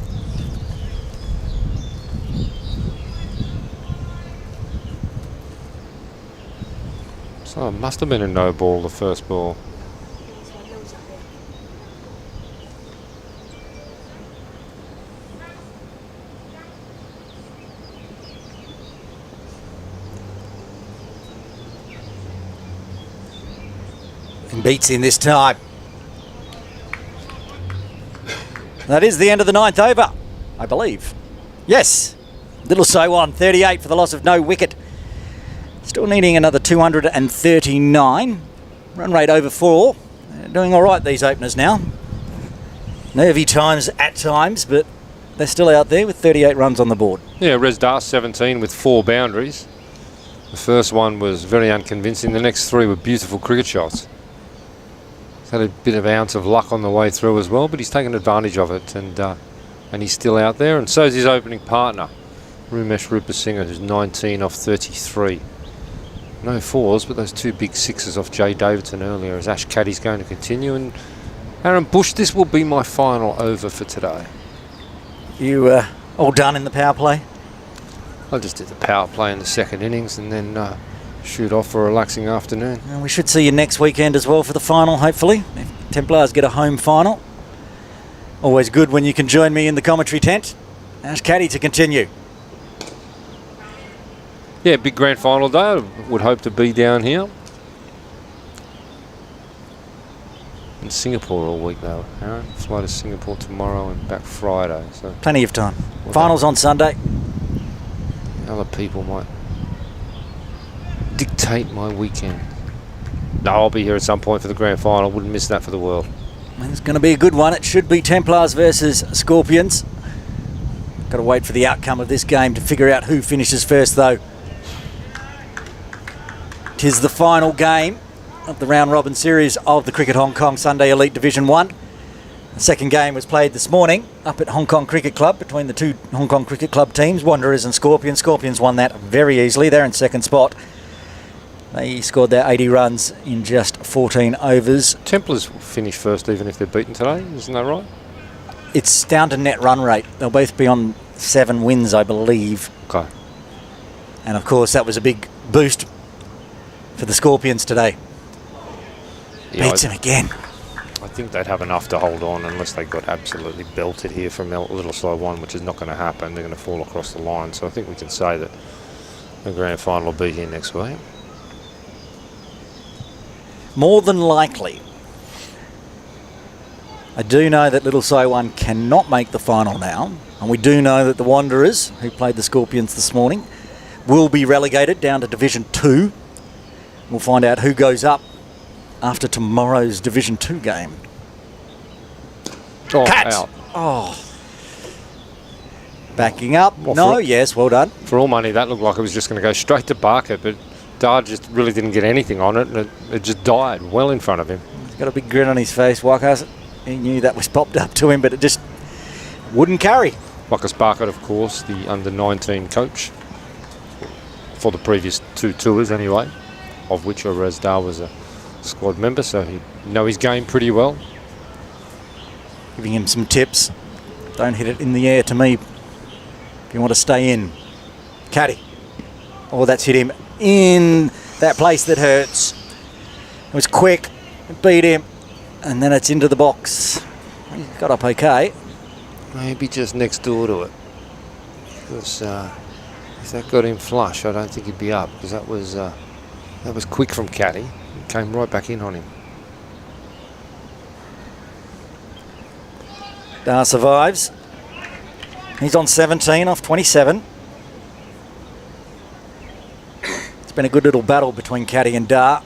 C: So it must have been a no ball, the first ball.
B: And beats in this time. That is the end of the 9th over, I believe. Yes. Little Sai Wan, 38 for the loss of no wicket. Still needing another 239. Run rate over 4. They're doing all right, these openers now. Nervy times at times, but they're still out there with 38 runs on the board.
C: Yeah, Resdar 17 with 4 boundaries. The first one was very unconvincing. The next 3 were beautiful cricket shots. He's had a bit of ounce of luck on the way through as well, but he's taken advantage of it, and he's still out there. And so is his opening partner, Rumesh Rupasinghe, who's 19 off 33. No 4s, but those 2 big 6s off Jay Davidson earlier as Ash Caddy's going to continue. And Aaron Bush, this will be my final over for today.
B: You all done in the power play?
C: I just did the power play in the second innings and then shoot off for a relaxing afternoon.
B: And we should see you next weekend as well for the final, hopefully. If Templars get a home final. Always good when you can join me in the commentary tent. Ash Caddy to continue.
C: Yeah, big grand final day. I would hope to be down here. In Singapore all week though, Aaron. Fly to Singapore tomorrow and back Friday. So
B: plenty of time. Finals on Sunday.
C: Other people might dictate my weekend. No, I'll be here at some point for the grand final. Wouldn't miss that for the world.
B: It's going to be a good one. It should be Templars versus Scorpions. Got to wait for the outcome of this game to figure out who finishes first though. 'Tis the final game of the round robin series of the Cricket Hong Kong Sunday Elite Division 1. The second game was played this morning up at Hong Kong Cricket Club between the two Hong Kong Cricket Club teams, Wanderers and Scorpions. Scorpions won that very easily. They're in second spot. They scored their 80 runs in just 14 overs.
C: Templars will finish first even if they're beaten today, isn't that right?
B: It's down to net run rate. They'll both be on 7 wins, I believe.
C: Okay.
B: And of course, that was a big boost for the Scorpions today.
C: Yeah,
B: Beats him again.
C: I think they'd have enough to hold on unless they got absolutely belted here from Little Sai Wan, which is not going to happen. They're going to fall across the line. So I think we can say that the grand final will be here next week.
B: More than likely. I do know that Little Sai Wan cannot make the final now. And we do know that the Wanderers, who played the Scorpions this morning, will be relegated down to Division 2. We'll find out who goes up after tomorrow's Division 2 game.
C: Oh,
B: Cat!
C: out.
B: Oh. Backing up.
C: Well,
B: No, yes, well done.
C: For all money, that looked like it was just going to go straight to Barker, but Dar just really didn't get anything on it, and it just died well in front of him.
B: He's got a big grin on his face. Wakas, he knew that was popped up to him, but it just wouldn't carry.
C: Marcus Barker, of course, the under-19 coach for the previous 2 tours anyway, of which Orez Dar was a squad member, so he know his game pretty well.
B: Giving him some tips. Don't hit it in the air to me if you want to stay in. Caddy. Oh, that's hit him in that place that hurts. It was quick. It beat him. And then it's into the box. He got up okay.
C: Maybe just next door to it. Because if that got him flush, I don't think he'd be up, because that was quick from Caddy. It came right back in on him.
B: Dar survives. He's on 17 off 27. It's been a good little battle between Caddy and Dar.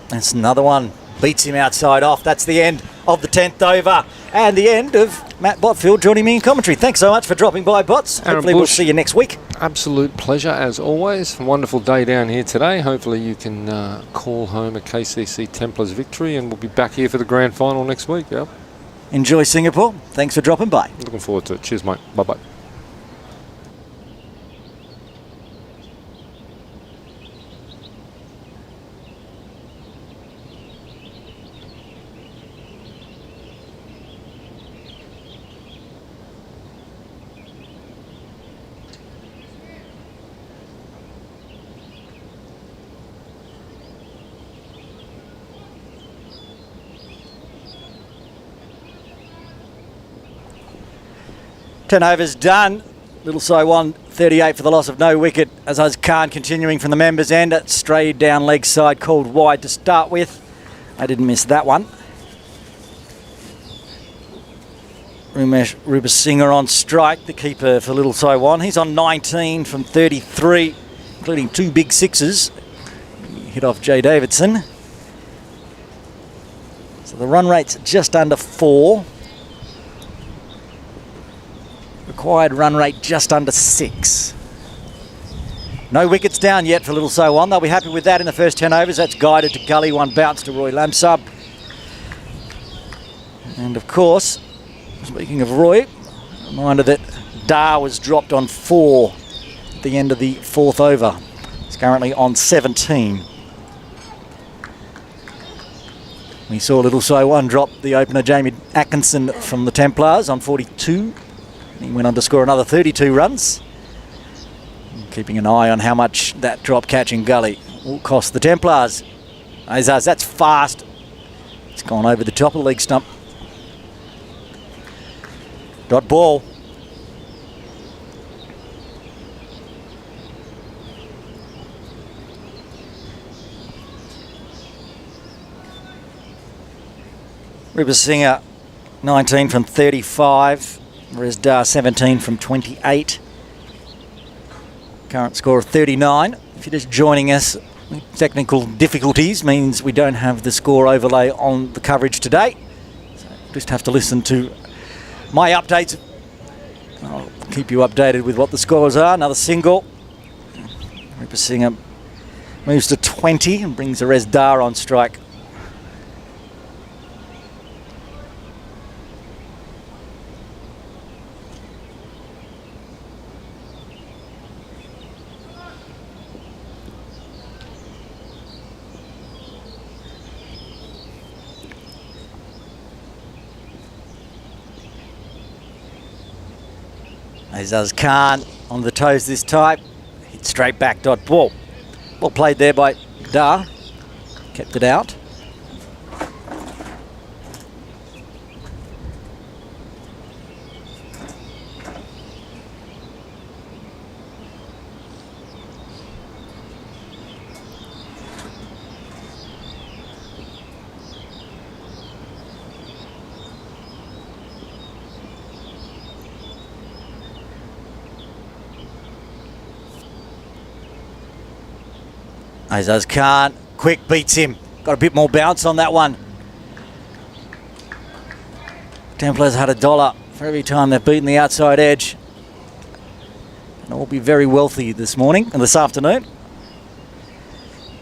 B: That's another one. Beats him outside off. That's the end of the 10th over. And the end of Matt Botfield joining me in commentary. Thanks so much for dropping by, Bots.
C: Aaron
B: Hopefully we'll
C: Bush.
B: see you next week.
C: Absolute pleasure as always. Wonderful day down here today. Hopefully you can call home a KCC Templars victory, and we'll be back here for the grand final next week. Yeah.
B: Enjoy Singapore. Thanks for dropping by.
C: Looking forward to it. Cheers, mate. Bye-bye.
B: Turnovers done. Little Sai Wan 38 for the loss of no wicket. Azaz Khan continuing from the members' end. It strayed down leg side, called wide to start with. I didn't miss that one. Rumesh Rupasinghe on strike, the keeper for Little Sai Wan. He's on 19 from 33, including 2 big sixes. He hit off Jay Davidson. So the run rate's just under 4. Required run rate just under 6. No wickets down yet for Little Sai Wan. They'll be happy with that in the first 10 overs. That's guided to Gully, 1 bounce to Roy Lamsub. And of course, speaking of Roy, reminder that Dar was dropped on 4 at the end of the 4th over. He's currently on 17. We saw Little Sai Wan drop the opener Jamie Atkinson from the Templars on 42. He went on to score another 32 runs. Keeping an eye on how much that drop catch in Gully will cost the Templars. Azaz, that's fast. It's gone over the top of the leg stump. Dot ball. Rupasinghe 19 from 35. Whereas Dar 17 from 28. Current score of 39. If you're just joining us, technical difficulties means we don't have the score overlay on the coverage today. So just have to listen to my updates. I'll keep you updated with what the scores are. Another single. Rupasinghe moves to 20 and brings Orez Dar on strike. Azaz Khan on the toes this time. Hit straight back dot ball. Well played there by Dar. Kept it out. Azaz Khan, quick, beats him. Got a bit more bounce on that one. Templars had $1 for every time they've beaten the outside edge. And they'll be very wealthy this morning and this afternoon.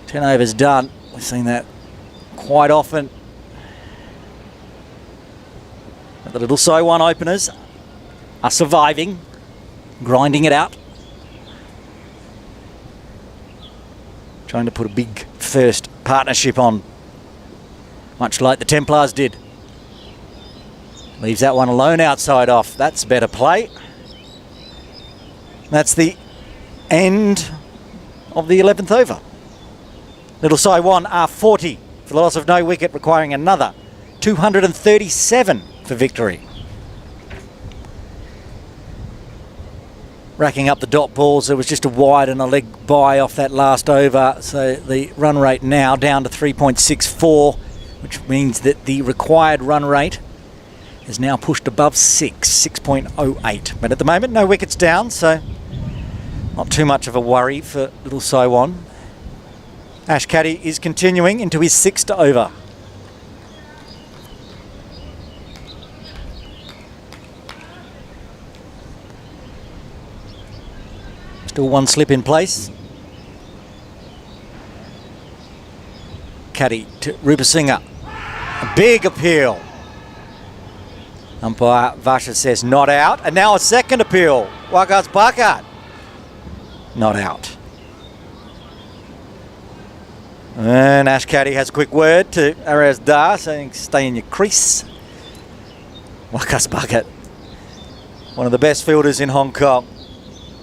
B: 10 overs done. We've seen that quite often. The little Sai Wan openers are surviving, grinding it out. Trying to put a big first partnership on, much like the Templars did. Leaves that one alone outside off. That's better play. That's the end of the 11th over. Little Sai Wan are 40 for the loss of no wicket, requiring another 237 for victory. Racking up the dot balls, there was just a wide and a leg by off that last over, so the run rate now down to 3.64, which means that the required run rate is now pushed above 6.08. But at the moment, no wickets down, so not too much of a worry for little Sai Wan. Ash Caddy is continuing into his 6th over. Still one slip in place. Caddy to Rupasinghe. A big appeal. Umpire Vasha says not out. And now a second appeal. Wakas Bakat. Not out. And Ash Caddy has a quick word to Araz Dar saying stay in your crease. Wakas Bakat. One of the best fielders in Hong Kong,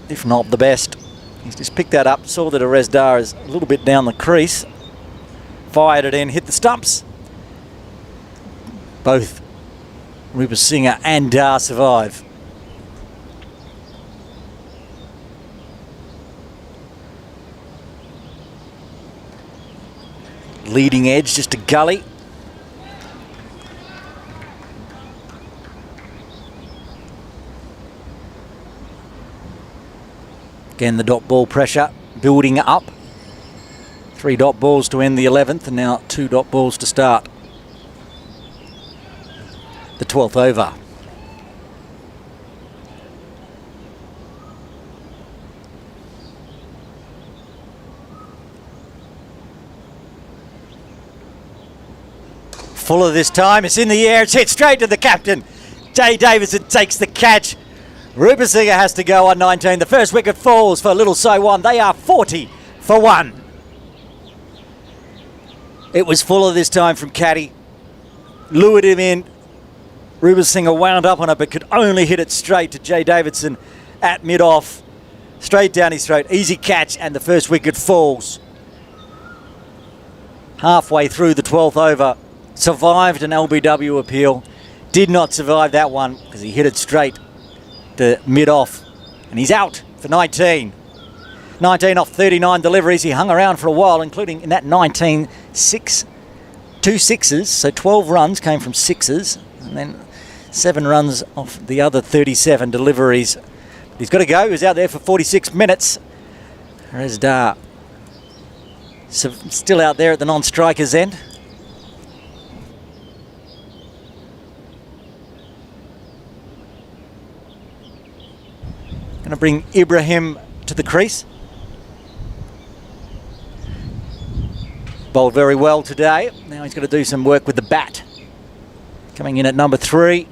B: if not the best. He's just picked that up, saw that Araz Dar is a little bit down the crease, fired it in, hit the stumps. Both Rupasinghe and Dar survive. Leading edge, just a gully. Again, the dot ball pressure building up. 3 dot balls to end the 11th and now 2 dot balls to start the 12th over. Fuller this time, it's in the air, it's hit straight to the captain. Jay Davidson takes the catch. Rupasinghe has to go on 19. The first wicket falls for little Sai Wan. They are 40 for 1. It was Fuller this time from Caddy. Lured him in. Rupasinghe wound up on it but could only hit it straight to Jay Davidson at mid-off. Straight down his throat. Easy catch and the first wicket falls. Halfway through the 12th over. Survived an LBW appeal. Did not survive that one because he hit it straight to mid-off, and he's out for 19. 19 off 39 deliveries. He hung around for a while, including in that 19, 2 sixes, so 12 runs came from sixes, and then 7 runs off the other 37 deliveries. He's got to go. He was out there for 46 minutes. Araz Dar still out there at the non-striker's end. Going to bring Ibrahim to the crease. Bowled very well today. Now he's got to do some work with the bat. Coming in at number 3.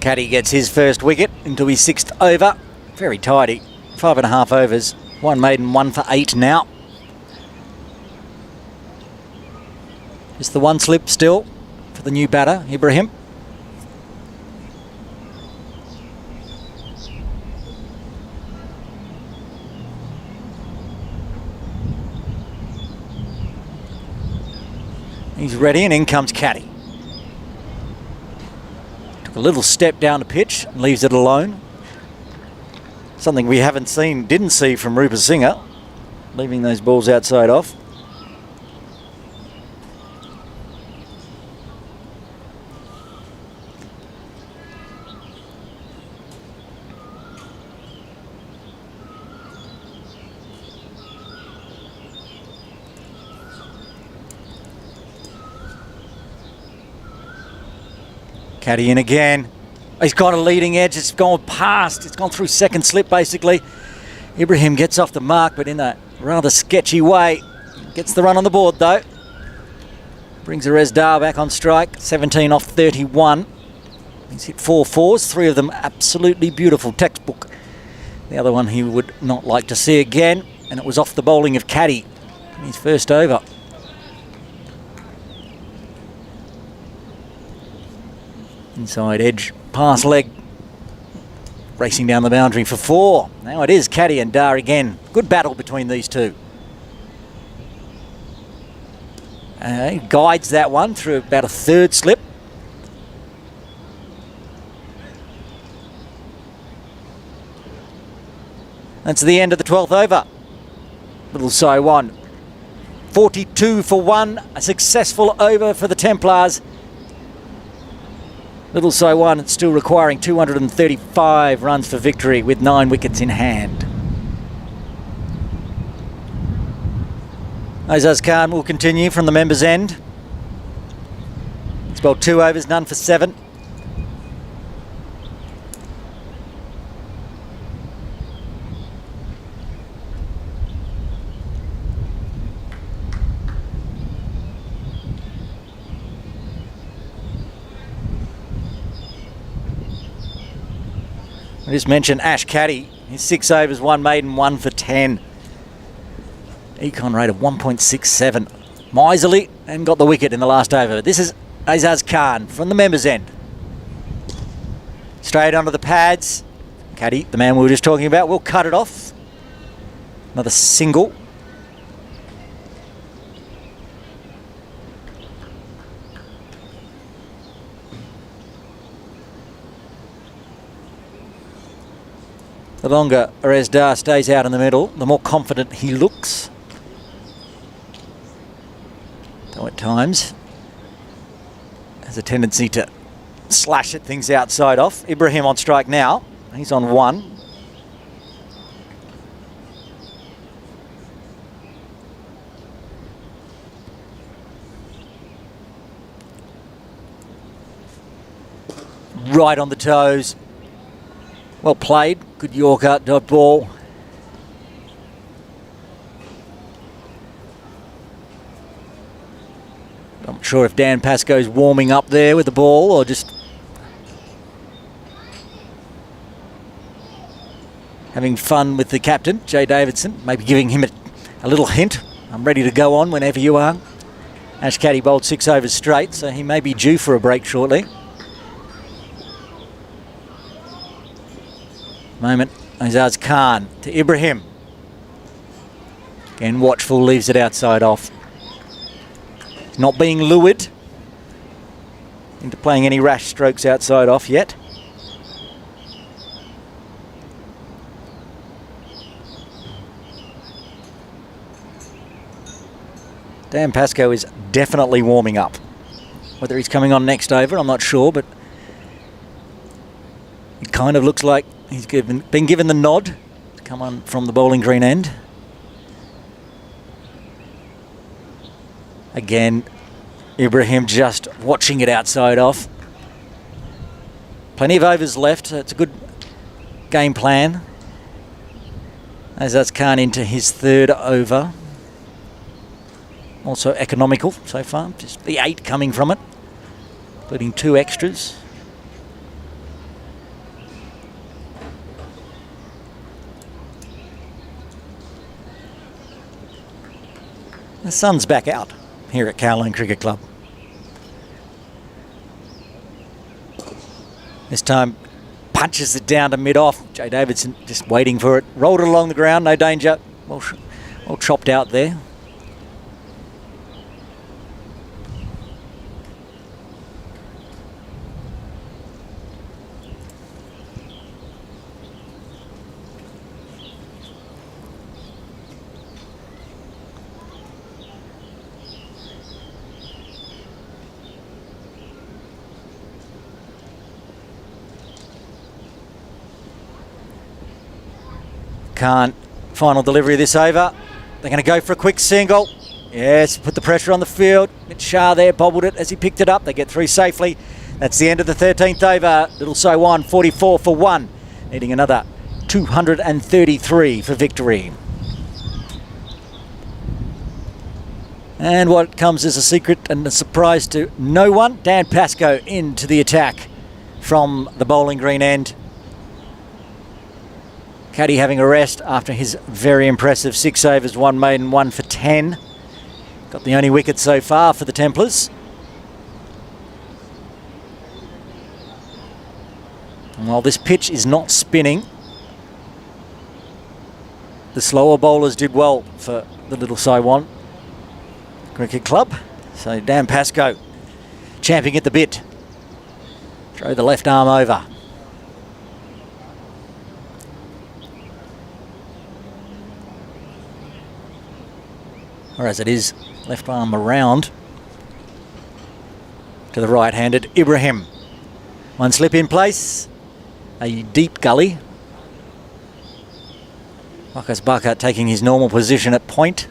B: Caddy gets his first wicket into his 6th over. Very tidy. 5.5 overs. 1 maiden, 1 for 8 now. Just the 1 slip still for the new batter, Ibrahim. He's ready and in comes Caddy. Took a little step down the pitch and leaves it alone. Something we didn't see from Rupa Singha, leaving those balls outside off. Caddy in again. He's got a leading edge. It's gone past. It's gone through 2nd slip, basically. Ibrahim gets off the mark, but in a rather sketchy way. Gets the run on the board, though. Brings Arez Dar back on strike. 17 off 31. He's hit 4 fours. 3 of them absolutely beautiful. Textbook. The other one he would not like to see again. And it was off the bowling of Caddy in his first over. Inside edge, pass leg, racing down the boundary for 4. Now it is Caddy and Dar again. Good battle between these two. He guides that one through about a 3rd slip. That's the end of the 12th over. Little Sai Wan. 42 for 1, a successful over for the Templars. Little Sai Wan still requiring 235 runs for victory with 9 wickets in hand. Azaz Khan will continue from the members' end. He's bowled 2 overs, none for 7. I just mentioned Ash Caddy. His 6 overs, 1 maiden, 1 for 10. Econ rate of 1.67. Miserly and got the wicket in the last over. This is Azaz Khan from the members' end. Straight onto the pads. Caddy, the man we were just talking about, will cut it off. Another single. The longer Arez Dar stays out in the middle, the more confident he looks. Though at times has a tendency to slash at things outside off. Ibrahim on strike now. He's on 1. Right on the toes. Well played. Good Yorker, dot ball. I'm not sure if Dan Pascoe's warming up there with the ball or just having fun with the captain, Jay Davidson, maybe giving him a little hint. I'm ready to go on whenever you are. Ash Caddy bowled 6 overs straight, so he may be due for a break shortly. Moment, Azaz Khan to Ibrahim. Again, watchful, leaves it outside off. Not being lured into playing any rash strokes outside off yet. Dan Pascoe is definitely warming up. Whether he's coming on next over, I'm not sure, but it kind of looks like he's been given the nod to come on from the bowling green end. Again, Ibrahim just watching it outside off. Plenty of overs left, so it's a good game plan. Azaz Khan into his 3rd over. Also economical so far, just the 8 coming from it, including 2 extras.
A: The sun's back out here at Kowloon Cricket Club. This time punches it down to mid-off. Jay Davidson just waiting for it. Rolled it along the ground, no danger. Well chopped out there. Can't. Final delivery of this over. They're going to go for a quick single. Yes, put the pressure on the field. Mitch Shah there bobbled it as he picked it up. They get through safely. That's the end of the 13th over. Little Sai Wan 44 for 1. Needing another 233 for victory. And what comes as a secret and a surprise to no one, Dan Pascoe into the attack from the bowling green end. Caddy having a rest after his very impressive 6 overs, 1 maiden, 1 for 10. Got the only wicket so far for the Templars. And while this pitch is not spinning, the slower bowlers did well for the Little Sai Wan Cricket Club. So Dan Pascoe champing at the bit. Throw the left arm over. Or as it is, left arm around to the right-handed Ibrahim. One slip in place, a deep gully. Marcus Barker taking his normal position at point.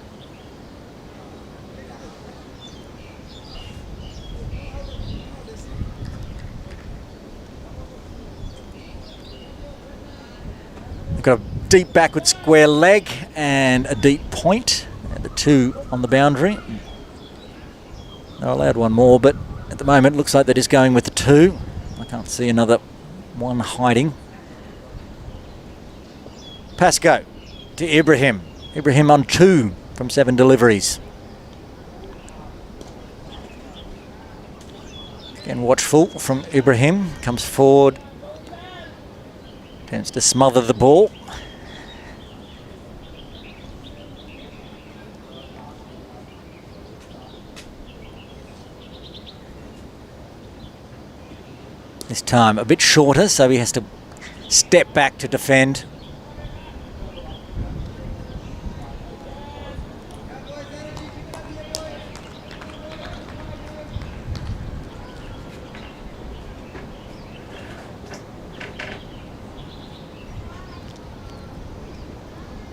A: We've got a deep backward square leg and a deep point. The 2 on the boundary. They're allowed 1 more, but at the moment looks like they're just going with the 2. I can't see another 1 hiding. Pascoe to Ibrahim. Ibrahim on 2 from 7 deliveries. Again, watchful from Ibrahim. Comes forward. Tends to smother the ball. This time a bit shorter, so he has to step back to defend.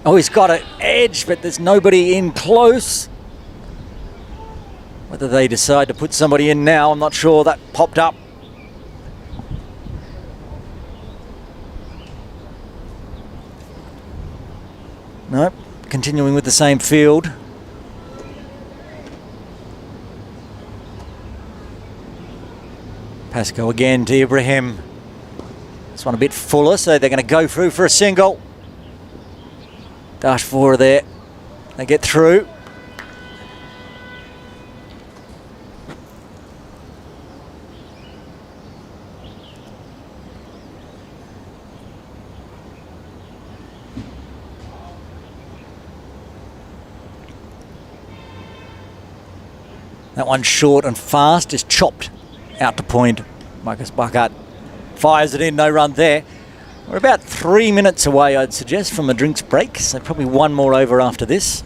A: Oh, he's got an edge, but there's nobody in close. Whether they decide to put somebody in now, I'm not sure. That popped up. Nope, continuing with the same field. Pascoe again to Ibrahim. This one a bit fuller, so they're going to go through for a single. Dash 4 there. They get through. That one short and fast is chopped out to point. Marcus Buckart fires it in, no run there. We're about 3 minutes away, I'd suggest, from a drinks break, so probably 1 more over after this.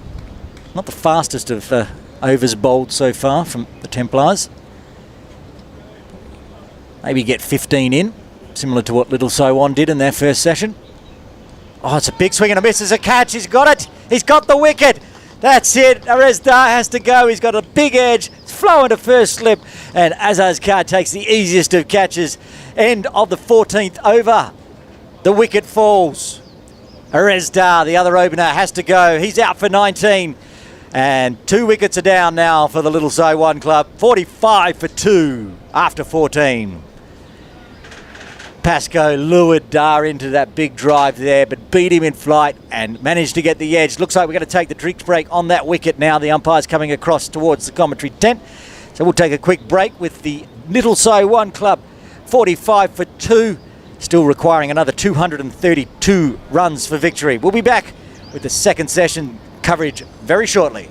A: Not the fastest of overs bowled so far from the Templars. Maybe get 15 in, similar to what Little Sai Wan did in their first session. Oh, it's a big swing and a miss. It's a catch. He's got it. He's got the wicket. That's it. Arezda has to go. He's got a big edge. It's flowing to first slip. And Azaz Khan takes the easiest of catches. End of the 14th over. The wicket falls. Arezda, the other opener, has to go. He's out for 19. And 2 wickets are down now for the Little Sai Wan club. 45 for 2 after 14.
B: Pascoe lured Dar into that big drive there, but beat him in flight and managed to get the edge. Looks like we're going to take the drinks break on that wicket now. The umpire's coming across towards the commentary tent. So we'll take a quick break with the Little Sai Wan Club 45 for 2, still requiring another 232 runs for victory. We'll be back with the second session coverage very shortly.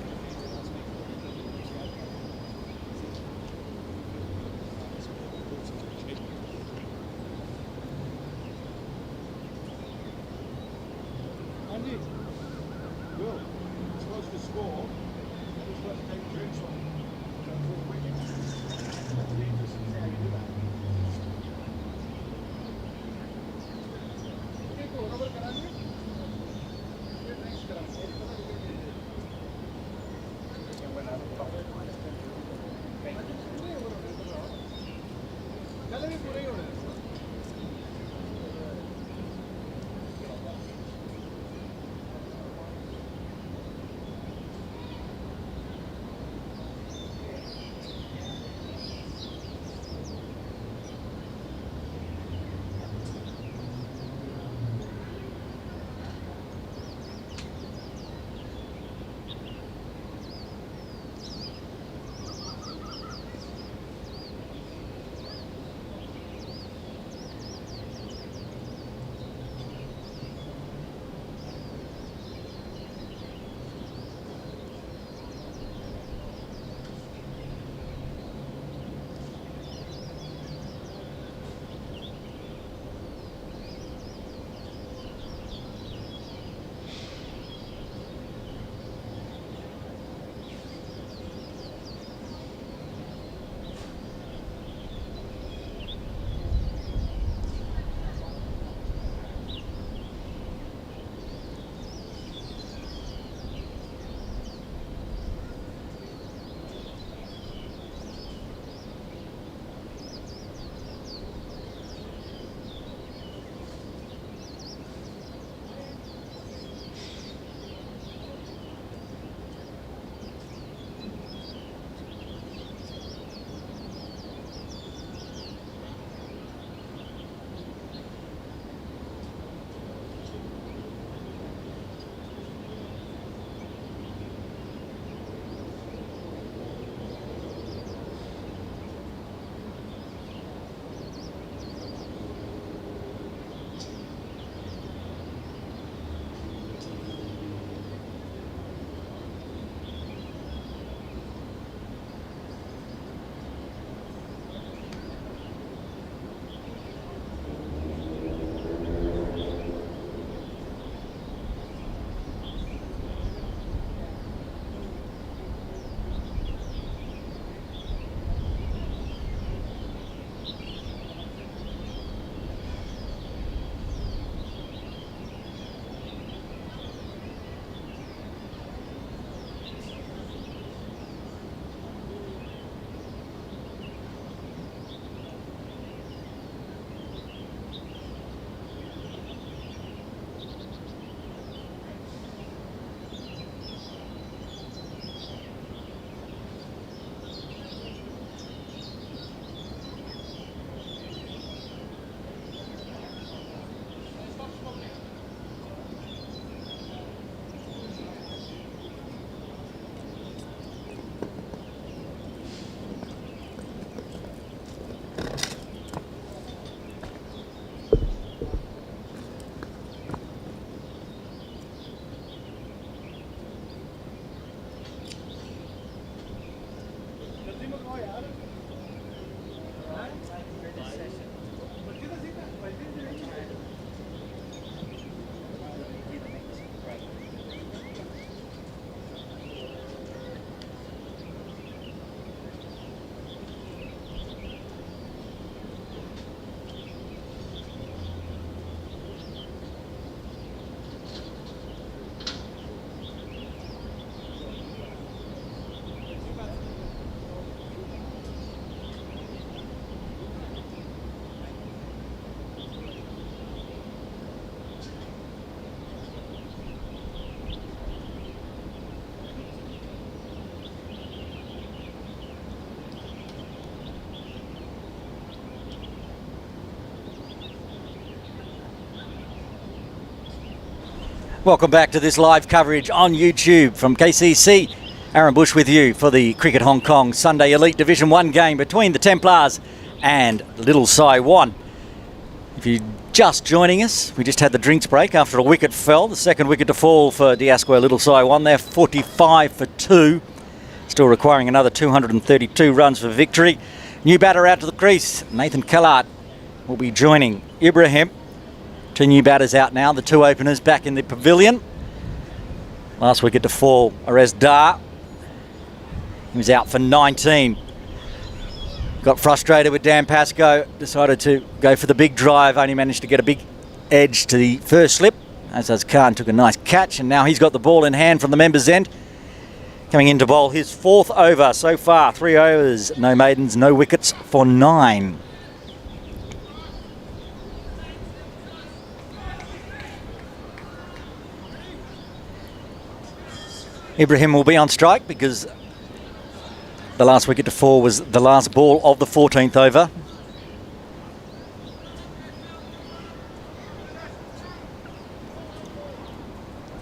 A: Welcome back to this live coverage on YouTube from KCC. Aaron Bush with you for the Cricket Hong Kong Sunday Elite Division 1 game between the Templars and Little Sai Wan. If you're just joining us, we just had the drinks break after a wicket fell. The second wicket to fall for Diasco Little Sai Wan. They're 45 for 2. Still requiring another 232 runs for victory. New batter out to the crease. Nathan Kellart will be joining Ibrahim. 2 new batters out now. The 2 openers back in the pavilion. Last wicket to fall, Arez Dar. He was out for 19. Got frustrated with Dan Pascoe. Decided to go for the big drive. Only managed to get a big edge to the first slip. Azaz Khan took a nice catch, and now he's got the ball in hand from the members' end. Coming in to bowl his 4th over so far. 3 overs, no maidens, no wickets for 9. Ibrahim will be on strike because the last wicket to fall was the last ball of the 14th over.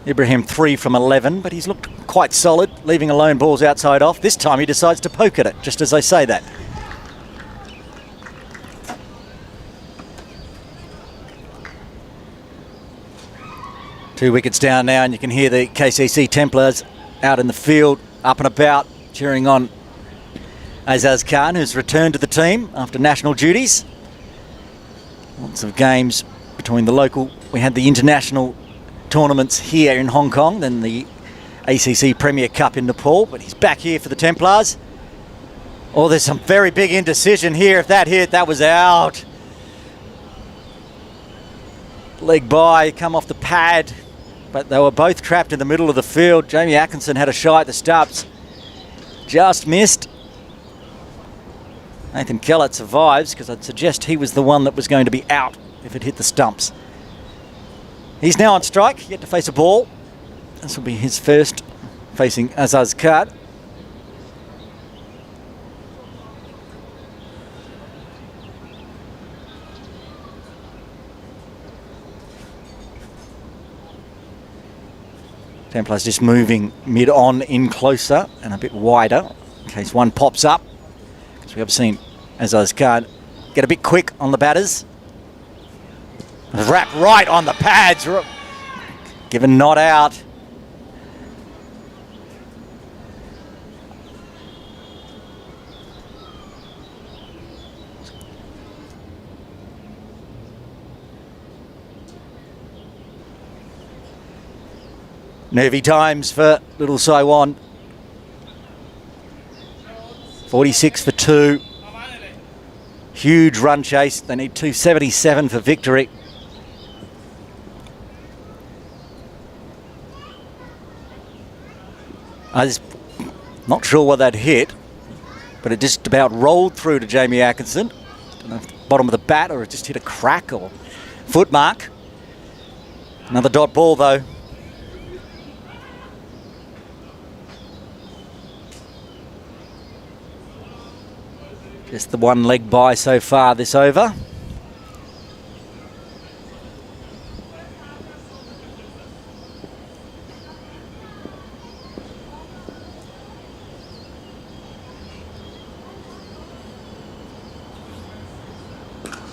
A: Ibrahim 3 from 11, but he's looked quite solid, leaving alone balls outside off. This time he decides to poke at it, just as I say that. Two wickets down now, and you can hear the KCC Templars out in the field, up and about, cheering on Azaz Khan, who's returned to the team after national duties. Lots of games between the local. We had the international tournaments here in Hong Kong, then the ACC Premier Cup in Nepal, but he's back here for the Templars. Oh, there's some very big indecision here. If that hit, that was out. Leg by, come off the pad, but they were both trapped in the middle of the field. Jamie Atkinson had a shy at the stumps, just missed. Nathan Kellart survives, because I'd suggest he was the one that was going to be out if it hit the stumps. He's now on strike, yet to face a ball. This will be his first facing Azaz Khan. Templars just moving mid-on in closer and a bit wider in case one pops up. Because we have seen Azaz Khan get a bit quick on the batters. Wrap right on the pads. Given not out. Nervy times for Little Sai Wan. 46 for 2. Huge run chase. They need 277 for victory. I was not sure what that hit, but it just about rolled through to Jamie Atkinson. Don't know if the bottom of the bat or it just hit a crack or foot mark. Another dot ball though. Just the one leg by so far this over.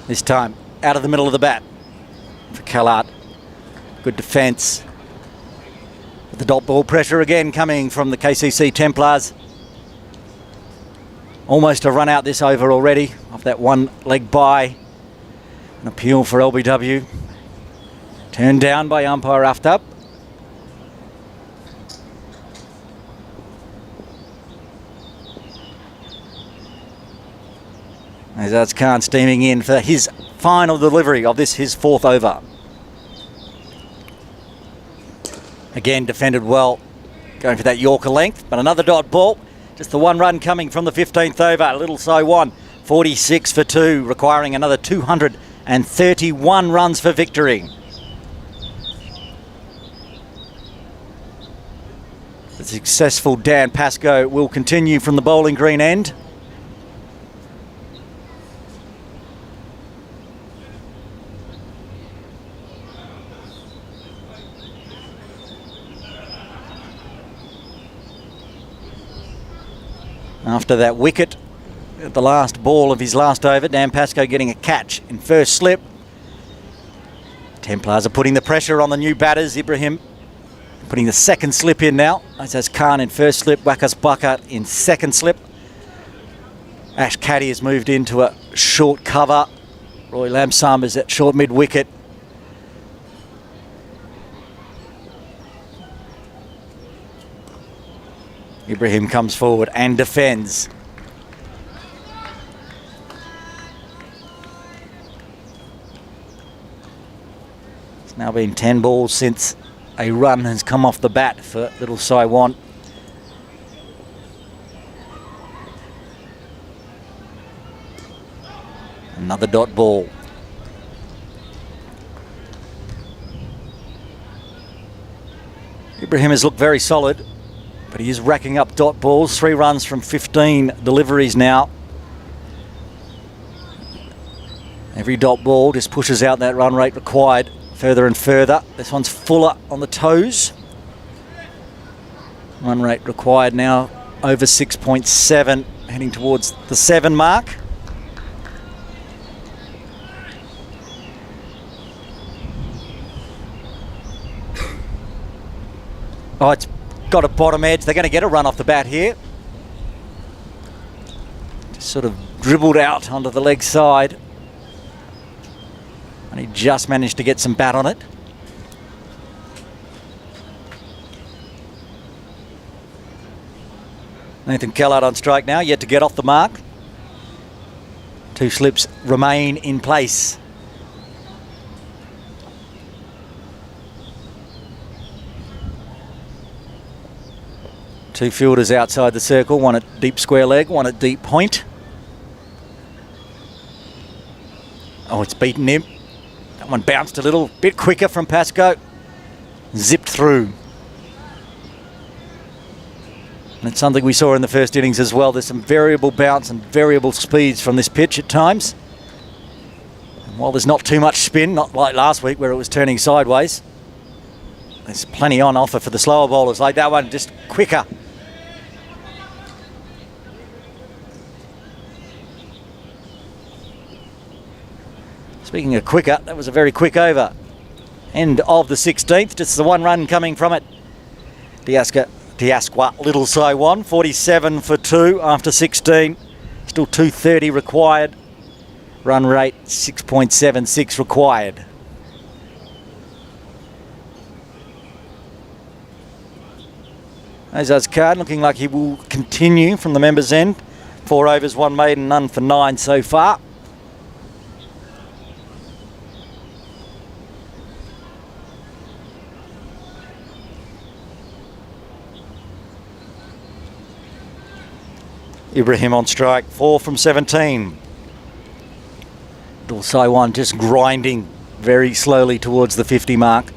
A: This time out of the middle of the bat for Kellart. Good defence. The dot ball pressure again coming from the KCC Templars. Almost a run out this over already off that one leg by. An appeal for LBW. Turned down by umpire Aftab. Azaz Khan steaming in for his final delivery of this, his 4th over. Again defended well, going for that Yorker length, but another dot ball. Just the one run coming from the 15th over. Little Sai Wan, 46 for 2, requiring another 231 runs for victory. The successful Dan Pascoe will continue from the bowling green end. After that wicket at the last ball of his last over, Dan Pascoe getting a catch in first slip. Templars are putting the pressure on the new batters. Ibrahim putting the second slip in now. Azaz Khan in first slip, Wakas Bakat in second slip. Ash Caddy has moved into a short cover. Roy Lamsam is at short mid-wicket. Ibrahim comes forward and defends. It's now been 10 balls since a run has come off the bat for little Sai Wan. Another dot ball. Ibrahim has looked very solid, but he is racking up dot balls. 3 runs from 15 deliveries now. Every dot ball just pushes out that run rate required further and further. This one's fuller on the toes. Run rate required now over 6.7, heading towards the 7 mark. Oh, it's got a bottom edge. They're going to get a run off the bat here. Just sort of dribbled out onto the leg side. And he just managed to get some bat on it. Nathan Kellard on strike now, yet to get off the mark. 2 slips remain in place. Two fielders outside the circle, one at deep square leg, one at deep point. Oh, it's beaten him. That one bounced a little bit quicker from Pascoe. Zipped through. And it's something we saw in the first innings as well. There's some variable bounce and variable speeds from this pitch at times. And while there's not too much spin, not like last week where it was turning sideways, there's plenty on offer for the slower bowlers like that one, just quicker. Speaking of quicker, that was a very quick over. End of the 16th, just the 1 run coming from it. Tiasqua, little Sai Wan, 47 for 2 after 16. Still 230 required. Run rate 6.76 required. Azaz Khan looking like he will continue from the members' end. 4 overs, 1 maiden, none for 9 so far. Ibrahim on strike, 4 from 17. Sai Wan just grinding very slowly towards the 50 mark.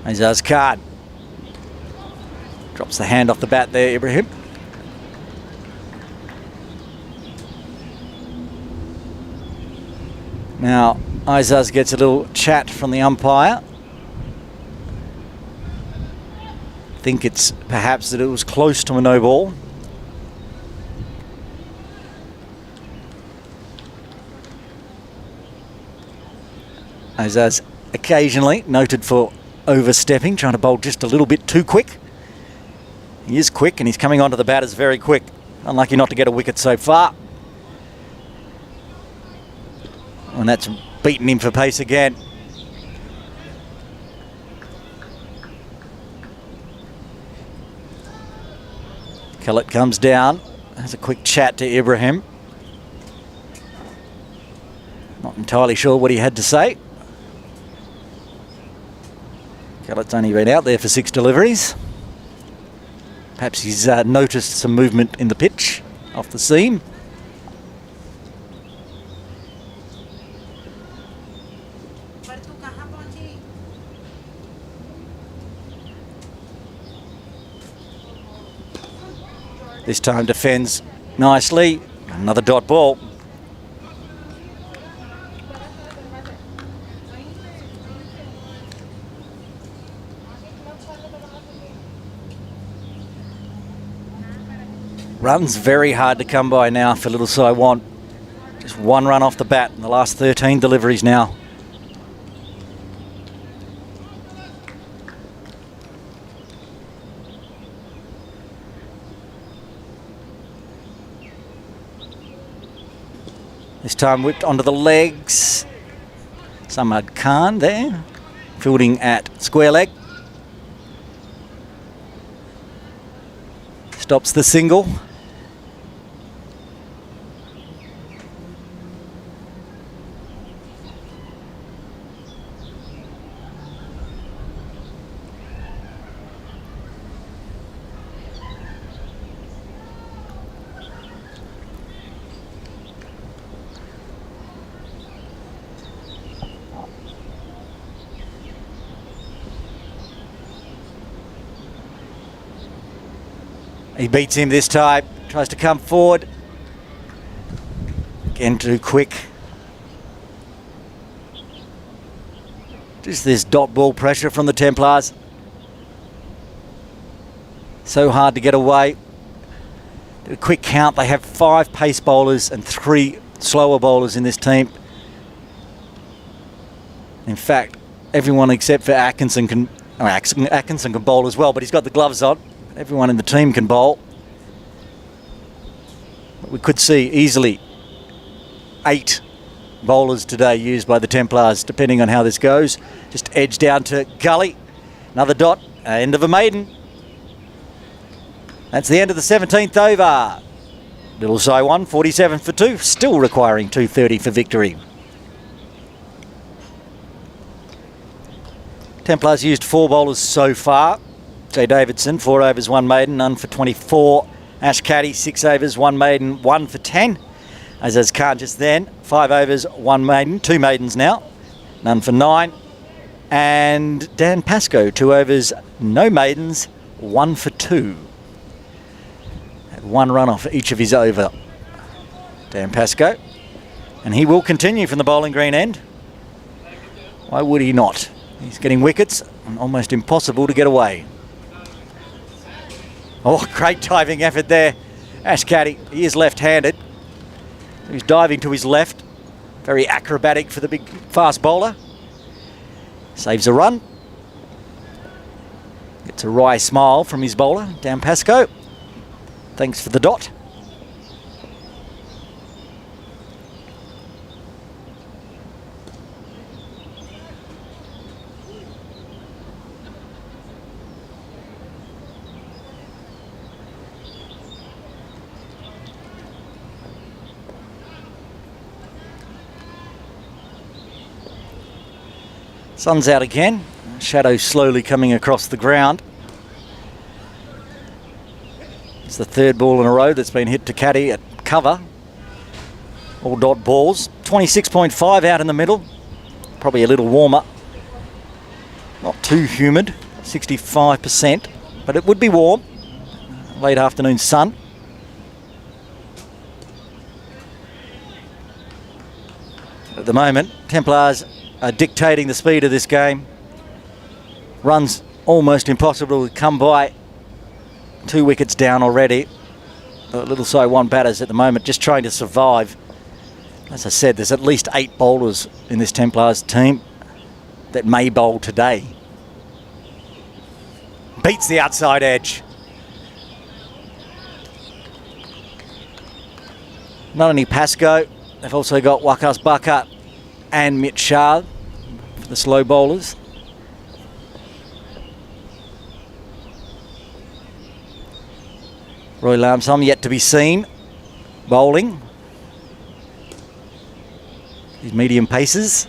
A: Azaz Khan drops the hand off the bat there, Ibrahim. Now Azaz gets a little chat from the umpire. I think it's perhaps that it was close to a no ball. Azaz occasionally noted for overstepping, trying to bowl just a little bit too quick. He is quick and he's coming onto the batters very quick. Unlucky not to get a wicket so far. And that's beaten him for pace again. Kellett comes down, has a quick chat to Ibrahim. Not entirely sure what he had to say. Kellett's only been out there for 6 deliveries. Perhaps he's noticed some movement in the pitch off the seam. This time defends nicely. Another dot ball. Runs very hard to come by now for little Sai Wan. Just one run off the bat in the last 13 deliveries now. This time whipped onto the legs. Samad Khan there, fielding at square leg. Stops the single. He beats him this time, tries to come forward. Again, too quick. Just this dot ball pressure from the Templars. So hard to get away. Did a quick count, they have 5 pace bowlers and 3 slower bowlers in this team. In fact, everyone except for Atkinson can bowl as well, but he's got the gloves on. Everyone in the team can bowl. We could see easily 8 bowlers today used by the Templars, depending on how this goes. Just edge down to Gully. Another dot, end of a maiden. That's the end of the 17th over. Little Sai Wan, 47 for 2, still requiring 230 for victory. Templars used 4 bowlers so far. Jay Davidson, 4 overs, 1 maiden, none for 24. Ash Caddy, 6 overs, 1 maiden, 1 for 10. Azaz Khan just then, 5 overs, 1 maiden, 2 maidens now, none for 9. And Dan Pascoe, 2 overs, no maidens, 1 for 2. Had 1 run off each of his over. Dan Pascoe. And he will continue from the bowling green end. Why would he not? He's getting wickets, and almost impossible to get away. Oh, great diving effort there. Ash Caddy, he is left-handed. He's diving to his left. Very acrobatic for the big fast bowler. Saves a run. Gets a wry smile from his bowler, Dan Pascoe. Thanks for the dot. Sun's out again. Shadow slowly coming across the ground. It's the 3rd ball in a row that's been hit to Caddy at cover. All dot balls. 26.5 out in the middle. Probably a little warmer. Not too humid. 65%. But it would be warm. Late afternoon sun. At the moment, Templars are dictating the speed of this game. Runs almost impossible to come by. 2 wickets down already. The little Sai Wan batters at the moment just trying to survive. As I said, there's at least 8 bowlers in this Templars team that may bowl today. Beats the outside edge. Not only Pascoe, they've also got Wakas Baka and Mitch Shah for the slow bowlers. Roy Lamsom yet to be seen bowling. His medium paces.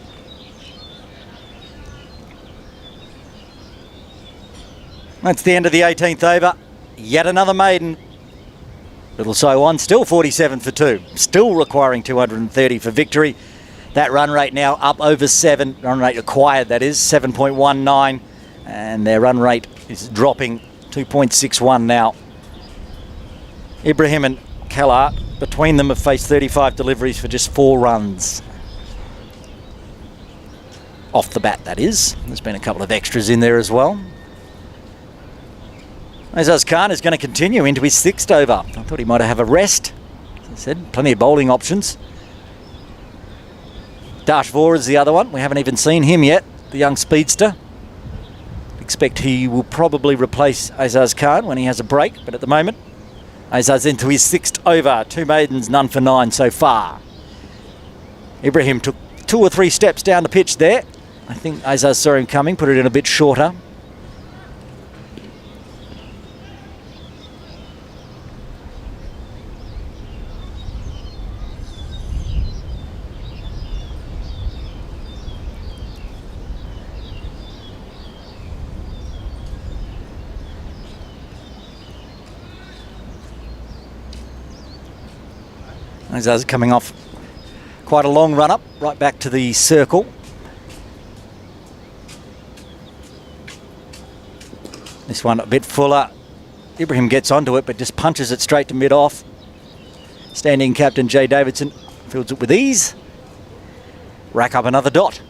A: That's the end of the 18th over. Yet another maiden. Little Sai Wan still 47 for 2. Still requiring 230 for victory. That run rate now up over 7. Run rate acquired, that is, 7.19. And their run rate is dropping 2.61 now. Ibrahim and Kellar, between them, have faced 35 deliveries for just 4 runs. Off the bat, that is. There's been a couple of extras in there as well.
B: Azaz Khan is going to continue into his 6th over. I thought he might have a rest. As I said, plenty of bowling options. Dashvor is the other one. We haven't even seen him yet, the young speedster. Expect he will probably replace Azaz Khan when he has a break, but at the moment, Azaz into his 6th over. 2 maidens, none for 9 so far. Ibrahim took 2 or 3 steps down the pitch there. I think Azaz saw him coming, put it in a bit shorter. Azaz coming off quite a long run up, right back to the circle. This one a bit fuller. Ibrahim gets onto it, but just punches it straight to mid-off. Standing captain Jay Davidson fields it with ease. Rack up another dot.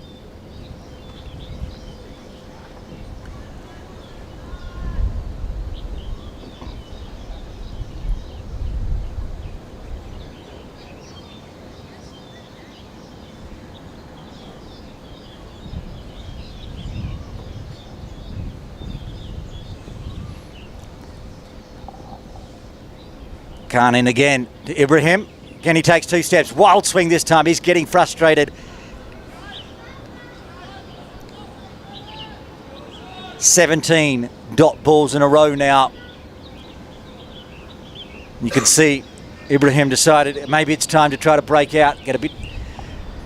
B: Khan in again to Ibrahim. Again, he takes 2 steps. Wild swing this time. He's getting frustrated. 17 dot balls in a row now. You can see Ibrahim decided maybe it's time to try to break out, get a bit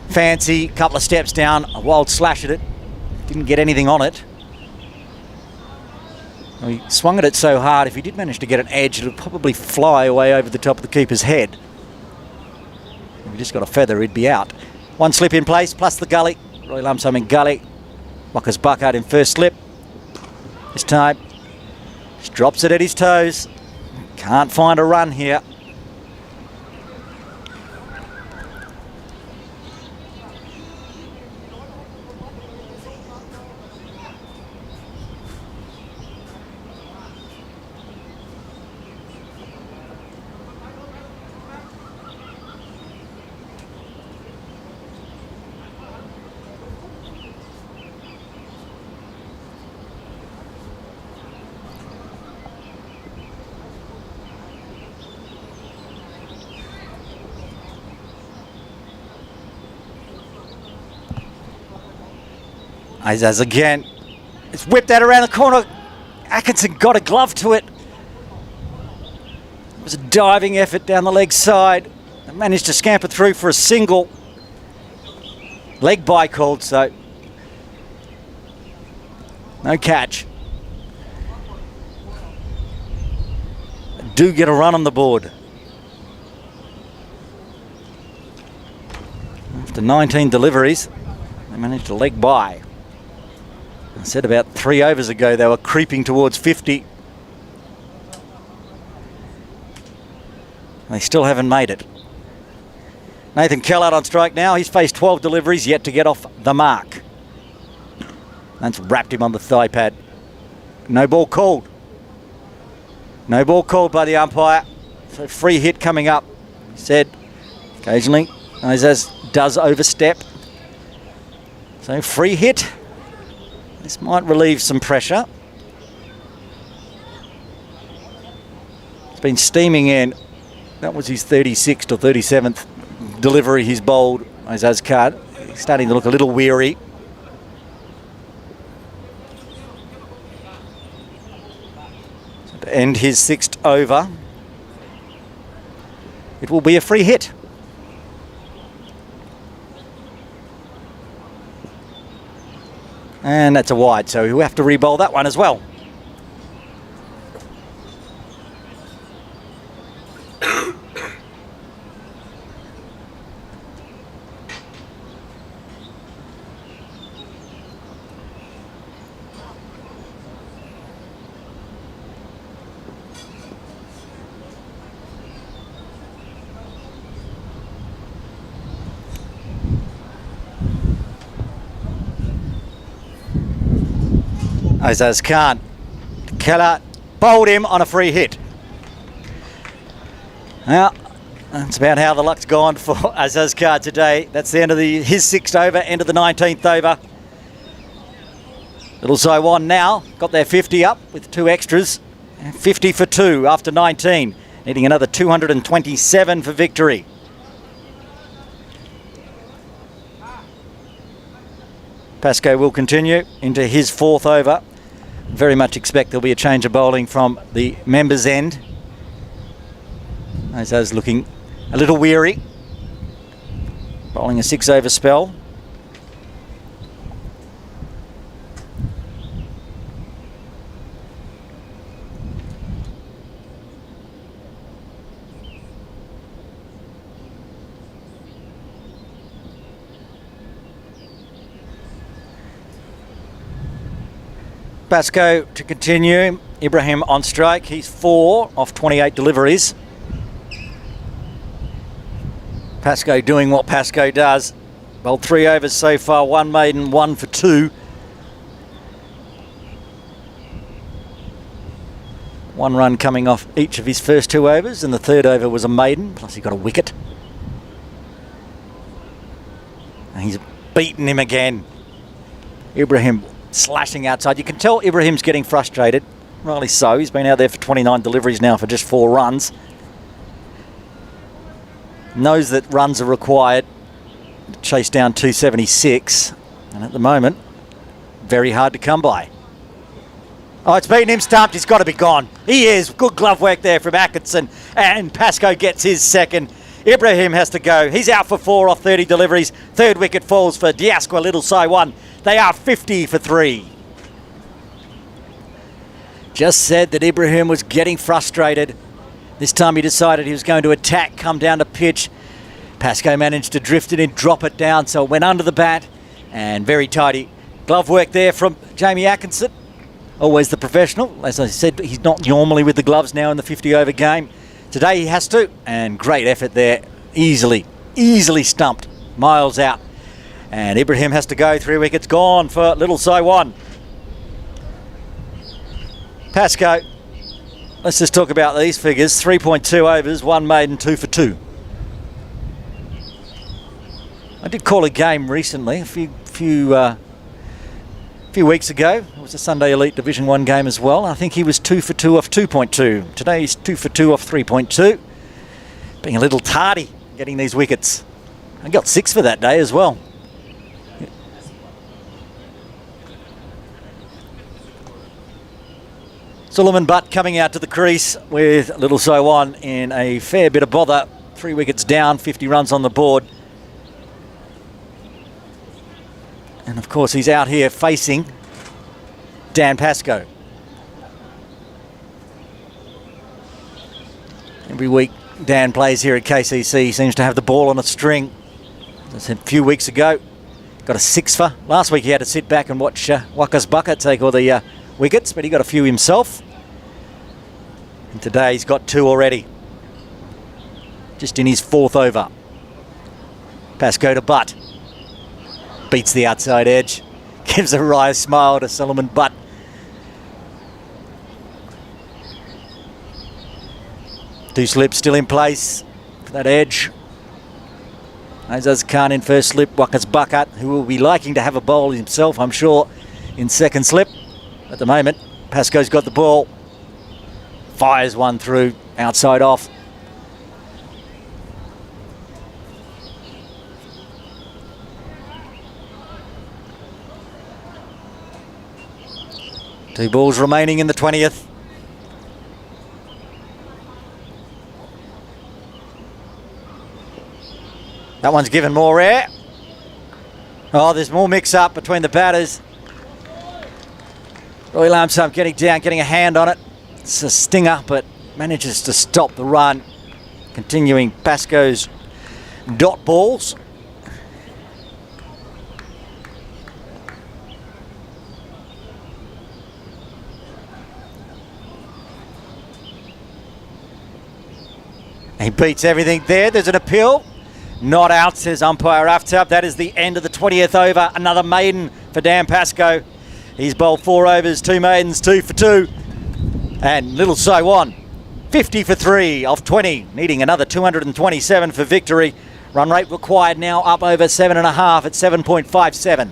B: fancy, couple of steps down, a wild slash at it. Didn't get anything on it. He swung at it so hard, if he did manage to get an edge, it would probably fly away over the top of the keeper's head. If he just got a feather, he'd be out. 1 slip in place, plus the gully. Roy Lumsum in gully. Mockers Buckhart in first slip. This time, just drops it at his toes. Can't find a run here. Azaz again. It's whipped that around the corner. Atkinson got a glove to it. It was a diving effort down the leg side. They managed to scamper through for a single. Leg bye called, so no catch. Do get a run on the board. After 19 deliveries, they managed to leg bye. I said about 3 overs ago they were creeping towards 50. They still haven't made it. Nathan Kellard on strike now. He's faced 12 deliveries, yet to get off the mark. That's wrapped him on the thigh pad. No ball called. No ball called by the umpire. So free hit coming up. He said occasionally Azaz does overstep. So free hit. This might relieve some pressure. It's been steaming in. That was his 36th or 37th delivery he's bowled. Azaz Khan. He's starting to look a little weary. So to end his 6th over, it will be a free hit. And that's a wide, so he'll have to re-bowl that one as well. Azaz Khan. Keller
A: bowled him on a free hit. Now, that's about how the luck's gone for Azaz Khan today. That's the end of his 6th over, end of the 19th over. Little Sai Wan now got their 50 up with 2 extras. 50 for 2 after 19. Needing another 227 for victory. Pascoe will continue into his 4th over. Very much expect there'll be a change of bowling from the members' end. Azaz looking a little weary. Bowling a 6-over spell. Pascoe to continue. Ibrahim on strike. He's 4 off 28 deliveries. Pascoe doing what Pascoe does. Bowled 3 overs so far, 1 maiden, 1 for 2. 1 run coming off each of his first 2 overs, and the 3rd over was a maiden, plus he got a wicket. And he's beaten him again. Ibrahim slashing outside. You can tell Ibrahim's getting frustrated. Rightly so. He's been out there for 29 deliveries now for just 4 runs. Knows that runs are required to chase down 276. And at the moment, very hard to come by. Oh, it's beaten him stumped. He's got to be gone. He is. Good glove work there from Atkinson. And Pascoe gets his 2nd. Ibrahim has to go. He's out for 4 off 30 deliveries. 3rd wicket falls for Diasqua Little Sai Wan. They are 50 for 3. Just said that Ibrahim was getting frustrated. This time he decided he was going to attack, come down to pitch. Pascoe managed to drift it in, drop it down, so it went under the bat. And very tidy glove work there from Jamie Atkinson. Always the professional. As I said, he's not normally with the gloves now in the 50-over game. Today he has to, and great effort there. Easily stumped. Miles out. And Ibrahim has to go. 3 wickets gone for Little Sai Wan. Pascoe, let's just talk about these figures. 3.2 overs, 1 maiden, 2 for 2. I did call a game recently, a few weeks ago. It was a Sunday Elite Division 1 game as well. I think he was 2 for 2 off 2.2. Today he's 2 for 2 off 3.2. Being a little tardy getting these wickets. I got 6 for that day as well. Suleiman Butt coming out to the crease with Little Sai Wan in a fair bit of bother. 3 wickets down, 50 runs on the board. And of course he's out here facing Dan Pascoe. Every week Dan plays here at KCC. He seems to have the ball on a string. As I said a few weeks ago, got a 6 for. Last week he had to sit back and watch Waka's Bucket take all the wickets, but he got a few himself. And today he's got 2 already. Just in his 4th over. Pascoe to Butt. Beats the outside edge. Gives a wry smile to Suleiman Butt. Two slips still in place for that edge. Azaz Khan in first slip. Waka's Bucket, who will be liking to have a bowl himself, I'm sure, in second slip. At the moment, Pascoe's got the ball. Fires one through, outside off. Two balls remaining in the 20th. That one's given more air. Oh, there's more mix-up between the batters. Roy Lamsam getting down, getting a hand on it. It's a stinger, but manages to stop the run. Continuing Pascoe's dot balls. He beats everything there. There's an appeal. Not out, says umpire Aftab. That is the end of the 20th over. Another maiden for Dan Pascoe. He's bowled 4 overs, 2 maidens, 2 for 2.
B: And little Sai Wan, 50 for 3 off 20, needing another 227 for victory. Run rate required now up over 7.5 at 7.57.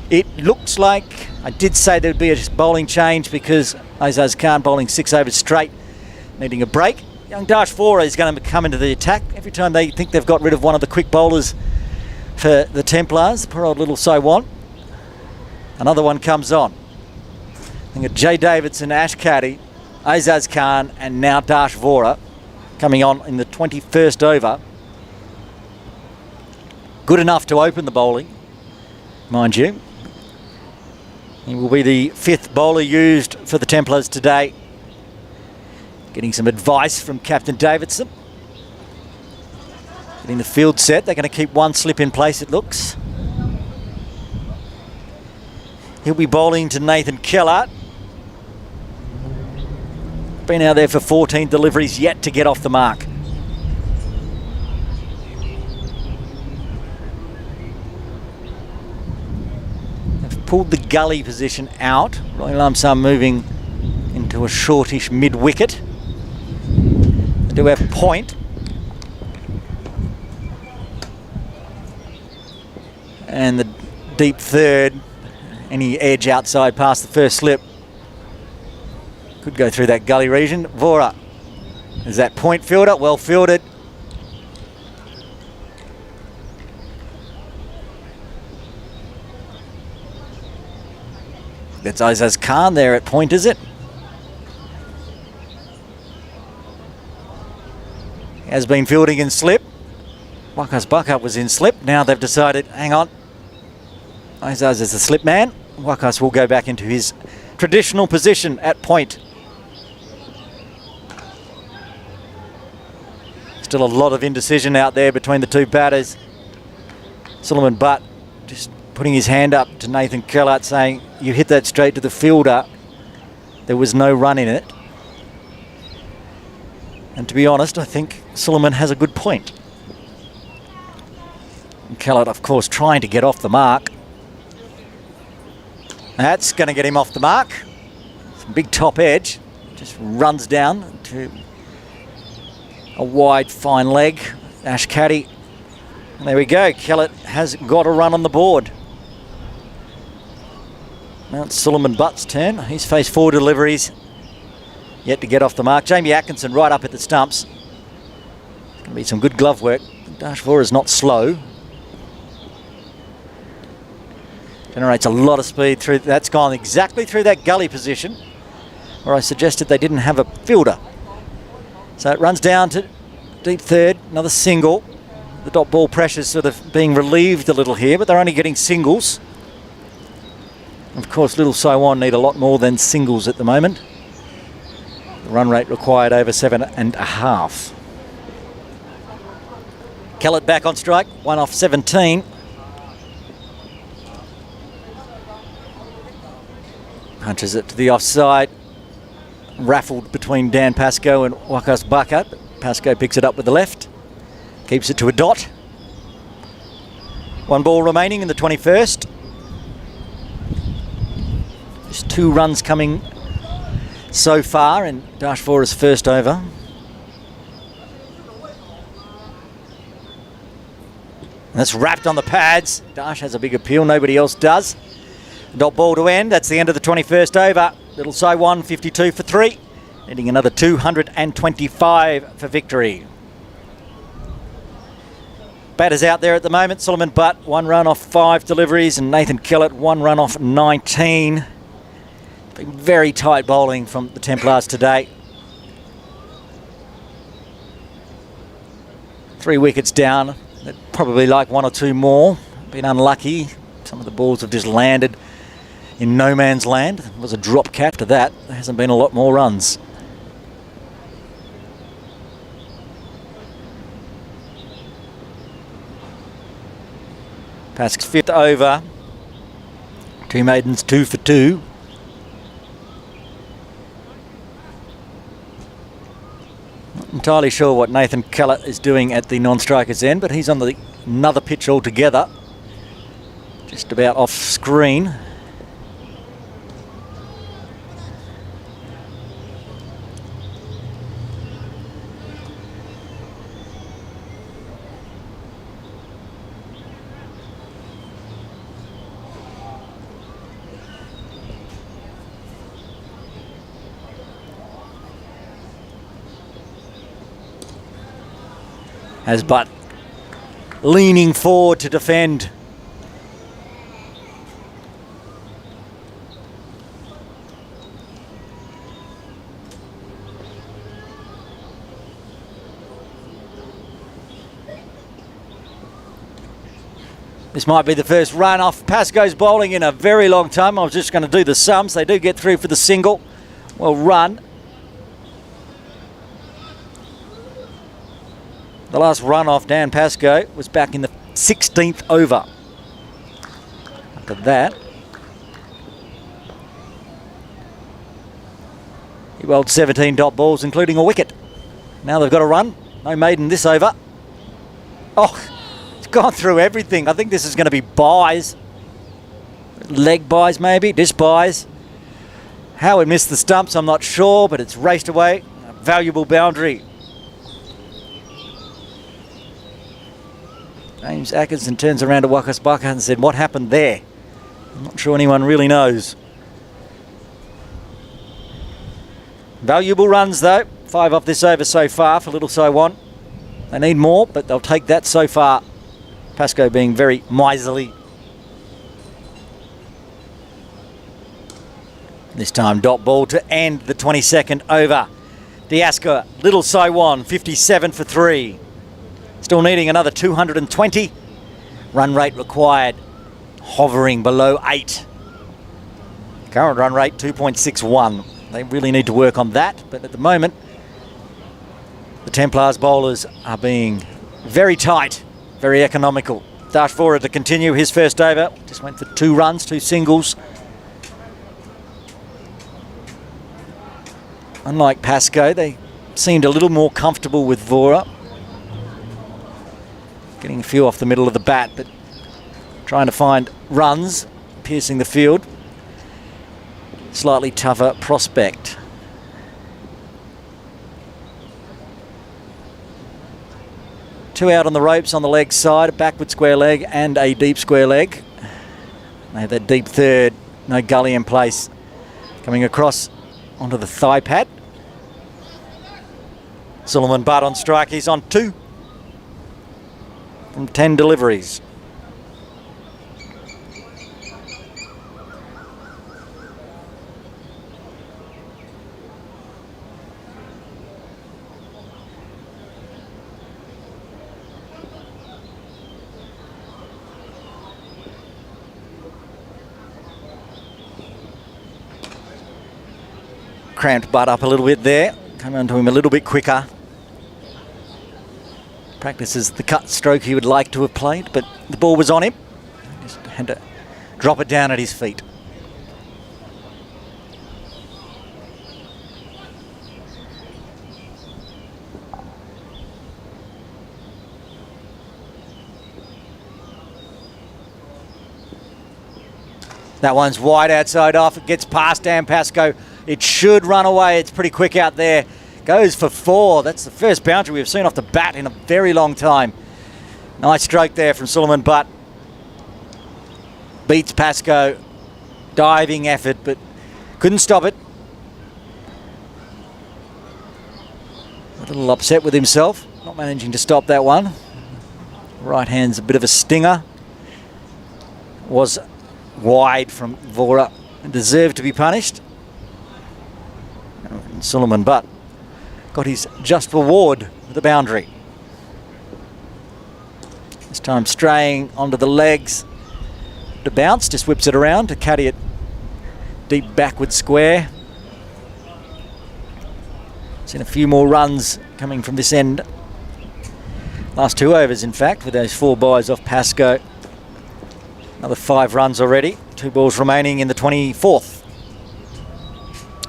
B: It looks like, I did say there'd be a bowling change because Azaz Khan bowling 6 overs straight, needing a break. Young Dash Vora is going to come into the attack. Every time they think they've got rid of one of the quick bowlers for the Templars, poor old little Sai Wan, another one comes on. I think Jay Davidson, Ash Caddy, Azaz Khan and now Dash Vora coming on in the 21st over. Good enough to open the bowling, mind you. He will be the 5th bowler used for the Templars today. Getting some advice from Captain Davidson. Getting the field set. They're going to keep one slip in place, it looks. He'll be bowling to Nathan Kellart. Been out there for 14 deliveries, yet to get off the mark. They've pulled the gully position out. Roy Lamsam moving into a shortish mid-wicket. They do have point. And the deep third, any edge outside past the first slip. Could go through that gully region. Vora is that point fielder, well fielded. That's Azaz Khan there at point, is it? Has been fielding in slip. Wakas Buckup was in slip. Now they've decided, hang on, Azaz is the slip man. Wakas will go back into his traditional position at point. Still a lot of indecision out there between the two batters. Suleiman Butt just putting his hand up to Nathan Kellart saying, you hit that straight to the fielder. There was no run in it. And to be honest, I think Suleiman has a good point. And Kellart, of course, trying to get off the mark. That's going to get him off the mark. Some big top edge. Just runs down to a wide, fine leg. Ash Caddy. And there we go. Kellart has got a run on the board. Now it's Suleiman Butt's turn. He's faced 4 deliveries. Yet to get off the mark. Jamie Atkinson right up at the stumps. It's going to be some good glove work. Dash Vora is not slow. Generates a lot of speed through. That's gone exactly through that gully position where I suggested they didn't have a fielder. So it runs down to deep third, another single. The dot ball pressure's sort of being relieved a little here, but they're only getting singles. Of course, little Sai Wan need a lot more than singles at the moment. The run rate required over 7.5. Kellart back on strike, 1 off 17. Punches it to the offside. Raffled between Dan Pascoe and Wakas Buckup. Pascoe picks it up with the left. Keeps it to a dot. 1 ball remaining in the 21st. Just 2 runs coming so far in Dash Vora's first over. And that's wrapped on the pads. Dash has a big appeal, nobody else does. Dot ball to end, that's the end of the 21st over. Little Sai Wan, 52 for 3. Needing another 225 for victory. Batters out there at the moment. Suleiman Butt, 1 run off 5 deliveries, and Nathan Kellart, 1 run off 19. Been very tight bowling from the Templars today. 3 wickets down. They'd probably like 1 or 2 more. Been unlucky. Some of the balls have just landed in no man's land. It was a drop cap to that. There hasn't been a lot more runs. Pask's 5th over. 2 maidens, 2 for 2. Not entirely sure what Nathan Kellart is doing at the non-striker's end, but he's on another pitch altogether. Just about off screen. As Butt leaning forward to defend. This might be the first run off Pascoe's bowling in a very long time. I was just going to do the sums. They do get through for the single. Well run. The last run off Dan Pascoe was back in the 16th over. After that, he bowled 17 dot balls, including a wicket. Now they've got a run. No maiden this over. Oh, it's gone through everything. I think this is going to be buys. Leg buys maybe, disc buys. How it missed the stumps, I'm not sure, but it's raced away. A valuable boundary. James Atkinson turns around to Wakasbaka and said, what happened there? I'm not sure anyone really knows. Valuable runs though. 5 off this over so far for little Sai Wan. They need more, but they'll take that so far. Pascoe being very miserly. This time dot ball to end the 22nd over. Diaska, little Sai Wan, 57 for 3. Still needing another 220. Run rate required, hovering below 8. Current run rate 2.61. They really need to work on that, but at the moment, the Templars bowlers are being very tight, very economical. Dash Vora to continue his first over. Just went for 2 runs, 2 singles. Unlike Pascoe, they seemed a little more comfortable with Vora. Getting a few off the middle of the bat, but trying to find runs, piercing the field. Slightly tougher prospect. Two out on the ropes on the leg side, a backward square leg and a deep square leg. They have that deep third, no gully in place. Coming across onto the thigh pad. Suleiman Butt on strike, he's on 2 from 10 deliveries. Cramped Butt up a little bit there, come onto him a little bit quicker. Practices the cut stroke he would like to have played, but the ball was on him. Just had to drop it down at his feet. That one's wide outside off. It gets past Dan Pascoe. It should run away. It's pretty quick out there. Goes for 4. That's the first boundary we've seen off the bat in a very long time. Nice stroke there from Suleiman Butt. Beats Pascoe. Diving effort, but couldn't stop it. A little upset with himself. Not managing to stop that one. Right hand's a bit of a stinger. Was wide from Vora. Deserved to be punished. And Suleiman Butt got his just reward with the boundary. This time straying onto the legs to bounce, just whips it around to caddy it deep backward square. Seen a few more runs coming from this end. Last 2 overs, in fact, with those 4 buys off Pascoe. Another 5 runs already. 2 balls remaining in the 24th.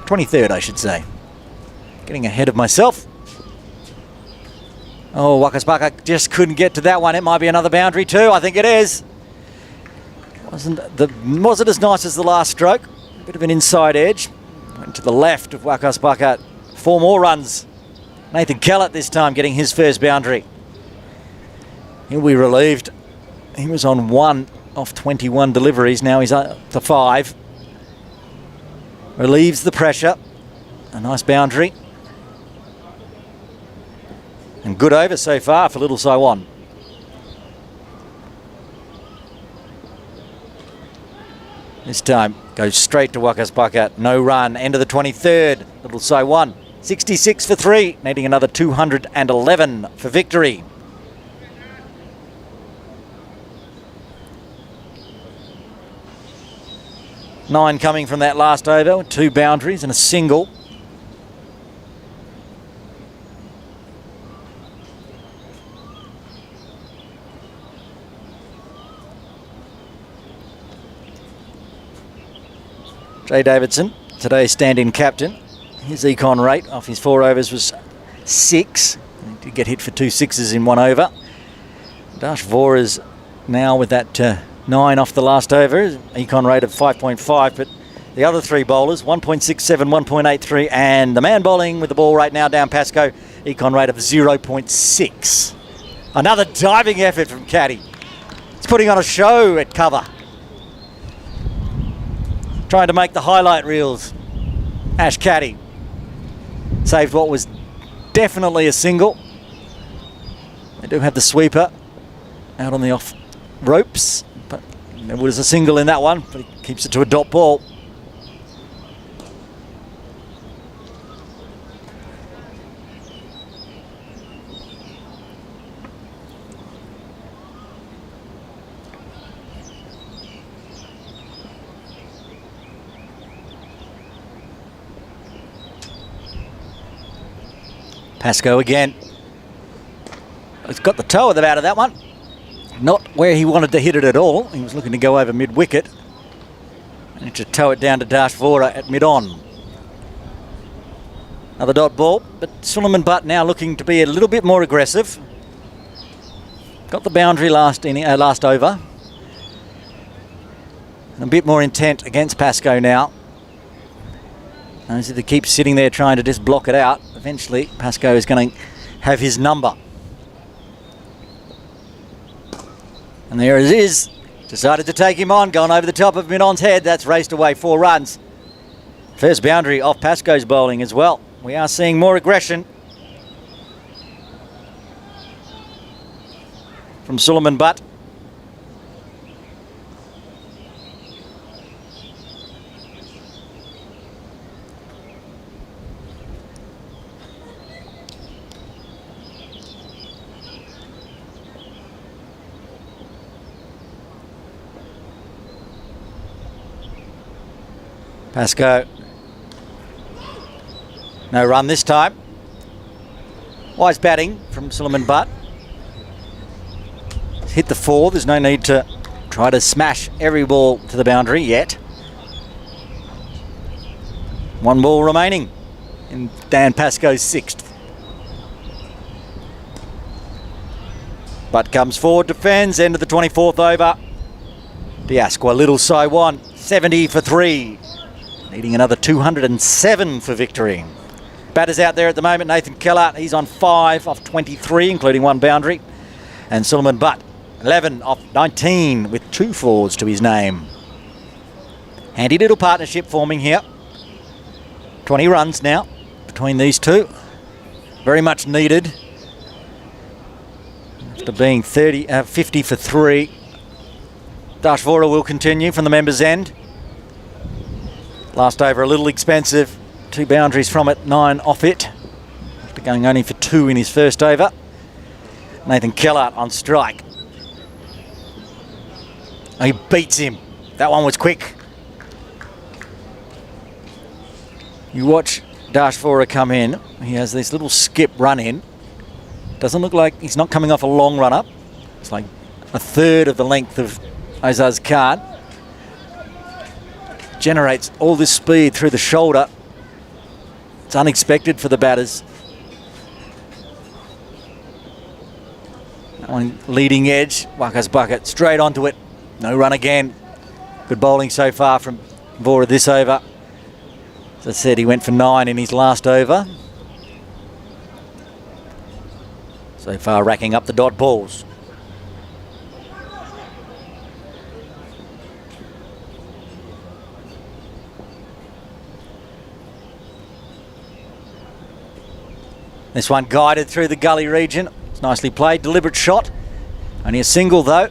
B: 23rd, I should say. Getting ahead of myself. Oh, Wakasbaka just couldn't get to that one. It might be another boundary too. I think it is. Wasn't as nice as the last stroke. A bit of an inside edge. Went to the left of Wakasbaka. 4 more runs. Nathan Kellett this time getting his first boundary. He'll be relieved. He was on 1 off 21 deliveries. Now he's up to 5. Relieves the pressure. A nice boundary. And good over so far for little Sai Wan. This time goes straight to Waka's bucket. No run. End of the 23rd. Little Sai Wan. 66 for 3. Needing another 211 for victory. Nine coming from that last over with 2 boundaries and a single. Jay Davidson, today's stand-in captain. His econ rate off his 4 overs was 6. He did get hit for 2 sixes in 1 over. Dash Vora's now with that 9 off the last over, econ rate of 5.5, but the other 3 bowlers, 1.67, 1.83, and the man bowling with the ball right now down Pascoe, econ rate of 0.6. Another diving effort from Caddy. He's putting on a show at cover. Trying to make the highlight reels. Ash Caddy saved what was definitely a single. They do have the sweeper out on the off ropes, but there was a single in that one, but he keeps it to a dot ball. Pascoe again. He's got the toe of the bat of that one. Not where he wanted to hit it at all. He was looking to go over mid-wicket. And to tow it down to Dash Vora at mid-on. Another dot ball, but Suleiman Butt now looking to be a little bit more aggressive. Got the boundary last over. And a bit more intent against Pascoe now. As if they keep sitting there trying to just block it out, eventually Pascoe is going to have his number. And there it is. Decided to take him on, going over the top of Minon's head. That's raced away 4 runs. First boundary off Pascoe's bowling as well. We are seeing more aggression from Suleiman Butt. Pascoe, no run this time. Wise batting from Suleiman Butt. Hit the 4, there's no need to try to smash every ball to the boundary yet. 1 ball remaining in Dan Pascoe's 6th. Butt comes forward, defends, end of the 24th over. Diasqua, little Sai Wan, 70 for 3. Needing another 207 for victory. Batters out there at the moment, Nathan Keller, he's on 5 off 23, including 1 boundary. And Suleiman Butt, 11 off 19 with 2 fours to his name. Handy little partnership forming here. 20 runs now between these two. Very much needed. After being 50 for 3. Dash Vora will continue from the members' end. Last over a little expensive. 2 boundaries from it, 9 off it. After going only for 2 in his first over. Nathan Keller on strike. He beats him. That one was quick. You watch Dash Vora come in. He has this little skip run in. Doesn't look like he's not coming off a long run up. It's like a third of the length of Azaz Khan. Generates all this speed through the shoulder. It's unexpected for the batters. That one leading edge. Waka's bucket straight onto it. No run again. Good bowling so far from Vora this over. As I said, he went for 9 in his last over. So far racking up the dot balls. This one guided through the gully region. It's nicely played, deliberate shot. Only a single though.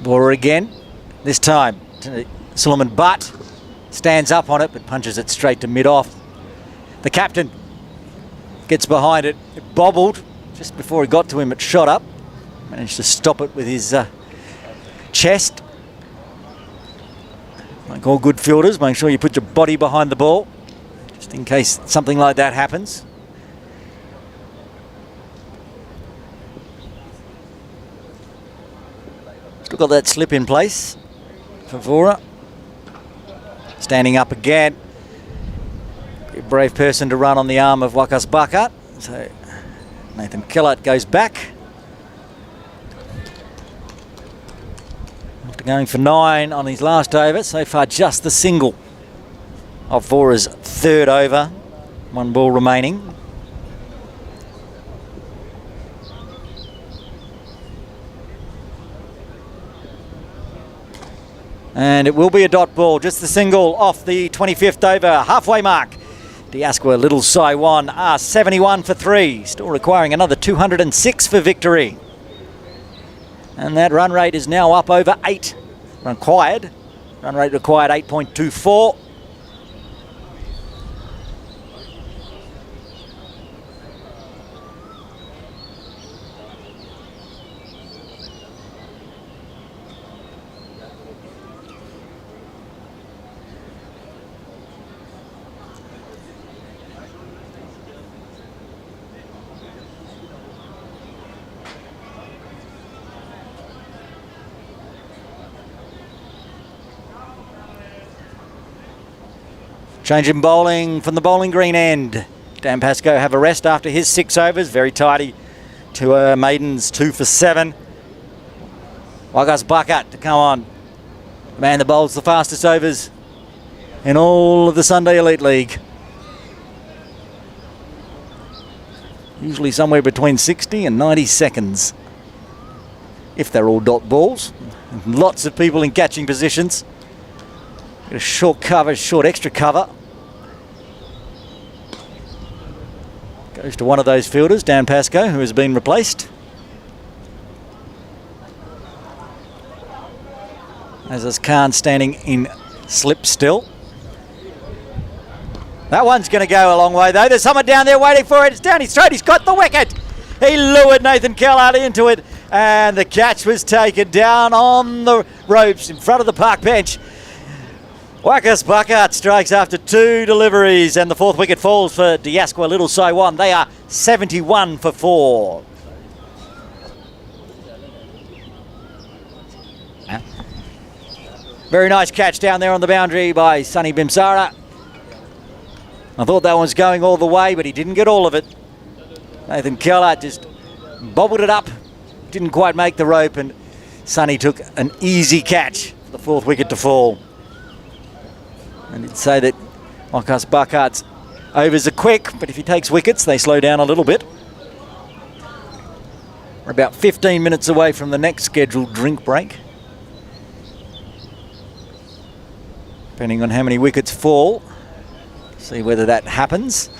B: Bora again. This time, Suleiman Butt stands up on it but punches it straight to mid-off. The captain gets behind it. It bobbled just before he got to him. It shot up. Managed to stop it with his chest. Like all good fielders, make sure you put your body behind the ball just in case something like that happens. Still got that slip in place for Vora. Standing up again. Be a brave person to run on the arm of Wakas Bakat. So Nathan Kellett goes back. After going for 9 on his last over, so far just the single of Vora's third over. 1 ball remaining. And it will be a dot ball, just the single off the 25th over, halfway mark. Diasqua, Little Sai Wan are 71 for 3, still requiring another 206 for victory. And that run rate is now up over 8. Run rate required 8.24. Change in bowling from the bowling green end. Dan Pascoe have a rest after his 6 overs. Very tidy to maidens 2 for 7. Wakas Bakat to come on. The man that bowls the fastest overs in all of the Sunday Elite League. Usually somewhere between 60 and 90 seconds. If they're all dot balls. Lots of people in catching positions. Get a short cover, short extra cover. Goes to one of those fielders, Dan Pascoe, who has been replaced. As is Khan standing in slip still. That one's going to go a long way though. There's someone down there waiting for it. It's down his throat. He's got the wicket. He lured Nathan Kellett into it. And the catch was taken down on the ropes in front of the park bench. Wakas Bakat strikes after 2 deliveries and the 4th wicket falls for Diasqua, Little Sai Wan. They are 71 for 4. Very nice catch down there on the boundary by Sunny Bimsara. I thought that one was going all the way, but he didn't get all of it. Nathan Kellett just bobbled it up, didn't quite make the rope, and Sunny took an easy catch for the 4th wicket to fall. And it'd say that Wakas Bakat's overs are quick, but if he takes wickets, they slow down a little bit. We're about 15 minutes away from the next scheduled drink break. Depending on how many wickets fall, see whether that happens.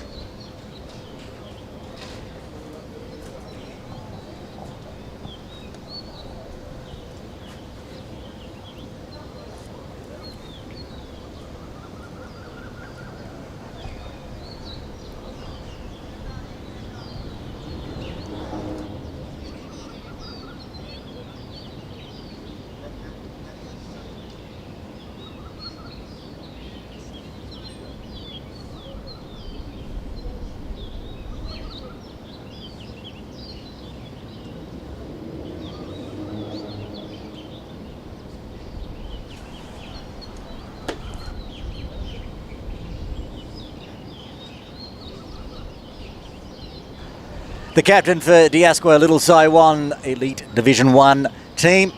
B: The captain for Diasqua, Little Sai Wan, Elite Division 1 team.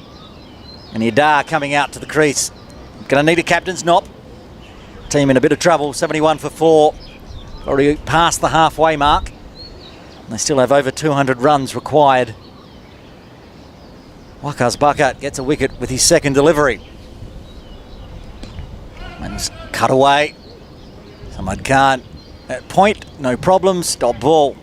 B: And Yadar coming out to the crease.
A: Going to need a captain's knob. Team in a bit of trouble. 71 for 4. Already past the halfway mark. They still have over 200 runs required. Waka's Bucket gets a wicket with his second delivery. And cut away. Samad Khan at point, no problems, stop ball.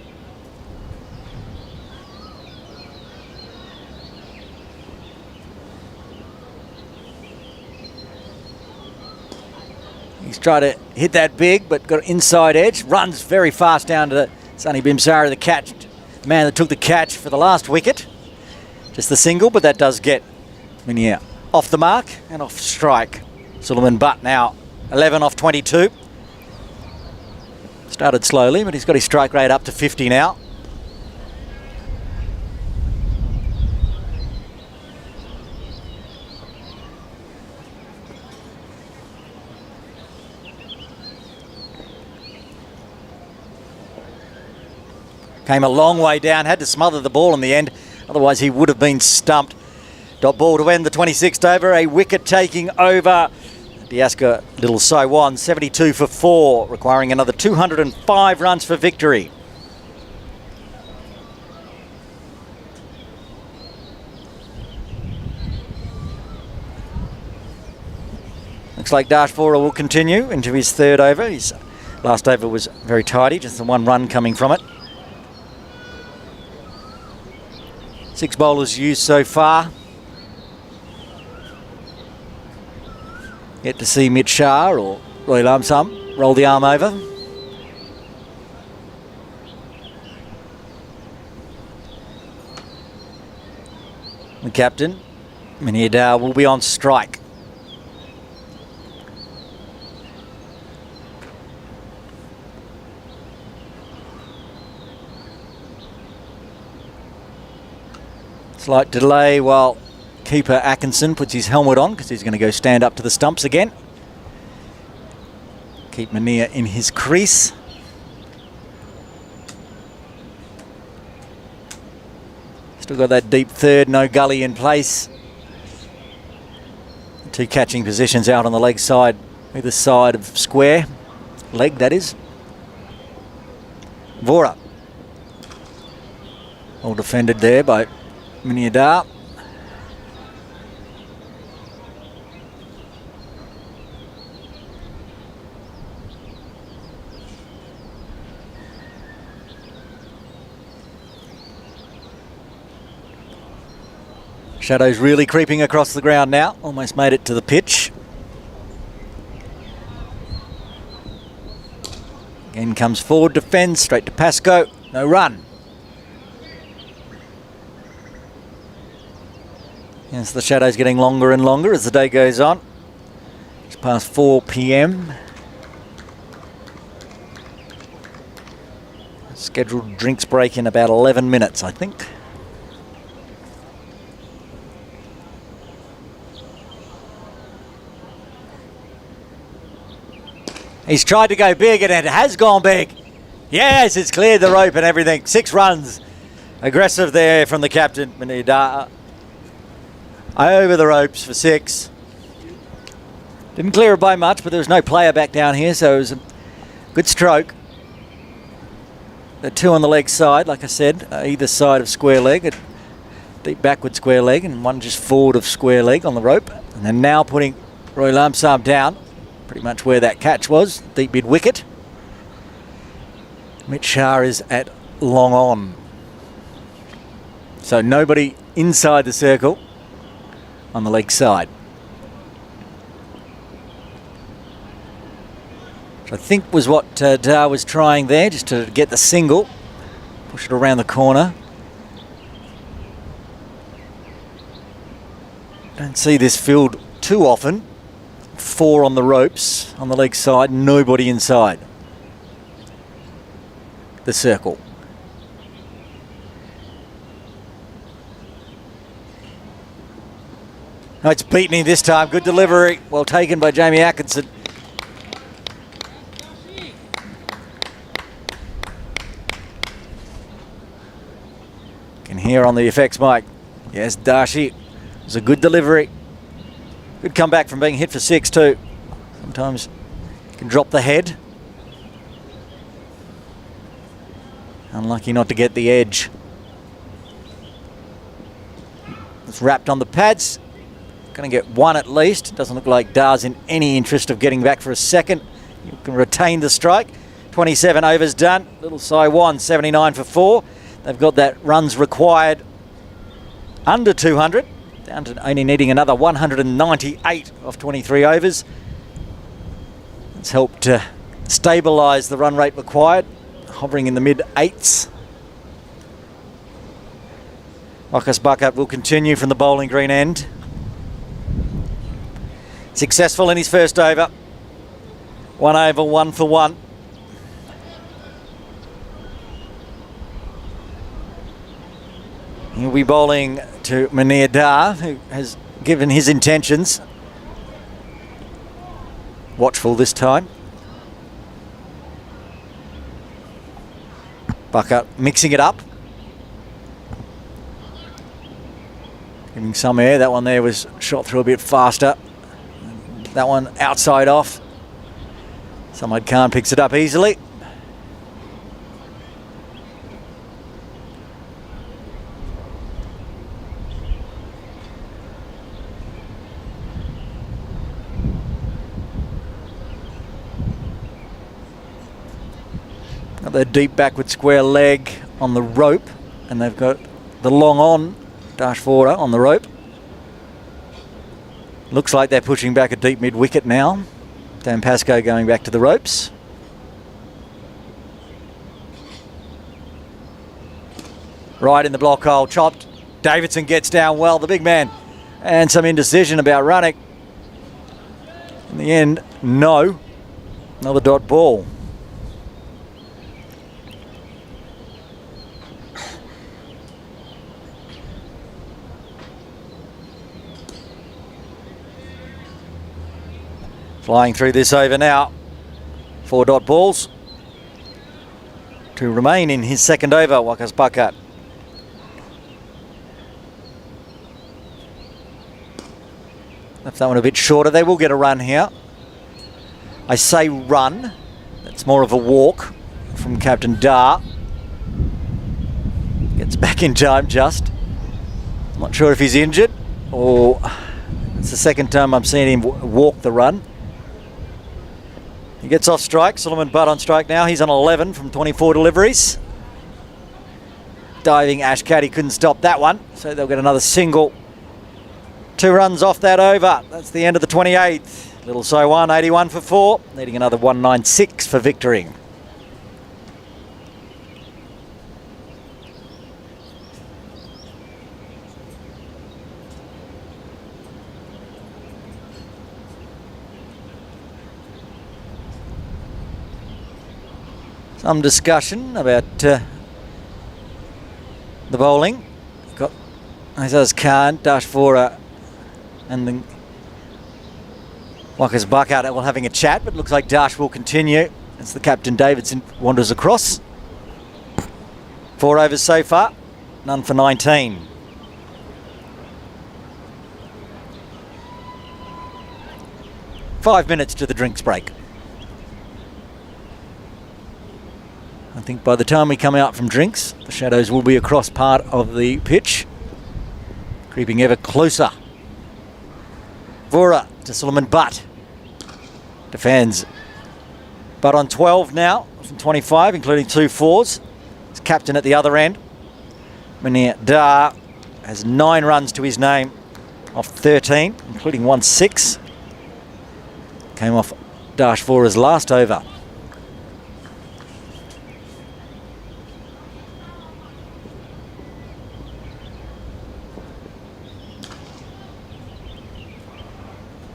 A: He's tried to hit that big, but got an inside edge. Runs very fast down to Sunny Bimsara, the catch. The man that took the catch for the last wicket. Just the single, but that does get Minia off the mark and off strike. Suleiman Butt now 11 off 22. Started slowly, but he's got his strike rate up to 50 now. Came a long way down, had to smother the ball in the end, otherwise he would have been stumped. Dot ball to end the 26th over, a wicket taking over. Diaska Little Sai Wan, 72 for 4, requiring another 205 runs for victory. Looks like Dashbora will continue into his third over. His last over was very tidy, just the one run coming from it. 6 bowlers used so far. Yet to see Mitch Shah or Roy Lamsam roll the arm over. The captain, Minia Dow, will be on strike. Slight delay while keeper Atkinson puts his helmet on because he's going to go stand up to the stumps again. Keep Minia in his crease. Still got that deep third, no gully in place. 2 catching positions out on the leg side, either side of square. Leg, that is. Vora. All defended there by Minia Dow. Shadows really creeping across the ground now. Almost made it to the pitch. Again comes forward, defends, straight to Pascoe. No run. Yes, the shadow's getting longer and longer as the day goes on. It's past 4 p.m. Scheduled drinks break in about 11 minutes, I think. He's tried to go big and it has gone big. Yes, it's cleared the rope and everything. 6 runs. Aggressive there from the captain, Minia over the ropes for 6. Didn't clear it by much, but there was no player back down here, so it was a good stroke. The 2 on the leg side, like I said, either side of square leg, a deep backward square leg, and one just forward of square leg on the rope. And then now putting Roy Lamsam down, pretty much where that catch was, deep mid wicket. Mitch Shah is at long on. So nobody inside the circle on the leg side. Which I think was what Dar was trying there, just to get the single, push it around the corner. Don't see this field too often. 4 on the ropes on the leg side, nobody inside the circle. No, it's beaten him this time. Good delivery. Well taken by Jamie Atkinson. Can hear on the effects mic. Yes, Darshi. It was a good delivery.
B: Good comeback from being hit for 6 too. Sometimes you can drop the head. Unlucky not to get the edge. It's wrapped on the pads. Going to get one at least. Doesn't look like Dar's in any interest of getting back for a second. You can retain the strike. 27 overs done. Little Sai Wan, 79 for 4. They've got that runs required under 200. Down to only needing another 198 off 23 overs. It's helped to stabilise the run rate required, hovering in the mid-8s. Marcus Buckup will continue from the bowling green end. Successful in his first over. 1 over, 1 for 1. He'll be bowling to Munir Dar, who has given his intentions. Watchful this time. Buckup mixing it up. Giving some air. That one there was shot through a bit faster. That one outside off. Samad Khan picks it up easily. Got their deep backward square leg on the rope, and they've got the long on dash forwarder on the rope. Looks like they're pushing back a deep mid wicket now. Dan Pascoe going back to the ropes. Right in the block hole, chopped. Davidson gets down well, the big man, and some indecision about running. In the end, no. Another dot ball. Flying through this over now. 4 dot balls to remain in his second over, Wakas Buckup. Left that one a bit shorter. They will get a run here. I say run. That's more of a walk from Captain Dar. Gets back in time just. I'm not sure if he's injured or it's the second time I'm seeing him walk the run. He gets off strike. Solomon Butt on strike now. He's on 11 from 24 deliveries. Diving Ash Caddy couldn't stop that one, so they'll get another single. 2 runs off that over. That's the end of the 28th. Little Sai Wan, 81 for 4, needing another 196 for victory. Some discussion about the bowling. Got Azaz Khan, Dash Vora, and the Wakas Buckup all having a chat, but looks like Dash will continue as the captain Davidson wanders across. 4 overs so far, none for 19. Five minutes to the drinks break. I think by the time we come out from drinks, the shadows will be across part of the pitch, creeping ever closer. Vora to Solomon Butt. Defends. Butt on 12 now from 25, including 2 fours. He's captain at the other end. Munir Dar has 9 runs to his name off 13, including 1 6. Came off Dash Vora's last over.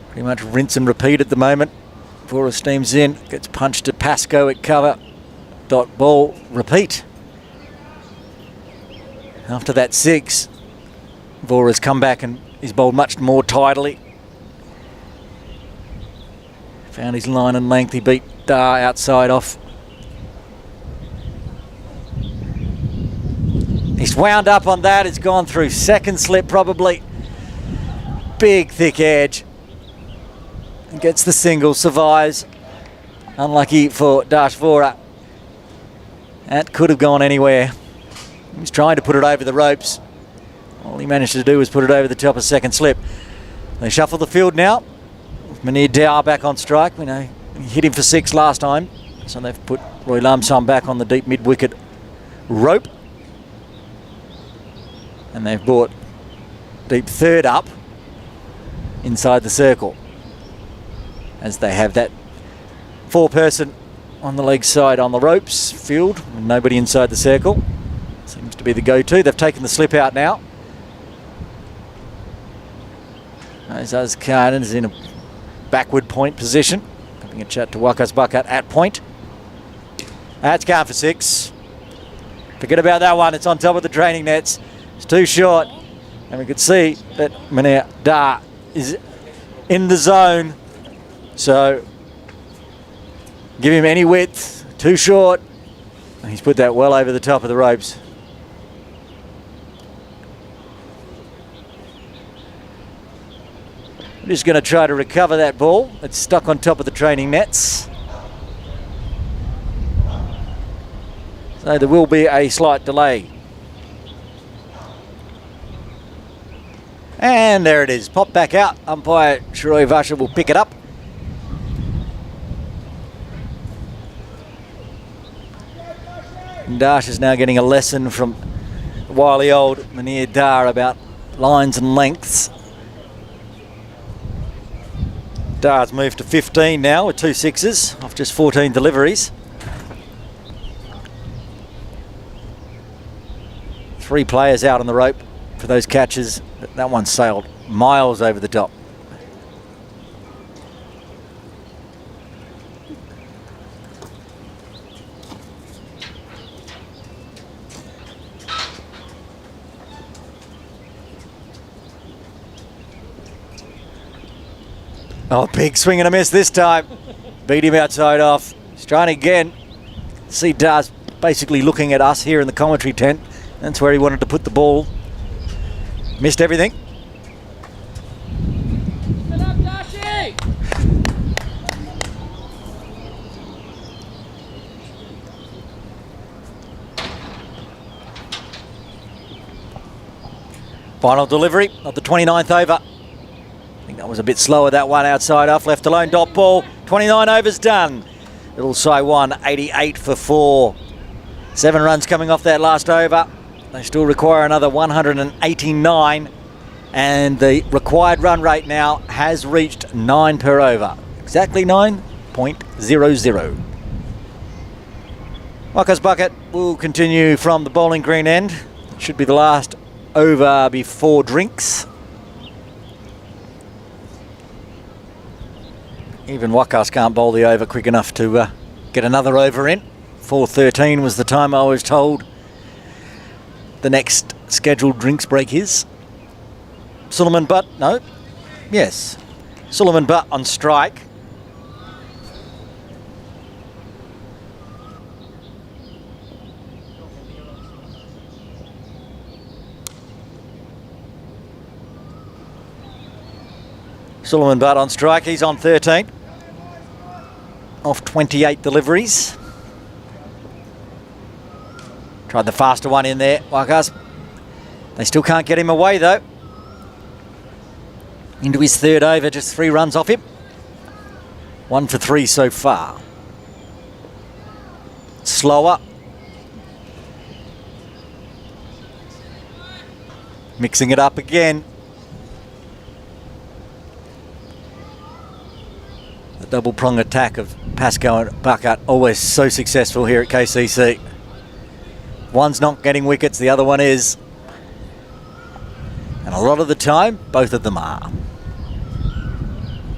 B: Pretty much rinse and repeat at the moment. Vora steams in, gets punched to Pascoe at cover. Dot ball, repeat. After that 6, Vora's come back and he's bowled much more tidily. Found his line and length, he beat Dar outside off. He's wound up on that, it's gone through second slip probably. Big thick edge. Gets the single, survives. Unlucky for Dashvora. That could have gone anywhere. He was trying to put it over the ropes. All he managed to do was put it over the top of second slip. They shuffle the field now. Munir Dow back on strike. We know he hit him for 6 last time. So they've put Roy Lamson back on the deep mid-wicket rope. And they've brought deep third up inside the circle, as they have that 4-person on the leg side on the ropes field with nobody inside the circle. Seems to be the go-to. They've taken the slip out now. Atkinson is in a backward point position. Having a chat to Wakas Bucket at point. That's gone for 6. Forget about that one. It's on top of the training nets. It's too short. And we could see that Munir Dow is in the zone. So give him any width. Too short. And he's put that well over the top of the ropes. I'm just going to try to recover that ball. It's stuck on top of the training nets. So there will be a slight delay. And there it is. Pop back out. Umpire Shiroi Vasha will pick it up. Dash is now getting a lesson from wily old Munir Dow about lines and lengths. Daw's moved to 15 now with 2 sixes off just 14 deliveries. 3 players out on the rope for those catches. That one sailed miles over the top. Oh, big swing and a miss this time. Beat him outside off. He's trying again. See Daw's basically looking at us here in the commentary tent. That's where he wanted to put the ball. Missed everything. Final delivery of the 29th over. I think that was a bit slower, that one outside off. Left alone, dot ball. 29 overs done. Little Sai Wan, 88 for 4. 7 runs coming off that last over. They still require another 189. And the required run rate now has reached 9 per over. Exactly 9.00. Wakas Bucket will continue from the bowling green end. It should be the last over before drinks. Even Wakas can't bowl the over quick enough to get another over in. 4:13 was the time I was told the next scheduled drinks break is. Suleiman Butt, no, yes. Suleiman Butt on strike. Suleiman Butt on strike, he's on 13. Off 28 deliveries. Tried the faster one in there, Wakas. They still can't get him away though. Into his 3rd over, just 3 runs off him. 1 for 3 so far. Slower. Mixing it up again. The double prong attack of Pascoe and Bucket, always so successful here at KCC. One's not getting wickets, the other one is. And a lot of the time, both of them are.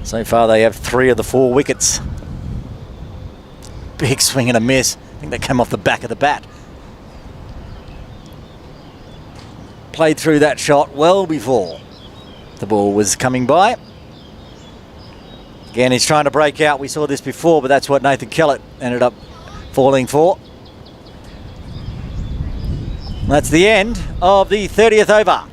B: So far they have 3 of the 4 wickets. Big swing and a miss. I think they came off the back of the bat. Played through that shot well before the ball was coming by. Again, he's trying to break out. We saw this before, but that's what Nathan Kellett ended up falling for. That's the end of the 30th over.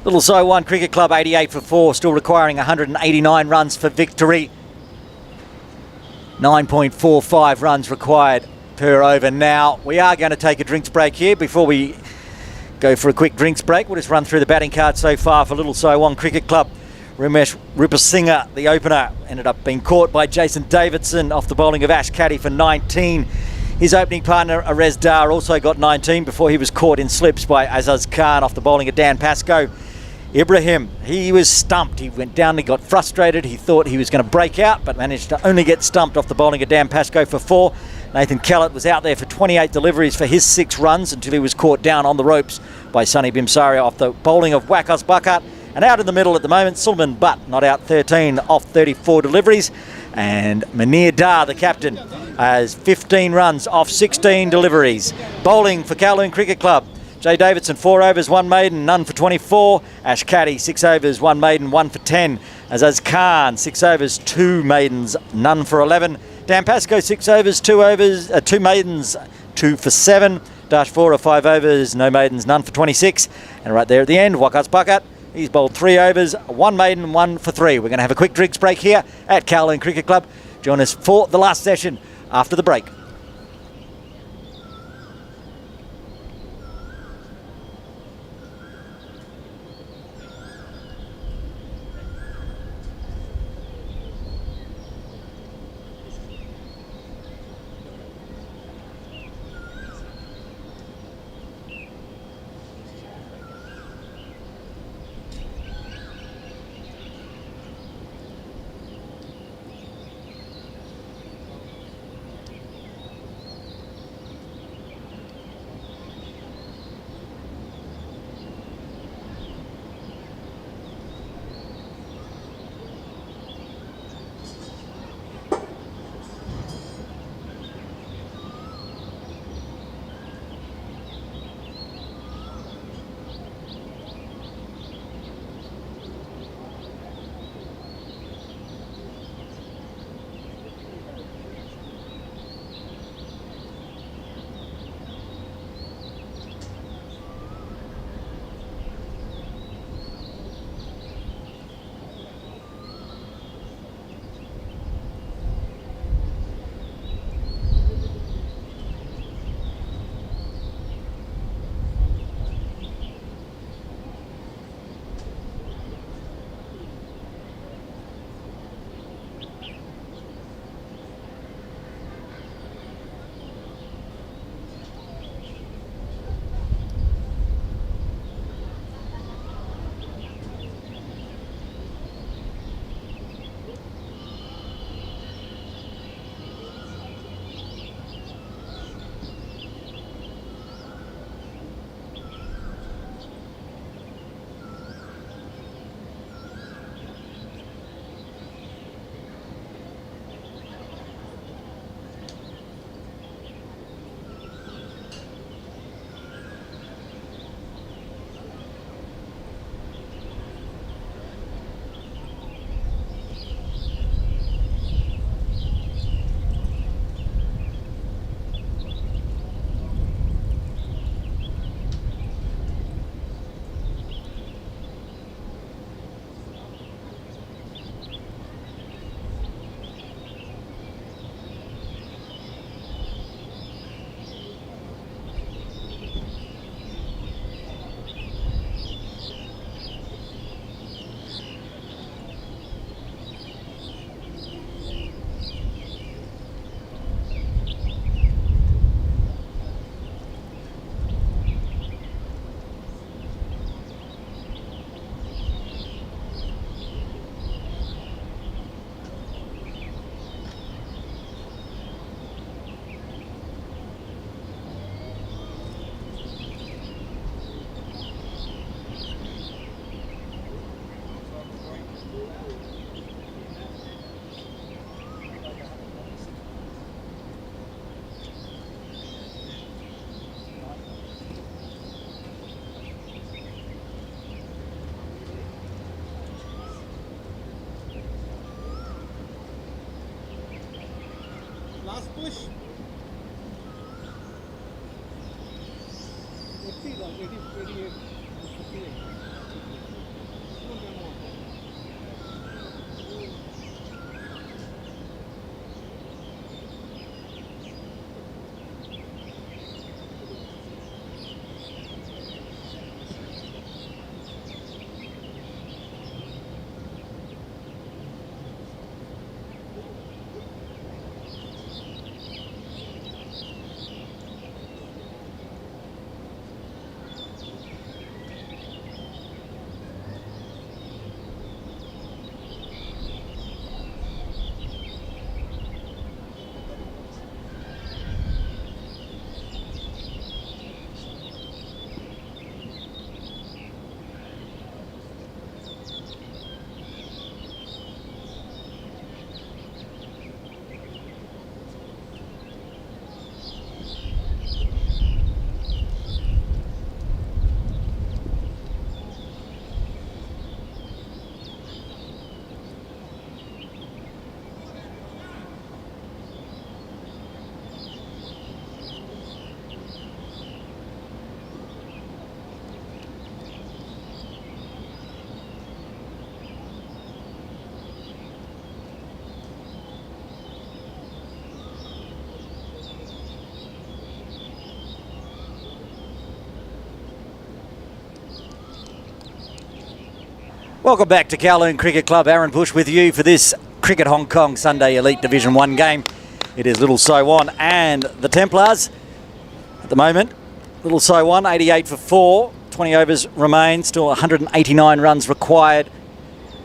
B: Little Sai Wan Cricket Club 88 for 4, still requiring 189 runs for victory. 9.45 runs required per over now. We are going to take a drinks break here. Before we go for a quick drinks break, we'll just run through the batting card so far for Little Sai Wan Cricket Club. Ramesh Rupasinghe, the opener, ended up being caught by Jason Davidson off the bowling of Ash Caddy for 19. His opening partner, Arez Dar, also got 19 before he was caught in slips by Azaz Khan off the bowling of Dan Pascoe. Ibrahim, he was stumped. He went down, he got frustrated. He thought he was going to break out, but managed to only get stumped off the bowling of Dan Pascoe for 4. Nathan Kellett was out there for 28 deliveries for his 6 runs until he was caught down on the ropes by Sunny Bimsaria off the bowling of Wakas Bakat. And out in the middle at the moment, Sulman Butt not out 13 off 34 deliveries. And Munir Dar, the captain, has 15 runs off 16 deliveries. Bowling for Kowloon Cricket Club. Jay Davidson, 4 overs, 1 maiden, none for 24. Ash Caddy, 6 overs, 1 maiden, 1 for 10. Azaz Khan, 6 overs, 2 maidens, none for 11. Dan Pascoe, 6 overs, 2 maidens, 2 for 7. Dash 4 of 5 overs, no maidens, none for 26. And right there at the end, Wakas Bakat, he's bowled 3 overs, 1 maiden, 1 for 3. We're going to have a quick drinks break here at Kowloon Cricket Club. Join us for the last session after the break.
D: Last push. Let's see the 88. 58.
B: Welcome back to Kowloon Cricket Club. Aaron Bush with you for this Cricket Hong Kong Sunday Elite Division 1 game. It is Little Sai Wan and the Templars. At the moment, Little Sai Wan 88 for 4. 20 overs remain, still 189 runs required.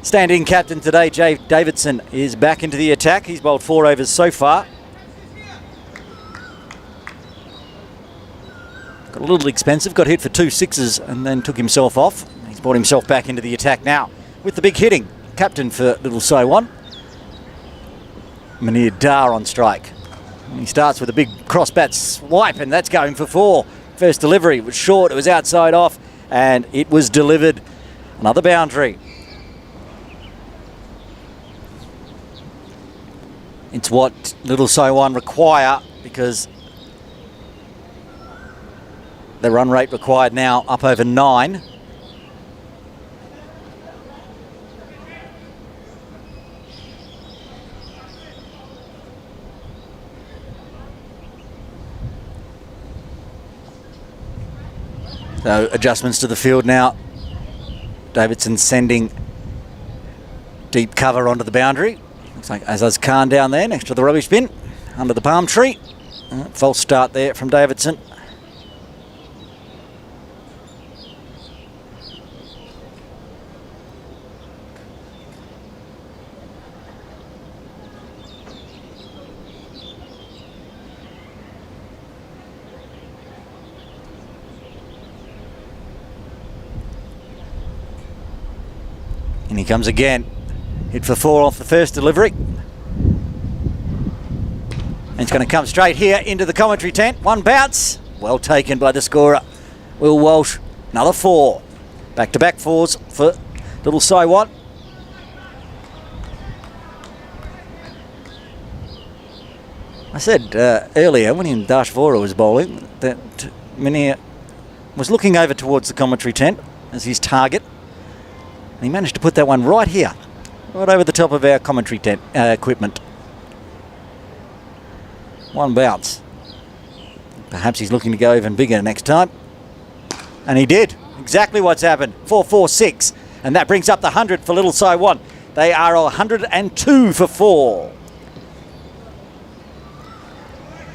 B: Stand-in captain today, Jay Davidson, is back into the attack. He's bowled 4 overs so far. Got a little expensive, got hit for 2 sixes and then took himself off. He's brought himself back into the attack now with the big hitting. Captain for Little Sai Wan, Munir Dar on strike. And he starts with a big cross bat swipe, and that's going for 4. First delivery was short, it was outside off, and it was delivered. Another boundary. It's what Little Sai Wan require, because the run rate required now up over 9. So adjustments to the field now. Davidson sending deep cover onto the boundary. Looks like Azaz Khan down there next to the rubbish bin under the palm tree. False start there from Davidson. And he comes again. Hit for 4 off the first delivery. And it's going to come straight here into the commentary tent. One bounce. Well taken by the scorer, Will Walsh. Another 4. Back-to-back 4s for Little Sai Wan. I said earlier when Dash Vora was bowling that Munir was looking over towards the commentary tent as his target. And he managed to put that one right here, right over the top of our commentary tent equipment. One bounce. Perhaps he's looking to go even bigger next time. And he did. Exactly what's happened. 4-4-6. And that brings up the 100 for Little Sai Wan. They are 102 for 4.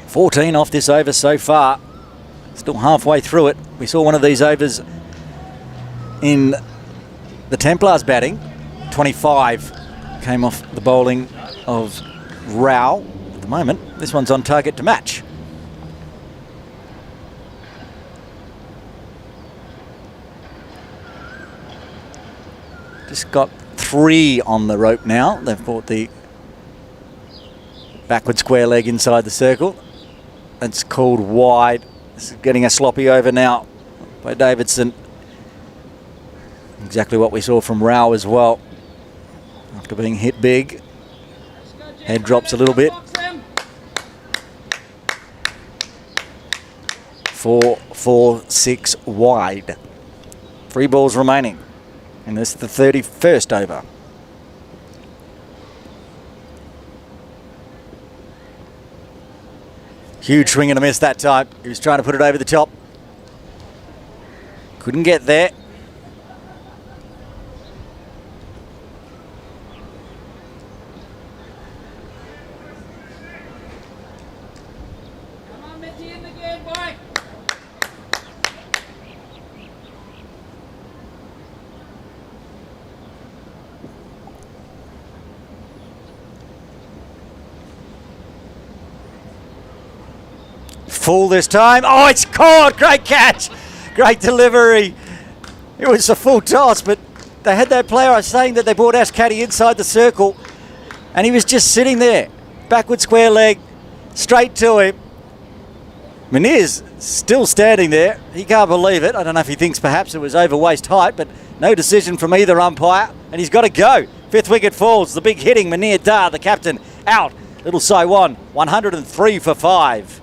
B: 14 off this over so far. Still halfway through it. We saw one of these overs in the Templars batting. 25 came off the bowling of Rao. At the moment, this one's on target to match. Just got 3 on the rope now. They've brought the backward square leg inside the circle. It's called wide. This is getting a sloppy over now by Davidson. Exactly what we saw from Rao as well. After being hit big, head drops a little bit. 4-4-6 wide. 3 balls remaining. And this is the 31st over. Huge swing and a miss that time. He was trying to put it over the top. Couldn't get there. Full this time. Oh, it's caught. Great catch. Great delivery. It was a full toss, but they had that player. I was saying that they brought Ash Caddy inside the circle, and he was just sitting there. Backward square leg, straight to him. Munir's still standing there. He can't believe it. I don't know if he thinks perhaps it was over waist height, but no decision from either umpire, and he's got to go. 5th wicket falls. The big hitting, Munir Dar, the captain, out. Little Sai Wan, 103 for 5.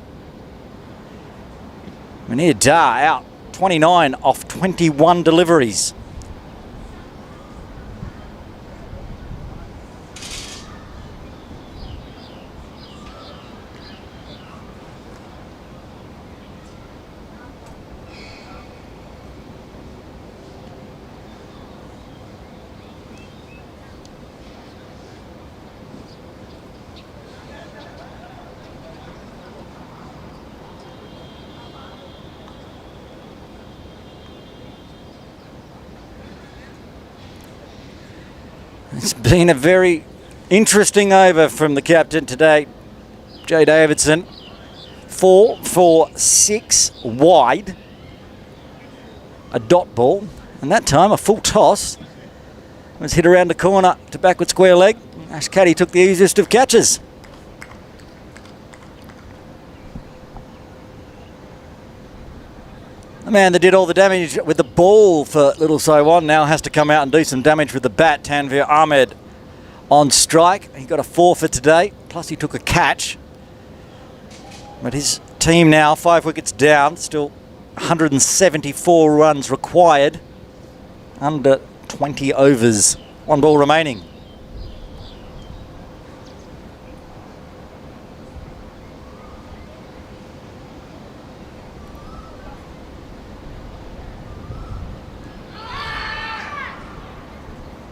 B: Munir Dar out, 29 off 21 deliveries. It's been a very interesting over from the captain today, Jay Davidson. 4 for 6 wide. A dot ball, and that time a full toss. It was hit around the corner to backward square leg. Ash Caddy took the easiest of catches. The man that did all the damage with the ball for little Sai Wan now has to come out and do some damage with the bat. Tanvir Ahmed on strike. He got a 4 for today, plus he took a catch. But his team now 5 wickets down, still 174 runs required, under 20 overs, 1 ball remaining.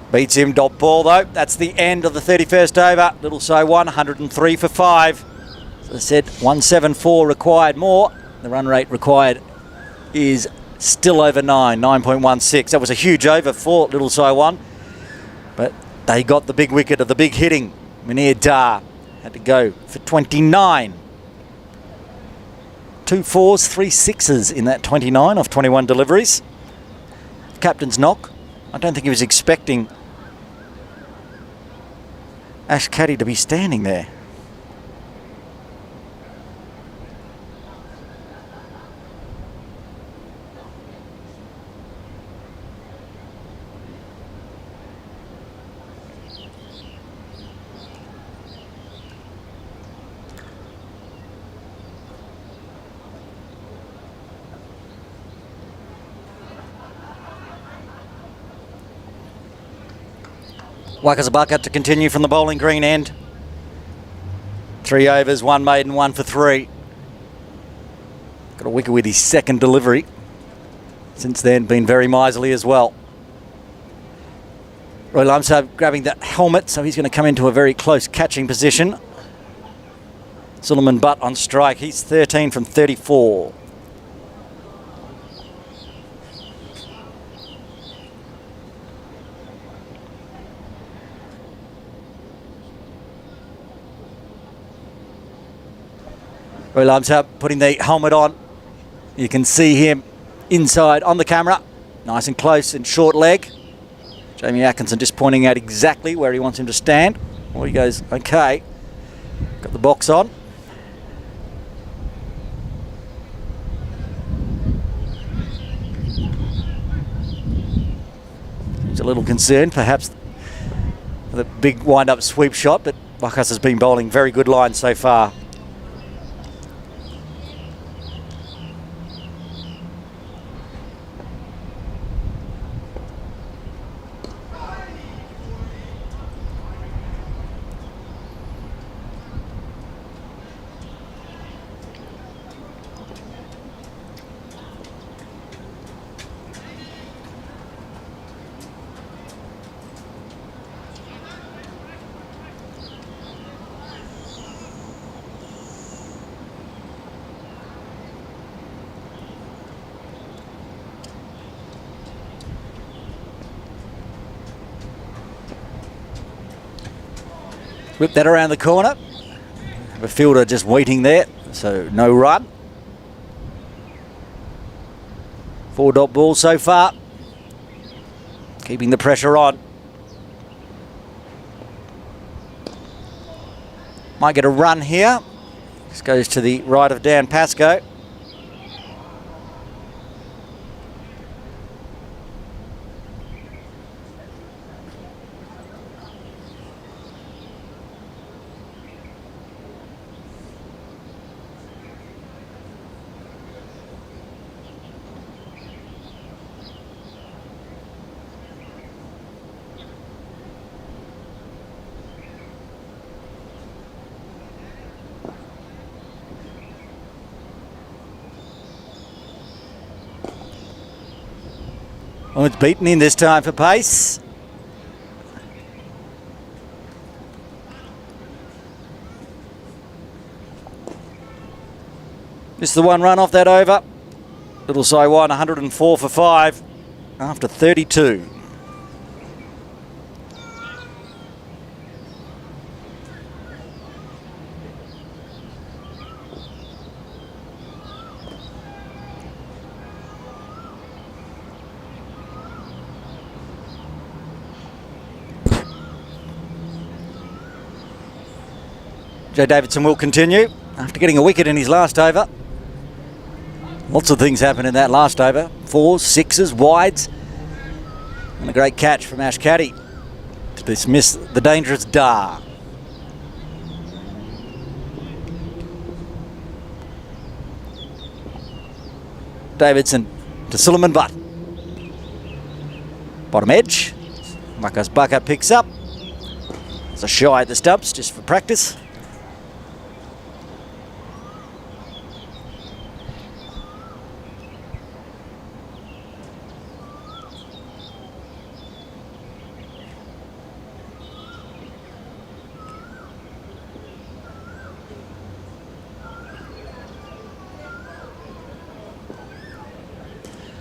B: Beats him, dot ball though. That's the end of the 31st over. Little Sai Wan, 103 for 5. As I said, 174 required more. The run rate required is still over 9.16. That was a huge over for little Sai Wan, but they got the big wicket of the big hitting. Munir Dar had to go for 29. 2 4s, 3 6s in that 29 off 21 deliveries. Captain's knock. I don't think he was expecting Ash Caddy to be standing there. Wakasabaka to continue from the bowling green end. 3 overs, 1 maiden, 1 for 3. Got a wicket with his second delivery. Since then, been very miserly as well. Roy Lamsab grabbing that helmet, so he's going to come into a very close catching position. Suleiman Butt on strike. He's 13 from 34. Roy Lamsab putting the helmet on. You can see him inside on the camera. Nice and close and short leg. Jamie Atkinson just pointing out exactly where he wants him to stand. Well, he goes, okay. Got the box on. He's a little concerned, perhaps, for the big wind-up sweep shot, but Wakas has been bowling very good lines so far. Whip that around the corner. Have a fielder just waiting there, so no run. 4 dot balls so far. Keeping the pressure on. Might get a run here. This goes to the right of Dan Pascoe. Oh, it's beaten in this time for pace. This is the 1 run off that over. Little Sai Wan 104 for 5 after 32. Joe Davidson will continue after getting a wicket in his last over. Lots of things happened in that last over. 4s, 6s, wides. And a great catch from Ash Caddy to dismiss the dangerous Dar. Davidson to Suleiman Butt. Bottom edge. Marcus Bucker picks up. There's a shy at the stumps just for practice.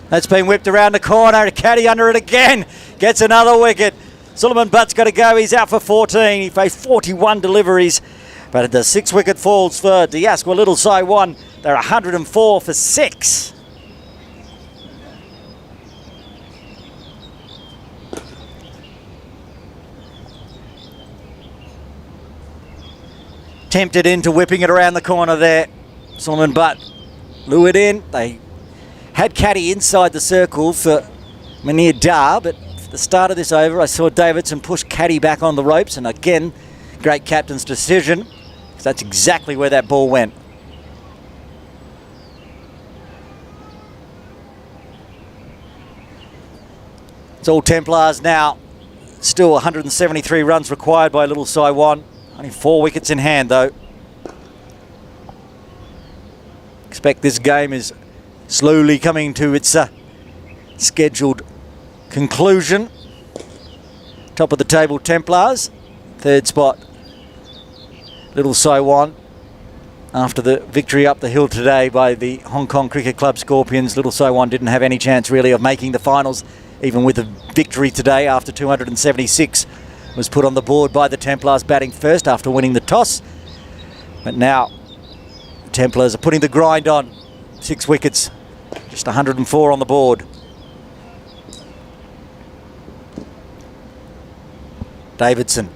B: That's been whipped around the corner. Caddy under it again. Gets another wicket. Suleiman Butt's got to go. He's out for 14. He faced 41 deliveries. But at the 6-wicket falls for Diasqua Little Sai Wan. They're 104 for 6. Tempted into whipping it around the corner there. Suleiman Butt lured in. They had Caddy inside the circle for Munir Dar, but at the start of this over, I saw Davidson push Caddy back on the ropes, and again, great captain's decision, because that's exactly where that ball went. It's all Templars now. Still 173 runs required by Little Sai Wan. Only 4 wickets in hand, though. Expect this game is slowly coming to its scheduled conclusion. Top of the table, Templars. 3rd spot, Little Sai Wan. After the victory up the hill today by the Hong Kong Cricket Club Scorpions, Little Sai Wan didn't have any chance really of making the finals, even with a victory today after 276 was put on the board by the Templars batting first after winning the toss. But now the Templars are putting the grind on. 6 wickets. Just 104 on the board. Davidson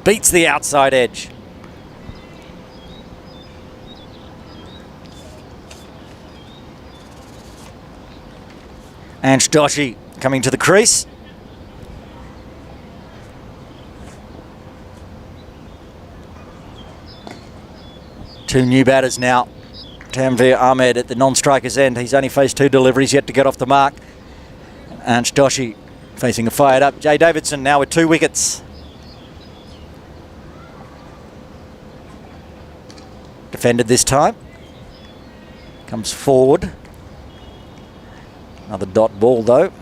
B: beats the outside edge. Ansh Doshi coming to the crease. Two new batters now. Tanveer Ahmed at the non-striker's end. He's only faced 2 deliveries yet to get off the mark. Ansh Doshi facing a fired up Jay Davidson now with 2 wickets. Defended this time. Comes forward. Another dot ball though.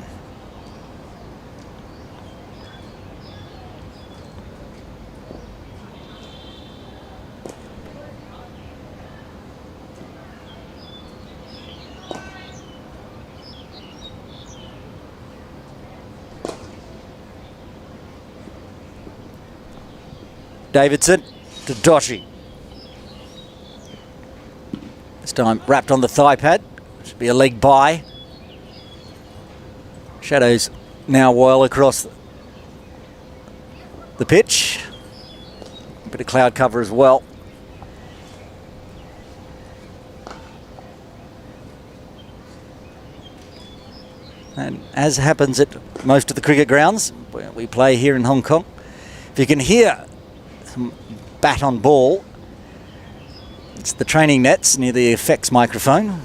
B: Davidson to Doshi. This time wrapped on the thigh pad. Should be a leg bye. Shadows now well across the pitch. A bit of cloud cover as well. And as happens at most of the cricket grounds where we play here in Hong Kong, if you can hear some bat on ball, it's the training nets near the effects microphone.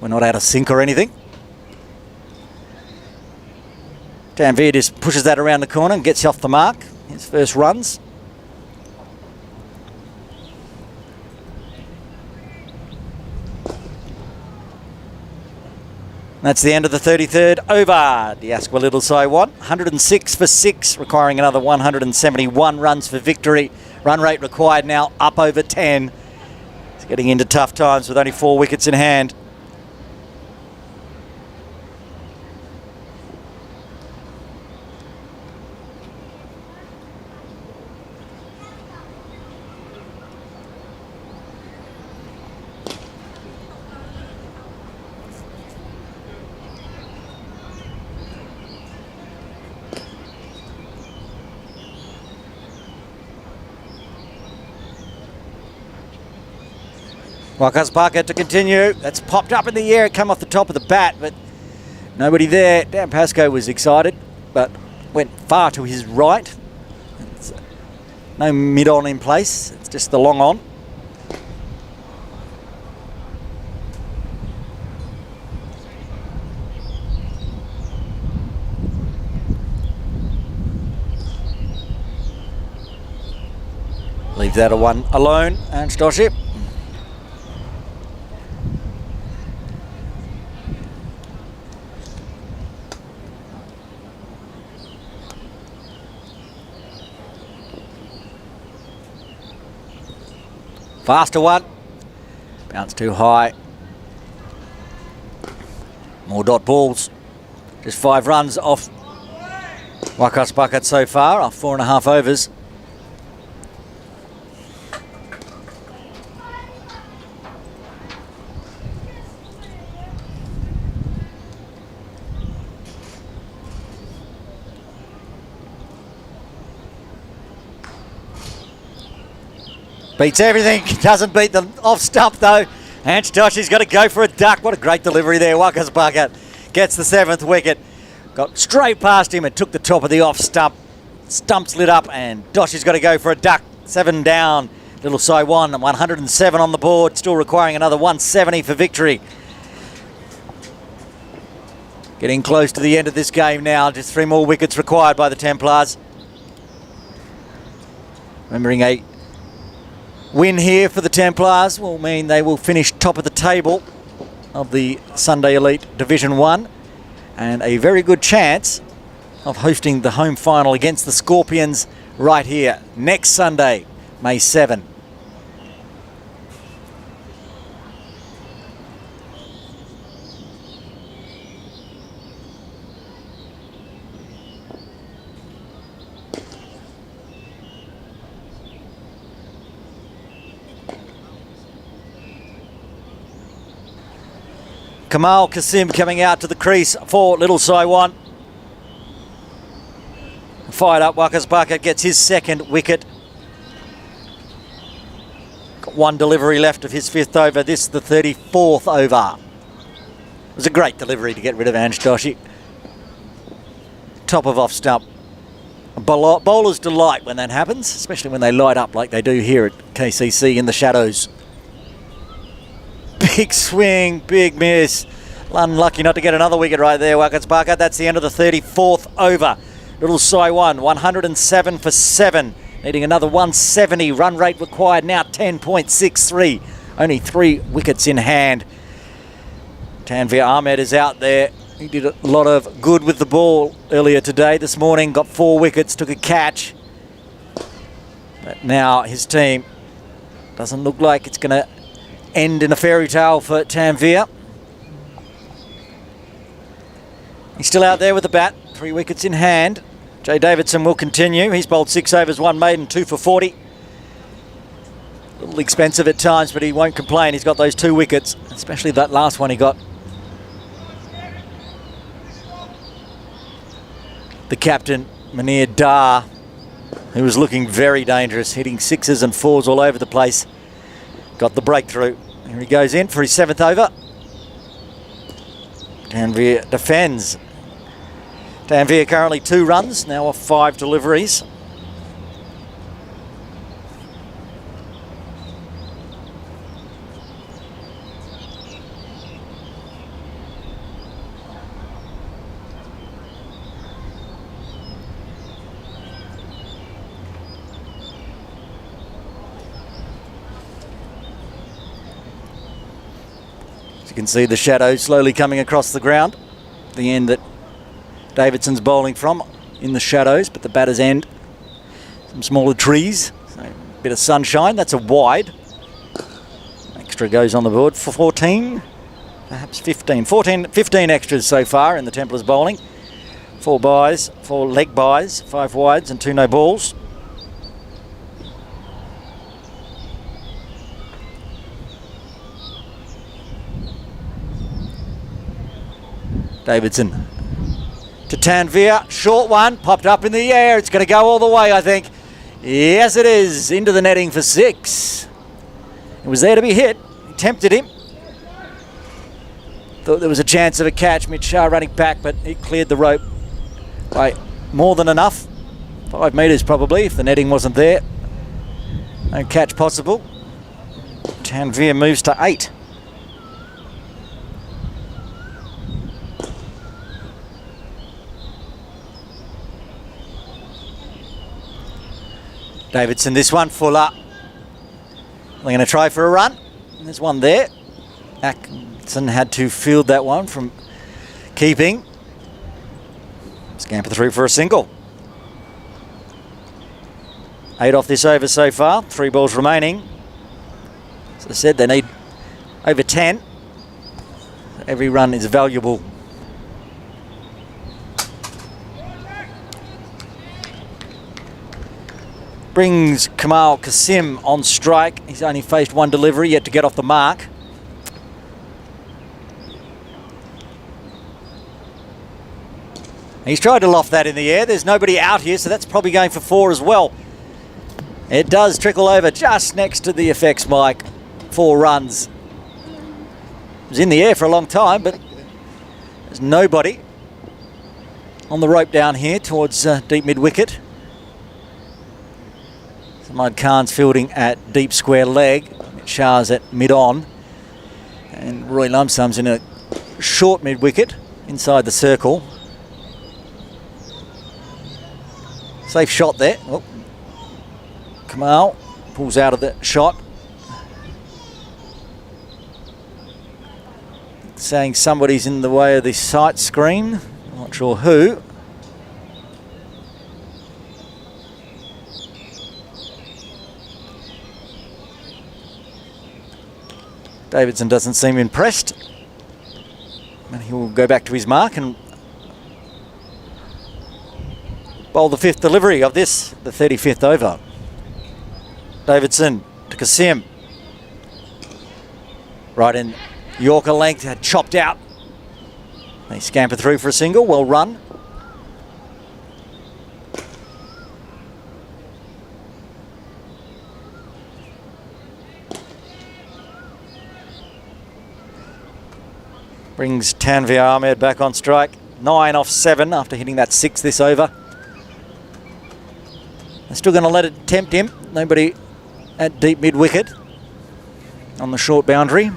B: We're not out of sync or anything. Tanveer just pushes that around the corner and gets off the mark. His first runs. That's the end of the 33rd over. Diasqua Little Sai Wan, 106 for 6, requiring another 171 runs for victory. Run rate required now up over 10. It's getting into tough times with only 4 wickets in hand. Wakasbaka to continue. That's popped up in the air. It came off the top of the bat, but nobody there. Dan Pascoe was excited, but went far to his right. No mid-on in place. It's just the long on. Leave that a one alone, and Stoship. Faster one. Bounce too high. More dot balls. Just 5 runs off Wakasbaka so far, off 4.5 overs. Beats everything, doesn't beat the off stump though. And Stoshi's got to go for a duck. What a great delivery there. Wakasbaka gets the 7th wicket. Got straight past him and took the top of the off stump. Stump's lit up and Doshi's got to go for a duck. 7 down. Little Sai Wan, 107 on the board. Still requiring another 170 for victory. Getting close to the end of this game now. Just 3 more wickets required by the Templars. Remembering a win here for the Templars will mean they will finish top of the table of the Sunday Elite Division 1 and a very good chance of hosting the home final against the Scorpions right here next Sunday, May 7. Kamal Kasim coming out to the crease for little Sai Wan. Fired up, Wakasbaka gets his 2nd wicket. Got 1 delivery left of his 5th over. This the 34th over. It was a great delivery to get rid of Ange Doshi. Top of off stump. A bowler's delight when that happens, especially when they light up like they do here at KCC in the shadows. Big swing, big miss. Unlucky not to get another wicket right there, Wakasbaka. That's the end of the 34th over. Little Sai Wan, 107 for 7. Needing another 170. Run rate required now 10.63. Only 3 wickets in hand. Tanvir Ahmed is out there. He did a lot of good with the ball earlier today. This morning got 4 wickets, took a catch. But now his team doesn't look like it's going to end in a fairy tale for Tanvir. He's still out there with the bat, 3 wickets in hand. Jay Davidson will continue. He's bowled 6 overs, 1 maiden, 2 for 40. A little expensive at times, but he won't complain. He's got those 2 wickets, especially that last one he got. The captain, Munir Dar, who was looking very dangerous, hitting 6s and 4s all over the place, got the breakthrough. Here he goes in for his 7th over. Tanvir defends. Tanvir currently 2 runs, now off 5 deliveries. You can see the shadow slowly coming across the ground. The end that Davidson's bowling from in the shadows, but the batter's end. Some smaller trees, so a bit of sunshine. That's a wide. Extra goes on the board for 14, perhaps 15. 15 extras so far in the Templars bowling. 4 byes, 4 leg byes, 5 wides and 2 no balls. Davidson to Tanvir, short one, popped up in the air. It's going to go all the way, I think. Yes, it is. Into the netting for 6. It was there to be hit. He tempted him. Thought there was a chance of a catch. Mitch Shah running back, but he cleared the rope by more than enough. 5 metres probably, if the netting wasn't there. No catch possible. Tanvir moves to 8. Davidson, this one, Fuller. They're going to try for a run. There's one there. Atkinson had to field that one from keeping. Scamper through for a single. 8 off this over so far. 3 balls remaining. As I said, they need over 10. Every run is valuable. Brings Kamal Kasim on strike. He's only faced 1 delivery, yet to get off the mark. He's tried to loft that in the air. There's nobody out here, so that's probably going for 4 as well. It does trickle over just next to the effects mic. 4 runs. It was in the air for a long time, but there's nobody on the rope down here towards deep mid-wicket. Samad Khan's fielding at deep square leg. Shah's at mid-on. And Roy Lumsum's in a short mid-wicket inside the circle. Safe shot there. Oh. Kamal pulls out of the shot. Saying somebody's in the way of the sight screen. I'm not sure who. Davidson doesn't seem impressed. And he will go back to his mark and bowl the 5th delivery of this, the 35th over. Davidson to Kasim. Right in Yorker length, had chopped out. They scamper through for a single, well run. Brings Tanvir Ahmed back on strike. 9 off 7 after hitting that 6 this over. They're still going to let it tempt him. Nobody at deep mid-wicket on the short boundary.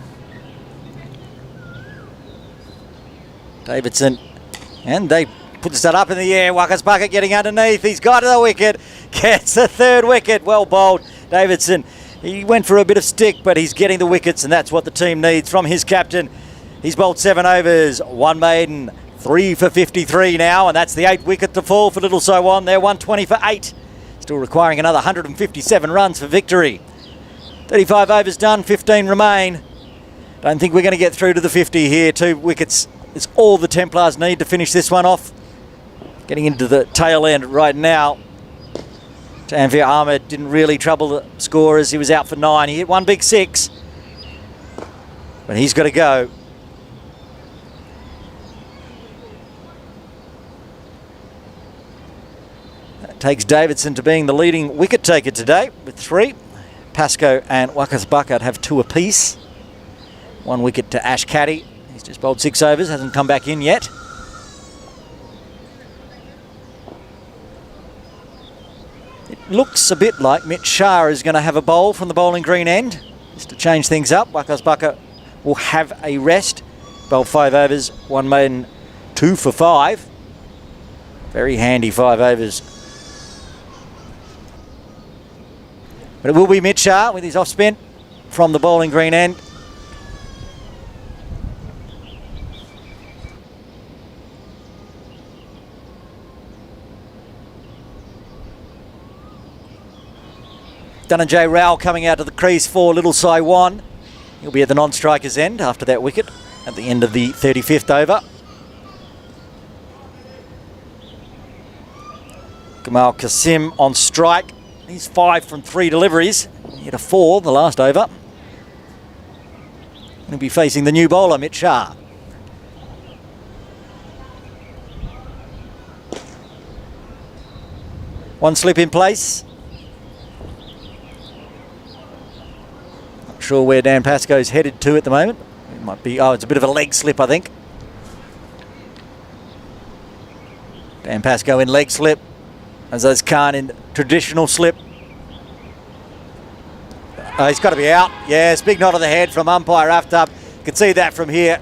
B: Davidson, and they puts that up in the air. Waka's bucket getting underneath. He's got the wicket. Gets the 3rd wicket. Well bowled, Davidson. He went for a bit of stick, but he's getting the wickets, and that's what the team needs from his captain. He's bowled 7 overs, 1 maiden, 3 for 53 now, and that's the 8th wicket to fall for Little Sai Wan. They're 120 for 8. Still requiring another 157 runs for victory. 35 overs done, 15 remain. Don't think we're going to get through to the 50 here. 2 wickets is all the Templars need to finish this one off. Getting into the tail end right now. Tanvir Ahmed didn't really trouble the scorers. He was out for 9. He hit 1 big 6. But he's got to go. That takes Davidson to being the leading wicket taker today with 3. Pascoe and Waka's bucket have 2 apiece. 1 wicket to Ash Caddy. He's just bowled 6 overs, hasn't come back in yet. It looks a bit like Mitch Shah is going to have a bowl from the bowling green end. Just to change things up, Waka's bucket will have a rest. Bowled 5 overs, 1 maiden, 2 for 5. Very handy 5 overs. But it will be Mitch Shah with his off spin from the bowling green end. Dhananjay Rao coming out to the crease for Little Sai Wan. He'll be at the non-striker's end after that wicket at the end of the 35th over. Kamal Kasim on strike. He's 5 from 3 deliveries. He hit a 4 the last over. He'll be facing the new bowler, Mitch Shah. One slip in place. Not sure where Dan Pascoe's headed to at the moment. It might be, it's a bit of a leg slip, I think. Dan Pascoe in leg slip. Azaz Khan in traditional slip. He's got to be out. Yes, big nod of the head from umpire Aftab. You can see that from here.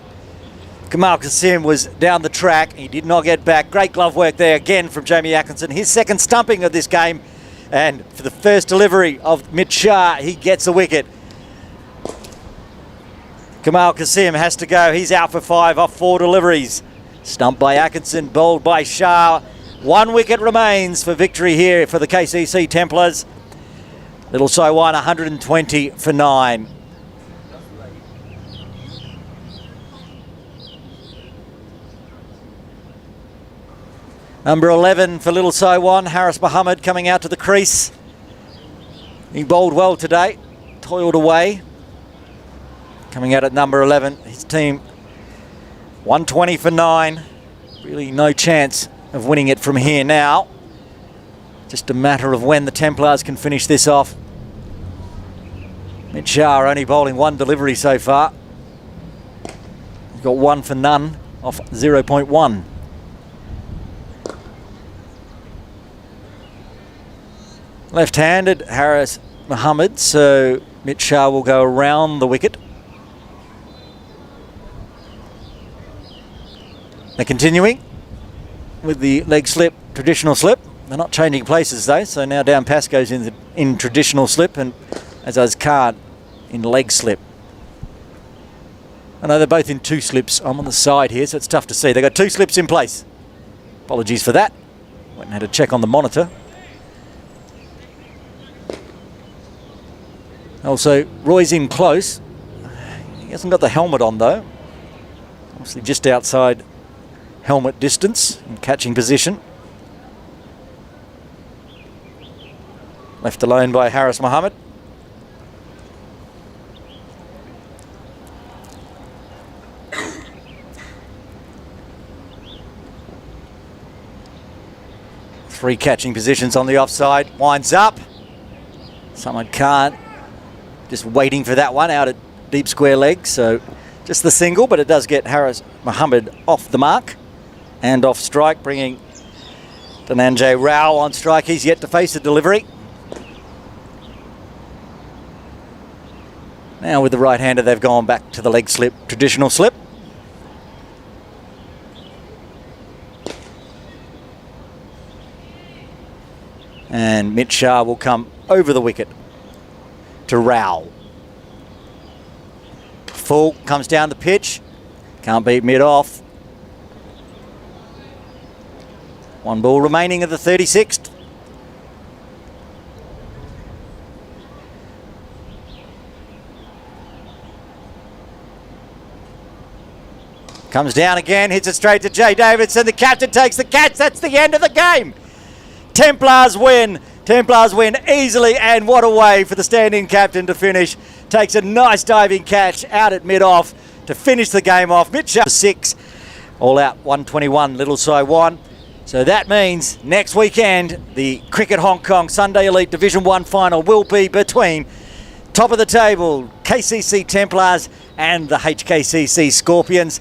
B: Kamal Kasim was down the track. He did not get back. Great glove work there again from Jamie Atkinson. His second stumping of this game. And for the first delivery of Mitch Shah, he gets a wicket. Kamal Kasim has to go. He's out for 5 off 4 deliveries. Stumped by Atkinson, bowled by Shah. 1 wicket remains for victory here for the KCC Templars. Little Sai Wan 120 for 9. Number 11 for Little Sai Wan, Haris Mohammed coming out to the crease. He bowled well today, toiled away. Coming out at number 11, his team 120 for 9. Really no chance of winning it from here now. Just a matter of when the Templars can finish this off. Mitch Shah only bowling 1 delivery so far. He's got 1 for none off 0.1. Left-handed Haris Mohammed, so Mitch Shah will go around the wicket. They're continuing with the leg slip, traditional slip. They're not changing places though, so now Dan Pascoe's in traditional slip and Azaz Khan in leg slip. I know they're both in 2 slips. I'm on the side here, so it's tough to see. They've got 2 slips in place. Apologies for that. Went and had a check on the monitor. Also, Roy's in close. He hasn't got the helmet on though. Obviously just outside helmet distance and catching position. Left alone by Haris Mohammed. Three catching positions on the offside. Winds up. Someone can't. Just waiting for that one out at deep square leg. So just the single, but it does get Haris Mohammed off the mark and off strike, bringing Dhananjay Rao on strike. He's yet to face a delivery. Now with the right-hander, they've gone back to the leg slip, traditional slip. And Mitch Shah will come over the wicket to Rao. Full comes down the pitch. Can't beat mid-off. 1 ball remaining of the 36th. Comes down again, hits it straight to Jay Davidson. The captain takes the catch. That's the end of the game. Templars win. Templars win easily, and what a way for the stand-in captain to finish. Takes a nice diving catch out at mid-off to finish the game off. Mitch Shah 6, all out 121, Little Sai Wan. So that means next weekend, the Cricket Hong Kong Sunday Elite Division 1 final will be between top of the table KCC Templars and the HKCC Scorpions.